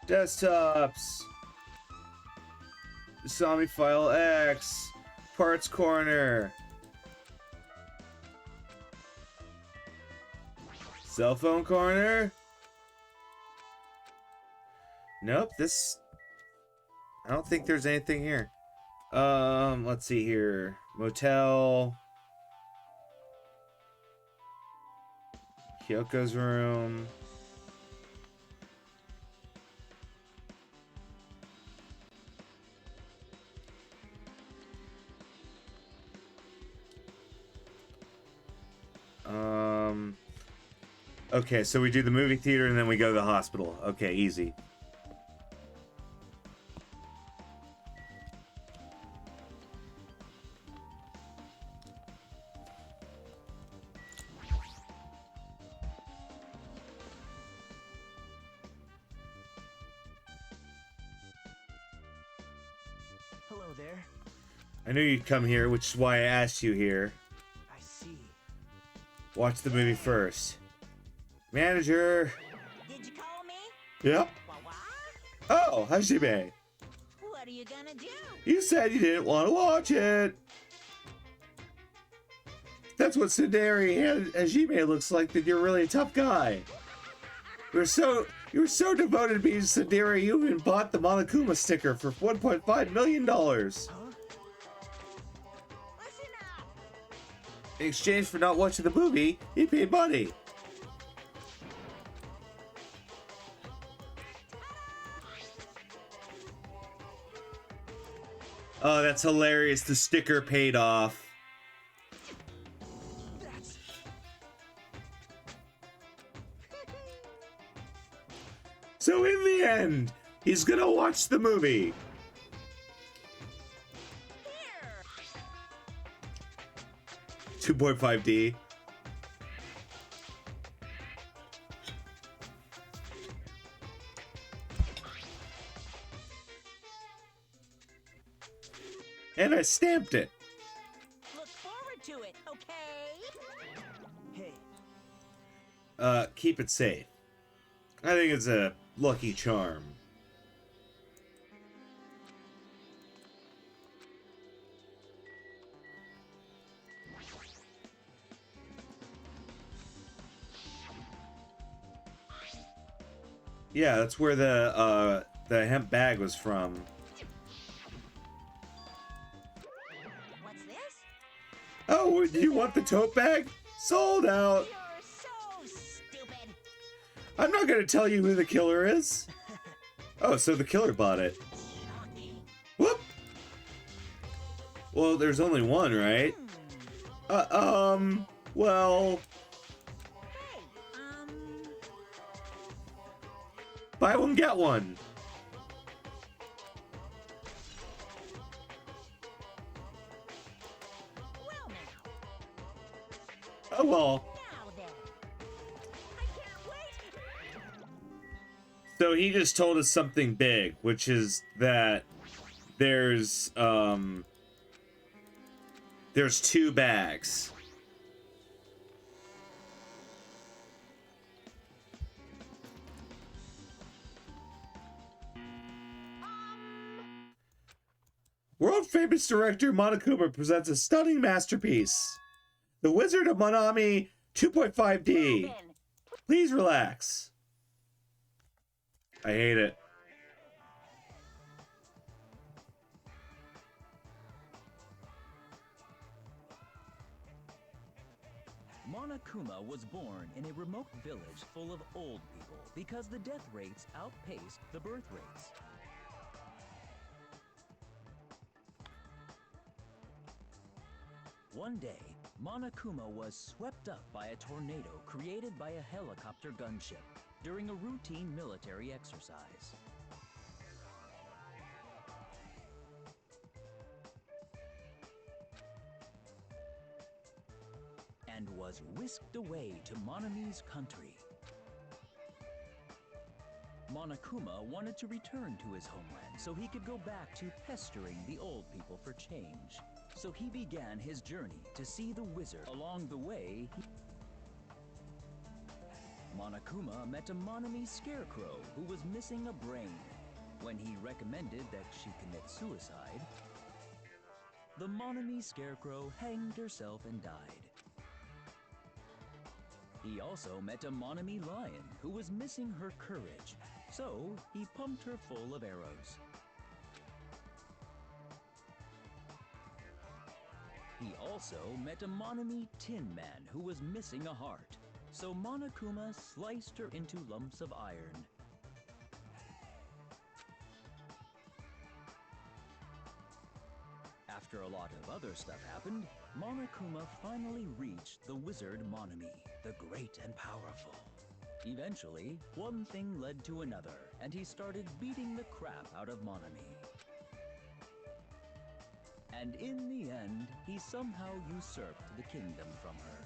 Desktops. Zombie File X. Parts Corner. Cell phone corner. Nope, this... I don't think there's anything here. Let's see here. Motel. Hyoko's room. Okay, so we do the movie theater and then we go to the hospital. Okay, easy. Hello there. I knew you'd come here, which is why I asked you here. I see. Watch the movie first. Manager! Did you call me? Yep. What? Oh, Hajime. What are you gonna do? You said you didn't want to watch it. That's what Tsundere Hajime looks like, that you're really a tough guy. You were so devoted to being Tsundere, you even bought the Monokuma sticker for $1.5 million. Huh? Listen up. In exchange for not watching the movie, he paid money. Oh, that's hilarious. The sticker paid off. That's... So in the end, he's gonna watch the movie. Here. 2.5D. And I stamped it. Look forward to it, okay? Hey, Keep it safe. I think it's a lucky charm. Yeah, that's where the hemp bag was from. What's this? Oh, do you want the tote bag? Sold out. You're so stupid. I'm not gonna tell you who the killer is. Oh, so the killer bought it. Shocking. Whoop. Well, there's only one, right? Well, Hey, buy one, get one. well now. Oh, well. Now then. I can't wait. So he just told us something big, which is that there's 2 bags. World famous director Monokuma presents a stunning masterpiece, The Wizard of Monami 2.5D. Please relax. I hate it. Monokuma was born in a remote village full of old people because the death rates outpaced the birth rates. One day, Monokuma was swept up by a tornado created by a helicopter gunship during a routine military exercise. And was whisked away to Monami's country. Monokuma wanted to return to his homeland so he could go back to pestering the old people for change. So he began his journey to see the wizard. Along the way, Monokuma met a Monami scarecrow who was missing a brain. When he recommended that she commit suicide, the Monami scarecrow hanged herself and died. He also met a Monami lion who was missing her courage, so he pumped her full of arrows. He also met a Monami tin man who was missing a heart, so Monokuma sliced her into lumps of iron. After a lot of other stuff happened, Monokuma finally reached the wizard Monami, the great and powerful. Eventually, one thing led to another, and he started beating the crap out of Monami. And in the end, he somehow usurped the kingdom from her.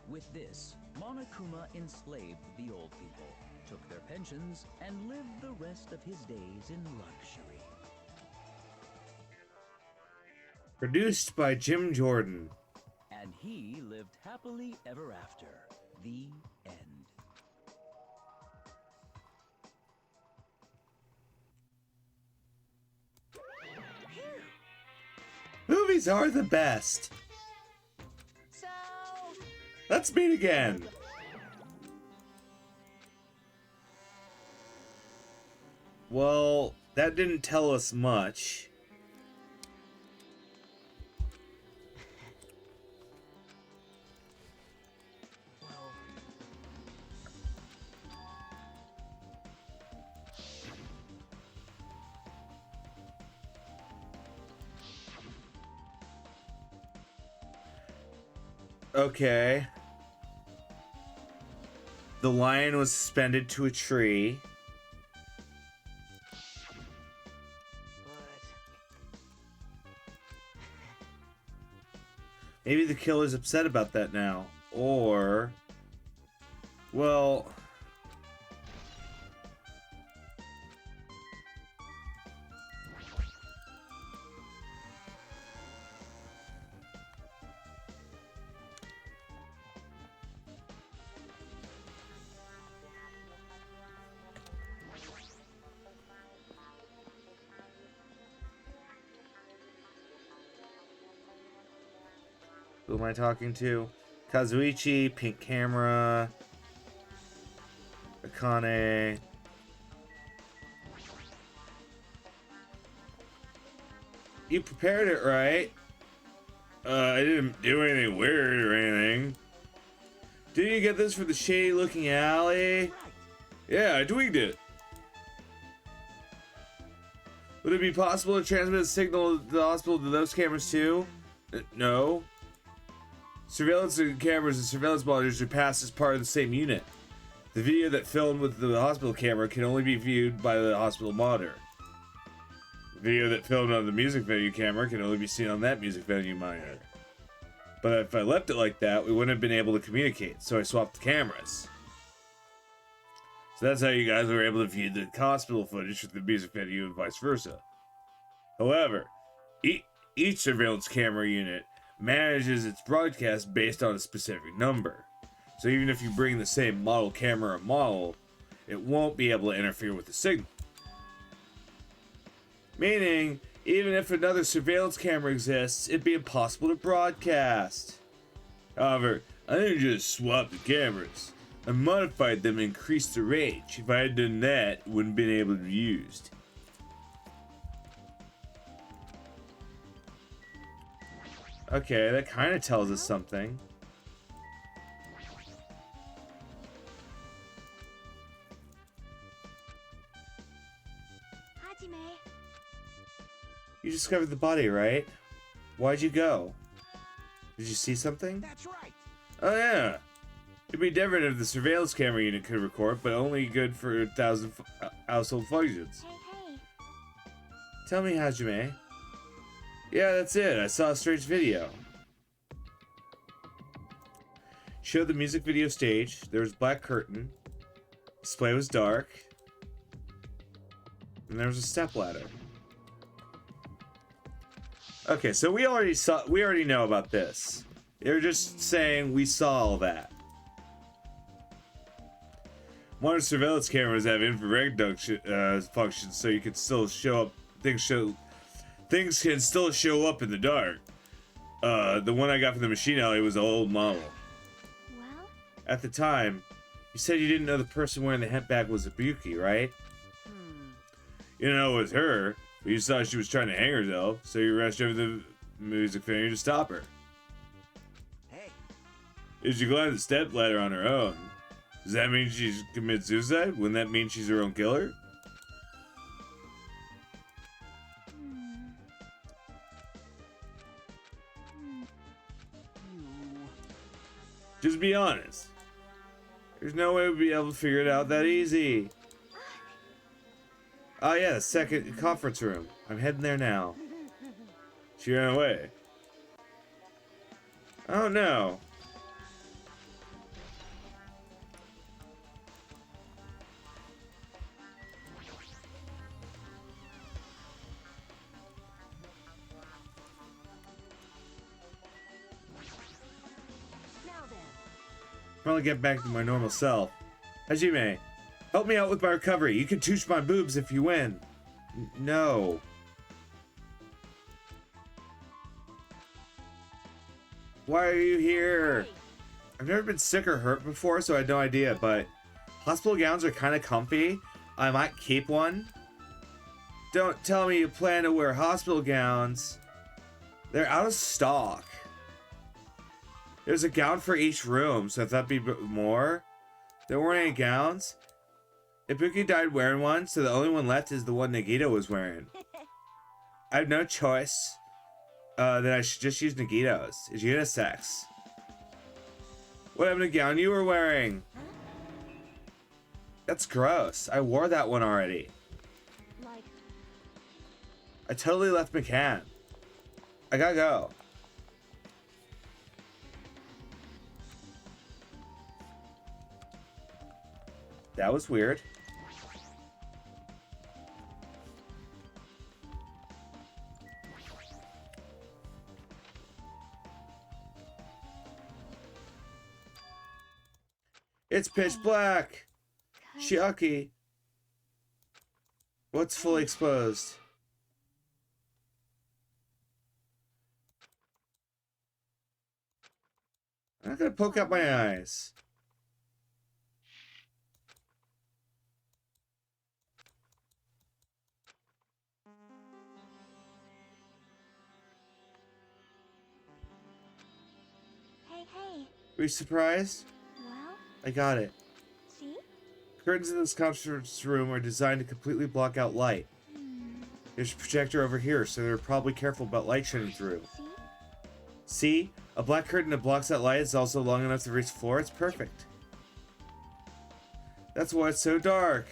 With this, Monokuma enslaved the old people, took their pensions, and lived the rest of his days in luxury. Produced by Jim Jordan. And he lived happily ever after. The end. Movies are the best. So, Let's meet again. Well, that didn't tell us much. Okay. The lion was suspended to a tree. Maybe the killer's upset about that now. Or... well... who am I talking to? Kazuichi, Pink Camera, Akane. You prepared it right. I didn't do anything weird or anything. Did you get this for the shady looking alley? Yeah, I tweaked it. Would it be possible to transmit a signal to the hospital to those cameras too? No. Surveillance cameras and surveillance monitors are passed as part of the same unit. The video that filmed with the hospital camera can only be viewed by the hospital monitor. The video that filmed on the music venue camera can only be seen on that music venue monitor. But if I left it like that, we wouldn't have been able to communicate, so I swapped the cameras. So that's how you guys were able to view the hospital footage with the music video and vice versa. However, each surveillance camera unit manages its broadcast based on a specific number. So even if you bring the same model camera model, it won't be able to interfere with the signal. Meaning, even if another surveillance camera exists, it'd be impossible to broadcast. However, I didn't just swap the cameras. I modified them and increased the range. If I had done that, it wouldn't have been able to be used. Okay, that kind of tells us something. Hajime. You discovered the body, right? Why'd you go? Did you see something? That's right. Oh yeah. It'd be different if the surveillance camera unit could record, but only good for 1,000 household functions. Hey. Tell me, Hajime. Yeah, that's it. I saw a strange video. Showed the music video stage. There was a black curtain. Display was dark. And there was a stepladder. Okay, so we already know about this. They're just saying we saw all that. Modern surveillance cameras have infrared functions, so you can still show up. Things can still show up in the dark. The one I got from the machine alley was an old model. Well? At the time, you said you didn't know the person wearing the hemp bag was Ibuki, right? You didn't know it was her, but you saw she was trying to hang herself, so you rushed over the music venue to stop her. Hey. If she climbed the step ladder on her own, does that mean she's committed suicide? Wouldn't that mean she's her own killer? Just be honest. There's no way we'd be able to figure it out that easy. Oh yeah, the second conference room. I'm heading there now. She ran away. Oh no. Finally get back to my normal self. Hajime, help me out with my recovery. You can touch my boobs if you win. No. Why are you here? I've never been sick or hurt before, so I had no idea, but hospital gowns are kind of comfy. I might keep one. Don't tell me you plan to wear hospital gowns. They're out of stock. There's a gown for each room, so if that'd be more. There weren't any gowns. Ibuki died wearing one, so the only one left is the one Nagito was wearing. I have no choice. Then I should just use Nagito's. It's unisex. What happened to the gown you were wearing? That's gross. I wore that one already. Like, I totally left McCann. I gotta go. That was weird. It's pitch black. Shiaki. What's fully exposed? I'm not gonna poke out my eyes. hey. Were you surprised? Well, I got it. see? Curtains in this conference room are designed to completely block out light. There's a projector over here, so they're probably careful about light shining through. See? See? A black curtain that blocks out light is also long enough to reach the floor. It's perfect. That's why it's so dark.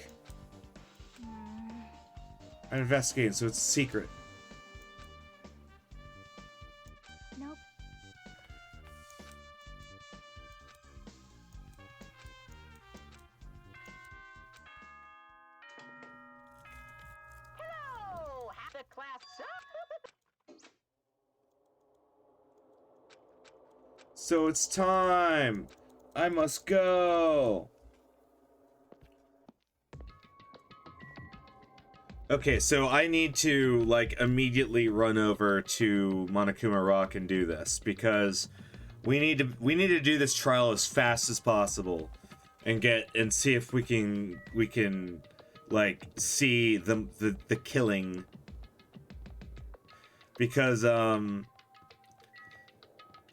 I'm investigating, so it's a secret. Nope. the class So it's time. I must go. Okay, so I need to like immediately run over to Monokuma Rock and do this because we need to do this trial as fast as possible and see if we can like see the killing, because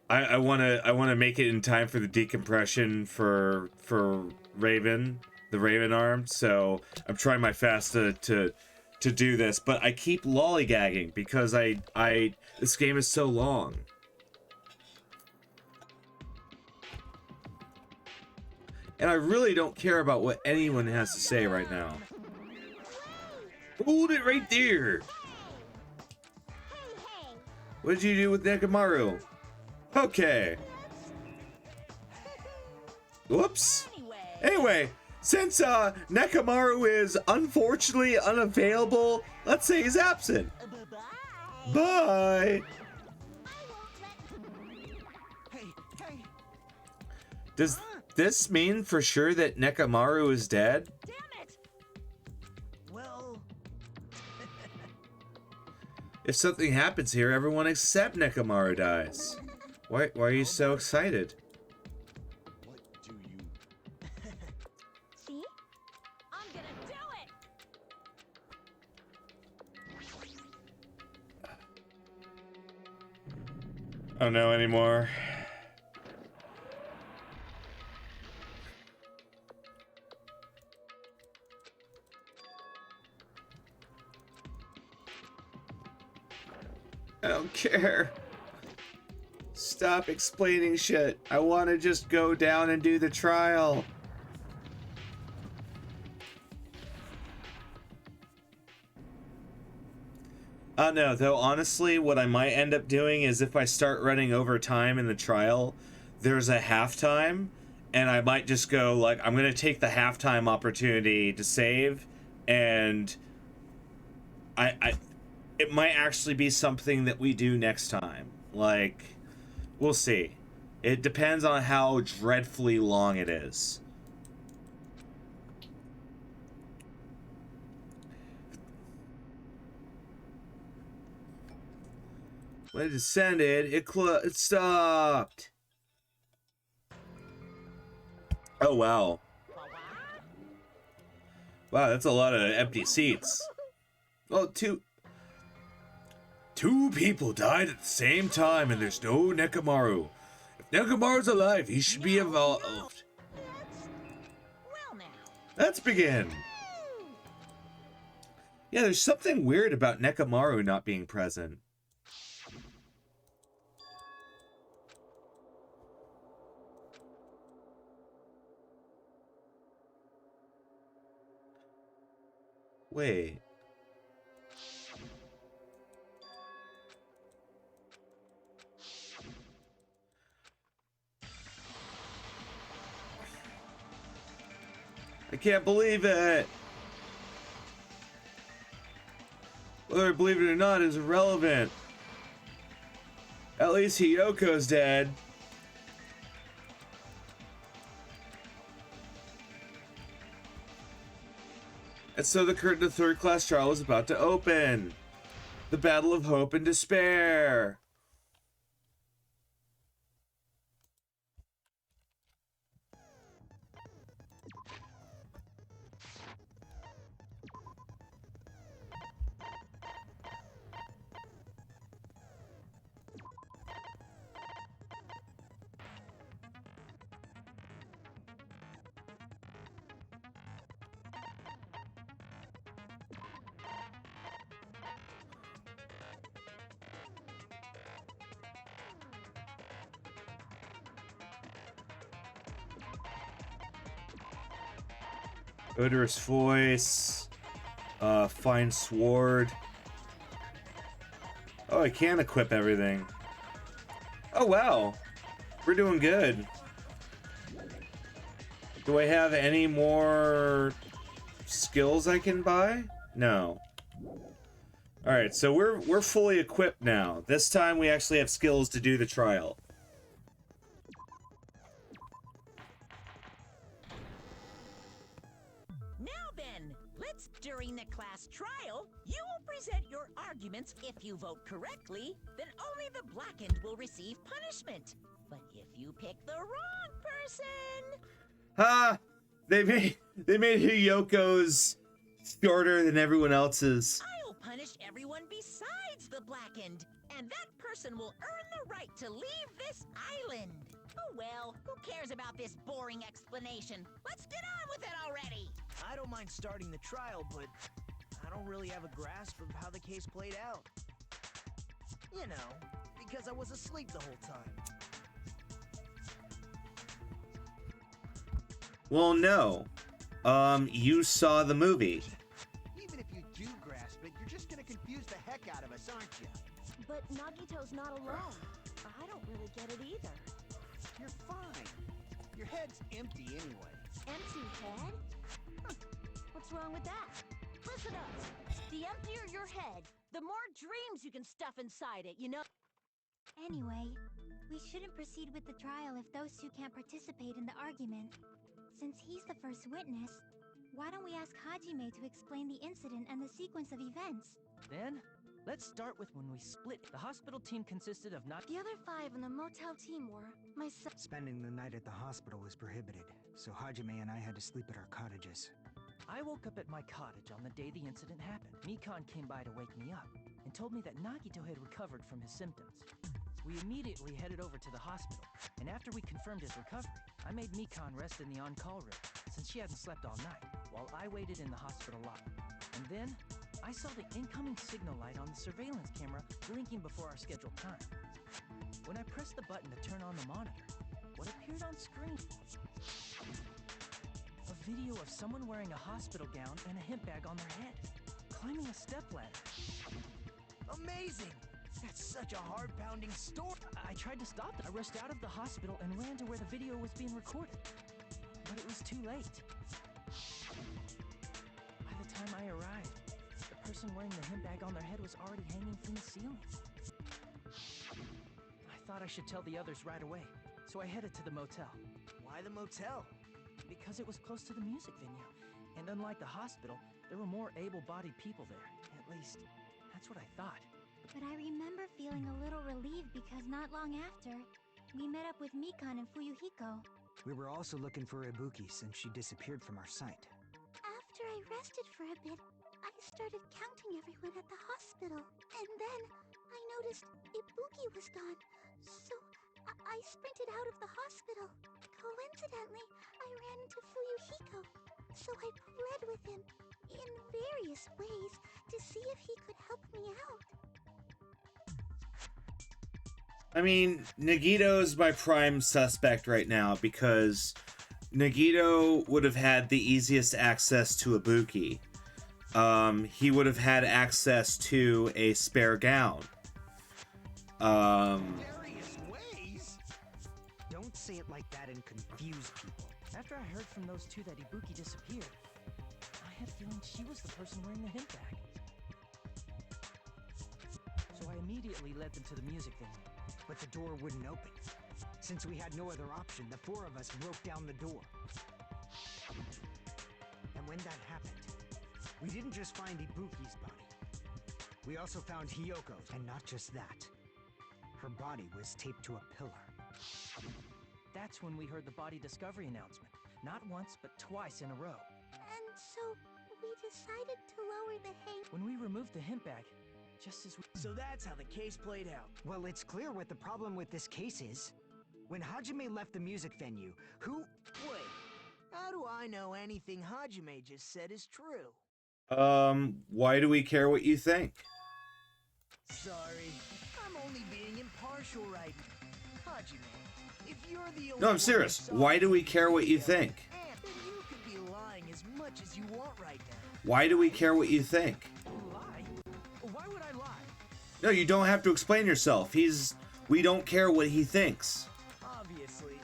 I want to make it in time for the decompression for Raven, the Raven arm. So I'm trying my best to do this, but I keep lollygagging because this game is so long. And I really don't care about what anyone has to say right now. Hold it right there. What did you do with Nekomaru? Okay. Whoops. Anyway, since Nekomaru is unfortunately unavailable, let's say he's absent. Bye. Does this mean for sure that Nekomaru is dead? Damn it! Well, If something happens here, everyone except Nekomaru dies. Why are you so excited? What do you... See? I'm gonna do it! I don't know anymore. I don't care. Stop explaining shit. I want to just go down and do the trial. No, though honestly, what I might end up doing is if I start running over time in the trial, there's a halftime, and I might just go like, I'm gonna take the halftime opportunity to save, and it might actually be something that we do next time. Like, we'll see. It depends on how dreadfully long it is. When it descended, it stopped. Oh, wow. Wow, that's a lot of empty seats. Well, two people died at the same time, and there's no Nekomaru. If Nekomaru's alive, he should be involved. Well now. Let's begin. Yeah, there's something weird about Nekomaru not being present. Wait. I can't believe it. Whether I believe it or not is irrelevant. At least Hiyoko's dead. And so the curtain of third class trial is about to open. The battle of hope and despair. Odorous voice. Fine sword. Oh, I can equip everything. Oh, wow. We're doing good. Do I have any more skills I can buy? No. All right, so we're fully equipped now. This time we actually have skills to do the trial. Now then, during the class trial, you will present your arguments. If you vote correctly, then only the blackened will receive punishment. But if you pick the wrong person... Ha! They made Hiyoko's shorter than everyone else's. I'll punish everyone besides the blackened, and that person will earn the right to leave this island. Oh well, who cares about this boring explanation? Let's get on with it already! I don't mind starting the trial, but I don't really have a grasp of how the case played out. You know, because I was asleep the whole time. Well, no. You saw the movie. Even if you do grasp it, you're just gonna confuse the heck out of us, aren't you? But Nagito's not alone. I don't really get it either. You're fine. Your head's empty anyway. Empty head? Huh. What's wrong with that? Listen up. The emptier your head, the more dreams you can stuff inside it, you know? Anyway, we shouldn't proceed with the trial if those two can't participate in the argument. Since he's the first witness, why don't we ask Hajime to explain the incident and the sequence of events? Then, let's start with when we split. The hospital team consisted of not... The other 5 in the motel team were myself. Spending the night at the hospital was prohibited, so Hajime and I had to sleep at our cottages. I woke up at my cottage on the day the incident happened. Mikan came by to wake me up and told me that Nagito had recovered from his symptoms. We immediately headed over to the hospital, and after we confirmed his recovery, I made Mikan rest in the on-call room, since she hadn't slept all night, while I waited in the hospital lobby. And then, I saw the incoming signal light on the surveillance camera blinking before our scheduled time. When I pressed the button to turn on the monitor, what appeared on screen? A video of someone wearing a hospital gown and a hemp bag on their head, climbing a stepladder. Amazing! That's such a heart-pounding story! I tried to stop it. I rushed out of the hospital and ran to where the video was being recorded. But it was too late. By the time I arrived, the person wearing the hemp bag on their head was already hanging from the ceiling. I thought I should tell the others right away, so I headed to the motel. Why the motel? Because it was close to the music venue, and unlike the hospital, there were more able-bodied people there. At least, that's what I thought. But I remember feeling a little relieved because not long after, we met up with Mikan and Fuyuhiko. We were also looking for Ibuki since she disappeared from our sight. After I rested for a bit, I started counting everyone at the hospital. And then I noticed Ibuki was gone. So I sprinted out of the hospital. Coincidentally, I ran into Fuyuhiko. So I pled with him in various ways to see if he could help me out. I mean, Nagito's my prime suspect right now because Nagito would have had the easiest access to Ibuki. He would have had access to a spare gown. Various ways? Don't say it like that and confuse people. After I heard from those two that Ibuki disappeared, I had a feeling she was the person wearing the hemp bag. So I immediately led them to the music venue. But the door wouldn't open. Since we had no other option, the 4 of us broke down the door. And when that happened, we didn't just find Ibuki's body. We also found Hiyoko's, and not just that. Her body was taped to a pillar. That's when we heard the body discovery announcement. Not once, but twice in a row. And so we decided to lower the hang. When we removed the hemp bag, just as we... So that's how the case played out. Well, it's clear what the problem with this case is. When Hajime left the music venue, who... Wait, how do I know anything Hajime just said is true? Why do we care what you think? Sorry, I'm only being impartial right now. Hajime, if you're the only No, I'm serious. Why do we care what you think? Then you could be lying as much as you want right now. Why do we care what you think? Lie? Why would I lie? No, you don't have to explain yourself. We don't care what he thinks. Obviously.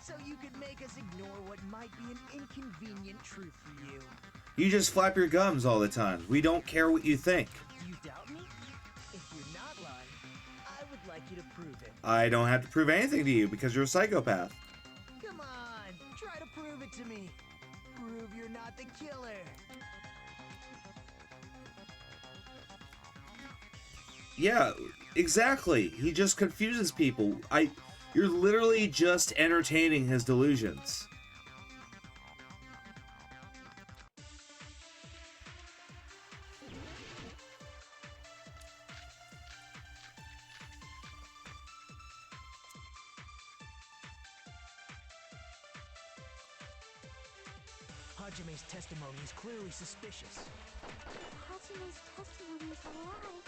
So you could make us ignore what might be an inconvenient truth for you. You just flap your gums all the time. We don't care what you think. Do you doubt me? I don't have to prove anything to you because you're a psychopath. Come on, try to prove it to me. Prove you're not the killer. Yeah, exactly. He just confuses people. You're literally just entertaining his delusions. Hajime's testimony is clearly suspicious. Hajime's testimony is a lie.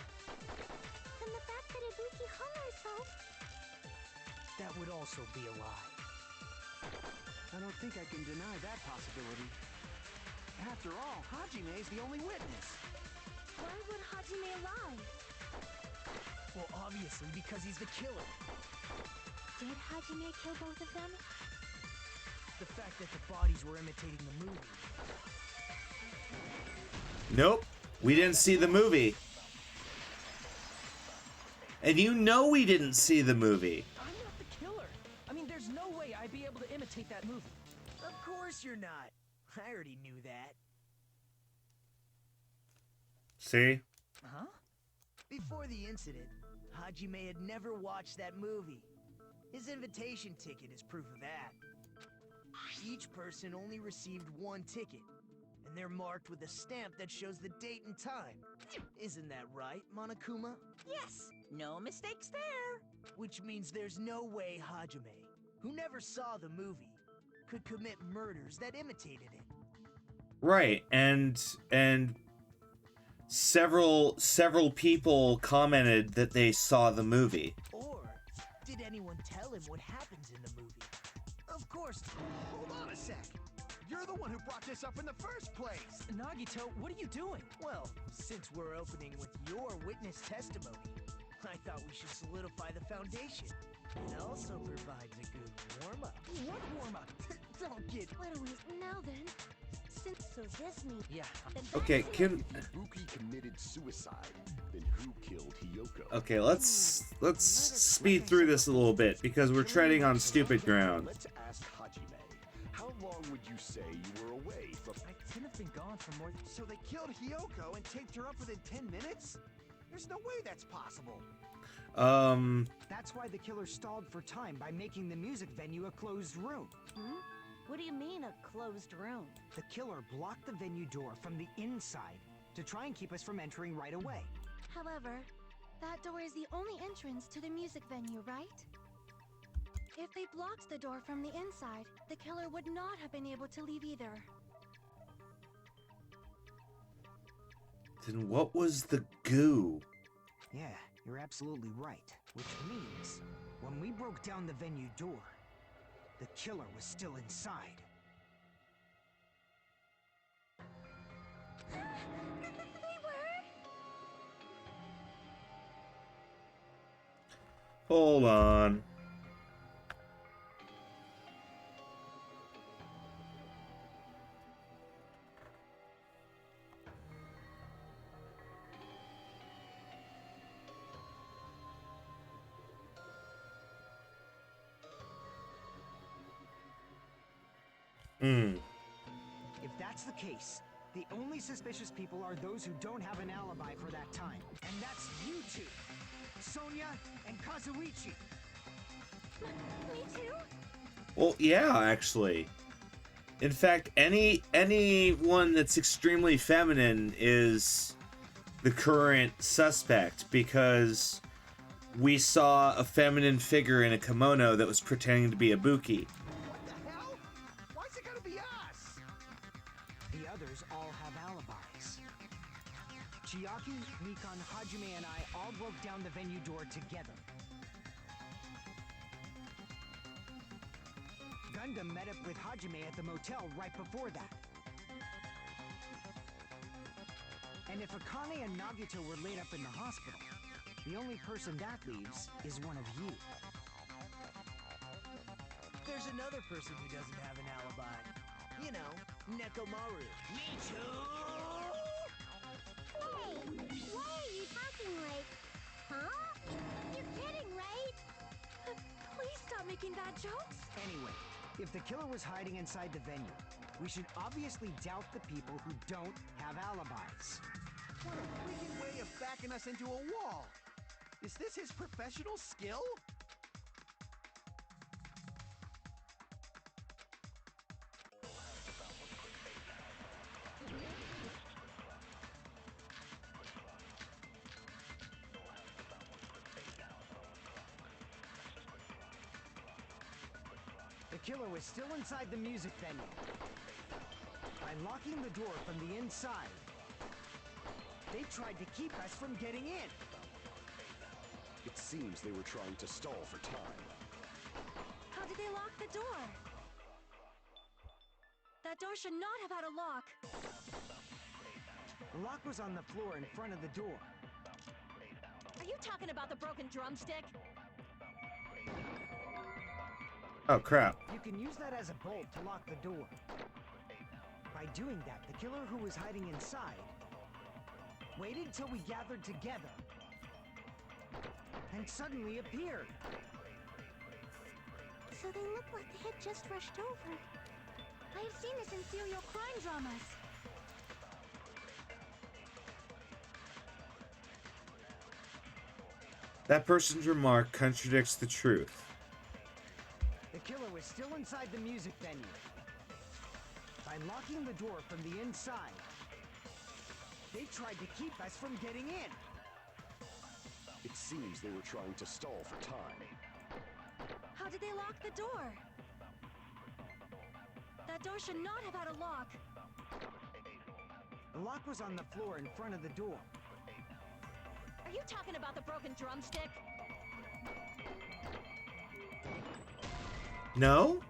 And the fact that Ibuki hung herself... That would also be a lie. I don't think I can deny that possibility. After all, Hajime is the only witness. Why would Hajime lie? Well, obviously because he's the killer. Did Hajime kill both of them? The fact that the bodies were imitating the movie. Nope, we didn't see the movie. And you know we didn't see the movie. I'm not the killer. I mean, there's no way I'd be able to imitate that movie. Of course you're not. I already knew that. See? Huh? Before the incident, Hajime had never watched that movie. His invitation ticket is proof of that. Each person only received one ticket, and they're marked with a stamp that shows the date and time. Isn't that right, Monokuma? Yes, no mistakes there. Which means there's no way Hajime, who never saw the movie, could commit murders that imitated it. Right, and several people commented that they saw the movie. Or did anyone tell him what happens in the movie? Of course. Hold on a sec. You're the one who brought this up in the first place. Nagito, what are you doing? Well, since we're opening with your witness testimony, I thought we should solidify the foundation. It also provides a good warm-up. What warm-up? Don't get... Anyways, now then, so this means... Yeah. Okay, can... Ibuki committed suicide. Then who killed Hiyoko? Okay, let's speed through this a little bit because we're treading on stupid ground. Let's ask Hajime. How long would you say you were away from... I couldn't have been gone for more than... So they killed Hiyoko and taped her up within 10 minutes? There's no way that's possible. That's why the killer stalled for time by making the music venue a closed room. What do you mean, a closed room? The killer blocked the venue door from the inside to try and keep us from entering right away. However, that door is the only entrance to the music venue, right? If they blocked the door from the inside, the killer would not have been able to leave either. Then what was the goo? Yeah, you're absolutely right. Which means, when we broke down the venue door, the killer was still inside. They were? Hold on. If that's the case, the only suspicious people are those who don't have an alibi for that time. And that's you two, Sonia and Kazuichi. Me too? Well, yeah, actually. In fact, anyone that's extremely feminine is the current suspect because we saw a feminine figure in a kimono that was pretending to be a Ibuki. What the hell? Why's it gotta be us? The others all have alibis. Chiaki, Mikan, Hajime, and I all broke down the venue door together. Gundam met up with Hajime at the motel right before that. And if Akane and Nagito were laid up in the hospital, the only person that leaves is one of you. There's another person who doesn't have an alibi. You know, Nekomaru. Me too! Hey, why are you talking like... Huh? You're kidding, right? stop making bad jokes? Anyway, if the killer was hiding inside the venue, we should obviously doubt the people who don't have alibis. What a wicked way of backing us into a wall! Is this his professional skill? The killer was still inside the music venue. By locking the door from the inside, they tried to keep us from getting in. It seems they were trying to stall for time. How did they lock the door? That door should not have had a lock. The lock was on the floor in front of the door. Are you talking about the broken drumstick? Oh, crap. You can use that as a bolt to lock the door. By doing that, the killer who was hiding inside waited till we gathered together and suddenly appeared. So they look like they had just rushed over. I have seen this in serial crime dramas. That person's remark contradicts the truth. The killer was still inside the music venue. By locking the door from the inside, they tried to keep us from getting in. It seems they were trying to stall for time. How did they lock the door? That door should not have had a lock. The lock was on the floor in front of the door. Are you talking about the broken drumstick? No?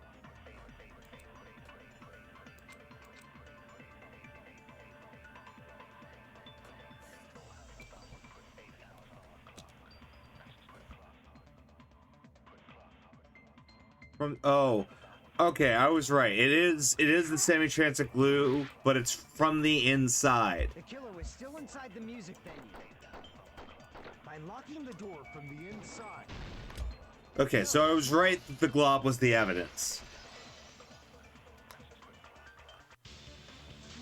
Okay, I was right. It is the semi-transient glue, but it's from the inside. The killer was still inside the music venue. By locking the door from the inside. Okay, so I was right that the glob was the evidence.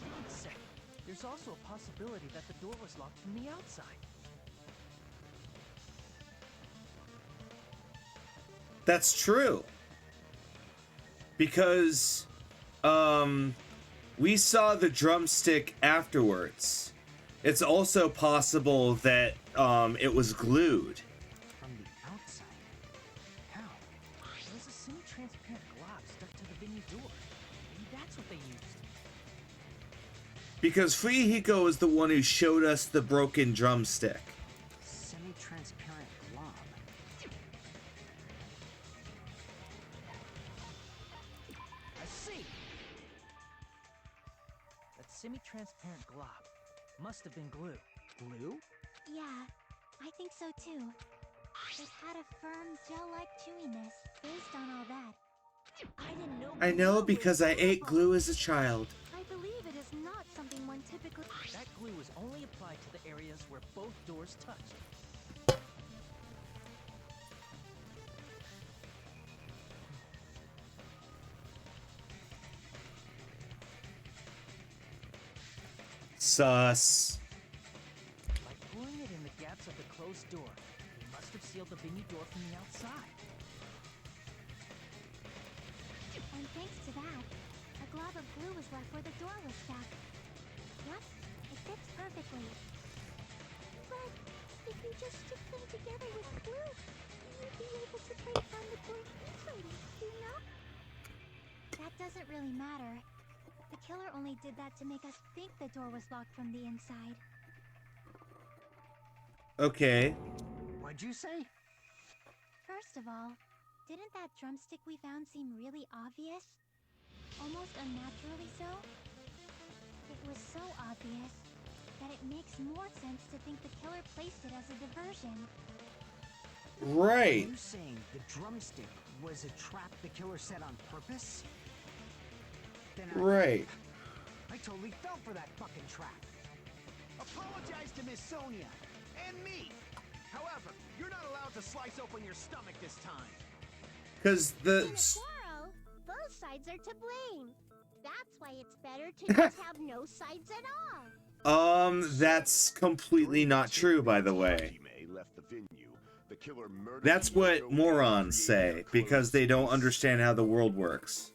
Wait a second. There's also a possibility that the door was locked from the outside. That's true. Because, we saw the drumstick afterwards. It's also possible that, it was glued. From the outside? How? There was a semi-transparent glob stuck to the venue door. Maybe that's what they used. Because Fuyuhiko is the one who showed us the broken drumstick. Semi-transparent glob. I see! That semi-transparent glob must have been glue. Glue? Yeah, I think so too. It had a firm, gel-like chewiness based on all that. I didn't know. I know glue because was I ate glue. glue as a child. I believe it is not something one typically... That glue is only applied to the areas where both doors touch. Sus. By pouring it in the gaps of the closed door, they must have sealed the venue door from the outside. And thanks to that, a glob of glue was left where the door was stuck. Yep, it fits perfectly. But if you just stick them together with glue, you'd be able to break down the door easily, you know? That doesn't really matter. The killer only did that to make us think the door was locked from the inside. Okay. What'd you say? First of all, didn't that drumstick we found seem really obvious? Almost unnaturally so? It was so obvious that it makes more sense to think the killer placed it as a diversion. Right. Are you saying the drumstick was a trap the killer set on purpose? Then Right. I totally fell for that fucking trap. Apologize to Miss Sonia and me. However, you're not allowed to slice open your stomach this time. Because In a the... quarrel, both sides are to blame. That's why it's better to just have no sides at all. That's completely not true, by the way. Hajime left the venue. The killer murdered That's what Kyoko morons and created say, a because closed they don't space. understand how the world works.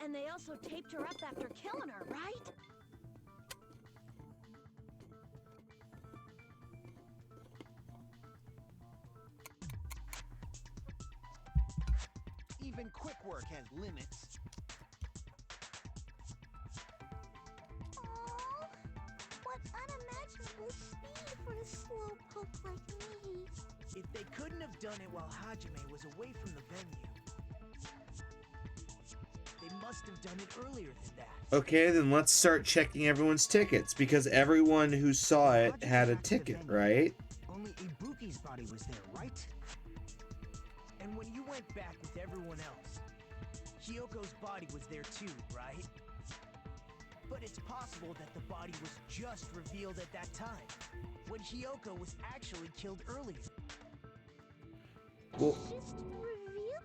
And they also taped her up after killing her, right? Even quick work has limits. Oh, what unimaginable speed for a slowpoke like me. If they couldn't have done it while Hajime was away from the venue, they must have done it earlier than that. Okay, then let's start checking everyone's tickets, because everyone who saw it had a ticket, right? Only Ibuki's body was there, right? And when you went back with everyone else, Kyoko's body was there too, right? But it's possible that the body was just revealed at that time, when Kyoko was actually killed earlier. Well, Just revealed?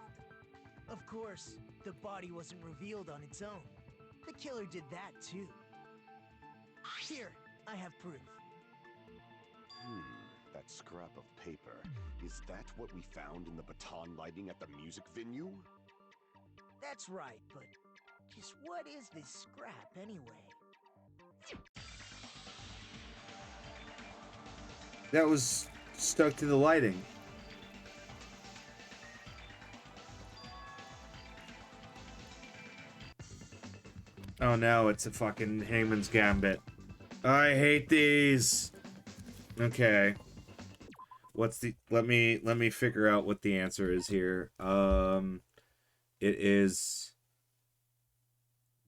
Of course, the body wasn't revealed on its own. The killer did that too. Here, I have proof. That scrap of paper. Is that what we found in the baton lighting at the music venue? That's right, but just what is this scrap anyway? that was stuck to the lighting. Oh no, it's a fucking Hangman's Gambit. I hate these. Okay. What's the... Let me figure out what the answer is here. It is...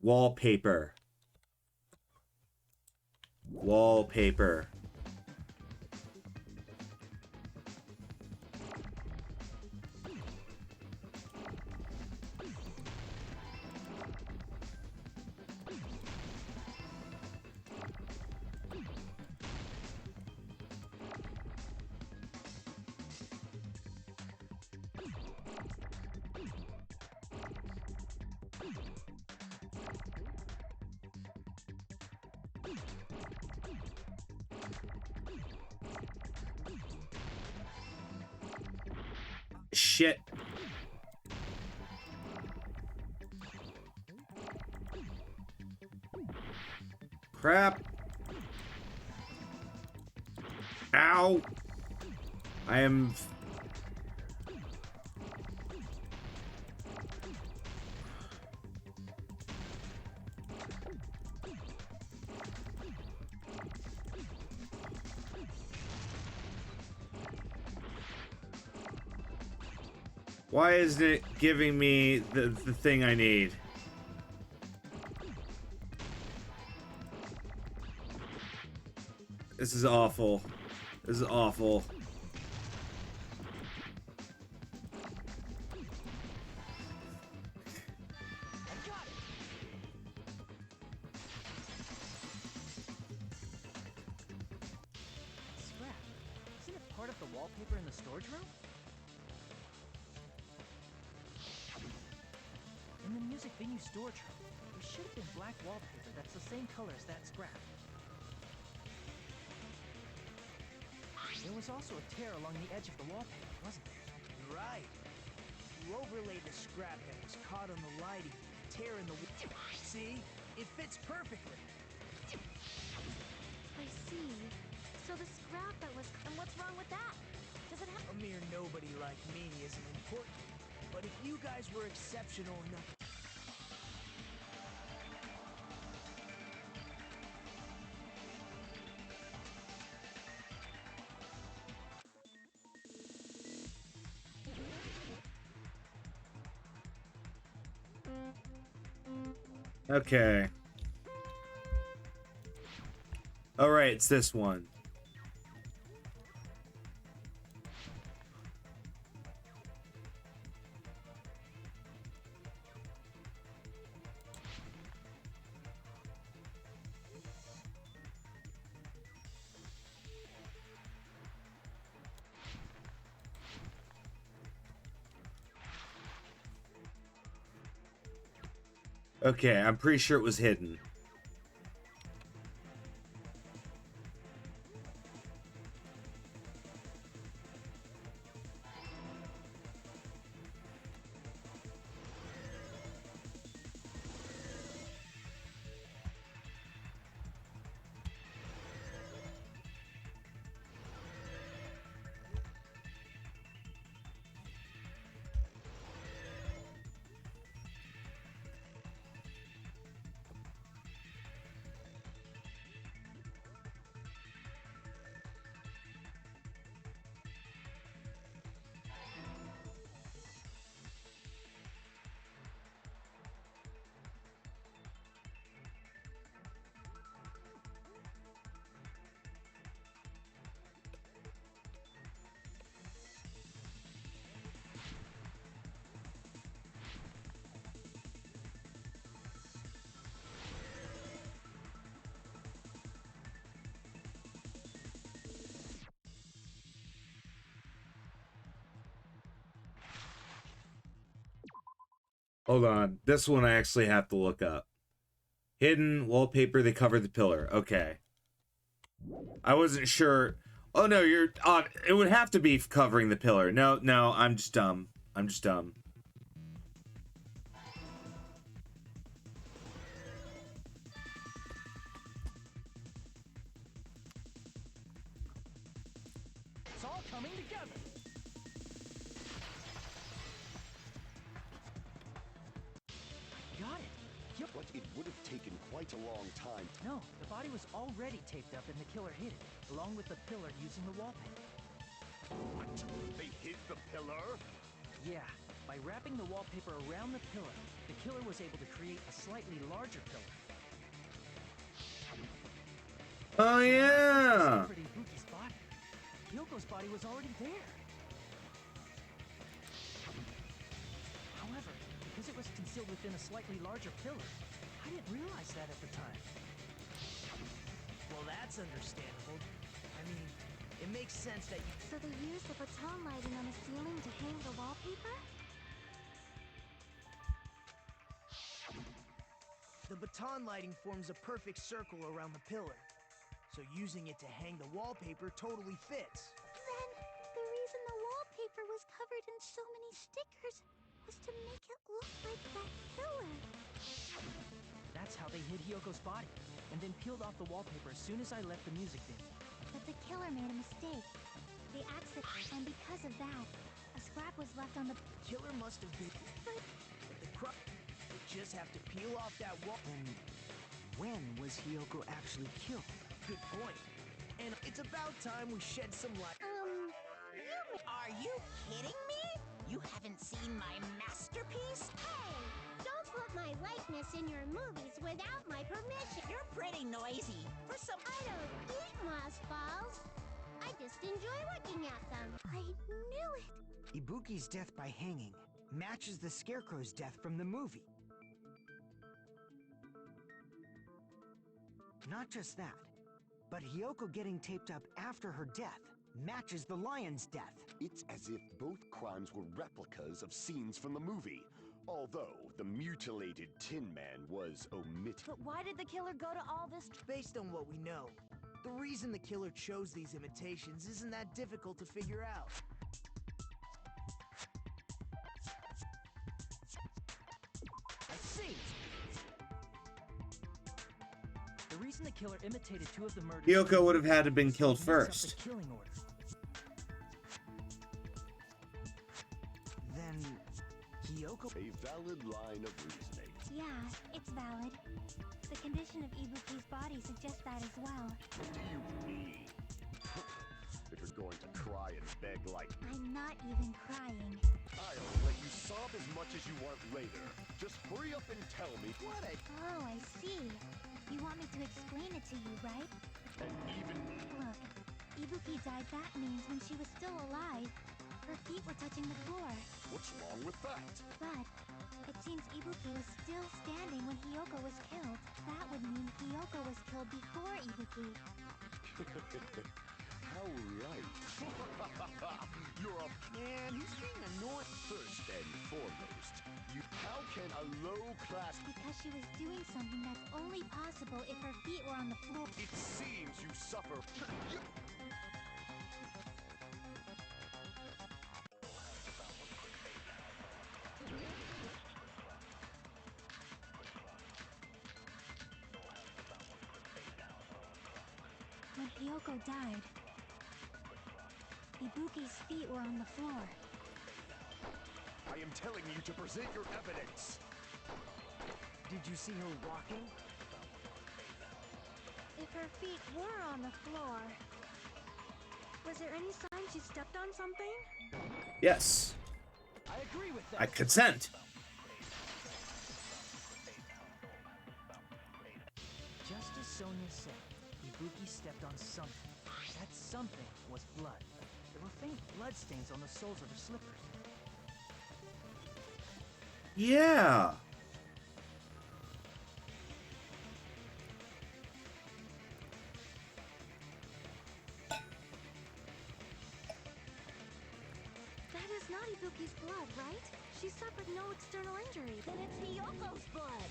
wallpaper. Wallpaper. Shit. Crap. Ow. I am... Why isn't it giving me the thing I need? This is awful. This is awful. Scrap. Isn't it part of the wallpaper in the storage room? In the music venue storage room, there should have been black wallpaper that's the same color as that scrap. There was also a tear along the edge of the wallpaper, wasn't there? Right. You overlaid the scrap that was caught on the lighting, tear in the See? It fits perfectly. I see. So the scrap that was... And what's wrong with that? Does it have... A mere nobody like me isn't important. But if you guys were exceptional enough... Okay. Alright, it's this one. Okay, I'm pretty sure it was hidden. Hold on. This one I actually have to look up. Hidden wallpaper, they covered the pillar. Okay. I wasn't sure. Oh no, you're on. It would have to be covering the pillar. No, I'm just dumb. I'm just dumb. It's all coming together. Got it. But it would have taken quite a long time. No, the body was already taped up and the killer hid it, along with the pillar using the wallpaper. What? They hid the pillar? Yeah, by wrapping the wallpaper around the pillar, the killer was able to create a slightly larger pillar. Oh yeah. Pretty Ibuki's body. Yoko's body was already there. However, because it was concealed within a slightly larger pillar, I didn't realize that at the time. Well, that's understandable. I mean, it makes sense that you... So they used the baton lighting on the ceiling to hang the wallpaper? The baton lighting forms a perfect circle around the pillar. So using it to hang the wallpaper totally fits. Then, the reason the wallpaper was covered in so many stickers was to make it look like that pillar. That's how they hid Hyoko's body, and then peeled off the wallpaper as soon as I left the music venue. But the killer made a mistake. They accidentally, and because of that, a scrap was left on the... Killer must have been... But the crop... We just have to peel off that wall... And when was Hyoko actually killed? Good point. And it's about time we shed some light... Are you kidding me? You haven't seen my masterpiece? Hey, don't put my likeness in your movies without my permission. You're pretty noisy. For some... I don't eat moss balls. I just enjoy looking at them. I knew it! Ibuki's death by hanging matches the Scarecrow's death from the movie. Not just that, but Hyoko getting taped up after her death matches the lion's death. It's as if both crimes were replicas of scenes from the movie. Although the mutilated Tin Man was omitted. But why did the killer go to all this Based on what we know, the reason the killer chose these imitations isn't that difficult to figure out. I see! The reason the killer imitated two of the murders... Hyoko would have had to been killed mixed up first. the killing order. Then Hyoko... A valid line of reasoning. Yeah, it's valid. The condition of Ibuki's body suggests that as well. What do you mean? If you're going to cry and beg like... I'm not even crying. I'll let you sob as much as you want later. Just hurry up and tell me what I... Oh, I see. You want me to explain it to you, right? And even... Look, Ibuki died, that means when she was still alive, her feet were touching the floor. What's wrong with that? But it seems Ibuki was still standing when Hyoko was killed. That would mean Hyoko was killed before Ibuki. How How right. You're a Man, he's being annoying. first and foremost. How can a low-class... Because she was doing something that's only possible if her feet were on the floor. It seems you suffer... When Hiyoko died, Ibuki's feet were on the floor. I am telling you to present your evidence. Did you see her walking? If her feet were on the floor, was there any sign she stepped on something? Yes. I agree with that. I consent. Just as Sonia said, Ibuki stepped on something. That something was blood. There were faint blood stains on the soles of her slippers. Yeah. That is not Ibuki's blood, right? She suffered no external injury. Then it's Hiyoko's blood.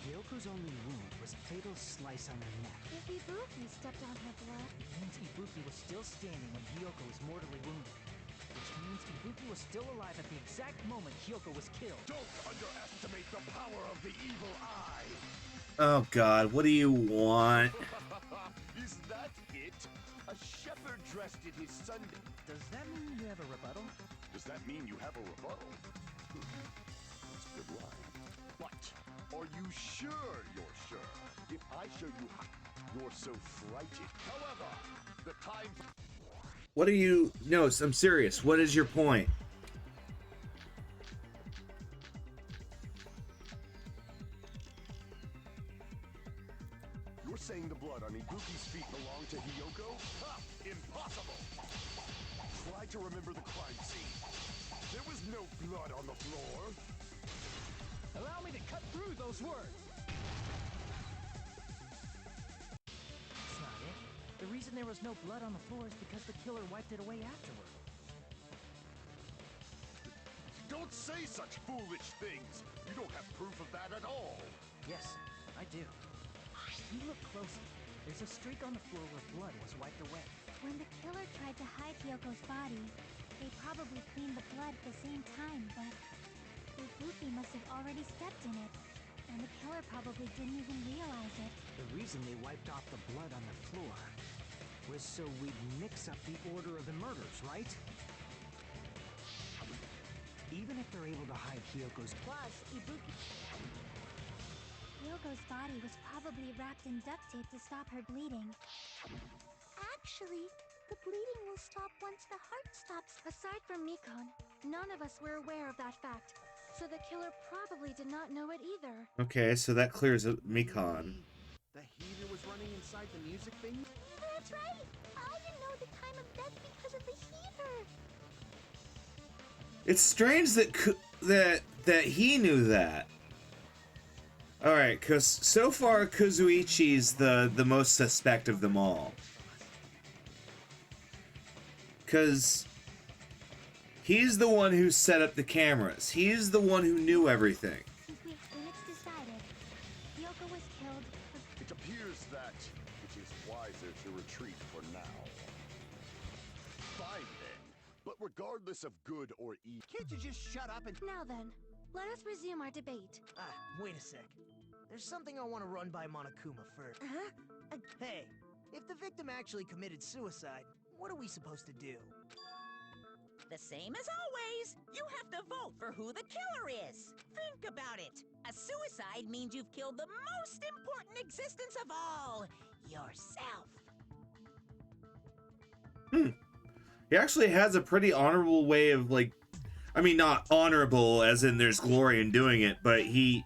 Hyoko's only wound was a fatal slice on her neck. If Ibuki stepped on her blood, It means Ibuki was still standing when Hiyoko was mortally wounded. Which means Ibuki was still alive at the exact moment Hiyoko was killed. Don't underestimate the power of the evil eye. Oh God, what do you want? Is that it? A shepherd dressed in his Sunday... Does that mean you have a rebuttal? Does that mean you have a rebuttal? That's a good line. But are you sure you're sure? If I show you how you're so frightened. However, the time for... What are you... No, I'm serious. What is your point? You're saying the blood on Ibuki's feet belonged to Hiyoko? Ha! Impossible! Try to remember the crime scene. There was no blood on the floor. Allow me to cut through those words! That's not it. The reason there was no blood on the floor is because the killer wiped it away afterward. Don't say such foolish things! You don't have proof of that at all! Yes, I do. If you look closely, there's a streak on the floor where blood was wiped away. when the killer tried to hide Hyoko's body, they probably cleaned the blood at the same time, but Ibuki must have already stepped in it, and the killer probably didn't even realize it. The reason they wiped off the blood on the floor was so we'd mix up the order of the murders, right? Even if they're able to hide Hyoko's... Plus, Ibuki... Hyoko's body was probably wrapped in duct tape to stop her bleeding. Actually, the bleeding will stop once the heart stops. Aside from Mikon, none of us were aware of that fact, so the killer probably did not know it either. Okay, so that clears up Mikon. The heater was running inside the music venue? That's right! I didn't know the time of death because of the heater! It's strange that he knew that. All right, because so far Kuzuichi's the most suspect of them all. Because he's the one who set up the cameras. He's the one who knew everything. When it's decided, Hyoko was killed. It appears that it is wiser to retreat for now. Fine then, but regardless of good or evil... Can't you just shut up and... Now then, let us resume our debate. Wait a sec. There's something I want to run by Monokuma first. Huh? Hey, if the victim actually committed suicide, what are we supposed to do? The same as always. You have to vote for who the killer is. Think about it. A suicide means you've killed the most important existence of all, yourself. He actually has a pretty honorable way of, like, I mean, not honorable as in there's glory in doing it, but he's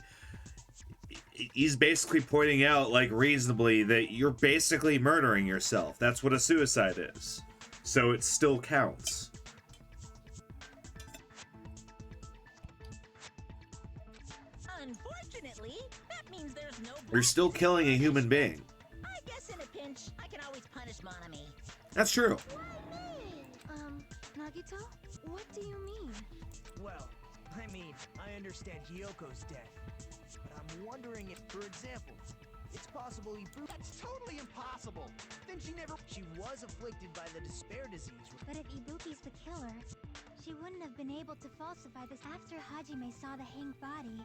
basically pointing out, like, reasonably that you're basically murdering yourself. That's what a suicide is. So it still counts. Unfortunately, that means there's no... You're still killing a human being. I guess in a pinch, I can always punish Monami. That's true. Well, So? What do you mean? Well, I mean, I understand Hyoko's death. But I'm wondering if, for example, it's possible Ibuki... That's totally impossible. Then she never... She was afflicted by the despair disease. But if Ibuki's the killer, she wouldn't have been able to falsify this after Hajime saw the hanged body.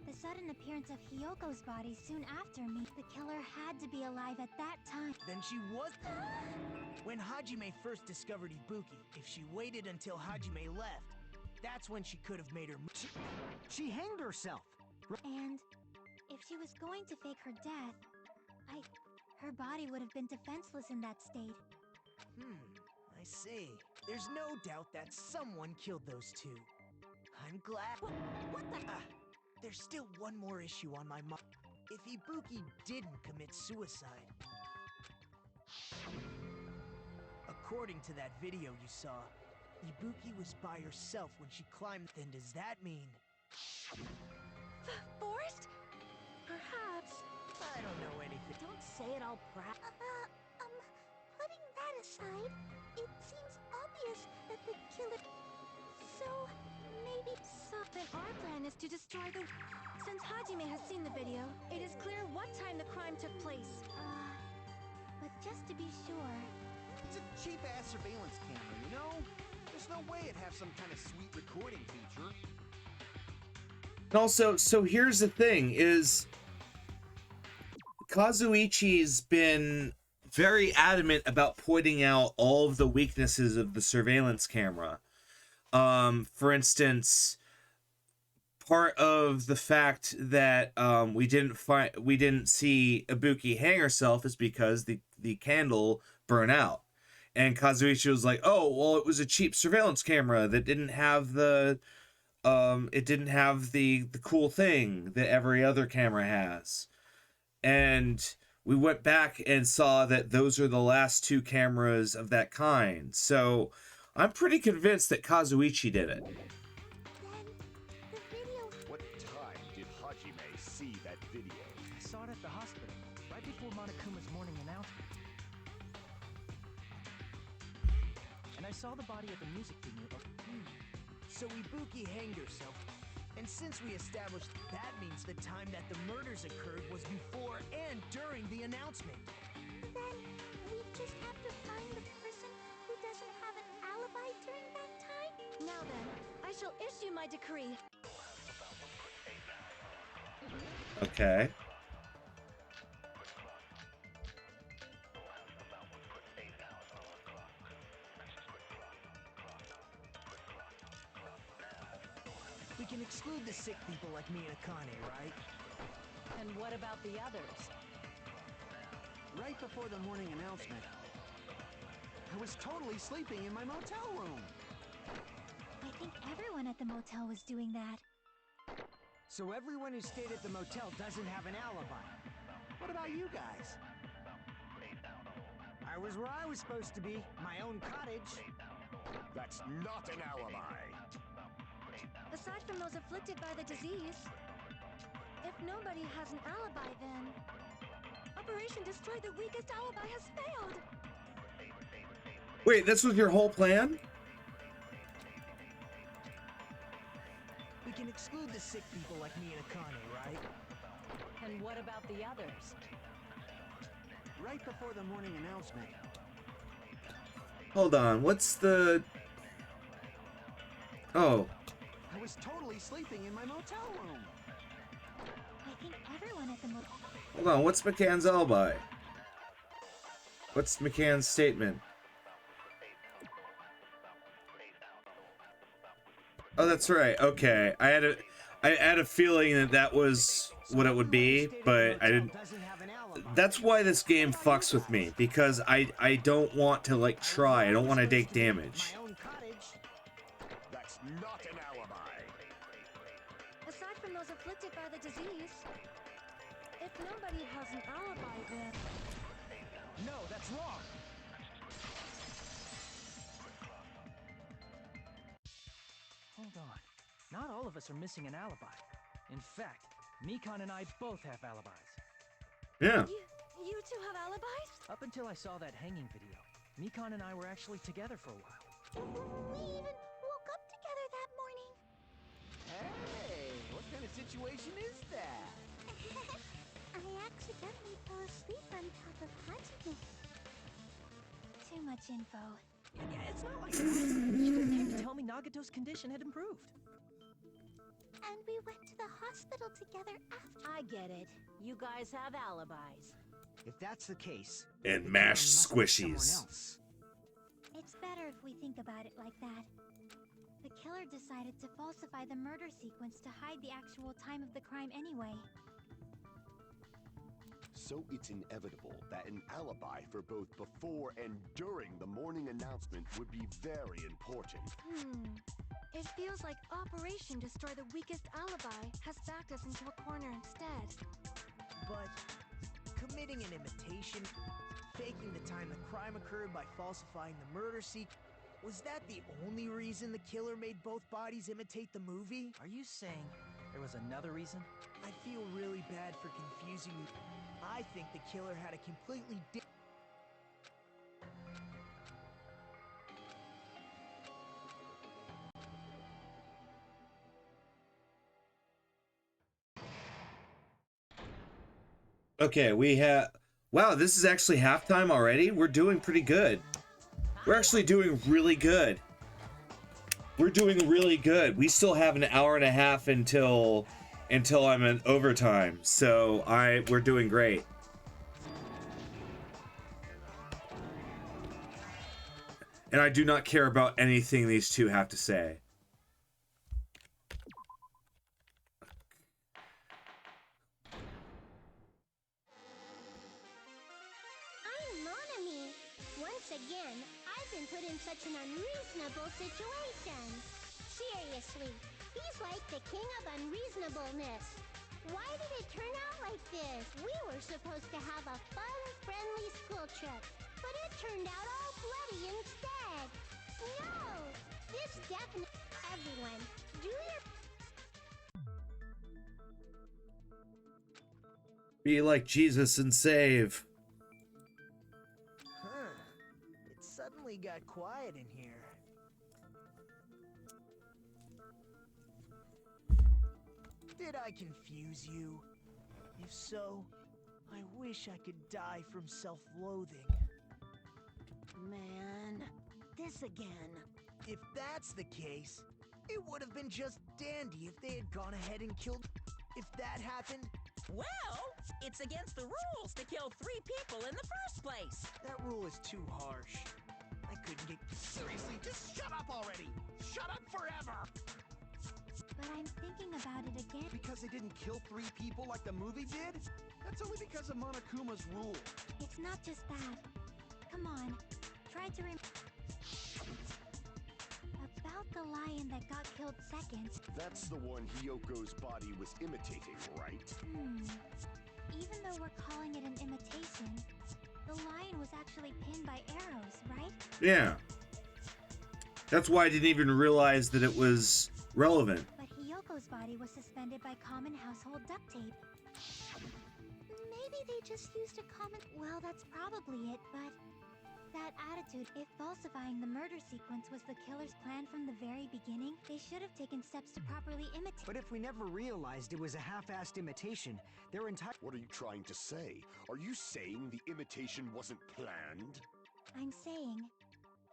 The sudden appearance of Hyoko's body soon after me, the killer had to be alive at that time. Then she was... When Hajime first discovered Ibuki, if she waited until Hajime left, that's when she could have made her... She hanged herself. And if she was going to fake her death, her body would have been defenseless in that state. I see. There's no doubt that someone killed those two. I'm glad... What the... there's still one more issue on my mind. If Ibuki didn't commit suicide... According to that video you saw, Ibuki was by herself when she climbed. Then does that mean... Forced? Perhaps. I don't know anything. Don't say it all proud. Putting that aside, it seems obvious that the killer... So, maybe... Then our plan is to destroy the... Since Hajime has seen the video, it is clear what time the crime took place. But just to be sure... It's a cheap-ass surveillance camera, you know? There's no way it'd have some kind of sweet recording feature. And also, so here's the thing, is Kazuichi's been very adamant about pointing out all of the weaknesses of the surveillance camera. For instance, part of the fact that we didn't see Ibuki hang herself is because the candle burned out. And Kazuichi was like, "Oh, well, it was a cheap surveillance camera that didn't have the cool thing that every other camera has." And we went back and saw that those are the last two cameras of that kind. So I'm pretty convinced that Kazuichi did it. Then, the video... What time did Hajime see that video? I saw it at the hospital, right before Monokuma's morning announcement. And I saw the body at the music venue. So Ibuki hanged herself. And since we established that means the time that the murders occurred was before and during the announcement. Then, we just have to find the person who doesn't have an alibi during that time? Now then, I shall issue my decree. Okay. We can exclude the sick people like me and Akane, right? And what about the others? Right before the morning announcement, I was totally sleeping in my motel room. I think everyone at the motel was doing that. So everyone who stayed at the motel doesn't have an alibi. What about you guys? I was where I was supposed to be, my own cottage. That's not an alibi. Aside from those afflicted by the disease, if nobody has an alibi, then Operation Destroy the Weakest Alibi has failed. Wait, this was your whole plan? We can exclude the sick people like me and Akane, right? And what about the others? Right before the morning announcement. Hold on, what's the... Oh. I was totally sleeping in my motel room. I think everyone at the motel... Hold on, what's McCann's alibi? What's McCann's statement? Oh, that's right. Okay, I had a feeling that was what it would be, but I didn't. That's why this game fucks with me, because I don't want to like try. I don't want to take damage. That's not an alibi. Aside from those afflicted by the disease, if nobody has an alibi, then... No, that's wrong. Hold on. Not all of us are missing an alibi. In fact, Mikan and I both have alibis. Yeah. You two have alibis? Up until I saw that hanging video, Mikan and I were actually together for a while. We even woke up together that morning. Hey, what kind of situation is that? I accidentally fell asleep on top of Hajime. Too much info. Yeah, it's not like that. You just came to tell me Nagato's condition had improved. And we went to the hospital together after. I get it. You guys have alibis. If that's the case, And the mashed killer must be someone squishies. else. It's better if we think about it like that. The killer decided to falsify the murder sequence to hide the actual time of the crime anyway. So it's inevitable that an alibi for both before and during the morning announcement would be very important. It feels like Operation Destroy the Weakest Alibi has backed us into a corner instead. But committing an imitation, faking the time the crime occurred by falsifying the murder sequence, was that the only reason the killer made both bodies imitate the movie? Are you saying there was another reason? I feel really bad for confusing you. I think the killer had a completely different... Okay, we have... Wow, this is actually halftime already? We're doing pretty good. We're actually doing really good. We're doing really good. We still have an hour and a half until I'm in overtime. So we're doing great. And I do not care about anything these two have to say. I'm Monami. Once again, I've been put in such an unreasonable situation. Seriously, he's like the king of unreasonableness. Why did it turn out like this? We were supposed to have a fun, friendly school trip, but it turned out all bloody instead. No! This definitely... Everyone, do your... Be like Jesus and save. Huh. It suddenly got quiet in here. Did I confuse you? If so, I wish I could die from self-loathing. Man, this again. If that's the case, it would have been just dandy if they had gone ahead and killed... If that happened, Well, it's against the rules to kill 3 people in the first place. that rule is too harsh. I couldn't get... Seriously, just shut up already! Shut up forever! But I'm thinking about it again. Because they didn't kill 3 people like the movie did? That's only because of Monokuma's rule. It's not just that. Come on, try to about the lion that got killed second. That's the one Hyoko's body was imitating, right? Even though we're calling it an imitation, the lion was actually pinned by arrows, right? Yeah. That's why I didn't even realize that it was relevant. But Hyoko's body was suspended by common household duct tape. Maybe they just used a common... Well, that's probably it, but... That attitude, if falsifying the murder sequence was the killer's plan from the very beginning, they should have taken steps to properly imitate... But if we never realized it was a half-assed imitation, their entire... What are you trying to say? Are you saying the imitation wasn't planned? I'm saying,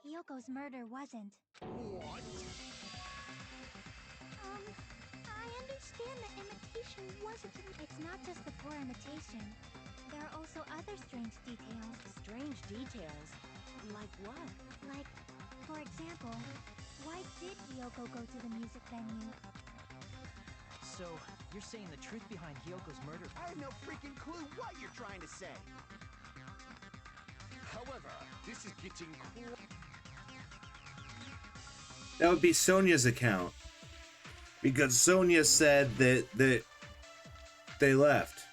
Hyoko's murder wasn't. What? I understand that imitation wasn't... It's not just the poor imitation. There are also other strange details. Strange details? Like what? Like, for example, why did Hyoko go to the music venue? So, you're saying the truth behind Hyoko's murder... I have no freaking clue what you're trying to say! However, this is getting... That would be Sonia's account. Because Sonia said that they left.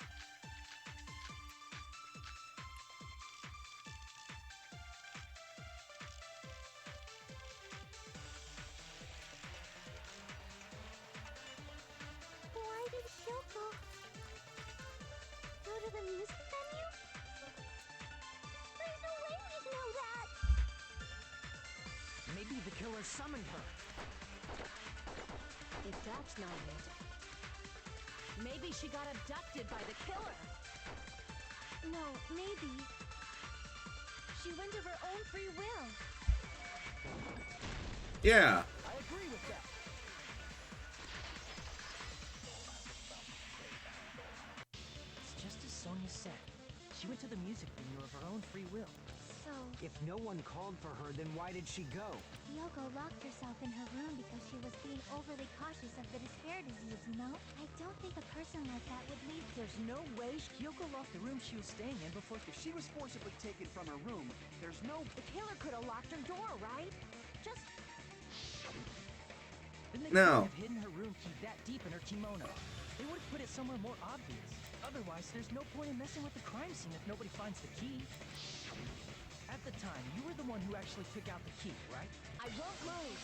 Why did Hyoko go to the music venue? There's no way we'd know that! Maybe the killer summoned her. If that's not it, maybe she got abducted by the killer. No, maybe. She went of her own free will. Yeah. I agree with that. It's just as Sonia said. She went to the music venue of her own free will. So, If no one called for her, then why did she go? Hiyoko locked herself in her room because she was being overly cautious of the despair disease, you know? I don't think a person like that would leave. There's no way Kyoko locked the room she was staying in before. If she was forcibly taken from her room, there's no... The killer could have locked her door, right? Just Then they No. could have hidden her room key that deep in her kimono. They would have put it somewhere more obvious. Otherwise, there's no point in messing with the crime scene if nobody finds the key. At the time, you were the one who actually took out the key, right? I won't move.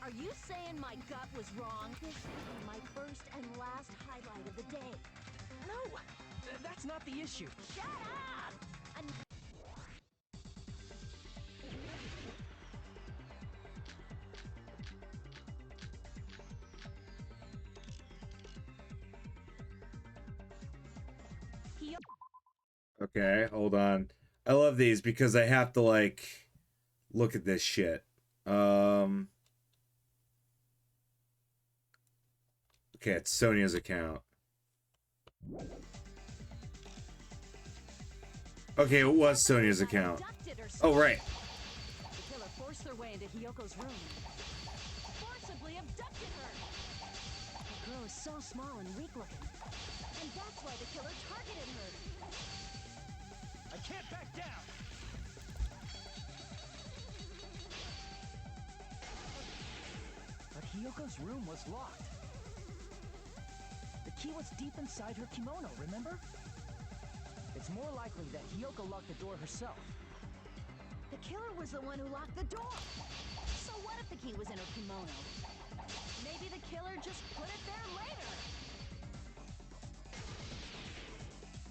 Are you saying my gut was wrong? This will be my first and last highlight of the day. No! That's not the issue. Shut up! Okay, hold on. I love these because I have to, like, look at this shit. Okay, it's Sonia's account. Okay, it was Sonia's account. Oh, right. The killer forced their way into Hiyoko's room. Forcibly abducted her. The girl is so small and weak looking. And that's why the killer targeted her. I can't back down! But Hiyoko's room was locked. The key was deep inside her kimono, remember? It's more likely that Hiyoko locked the door herself. The killer was the one who locked the door. So what if the key was in her kimono? Maybe the killer just put it there later.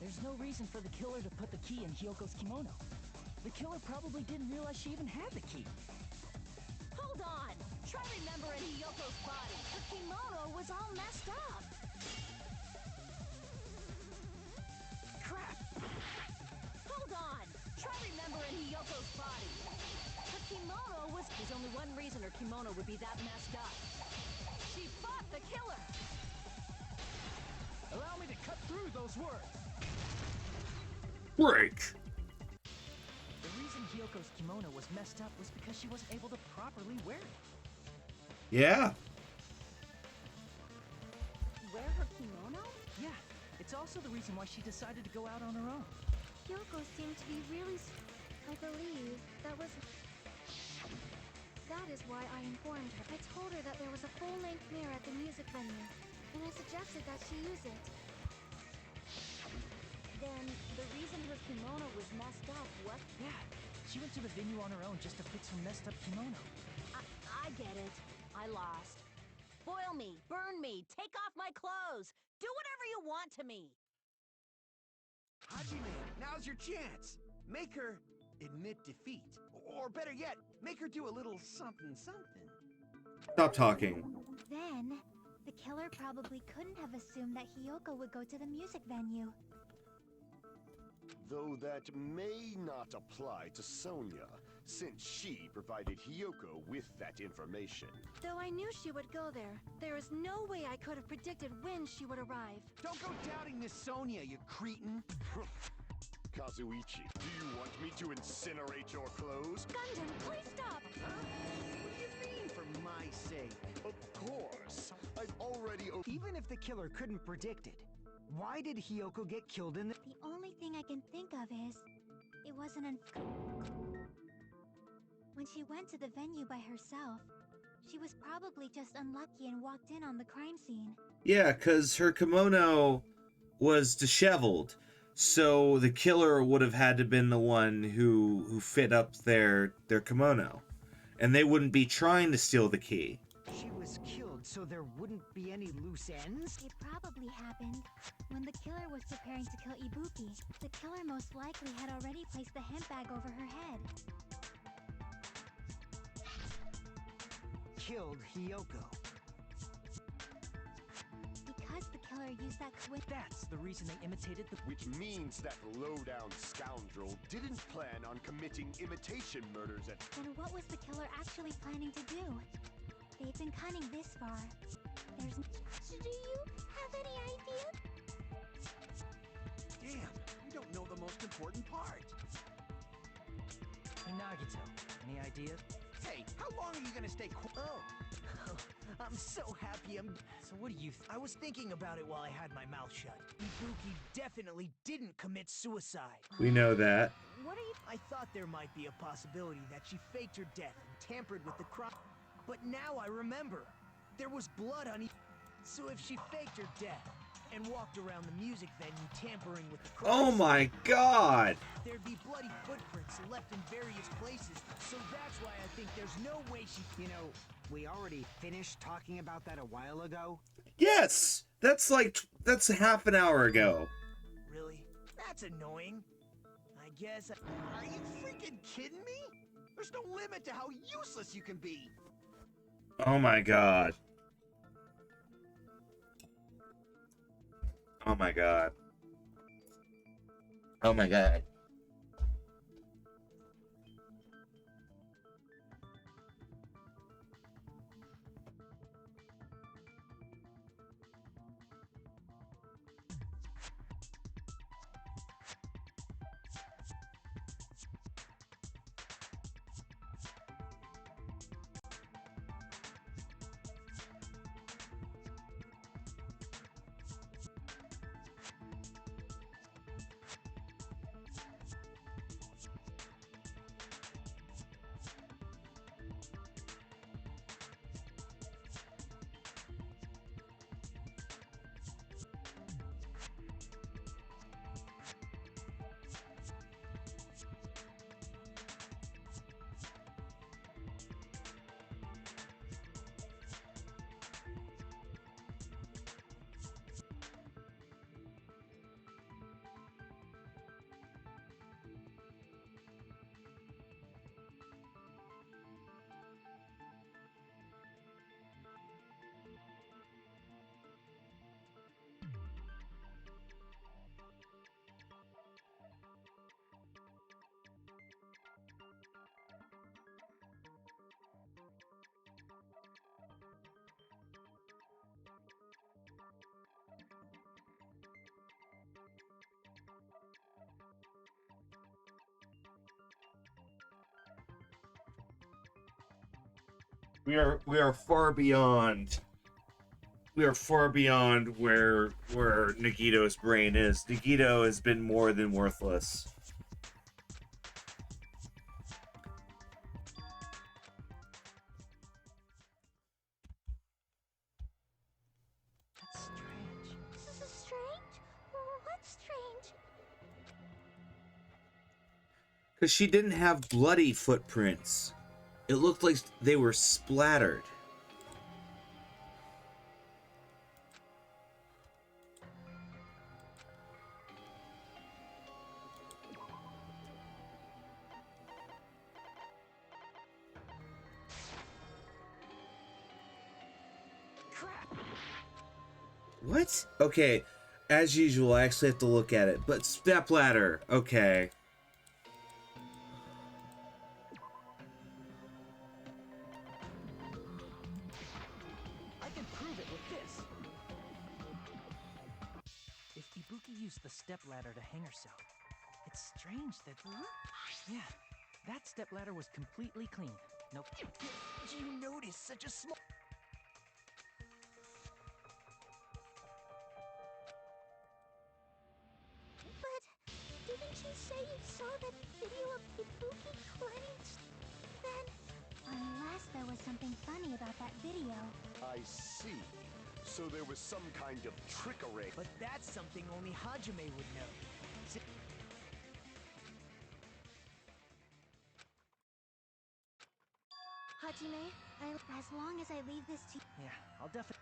There's no reason for the killer to put the key in Hiyoko's kimono. The killer probably didn't realize she even had the key. Hold on. Try remembering Hiyoko's body. Her kimono was all messed up. Crap! Hold on. Try remembering Hiyoko's body. Her kimono was... There's only one reason her kimono would be that messed up. She fought the killer. Allow me to cut through those words. Break. The reason Hiyoko's kimono was messed up was because she wasn't able to properly wear it. Yeah. Wear her kimono? Yeah, it's also the reason why she decided to go out on her own. Hiyoko seemed to be really... I believe that was... That is why I informed her. I told her that there was a full-length mirror at the music venue, and I suggested that she use it. Then the reason her kimono was messed up, what? Yeah, she went to the venue on her own just to fix her messed up kimono. I get it. I lost. Boil me, burn me, take off my clothes. Do whatever you want to me. Hajime, now's your chance. Make her admit defeat. Or better yet, make her do a little something. Stop talking. Then, the killer probably couldn't have assumed that Hiyoko would go to the music venue. Though that may not apply to Sonia, since she provided Hiyoko with that information. Though I knew she would go there, there is no way I could have predicted when she would arrive. Don't go doubting Miss Sonia, you cretin. Kazuichi, do you want me to incinerate your clothes? Gundam, please stop. What do you mean, for my sake? Of course. I've already... Even if the killer couldn't predict it, why did Hiyoko get killed in the... The only thing I can think of is, it wasn't when she went to the venue by herself, she was probably just unlucky and walked in on the crime scene. Yeah, because her kimono was disheveled. So the killer would have had to been the one who fit up their kimono. And they wouldn't be trying to steal the key. She was killed So there wouldn't be any loose ends? It probably happened when the killer was preparing to kill Ibuki. The killer most likely had already placed the hemp bag over her head. Killed Hiyoko. Because the killer used that That's the reason they imitated the... Which means that low-down scoundrel didn't plan on committing imitation murders at... Then what was the killer actually planning to do? They've been cunning this far. There's... Do you have any idea? Damn, we don't know the most important part. Hey, Nagito, any idea? Hey, how long are you gonna stay Oh, I'm so happy So what do you I was thinking about it while I had my mouth shut. Ibuki definitely didn't commit suicide. We know that. What are you... I thought there might be a possibility that she faked her death and tampered with the crime. But now I remember. There was blood on So if she faked her death and walked around the music venue tampering with the crime... Oh my god! There'd be bloody footprints left in various places, so that's why I think there's no way she... You know, we already finished talking about that a while ago. Yes! That's half an hour ago. Really? That's annoying. I guess Are you freaking kidding me? There's no limit to how useless you can be. Oh my god. Oh my god. Oh my god. We are far beyond. We are far beyond where Nagito's brain is. Nagito has been more than worthless. That's strange. This is strange? What's strange? Because she didn't have bloody footprints. It looked like they were splattered. crap. What? Okay, as usual, I actually have to look at it. But stepladder, okay. I can prove it with this. If Ibuki used the stepladder to hang herself, it's strange that... Yeah, that stepladder was completely clean. Nope. Do you notice such a small... But didn't you say you saw that video of Ibuki climbing? Then... Unless there was something funny about that video. I see. So there was some kind of trickery. But that's something only Hajime would know. Hajime, as long as I leave this to Yeah, I'll definitely.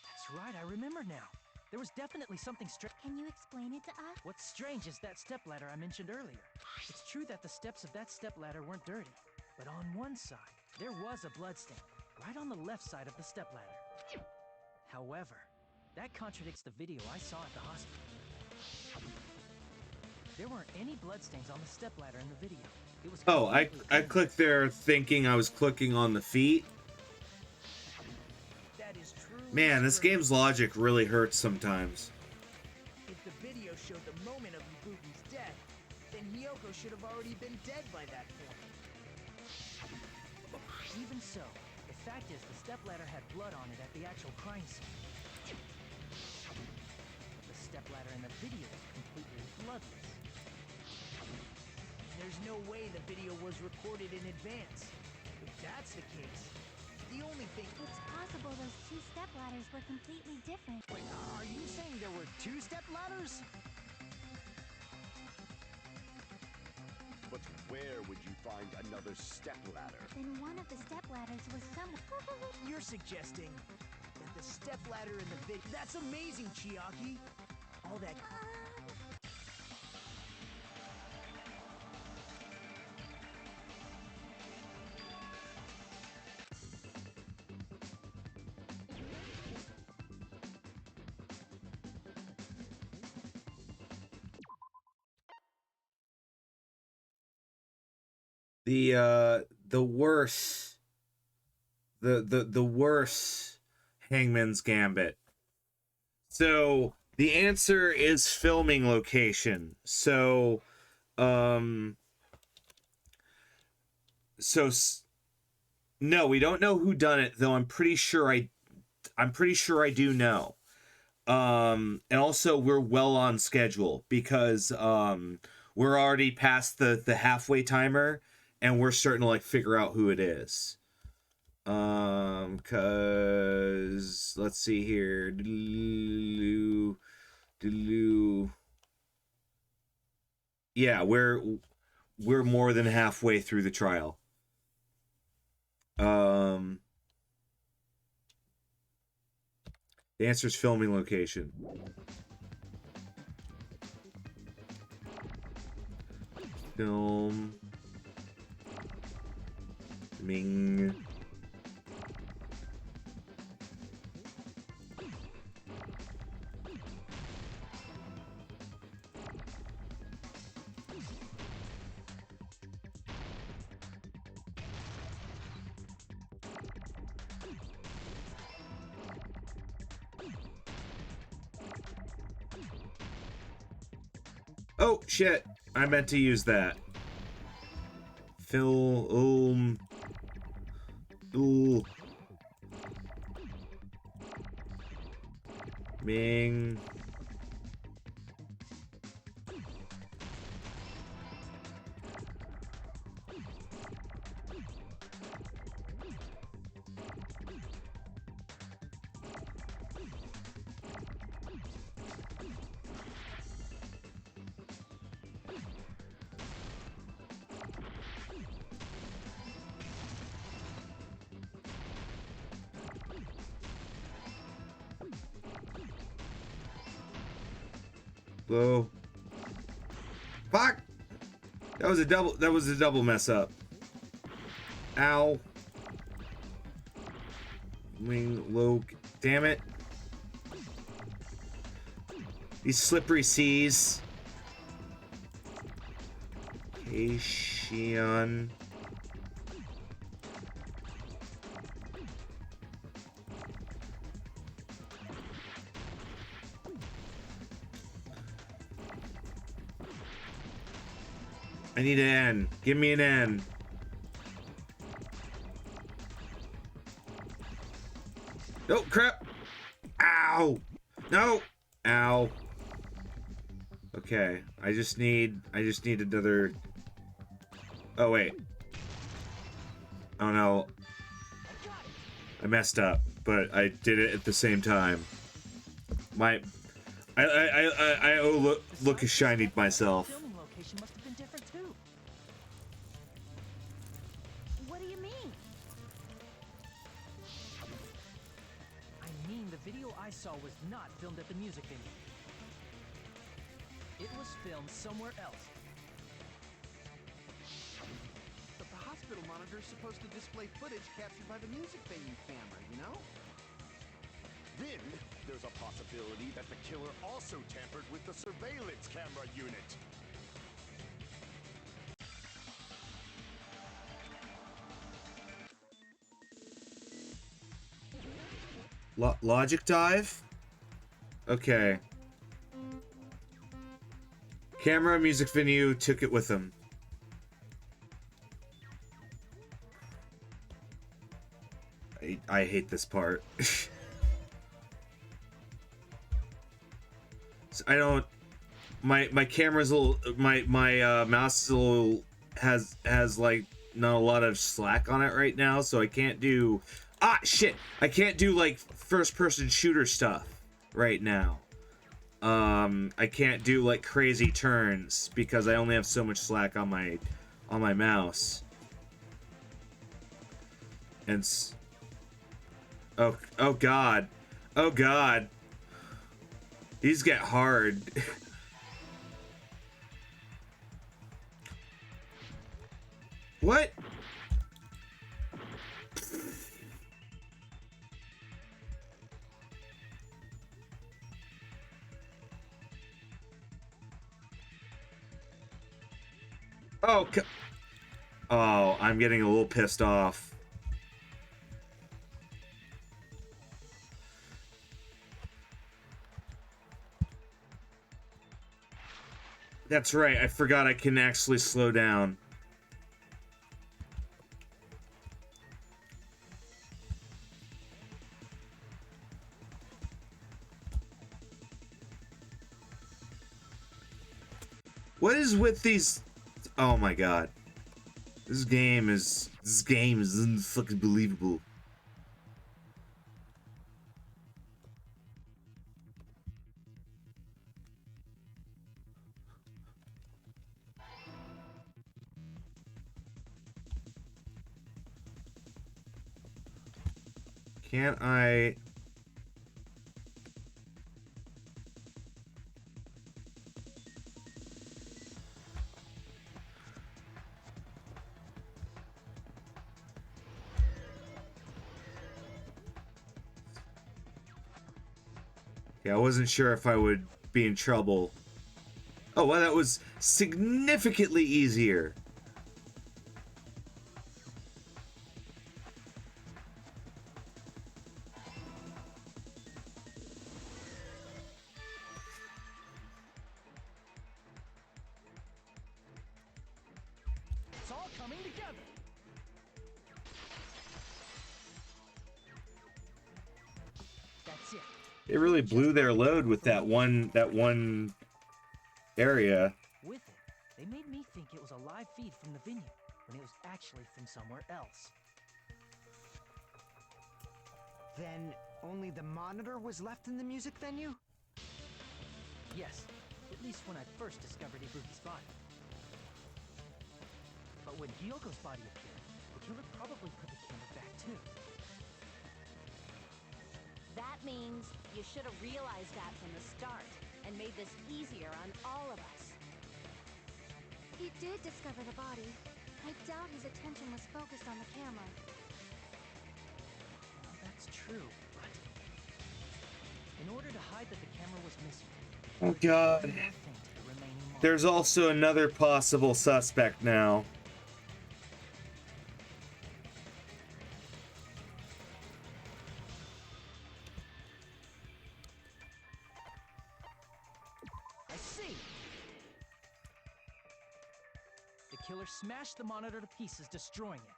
That's right, I remember now. There was definitely something strange. Can you explain it to us? What's strange is that stepladder I mentioned earlier. It's true that the steps of that stepladder weren't dirty, but on one side, there was a bloodstain, right on the left side of the stepladder. However, that contradicts the video I saw at the hospital. There weren't any bloodstains on the stepladder in the video. It was Oh, I completely clicked there thinking I was clicking on the feet. That is true. Man, this game's logic really hurts sometimes. If the video showed the moment of Ibuki's death, then Miyoko should have already been dead by that point. Even so, the fact is the stepladder had blood on it at the actual crime scene. The stepladder in the video is completely bloodless. There's no way the video was recorded in advance. If that's the case, the only thing... It's possible those two stepladders were completely different. Wait, are you saying there were 2 stepladders? But where would you find another stepladder? Then one of the stepladders was somewhere. You're suggesting that the stepladder in the video... That's amazing, Chiaki! All that... The worst, the worst Hangman's Gambit. So the answer is filming location. So no, we don't know who done it, though. I'm pretty sure I do know. And also we're well on schedule because we're already past the halfway timer and we're starting to like figure out who it is. Cause let's see here. Yeah, we're more than halfway through the trial. The answer is filming location. Film. Ming. Oh, shit. I meant to use that. Film. Ooh. Ming. Whoa. Fuck! That was a double mess up. Ow. Wing low. Damn it. These slippery seas. Keishion. I need an N. Give me an N. Oh, crap. Ow. No. Ow. Okay, I just need another... Oh, wait. Oh, no. I messed up, but I did it at the same time. I look as shiny myself. Filming location must have been different too. What do you mean? I mean, the video I saw was not filmed at the music venue. It was filmed somewhere else. But the hospital monitor is supposed to display footage captured by the music venue camera, you know? Then, there's a possibility that the killer also tampered with the surveillance camera unit. Logic dive? Okay. Camera, music venue, took it with him. I hate this part. I don't... My camera's a little... My mouse is a little... Has like, not a lot of slack on it right now, so I can't do... Ah, shit! I can't do, like, first-person shooter stuff right now. I can't do, like, crazy turns because I only have so much slack on my mouse. And... Oh god. Oh god. These get hard. What? Oh, oh, I'm getting a little pissed off. That's right, I forgot I can actually slow down. What is with these... Oh my god. This game is unfucking believable. Can't I... Yeah, I wasn't sure if I would be in trouble. Oh, well, that was significantly easier. It's all coming together. That's it. They really blew their load with that one area. With it, they made me think it was a live feed from the venue, when it was actually from somewhere else. Then only the monitor was left in the music venue? Yes, at least when I first discovered Ibuki's body. But when Hyoko's body appeared, the killer probably put the camera back too. That means you should have realized that from the start and made this easier on all of us. He did discover the body. I doubt his attention was focused on the camera. Well, that's true, but... In order to hide that the camera was missing... Oh god. There's also another possible suspect now. I see! The killer smashed the monitor to pieces, destroying it.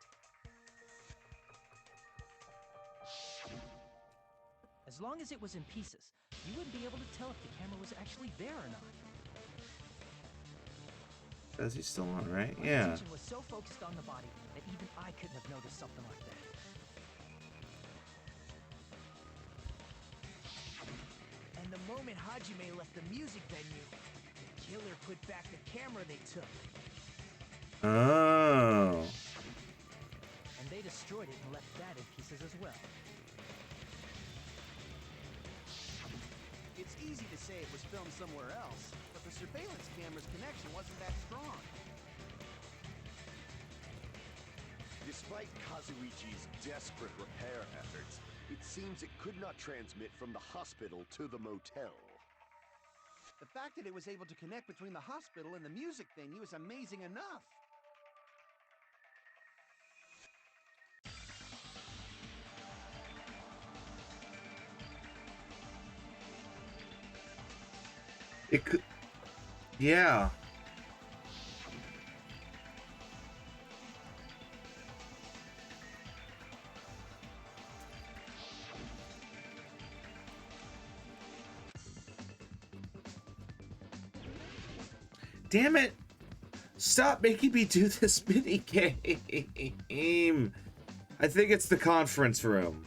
As long as it was in pieces, you wouldn't be able to tell if the camera was actually there or not. Is he still on, right? My Yeah. attention was so focused on the body that even I couldn't have noticed something like that. And the moment Hajime left the music venue, the killer put back the camera they took. Oh. And they destroyed it and left that in pieces as well. It's easy to say it was filmed somewhere else, but the surveillance camera's connection wasn't that strong. Despite Kazuichi's desperate repair efforts, it seems it could not transmit from the hospital to the motel. The fact that it was able to connect between the hospital and the music venue is amazing enough. It could. Yeah. Damn it! Stop making me do this mini game. I think it's the conference room.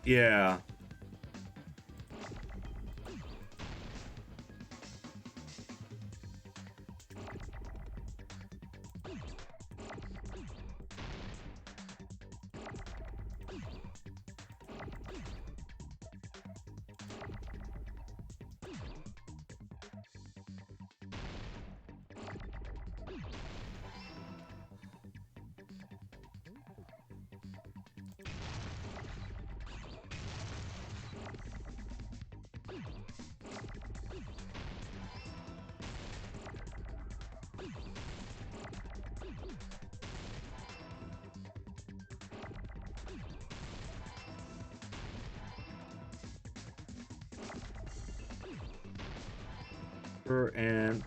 Yeah. And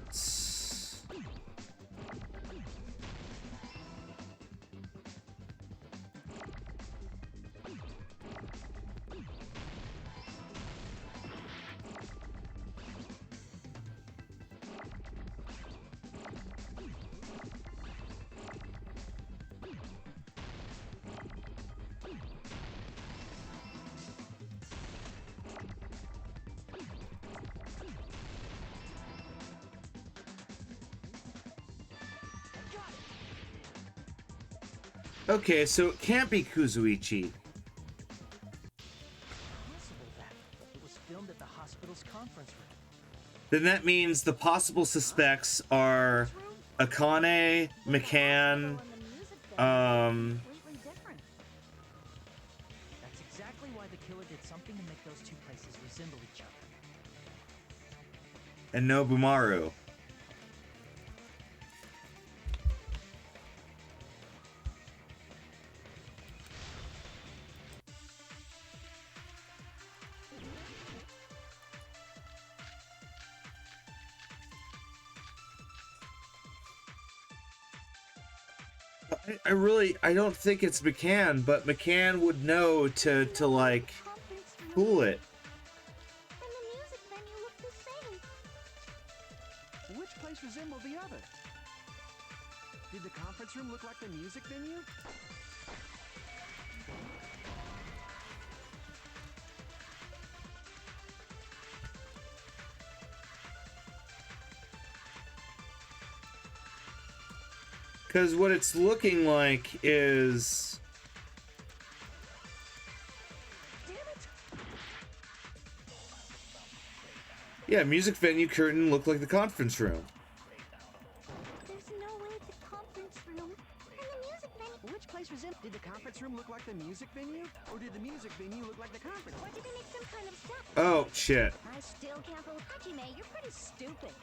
okay, so it can't be Kuzuichi. Possible that it was filmed at the hospital's conference room. Then that means the possible suspects are Akane, McCann, Completely different. That's exactly why the killer did something to make those two places resemble each other. and Nobumaru. I don't think it's McCann, but McCann would know to like cool it. And the music venue looked the same. Which place resembled the other? Did the conference room look like the music venue? Because what it's looking like is... Yeah, music venue curtain looked like the conference room. There's no way it's a conference room. And the music venue. Which place resembled? Did the conference room look like the music venue? Or did the music venue look like the conference room? Or did they make some kind of stuff? Oh, shit. I still can't believe Hajime, you're pretty stupid.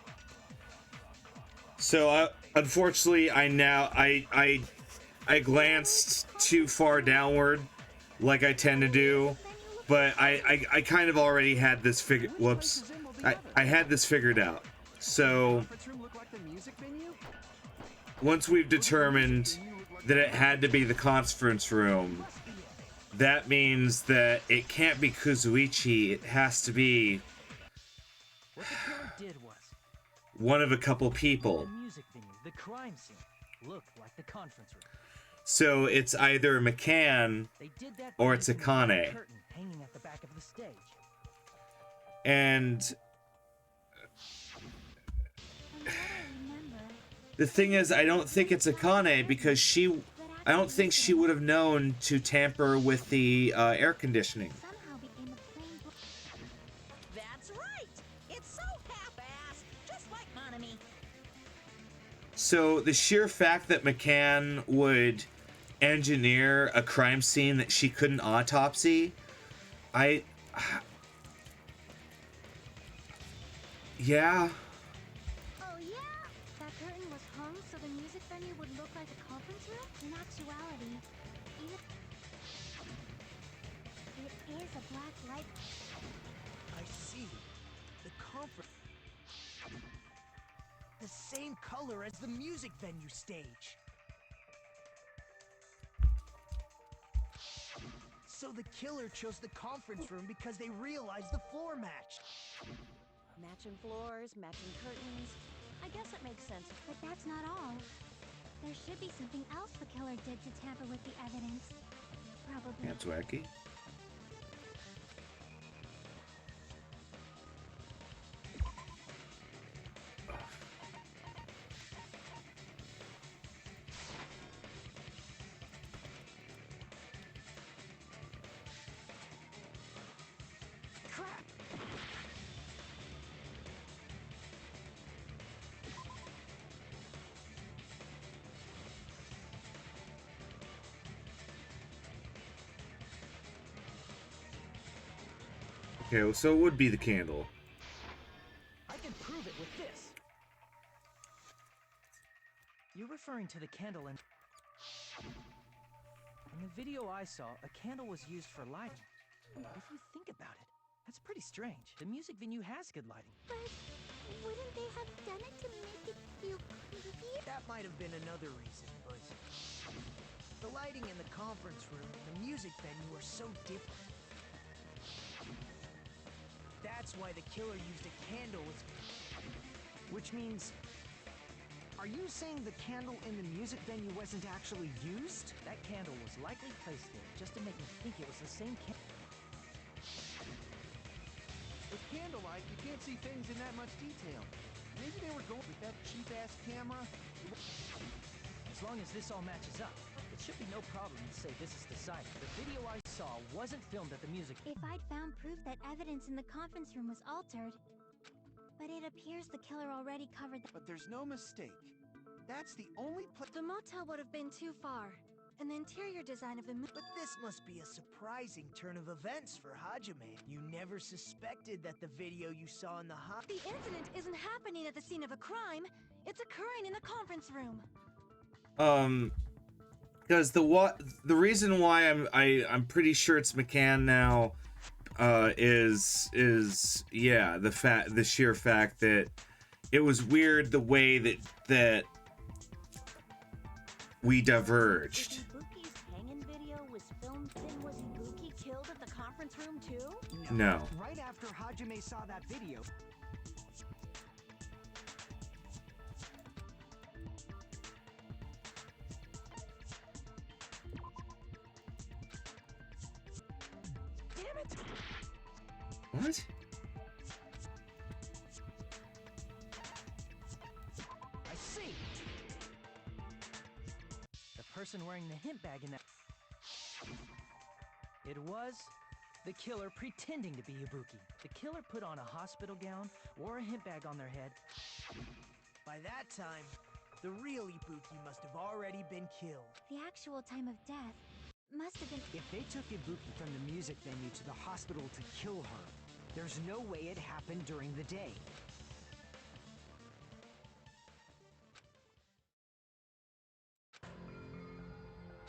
So, unfortunately, I glanced too far downward, like I tend to do, but I kind of already had this figured. Whoops, I had this figured out. So, once we've determined that it had to be the conference room, that means that it can't be Kuzuichi. It has to be What the killer did was one of a couple people. the music venue, the crime scene, looked like the conference room. So it's either McCann They did that or by it's using the Akane. black curtain hanging at the back of the stage. And From what I remember, the thing is, I don't think it's Akane because I don't think she would have known to tamper with the air conditioning. somehow became a plain book. That's right. It's so half-assed, just like Monami. So the sheer fact that McCann would engineer a crime scene that she couldn't autopsy, yeah. Oh yeah? That curtain was hung so the music venue would look like a conference room? In actuality, it is a black light. I see. The conference. The same color as the music venue stage. So the killer chose the conference room because they realized the floor matched. Matching floors, matching curtains. I guess it makes sense. But that's not all. There should be something else the killer did to tamper with the evidence. Probably. That's wacky. Crap! Okay, well, so it would be the candle. I can prove it with this. You're referring to the candle in the video I saw, a candle was used for lighting. If you think about it, that's pretty strange. The music venue has good lighting. But wouldn't they have done it to make it feel creepy? That might have been another reason, but the lighting in the conference room and the music venue are so different. That's why the killer used a candle as... Which means... Are you saying the candle in the music venue wasn't actually used? That candle was likely placed there just to make me think it was the same candle. With candlelight, you can't see things in that much detail. Maybe they were going with that cheap-ass camera. As long as this all matches up, it should be no problem to say this is the site. The video I saw wasn't filmed at the music. If I'd found proof that evidence in the conference room was altered, but it appears the killer already covered the... But there's no mistake. That's the only place... The motel would have been too far, and the interior design of the But this must be a surprising turn of events for Hajime. You never suspected that the video you saw in the The incident isn't happening at the scene of a crime. It's occurring in the conference room. Because the reason why I'm pretty sure it's McCann now, is yeah, the sheer fact that it was weird the way that we diverged. Ibuki's hanging video was filmed, then was Ibuki killed at the conference room too? No. Right after Hajime saw that video... Damn it! What? I see! The person wearing the hint bag in that... It was the killer pretending to be Ibuki. The killer put on a hospital gown, wore a hint bag on their head. By that time, the real Ibuki must have already been killed. The actual time of death must have been... If they took Ibuki from the music venue to the hospital to kill her, there's no way it happened during the day.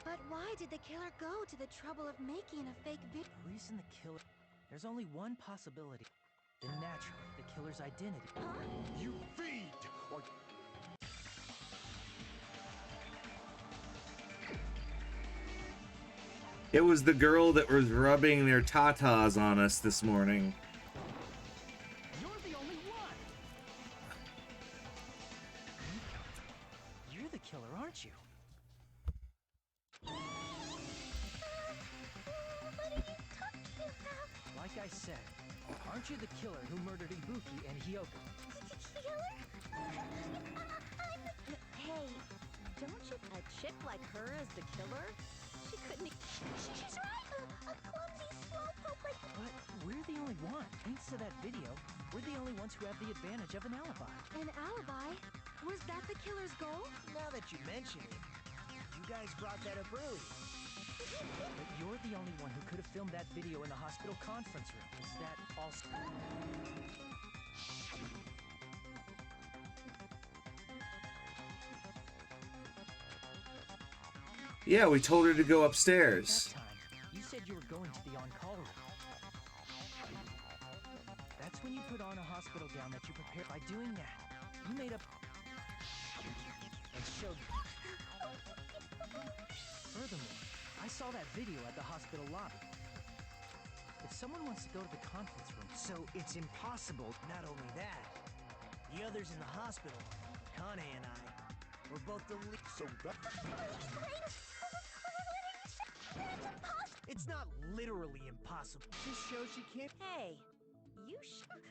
But why did the killer go to the trouble of making a fake video? The reason the killer... There's only one possibility. Then naturally, the killer's identity. You feed or... It was the girl that was rubbing their tatas on us this morning. You're the only one. You're the killer, aren't you? What are you talking about? Like I said, aren't you the killer who murdered Ibuki and Hyoko? Killer? Hey, don't you a chick like her as the killer? She couldn't. She's right. A clumsy slowpoke like. But we're the only one. Thanks to that video, we're the only ones who have the advantage of an alibi. An alibi? Was that the killer's goal? Now that you mention it, you guys brought that up earlier. But you're the only one who could have filmed that video in the hospital conference room. Is that also... Yeah, we told her to go upstairs. That time, you said you were going to the on-call room. That's when you put on a hospital gown that you prepared. By doing that, you made up and showed. Furthermore, I saw that video at the hospital lobby. If someone wants to go to the conference room, So it's impossible. Not only that, the others in the hospital, Kane and I, were both the lead. So that... It's not literally impossible. This shows she can't. Hey,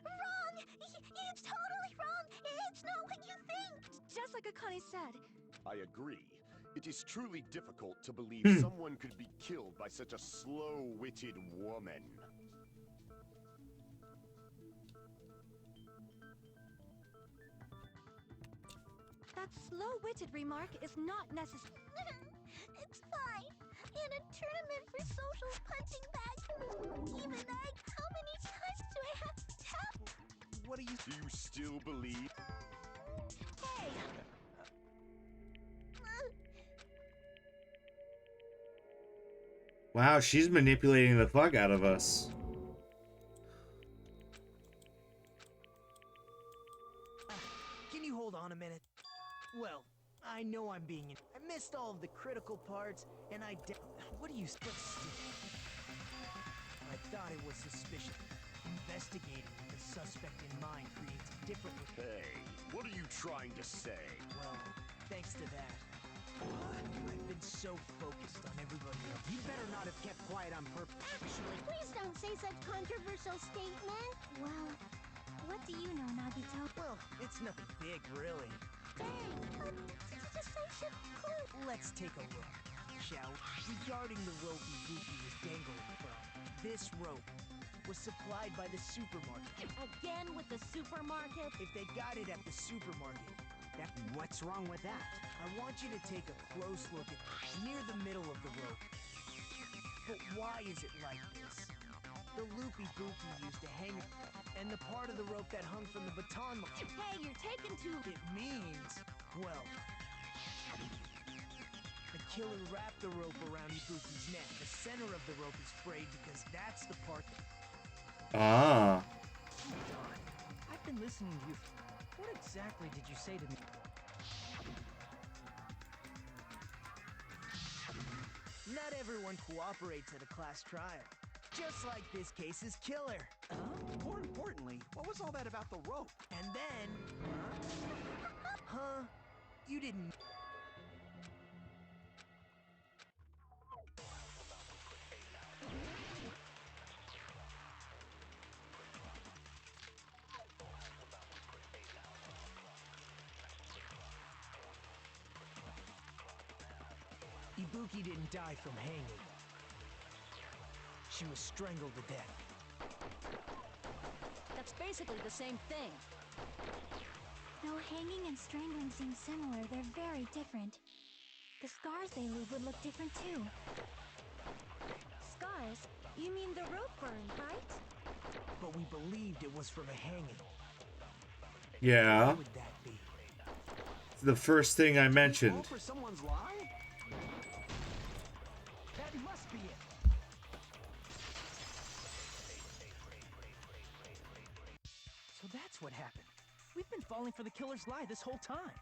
Wrong! It's totally wrong! It's not what you think! Just like Akane said. I agree. It is truly difficult to believe someone could be killed by such a slow-witted woman. That slow-witted remark is not necessary. It's fine. In a tournament for social punching bags. Even I, how many times do I have to tap? What do you... Do you still believe? Hey! Wow, she's manipulating the fuck out of us. Can you hold on a minute? Well, I know I'm being... I missed all of the critical parts, and I... What do you... I thought it was suspicious. Investigating with the suspect in mind creates a different... Hey, what are you trying to say? Well, thanks to that, I've been so focused on everybody else. You better not have kept quiet on purpose. Actually, please don't say such controversial statement. Well, what do you know, Nagito? Well, it's nothing big, really. Dang, decisive clue. Let's take a look, shall we? Regarding the rope Ibuki was dangling from, this rope was supplied by the supermarket. again with the supermarket? If they got it at the supermarket, that... What's wrong with that? I want you to take a close look at near the middle of the rope. But why is it like this? The loop Ibuki used to hang it, and the part of the rope that hung from the baton... Hey, you're taking too... It means, well... The killer wrapped the rope around Ibuki's neck. The center of the rope is frayed because that's the part that... Ah. I've been listening to you. What exactly did you say to me? Not everyone cooperates at a class trial. Just like this case's killer. More importantly, what was all that about the rope? And then... Huh? You didn't... Ibuki didn't die from hanging. She was strangled to death. That's basically the same thing. Though hanging and strangling seem similar, they're very different. The scars they leave would look different too. Scars? You mean the rope burn, right? But we believed it was from a hanging. Yeah. What would that be? The first thing I mentioned. All for someone's lie? That must be it. So that's what happened. We've been falling for the killer's lie this whole time.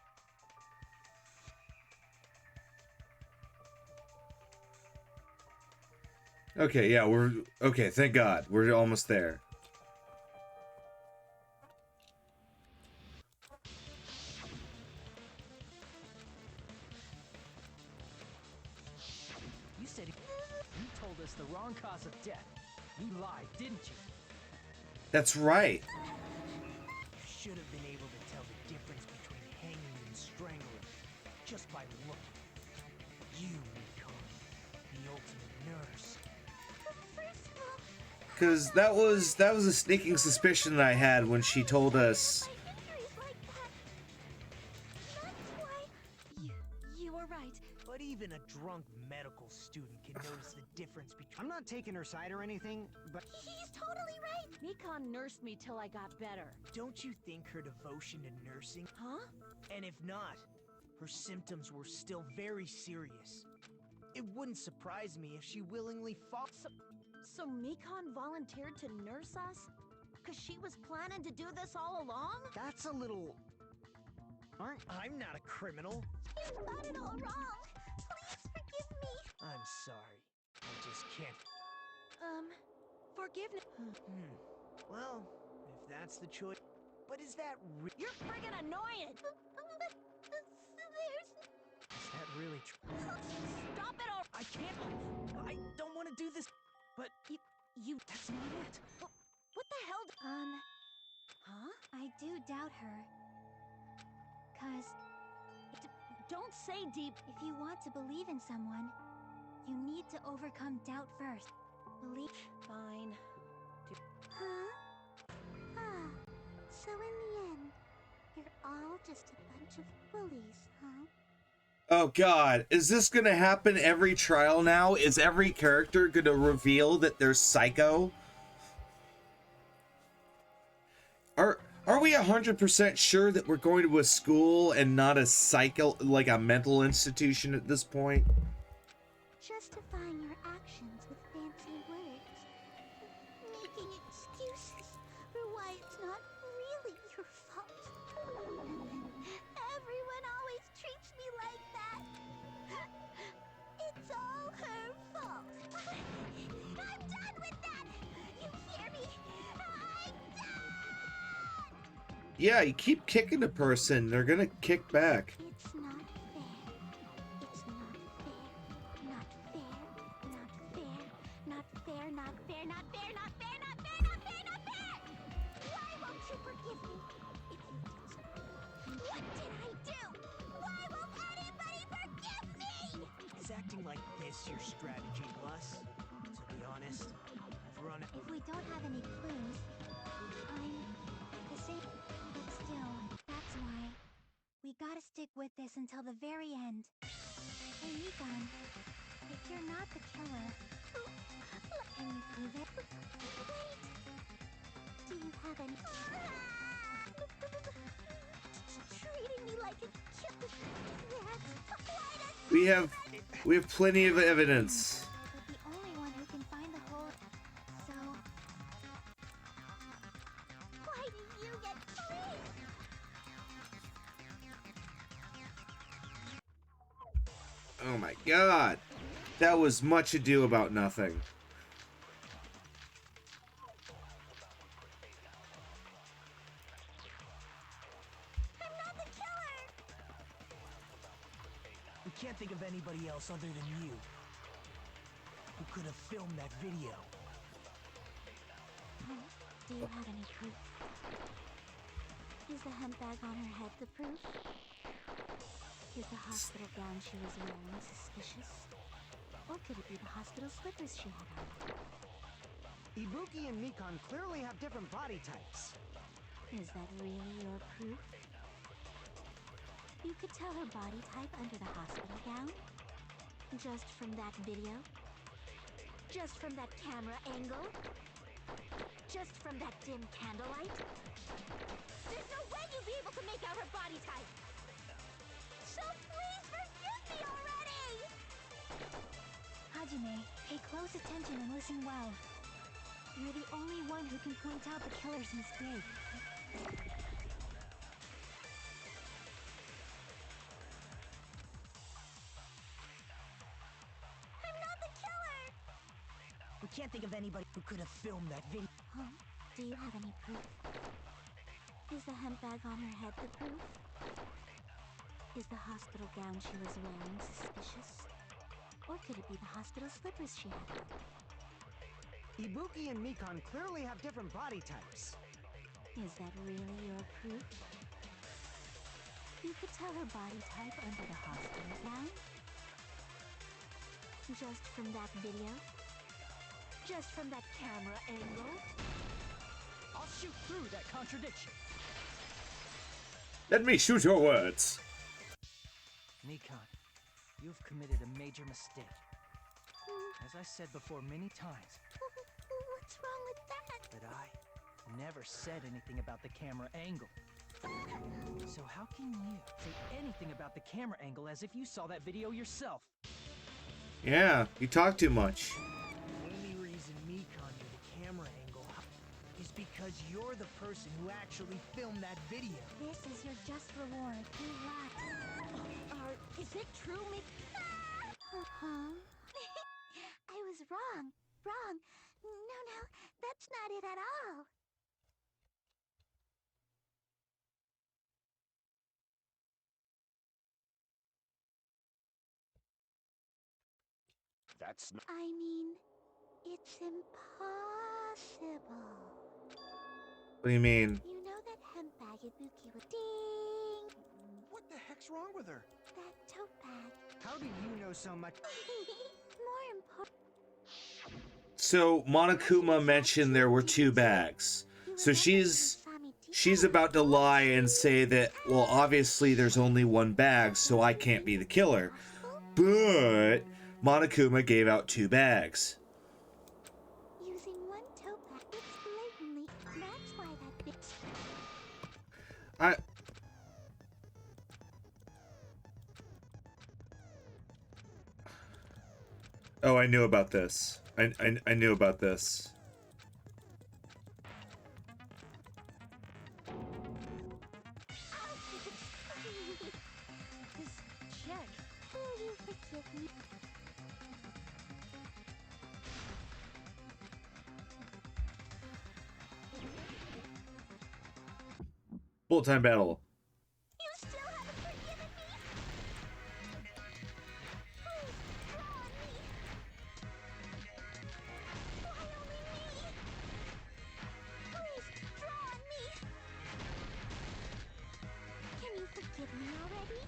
Okay, yeah, we're... Okay, thank God. We're almost there. You said you told us the wrong cause of death. You lied, didn't you? That's right. You should have been able to tell the difference between hanging and strangling just by looking. You, Miko, the ultimate nurse. Because that was a sneaking suspicion that I had when she told us. You were right. But even a drunk medical student can notice the difference between... I'm not taking her side or anything, but He's totally right. Mekon nursed me till I got better. Don't you think her devotion to nursing... Huh? And if not, her symptoms were still very serious. It wouldn't surprise me if she willingly fought... So Mekon volunteered to nurse us? Cause she was planning to do this all along? that's a little... I'm not a criminal. You got it all wrong. Please forgive me. I'm sorry. I just can't... Forgiveness. Well, if that's the choice... But is that You're friggin' annoying! Is that really true? Stop it all! I can't. I don't want to do this. But You... that's not it. What the hell? Huh? I do doubt her. 'Cause Don't say deep... if you want to believe in someone, you need to overcome doubt first. Believe... Fine. Huh? Ah, so in the end, you're all just a bunch of bullies, huh? Oh God, is this gonna happen every trial now? Is every character gonna reveal that they're psycho? Are we 100% sure that we're going to a school and not a like a mental institution at this point? Justifying your actions with fancy words. Making excuses for why it's not really your fault. Everyone always treats me like that. It's all her fault. I'm done with that. You hear me? I'm done. Yeah, you keep kicking a person, they're gonna kick back. It's not fair. It's not fair. Not fair. Not fair. Not fair. Not fair. Not fair. Not fair. Not fair. Not fair. Not fair. Why won't you forgive me? If you did. What did I do? Why won't anybody forgive me? Is acting like this your strategy, Bus? To be honest, I've run... If we don't have any clues, I'm the same. But still, that's why we gotta stick with this until the very end. Hey, Mekon, if you're not the killer, can you prove it? Wait. Do you have any... Treating me like a killer. Why does... We have plenty of evidence. But the only one who can find the hole, so... Why do you get free? Oh my God. That was much ado about nothing. I'm not the killer. We can't think of anybody else other than you who could have filmed that video. Do you have any proof? Is the hemp bag on her head the proof? Is the hospital gown she was wearing suspicious? Or could it be the hospital slippers she had on? Ibuki and Mekon clearly have different body types. Is that really your proof? You could tell her body type under the hospital gown? Just from that video? Just from that camera angle? Just from that dim candlelight? There's no way you'd be able to make out her body type! So please forgive me already! Hajime, pay close attention and listen well. You're the only one who can point out the killer's mistake. I'm not the killer! can't think of anybody who could have filmed that video. Huh? Do you have any proof? Is the hemp bag on her head the proof? Is the hospital gown she was wearing suspicious? Or could it be the hospital slippers she had on? Ibuki and Mikan clearly have different body types. Is that really your proof? You could tell her body type under the hospital gown? Just from that video? Just from that camera angle? I'll shoot through that contradiction. Let me shoot your words. Mikan, you've committed a major mistake. As I said before many times, What's wrong with that? that I never said anything about the camera angle. So how can you say anything about the camera angle as if you saw that video yourself? Yeah, you talk too much. The only reason Mikan knew the camera angle is because you're the person who actually filmed that video. This is your just reward. You lied. Is it true, Huh? I was wrong. Wrong. No, that's not it at all. That's not. I mean, it's impossible. What do you mean? You know that hemp bag Ibuki would ding! What the heck's wrong with her? That tote bag. How do you know so much? More important. So Monokuma mentioned there were 2 bags. So she's about to lie and say that, well, obviously there's only 1 bag, so I can't be the killer. But Monokuma gave out 2 bags. Using 1 tote bag, it's blatantly. That's why that bitch. Oh, I knew about this. I knew about this. Just check. Will you forgive me? Full time battle. You still haven't forgiven me? Please, draw on me. Why only me? Please, draw on me. Can you forgive me already?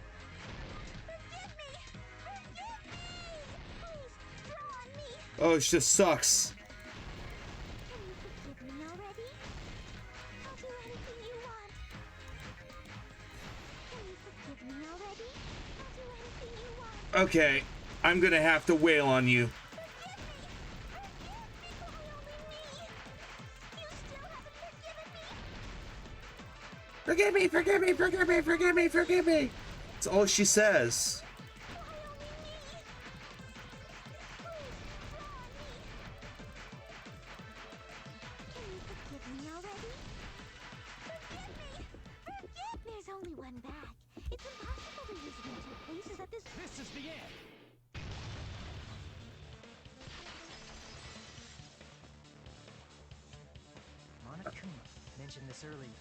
Forgive me! Forgive me! Please, draw on me. Oh, it just sucks. Can you forgive me already? I'll do anything you want. Can you forgive me already? I'll do anything you want. Okay, I'm gonna have to wail on you. Forgive me! Forgive me! Why only me? You still haven't forgiven me! Forgive me, forgive me, forgive me, forgive me. That's all she says. Can you forgive me already? Forgive me! Forgive! There's only 1 bag. It's impossible to use it in 2 places at this. This is the end. Monokuma mentioned this earlier.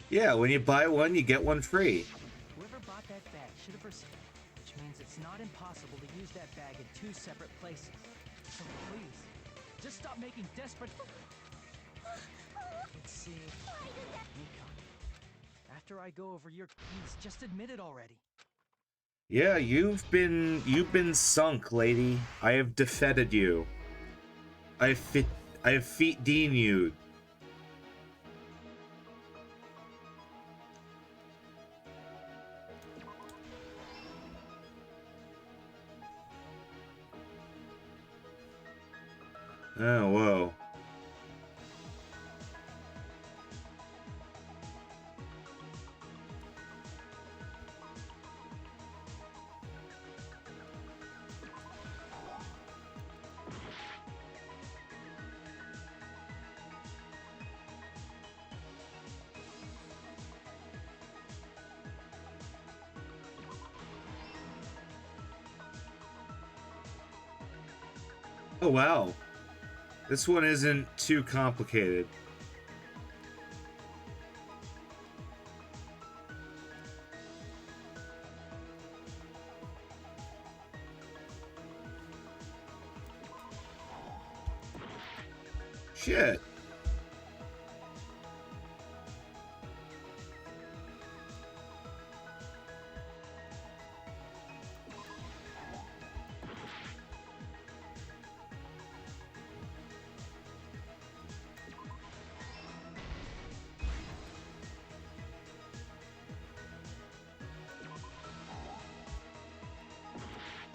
Yeah, when you buy one, you get one free. Whoever bought that bag should have received, which means it's not impossible to use that bag in 2 separate places. So please, just stop making desperate. Let's see. Mikan, after I go over your keys, just admit it already. Yeah, you've been sunk, lady. I have defeated you. I have feet Dean you. Oh, whoa. Oh wow. This one isn't too complicated. Shit.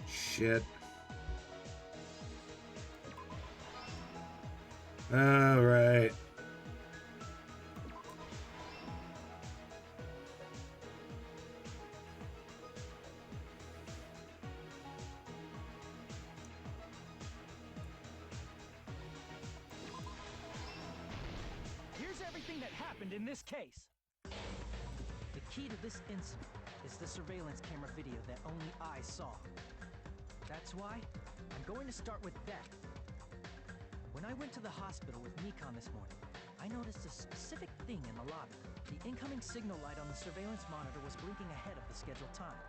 Shit. All right. Here's everything that happened in this case. The key to this incident is the surveillance camera video that only I saw. That's why I'm going to start with that. When I went to the hospital with Nikon this morning, I noticed a specific thing in the lobby. The incoming signal light on the surveillance monitor was blinking ahead of the scheduled time.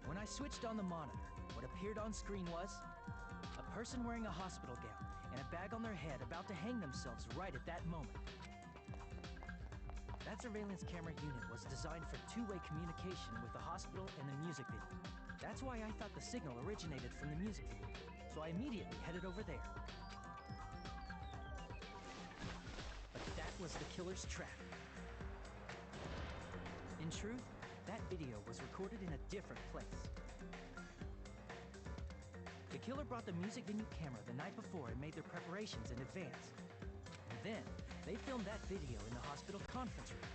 When I switched on the monitor, what appeared on screen was a person wearing a hospital gown and a bag on their head about to hang themselves right at that moment. That surveillance camera unit was designed for two-way communication with the hospital and the music video. That's why I thought the signal originated from the music video, so I immediately headed over there. But that was the killer's trap. In truth, that video was recorded in a different place. The killer brought the music venue camera the night before and made their preparations in advance. And then, they filmed that video in the hospital conference room.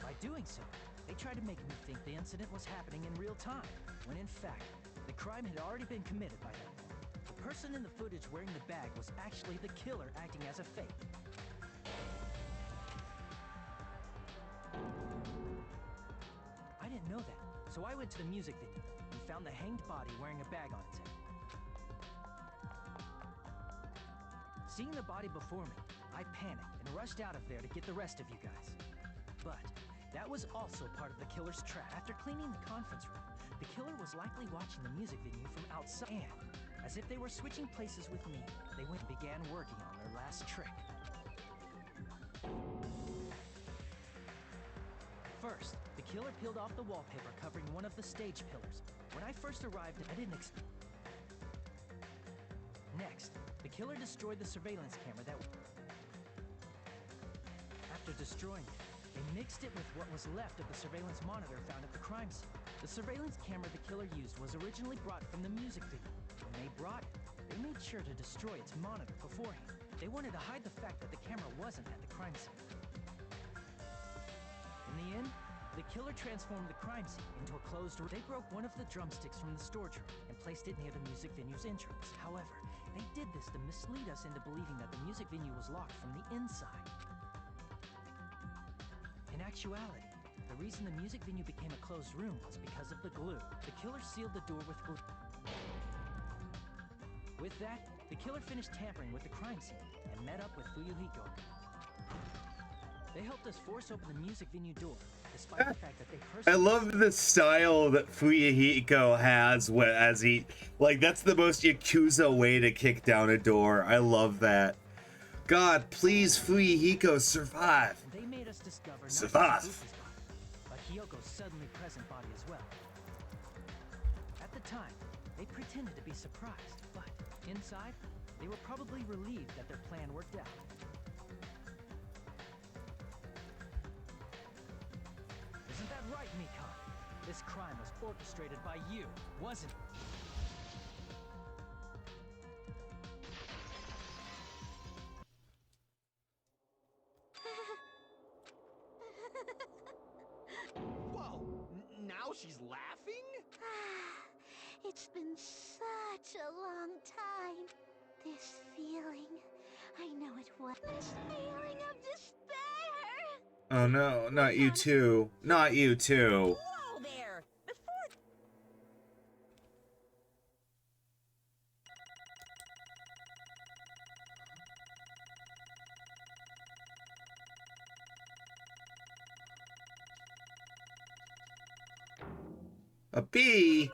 By doing so, they tried to make me think the incident was happening in real time, when in fact, the crime had already been committed by that point. The person in the footage wearing the bag was actually the killer acting as a fake. I didn't know that, so I went to the music venue and found the hanged body wearing a bag on its head. Seeing the body before me, I panicked and rushed out of there to get the rest of you guys. But that was also part of the killer's trap. After cleaning the conference room, the killer was likely watching the music venue from outside. And, as if they were switching places with me, they went and began working on their last trick. First, the killer peeled off the wallpaper covering one of the stage pillars. When I first arrived, I didn't expect. Next, the killer destroyed the surveillance camera that... After destroying it, they mixed it with what was left of the surveillance monitor found at the crime scene. The surveillance camera the killer used was originally brought from the music video. When they brought it, they made sure to destroy its monitor beforehand. They wanted to hide the fact that the camera wasn't at the crime scene. In the end, the killer transformed the crime scene into a closed room. They broke one of the drumsticks from the storage room and placed it near the music venue's entrance. However, they did this to mislead us into believing that the music venue was locked from the inside. In actuality, the reason the music venue became a closed room was because of the glue. The killer sealed the door with glue. With that, the killer finished tampering with the crime scene and met up with Fuyuhiko. They helped us force open the music venue door, despite the fact that they personally... I love the style that Fuyuhiko has as he... Like, that's the most Yakuza way to kick down a door. I love that. God, please, Fuyuhiko, survive. They made us discover survive. But Hyoko's suddenly present body as well. At the time, they pretended to be surprised, but inside, they were probably relieved that their plan worked out. Isn't that right, Nikon? This crime was orchestrated by you, wasn't it? Whoa! Now she's laughing? It's been such a long time. This feeling, I know it was. This feeling of despair. Oh no, not you too. Not you too. Whoa there! Before A bee?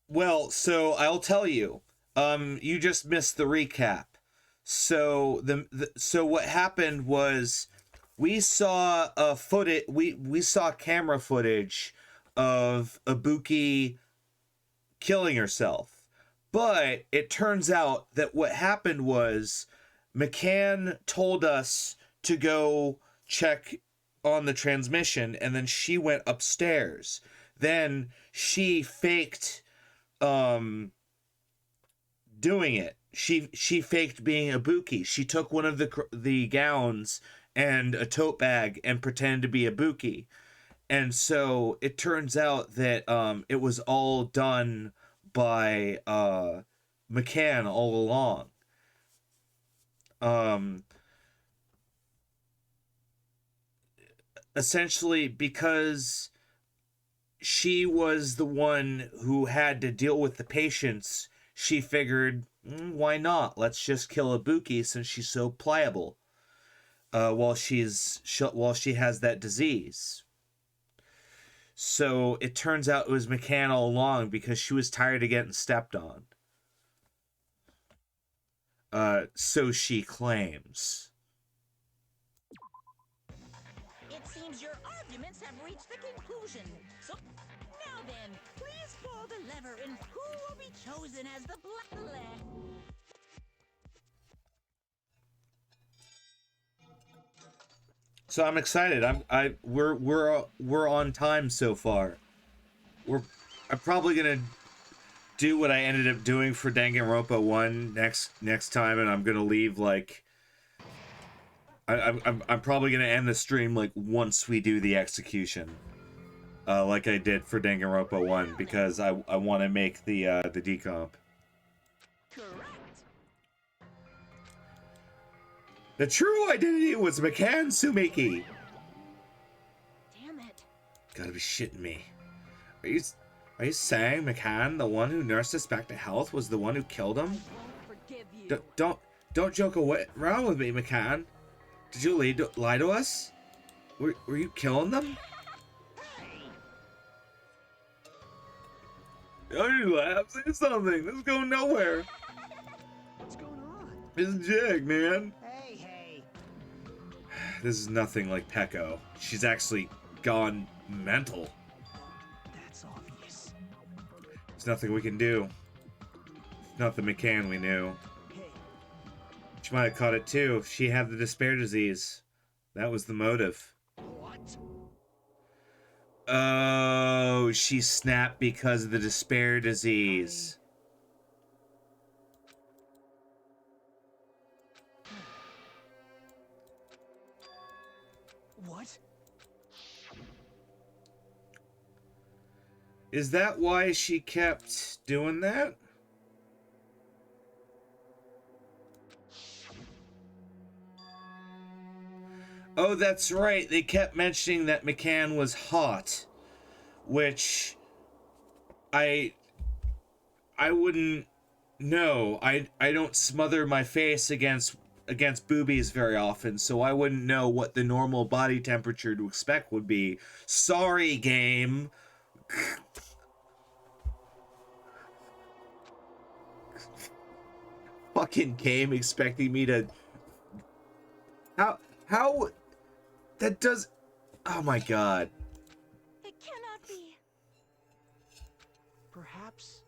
Well, so I'll tell you. You just missed the recap. So so what happened was we saw we saw camera footage of Ibuki killing herself. But it turns out that what happened was McCann told us to go check on the transmission, and then she went upstairs. Then she faked doing it. She faked being Ibuki. She took one of the gowns and a tote bag and pretended to be Ibuki. And so it turns out that it was all done by McCann all along. Essentially because she was the one who had to deal with the patients, she figured, why not? Let's just kill Ibuki since she's so pliable. While she has that disease. So it turns out it was McCann all along because she was tired of getting stepped on. So she claims. It seems your arguments have reached the conclusion. So now then, please pull the lever and who will be chosen as the black leg? So I'm excited. We're on time so far. I'm probably gonna do what I ended up doing for Danganronpa 1 next time, and I'm gonna leave like I'm probably gonna end the stream like once we do the execution, like I did for Danganronpa 1, because I want to make the decomp. Correct. The true identity was McCann Sumiki. Damn it. Gotta be shitting me. Are you saying McCann, the one who nursed us back to health, was the one who killed him? Forgive you. Don't joke around with me, McCann. Did you lie to us? Were you killing them? Oh, you laugh. Say something. This is going nowhere. What's going on? It's Jig, man. Hey. This is nothing like Pecco. She's actually gone mental. That's obvious. There's nothing we can do. It's not the McCann we knew. Hey. She might have caught it too. She had the despair disease. That was the motive. What? Oh, she snapped because of the despair disease. What? Is that why she kept doing that? Oh, that's right. They kept mentioning that McCann was hot, which I wouldn't know. I don't smother my face against boobies very often, so I wouldn't know what the normal body temperature to expect would be. Sorry, game. Fucking game expecting me to... How... That does... Oh my god. It cannot be. Perhaps.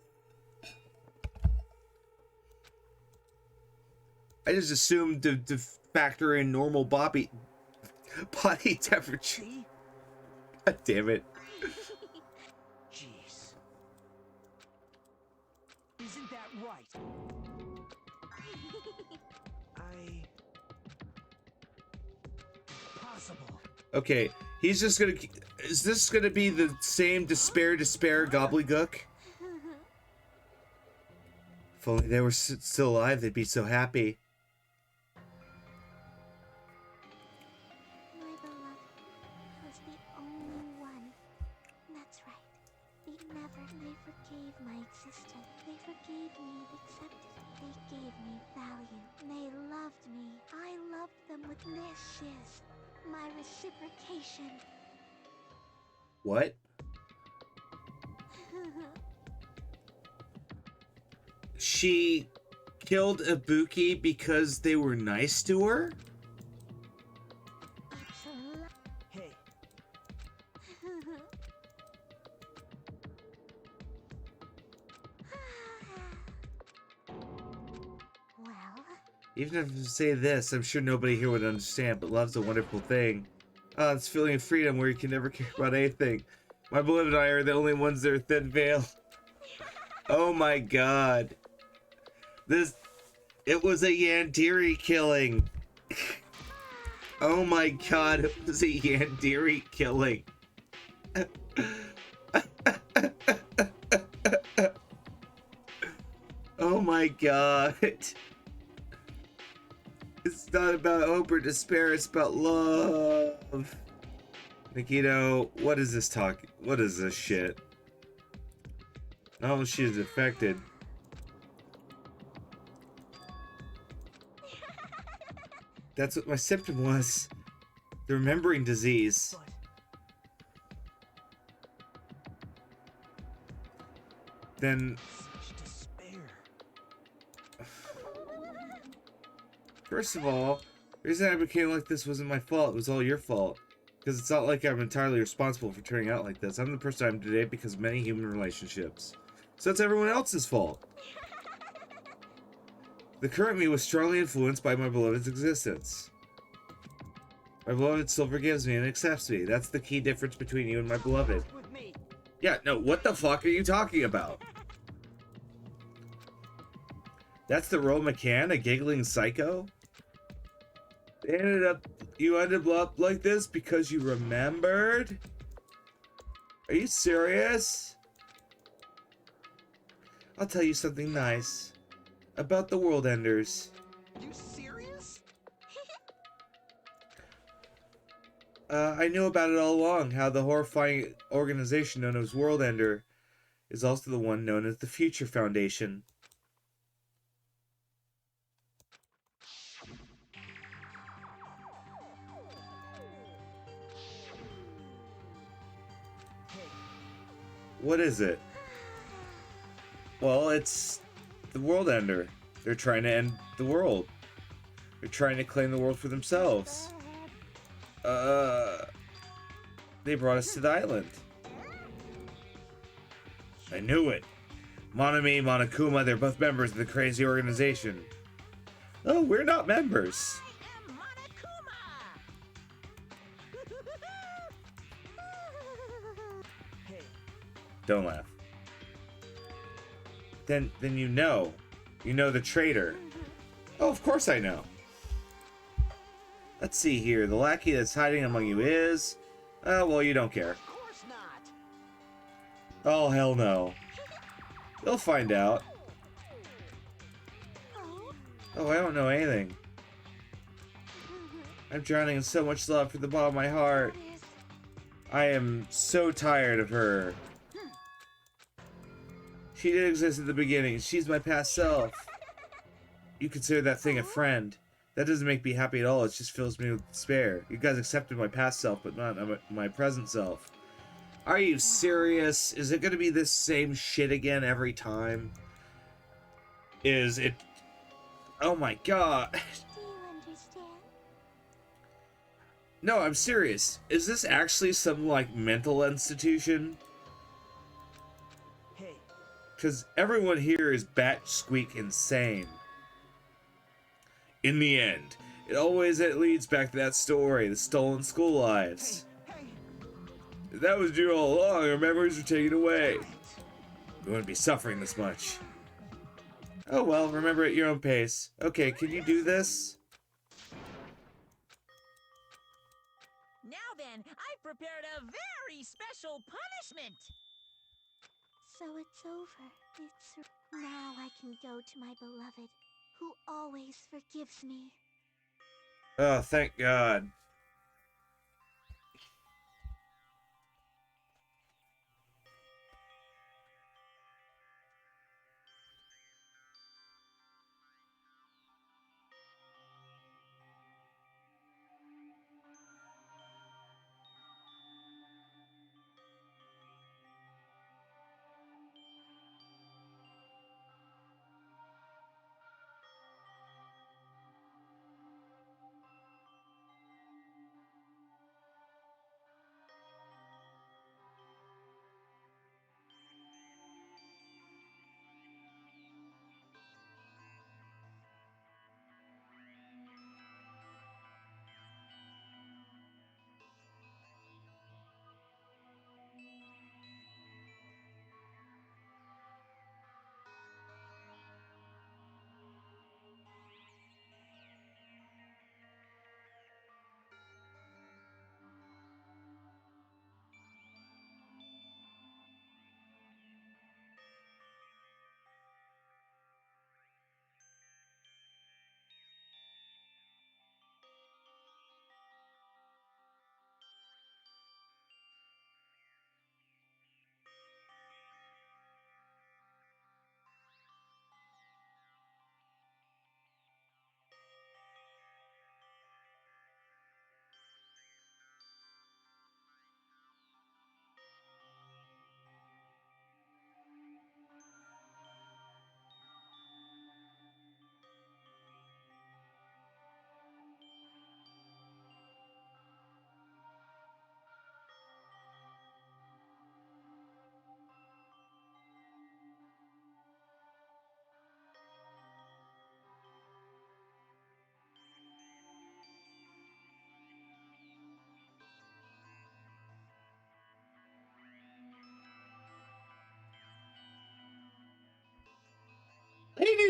I just assumed to factor in normal body temperature. See? God damn it. Jeez. Isn't that right? Possible. Okay, he's just gonna... Is this gonna be the same despair gobbledygook? If only they were still alive, they'd be so happy. My beloved was the only one. That's right. They forgave my existence. They forgave me and accepted me. They gave me value. They loved me. I shiz. My reciprocation. What? She killed Ibuki because they were nice to her? Hey, Well, Even if you say this, I'm sure nobody here would understand, but love's a wonderful thing. Ah, it's feeling of freedom where you can never care about anything. My beloved and I are the only ones that are thin veil. Oh my god. It was a Yandere killing. Oh my god, it was a Yandere killing. Oh my god. It's not about hope or despair, it's about love. Nikito, what is this talk? What is this shit? Oh, she's affected. That's what my symptom was. The remembering disease. Then such despair. first of all, the reason I became like this wasn't my fault. It was all your fault. Because it's not like I'm entirely responsible for turning out like this. I'm the person I am today because of many human relationships. So it's everyone else's fault. The current me was strongly influenced by my beloved's existence. My beloved still forgives me and accepts me. That's the key difference between you and my beloved. With me. Yeah, no, what the fuck are you talking about? That's the Role McCann, a giggling psycho? You ended up like this because you remembered? Are you serious? I'll tell you something nice. About the World Enders. You serious? I knew about it all along, how the horrifying organization known as World Ender is also the one known as the Future Foundation. What is it? Well, it's the World Ender. They're trying to end the world. They're trying to claim the world for themselves. They brought us to the island. I knew it. Monami, Monokuma, they're both members of the crazy organization. Oh, we're not members. I am Monokuma! Hey, Don't laugh. Then you know. You know the traitor. Oh, of course I know. Let's see here. The lackey that's hiding among you is... well, you don't care. of course not. Oh, hell no. You'll find out. Oh, I don't know anything. I'm drowning in so much love from the bottom of my heart. I am so tired of her. She did exist at the beginning. She's my past self. You consider that thing a friend. That doesn't make me happy at all. It just fills me with despair. You guys accepted my past self, but not my present self. Are you serious? Is it going to be this same shit again every time? Is it... Oh my god. do you understand? No, I'm serious. Is this actually some, like, mental institution? Hey, Because everyone here is bat-squeak insane. In the end, it leads back to that story, the stolen school lives. hey. That was due all along, our memories were taken away. We wouldn't be suffering this much. Oh well, remember at your own pace. Okay, can you do this? Now then, I've prepared a very special punishment. So it's over. Now I can go to my beloved, who always forgives me. Oh, thank God.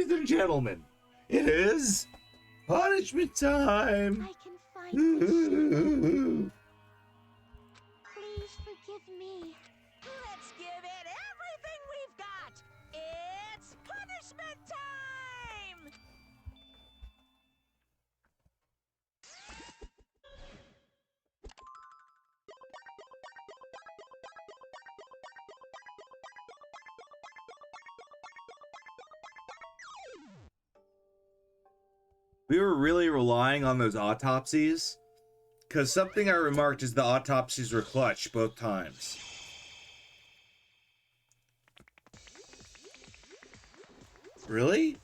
Ladies and gentlemen, it is punishment time. I can finally Ooh. Please forgive me. Let's give it everything we've got. It's punishment time! We were really relying on those autopsies, because something I remarked is the autopsies were clutch both times. Really?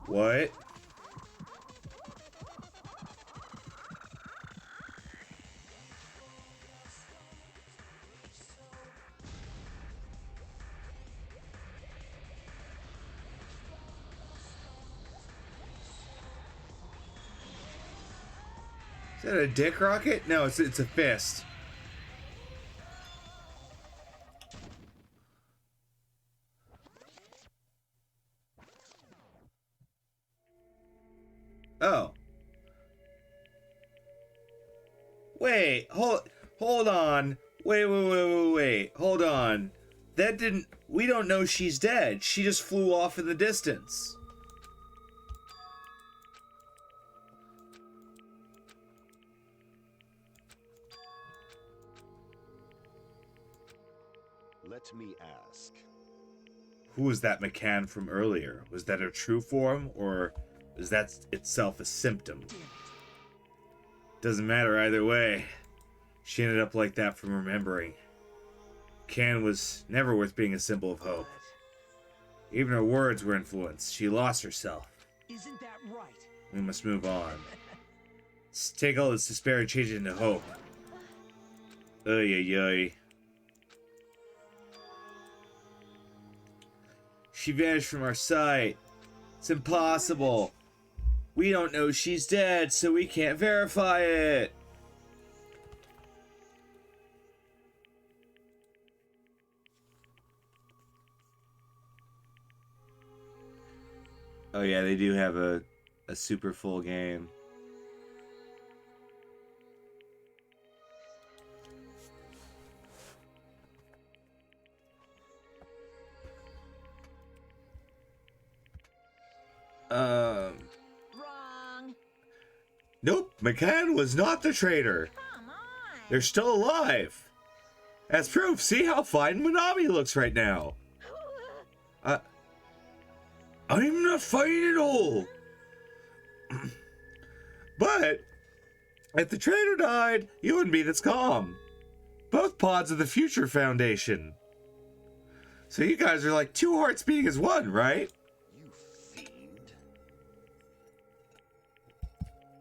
What? Is that a dick rocket? No, it's a fist. Oh. Wait, hold on. Wait. Hold on. That didn't... We don't know she's dead. She just flew off in the distance. Let me ask. Who was that McCann from earlier? Was that her true form, or is that itself a symptom? Doesn't matter either way. She ended up like that from remembering. McCann was never worth being a symbol of hope. Even her words were influenced. She lost herself. Isn't that right? We must move on. Let's take all this despair and change it into hope. Ay. She vanished from our sight. It's impossible. We don't know she's dead, so we can't verify it. Oh yeah, they do have a super full game. Wrong. Nope, McCann was not the traitor. Come on. They're still alive. As proof, see how fine Manami looks right now. I'm not fine at all. But if the traitor died, you wouldn't be this calm. Both pods of the Future Foundation. So you guys are like two hearts beating as one, right? You fiend.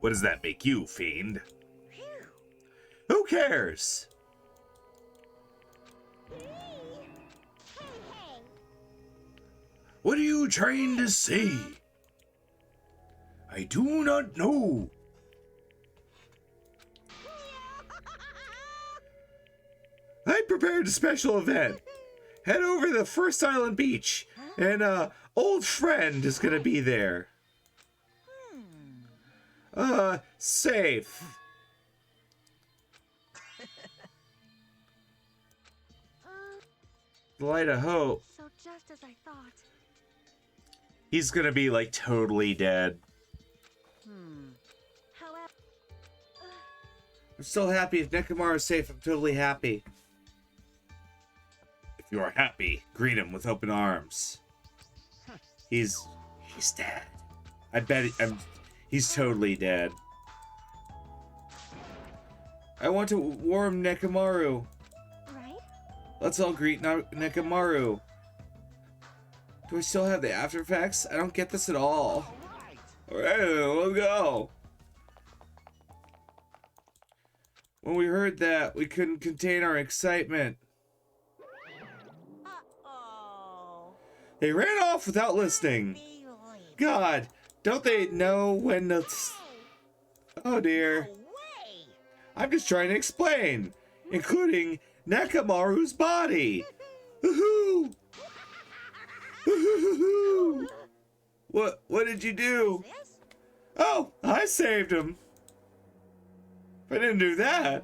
What does that make you, fiend? Who cares? What are you trying to say? I do not know. I prepared a special event. Head over to the First Island Beach, and old friend is gonna be there. Safe. Light of hope. So just as I thought. He's gonna be like totally dead. However, I'm still happy. If Nekomaru is safe, I'm totally happy. If you are happy, greet him with open arms. He's dead. I bet he's totally dead. I want to warm Nekomaru. right? Let's all greet Nekomaru. Do I still have the after effects? I don't get this at all. Alright, let's go. When we heard that, we couldn't contain our excitement. Uh-oh. They ran off without listening. God, don't they know when it's... Oh dear. No way. I'm just trying to explain. Including Nekamaru's body! Woohoo! Woohoo! What did you do? Oh, I saved him. If I didn't do that,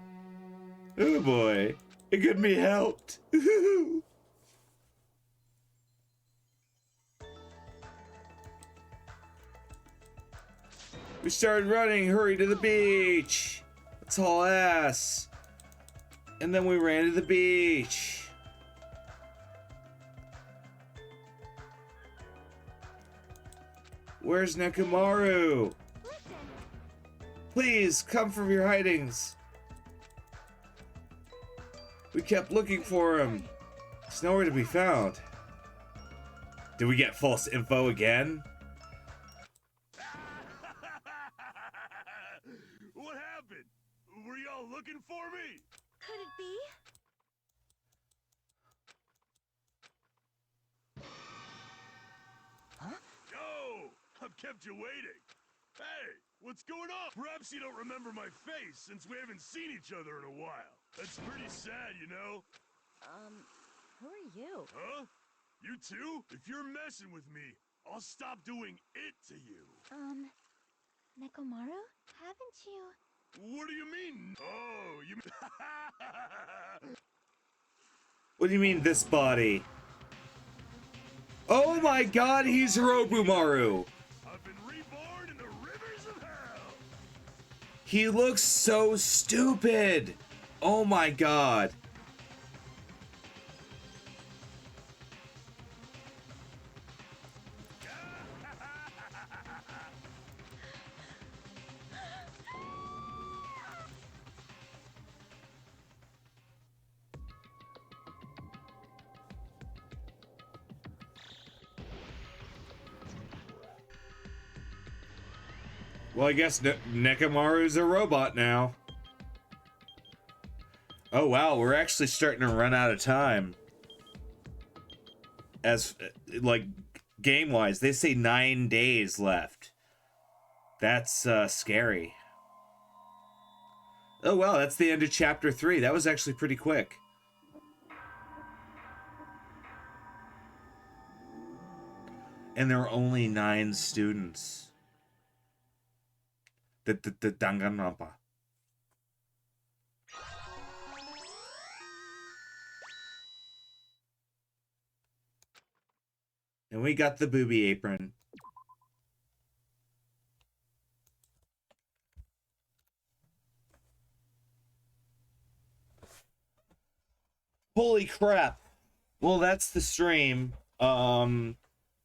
oh boy, it could be helped. We started running, hurry to the beach. Let's haul ass. And then we ran to the beach. Where's Nekamaru? Please, come from your hidings. We kept looking for him. He's nowhere to be found. Did we get false info again? What happened? Were y'all looking for me? Could it be? No! I've kept you waiting. Hey, what's going on? Perhaps you don't remember my face since we haven't seen each other in a while. That's pretty sad, you know? Who are you? Huh? You too? If you're messing with me, I'll stop doing it to you. Nekomaru? Haven't you? What do you mean? Oh, you mean... What do you mean, this body? Oh my god, he's Hirobumaru! I've been reborn in the rivers of hell! He looks so stupid! Oh my god. Well, I guess Nekamaru's a robot now. Oh wow, we're actually starting to run out of time. As, like, game-wise, they say 9 days left. That's, scary. Oh wow, that's the end of Chapter 3. That was actually pretty quick. And there were only 9 students. The Danganronpa. And we got the booby apron. Holy crap. Well, that's the stream. Oh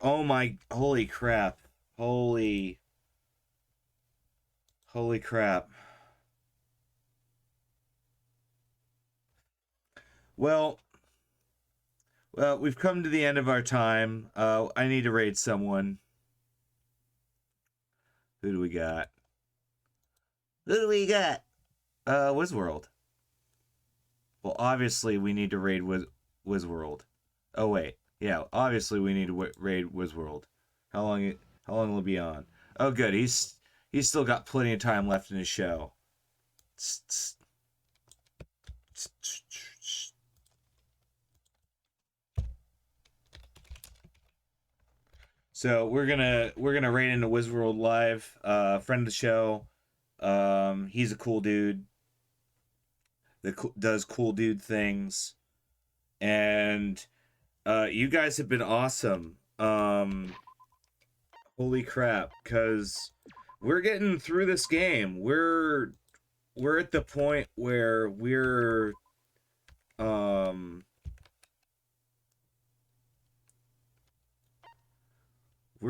my, holy crap. Holy crap. Well, we've come to the end of our time. I need to raid someone. Who do we got? Wizworld. Well, obviously we need to raid Wizworld. Oh wait, yeah, obviously we need to raid Wizworld. How long will it be on? Oh good, he's still got plenty of time left in his show. So we're gonna raid into Wizworld Live. Friend of the show. He's a cool dude that does cool dude things, and you guys have been awesome. Holy crap! Because we're getting through this game. We're at the point where we're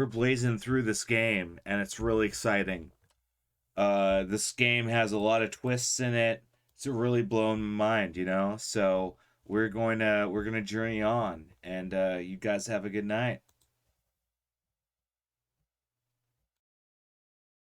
blazing through this game, and it's really exciting. This game has a lot of twists in it. It's really blowing my mind, you know. So we're gonna journey on, and you guys have a good night.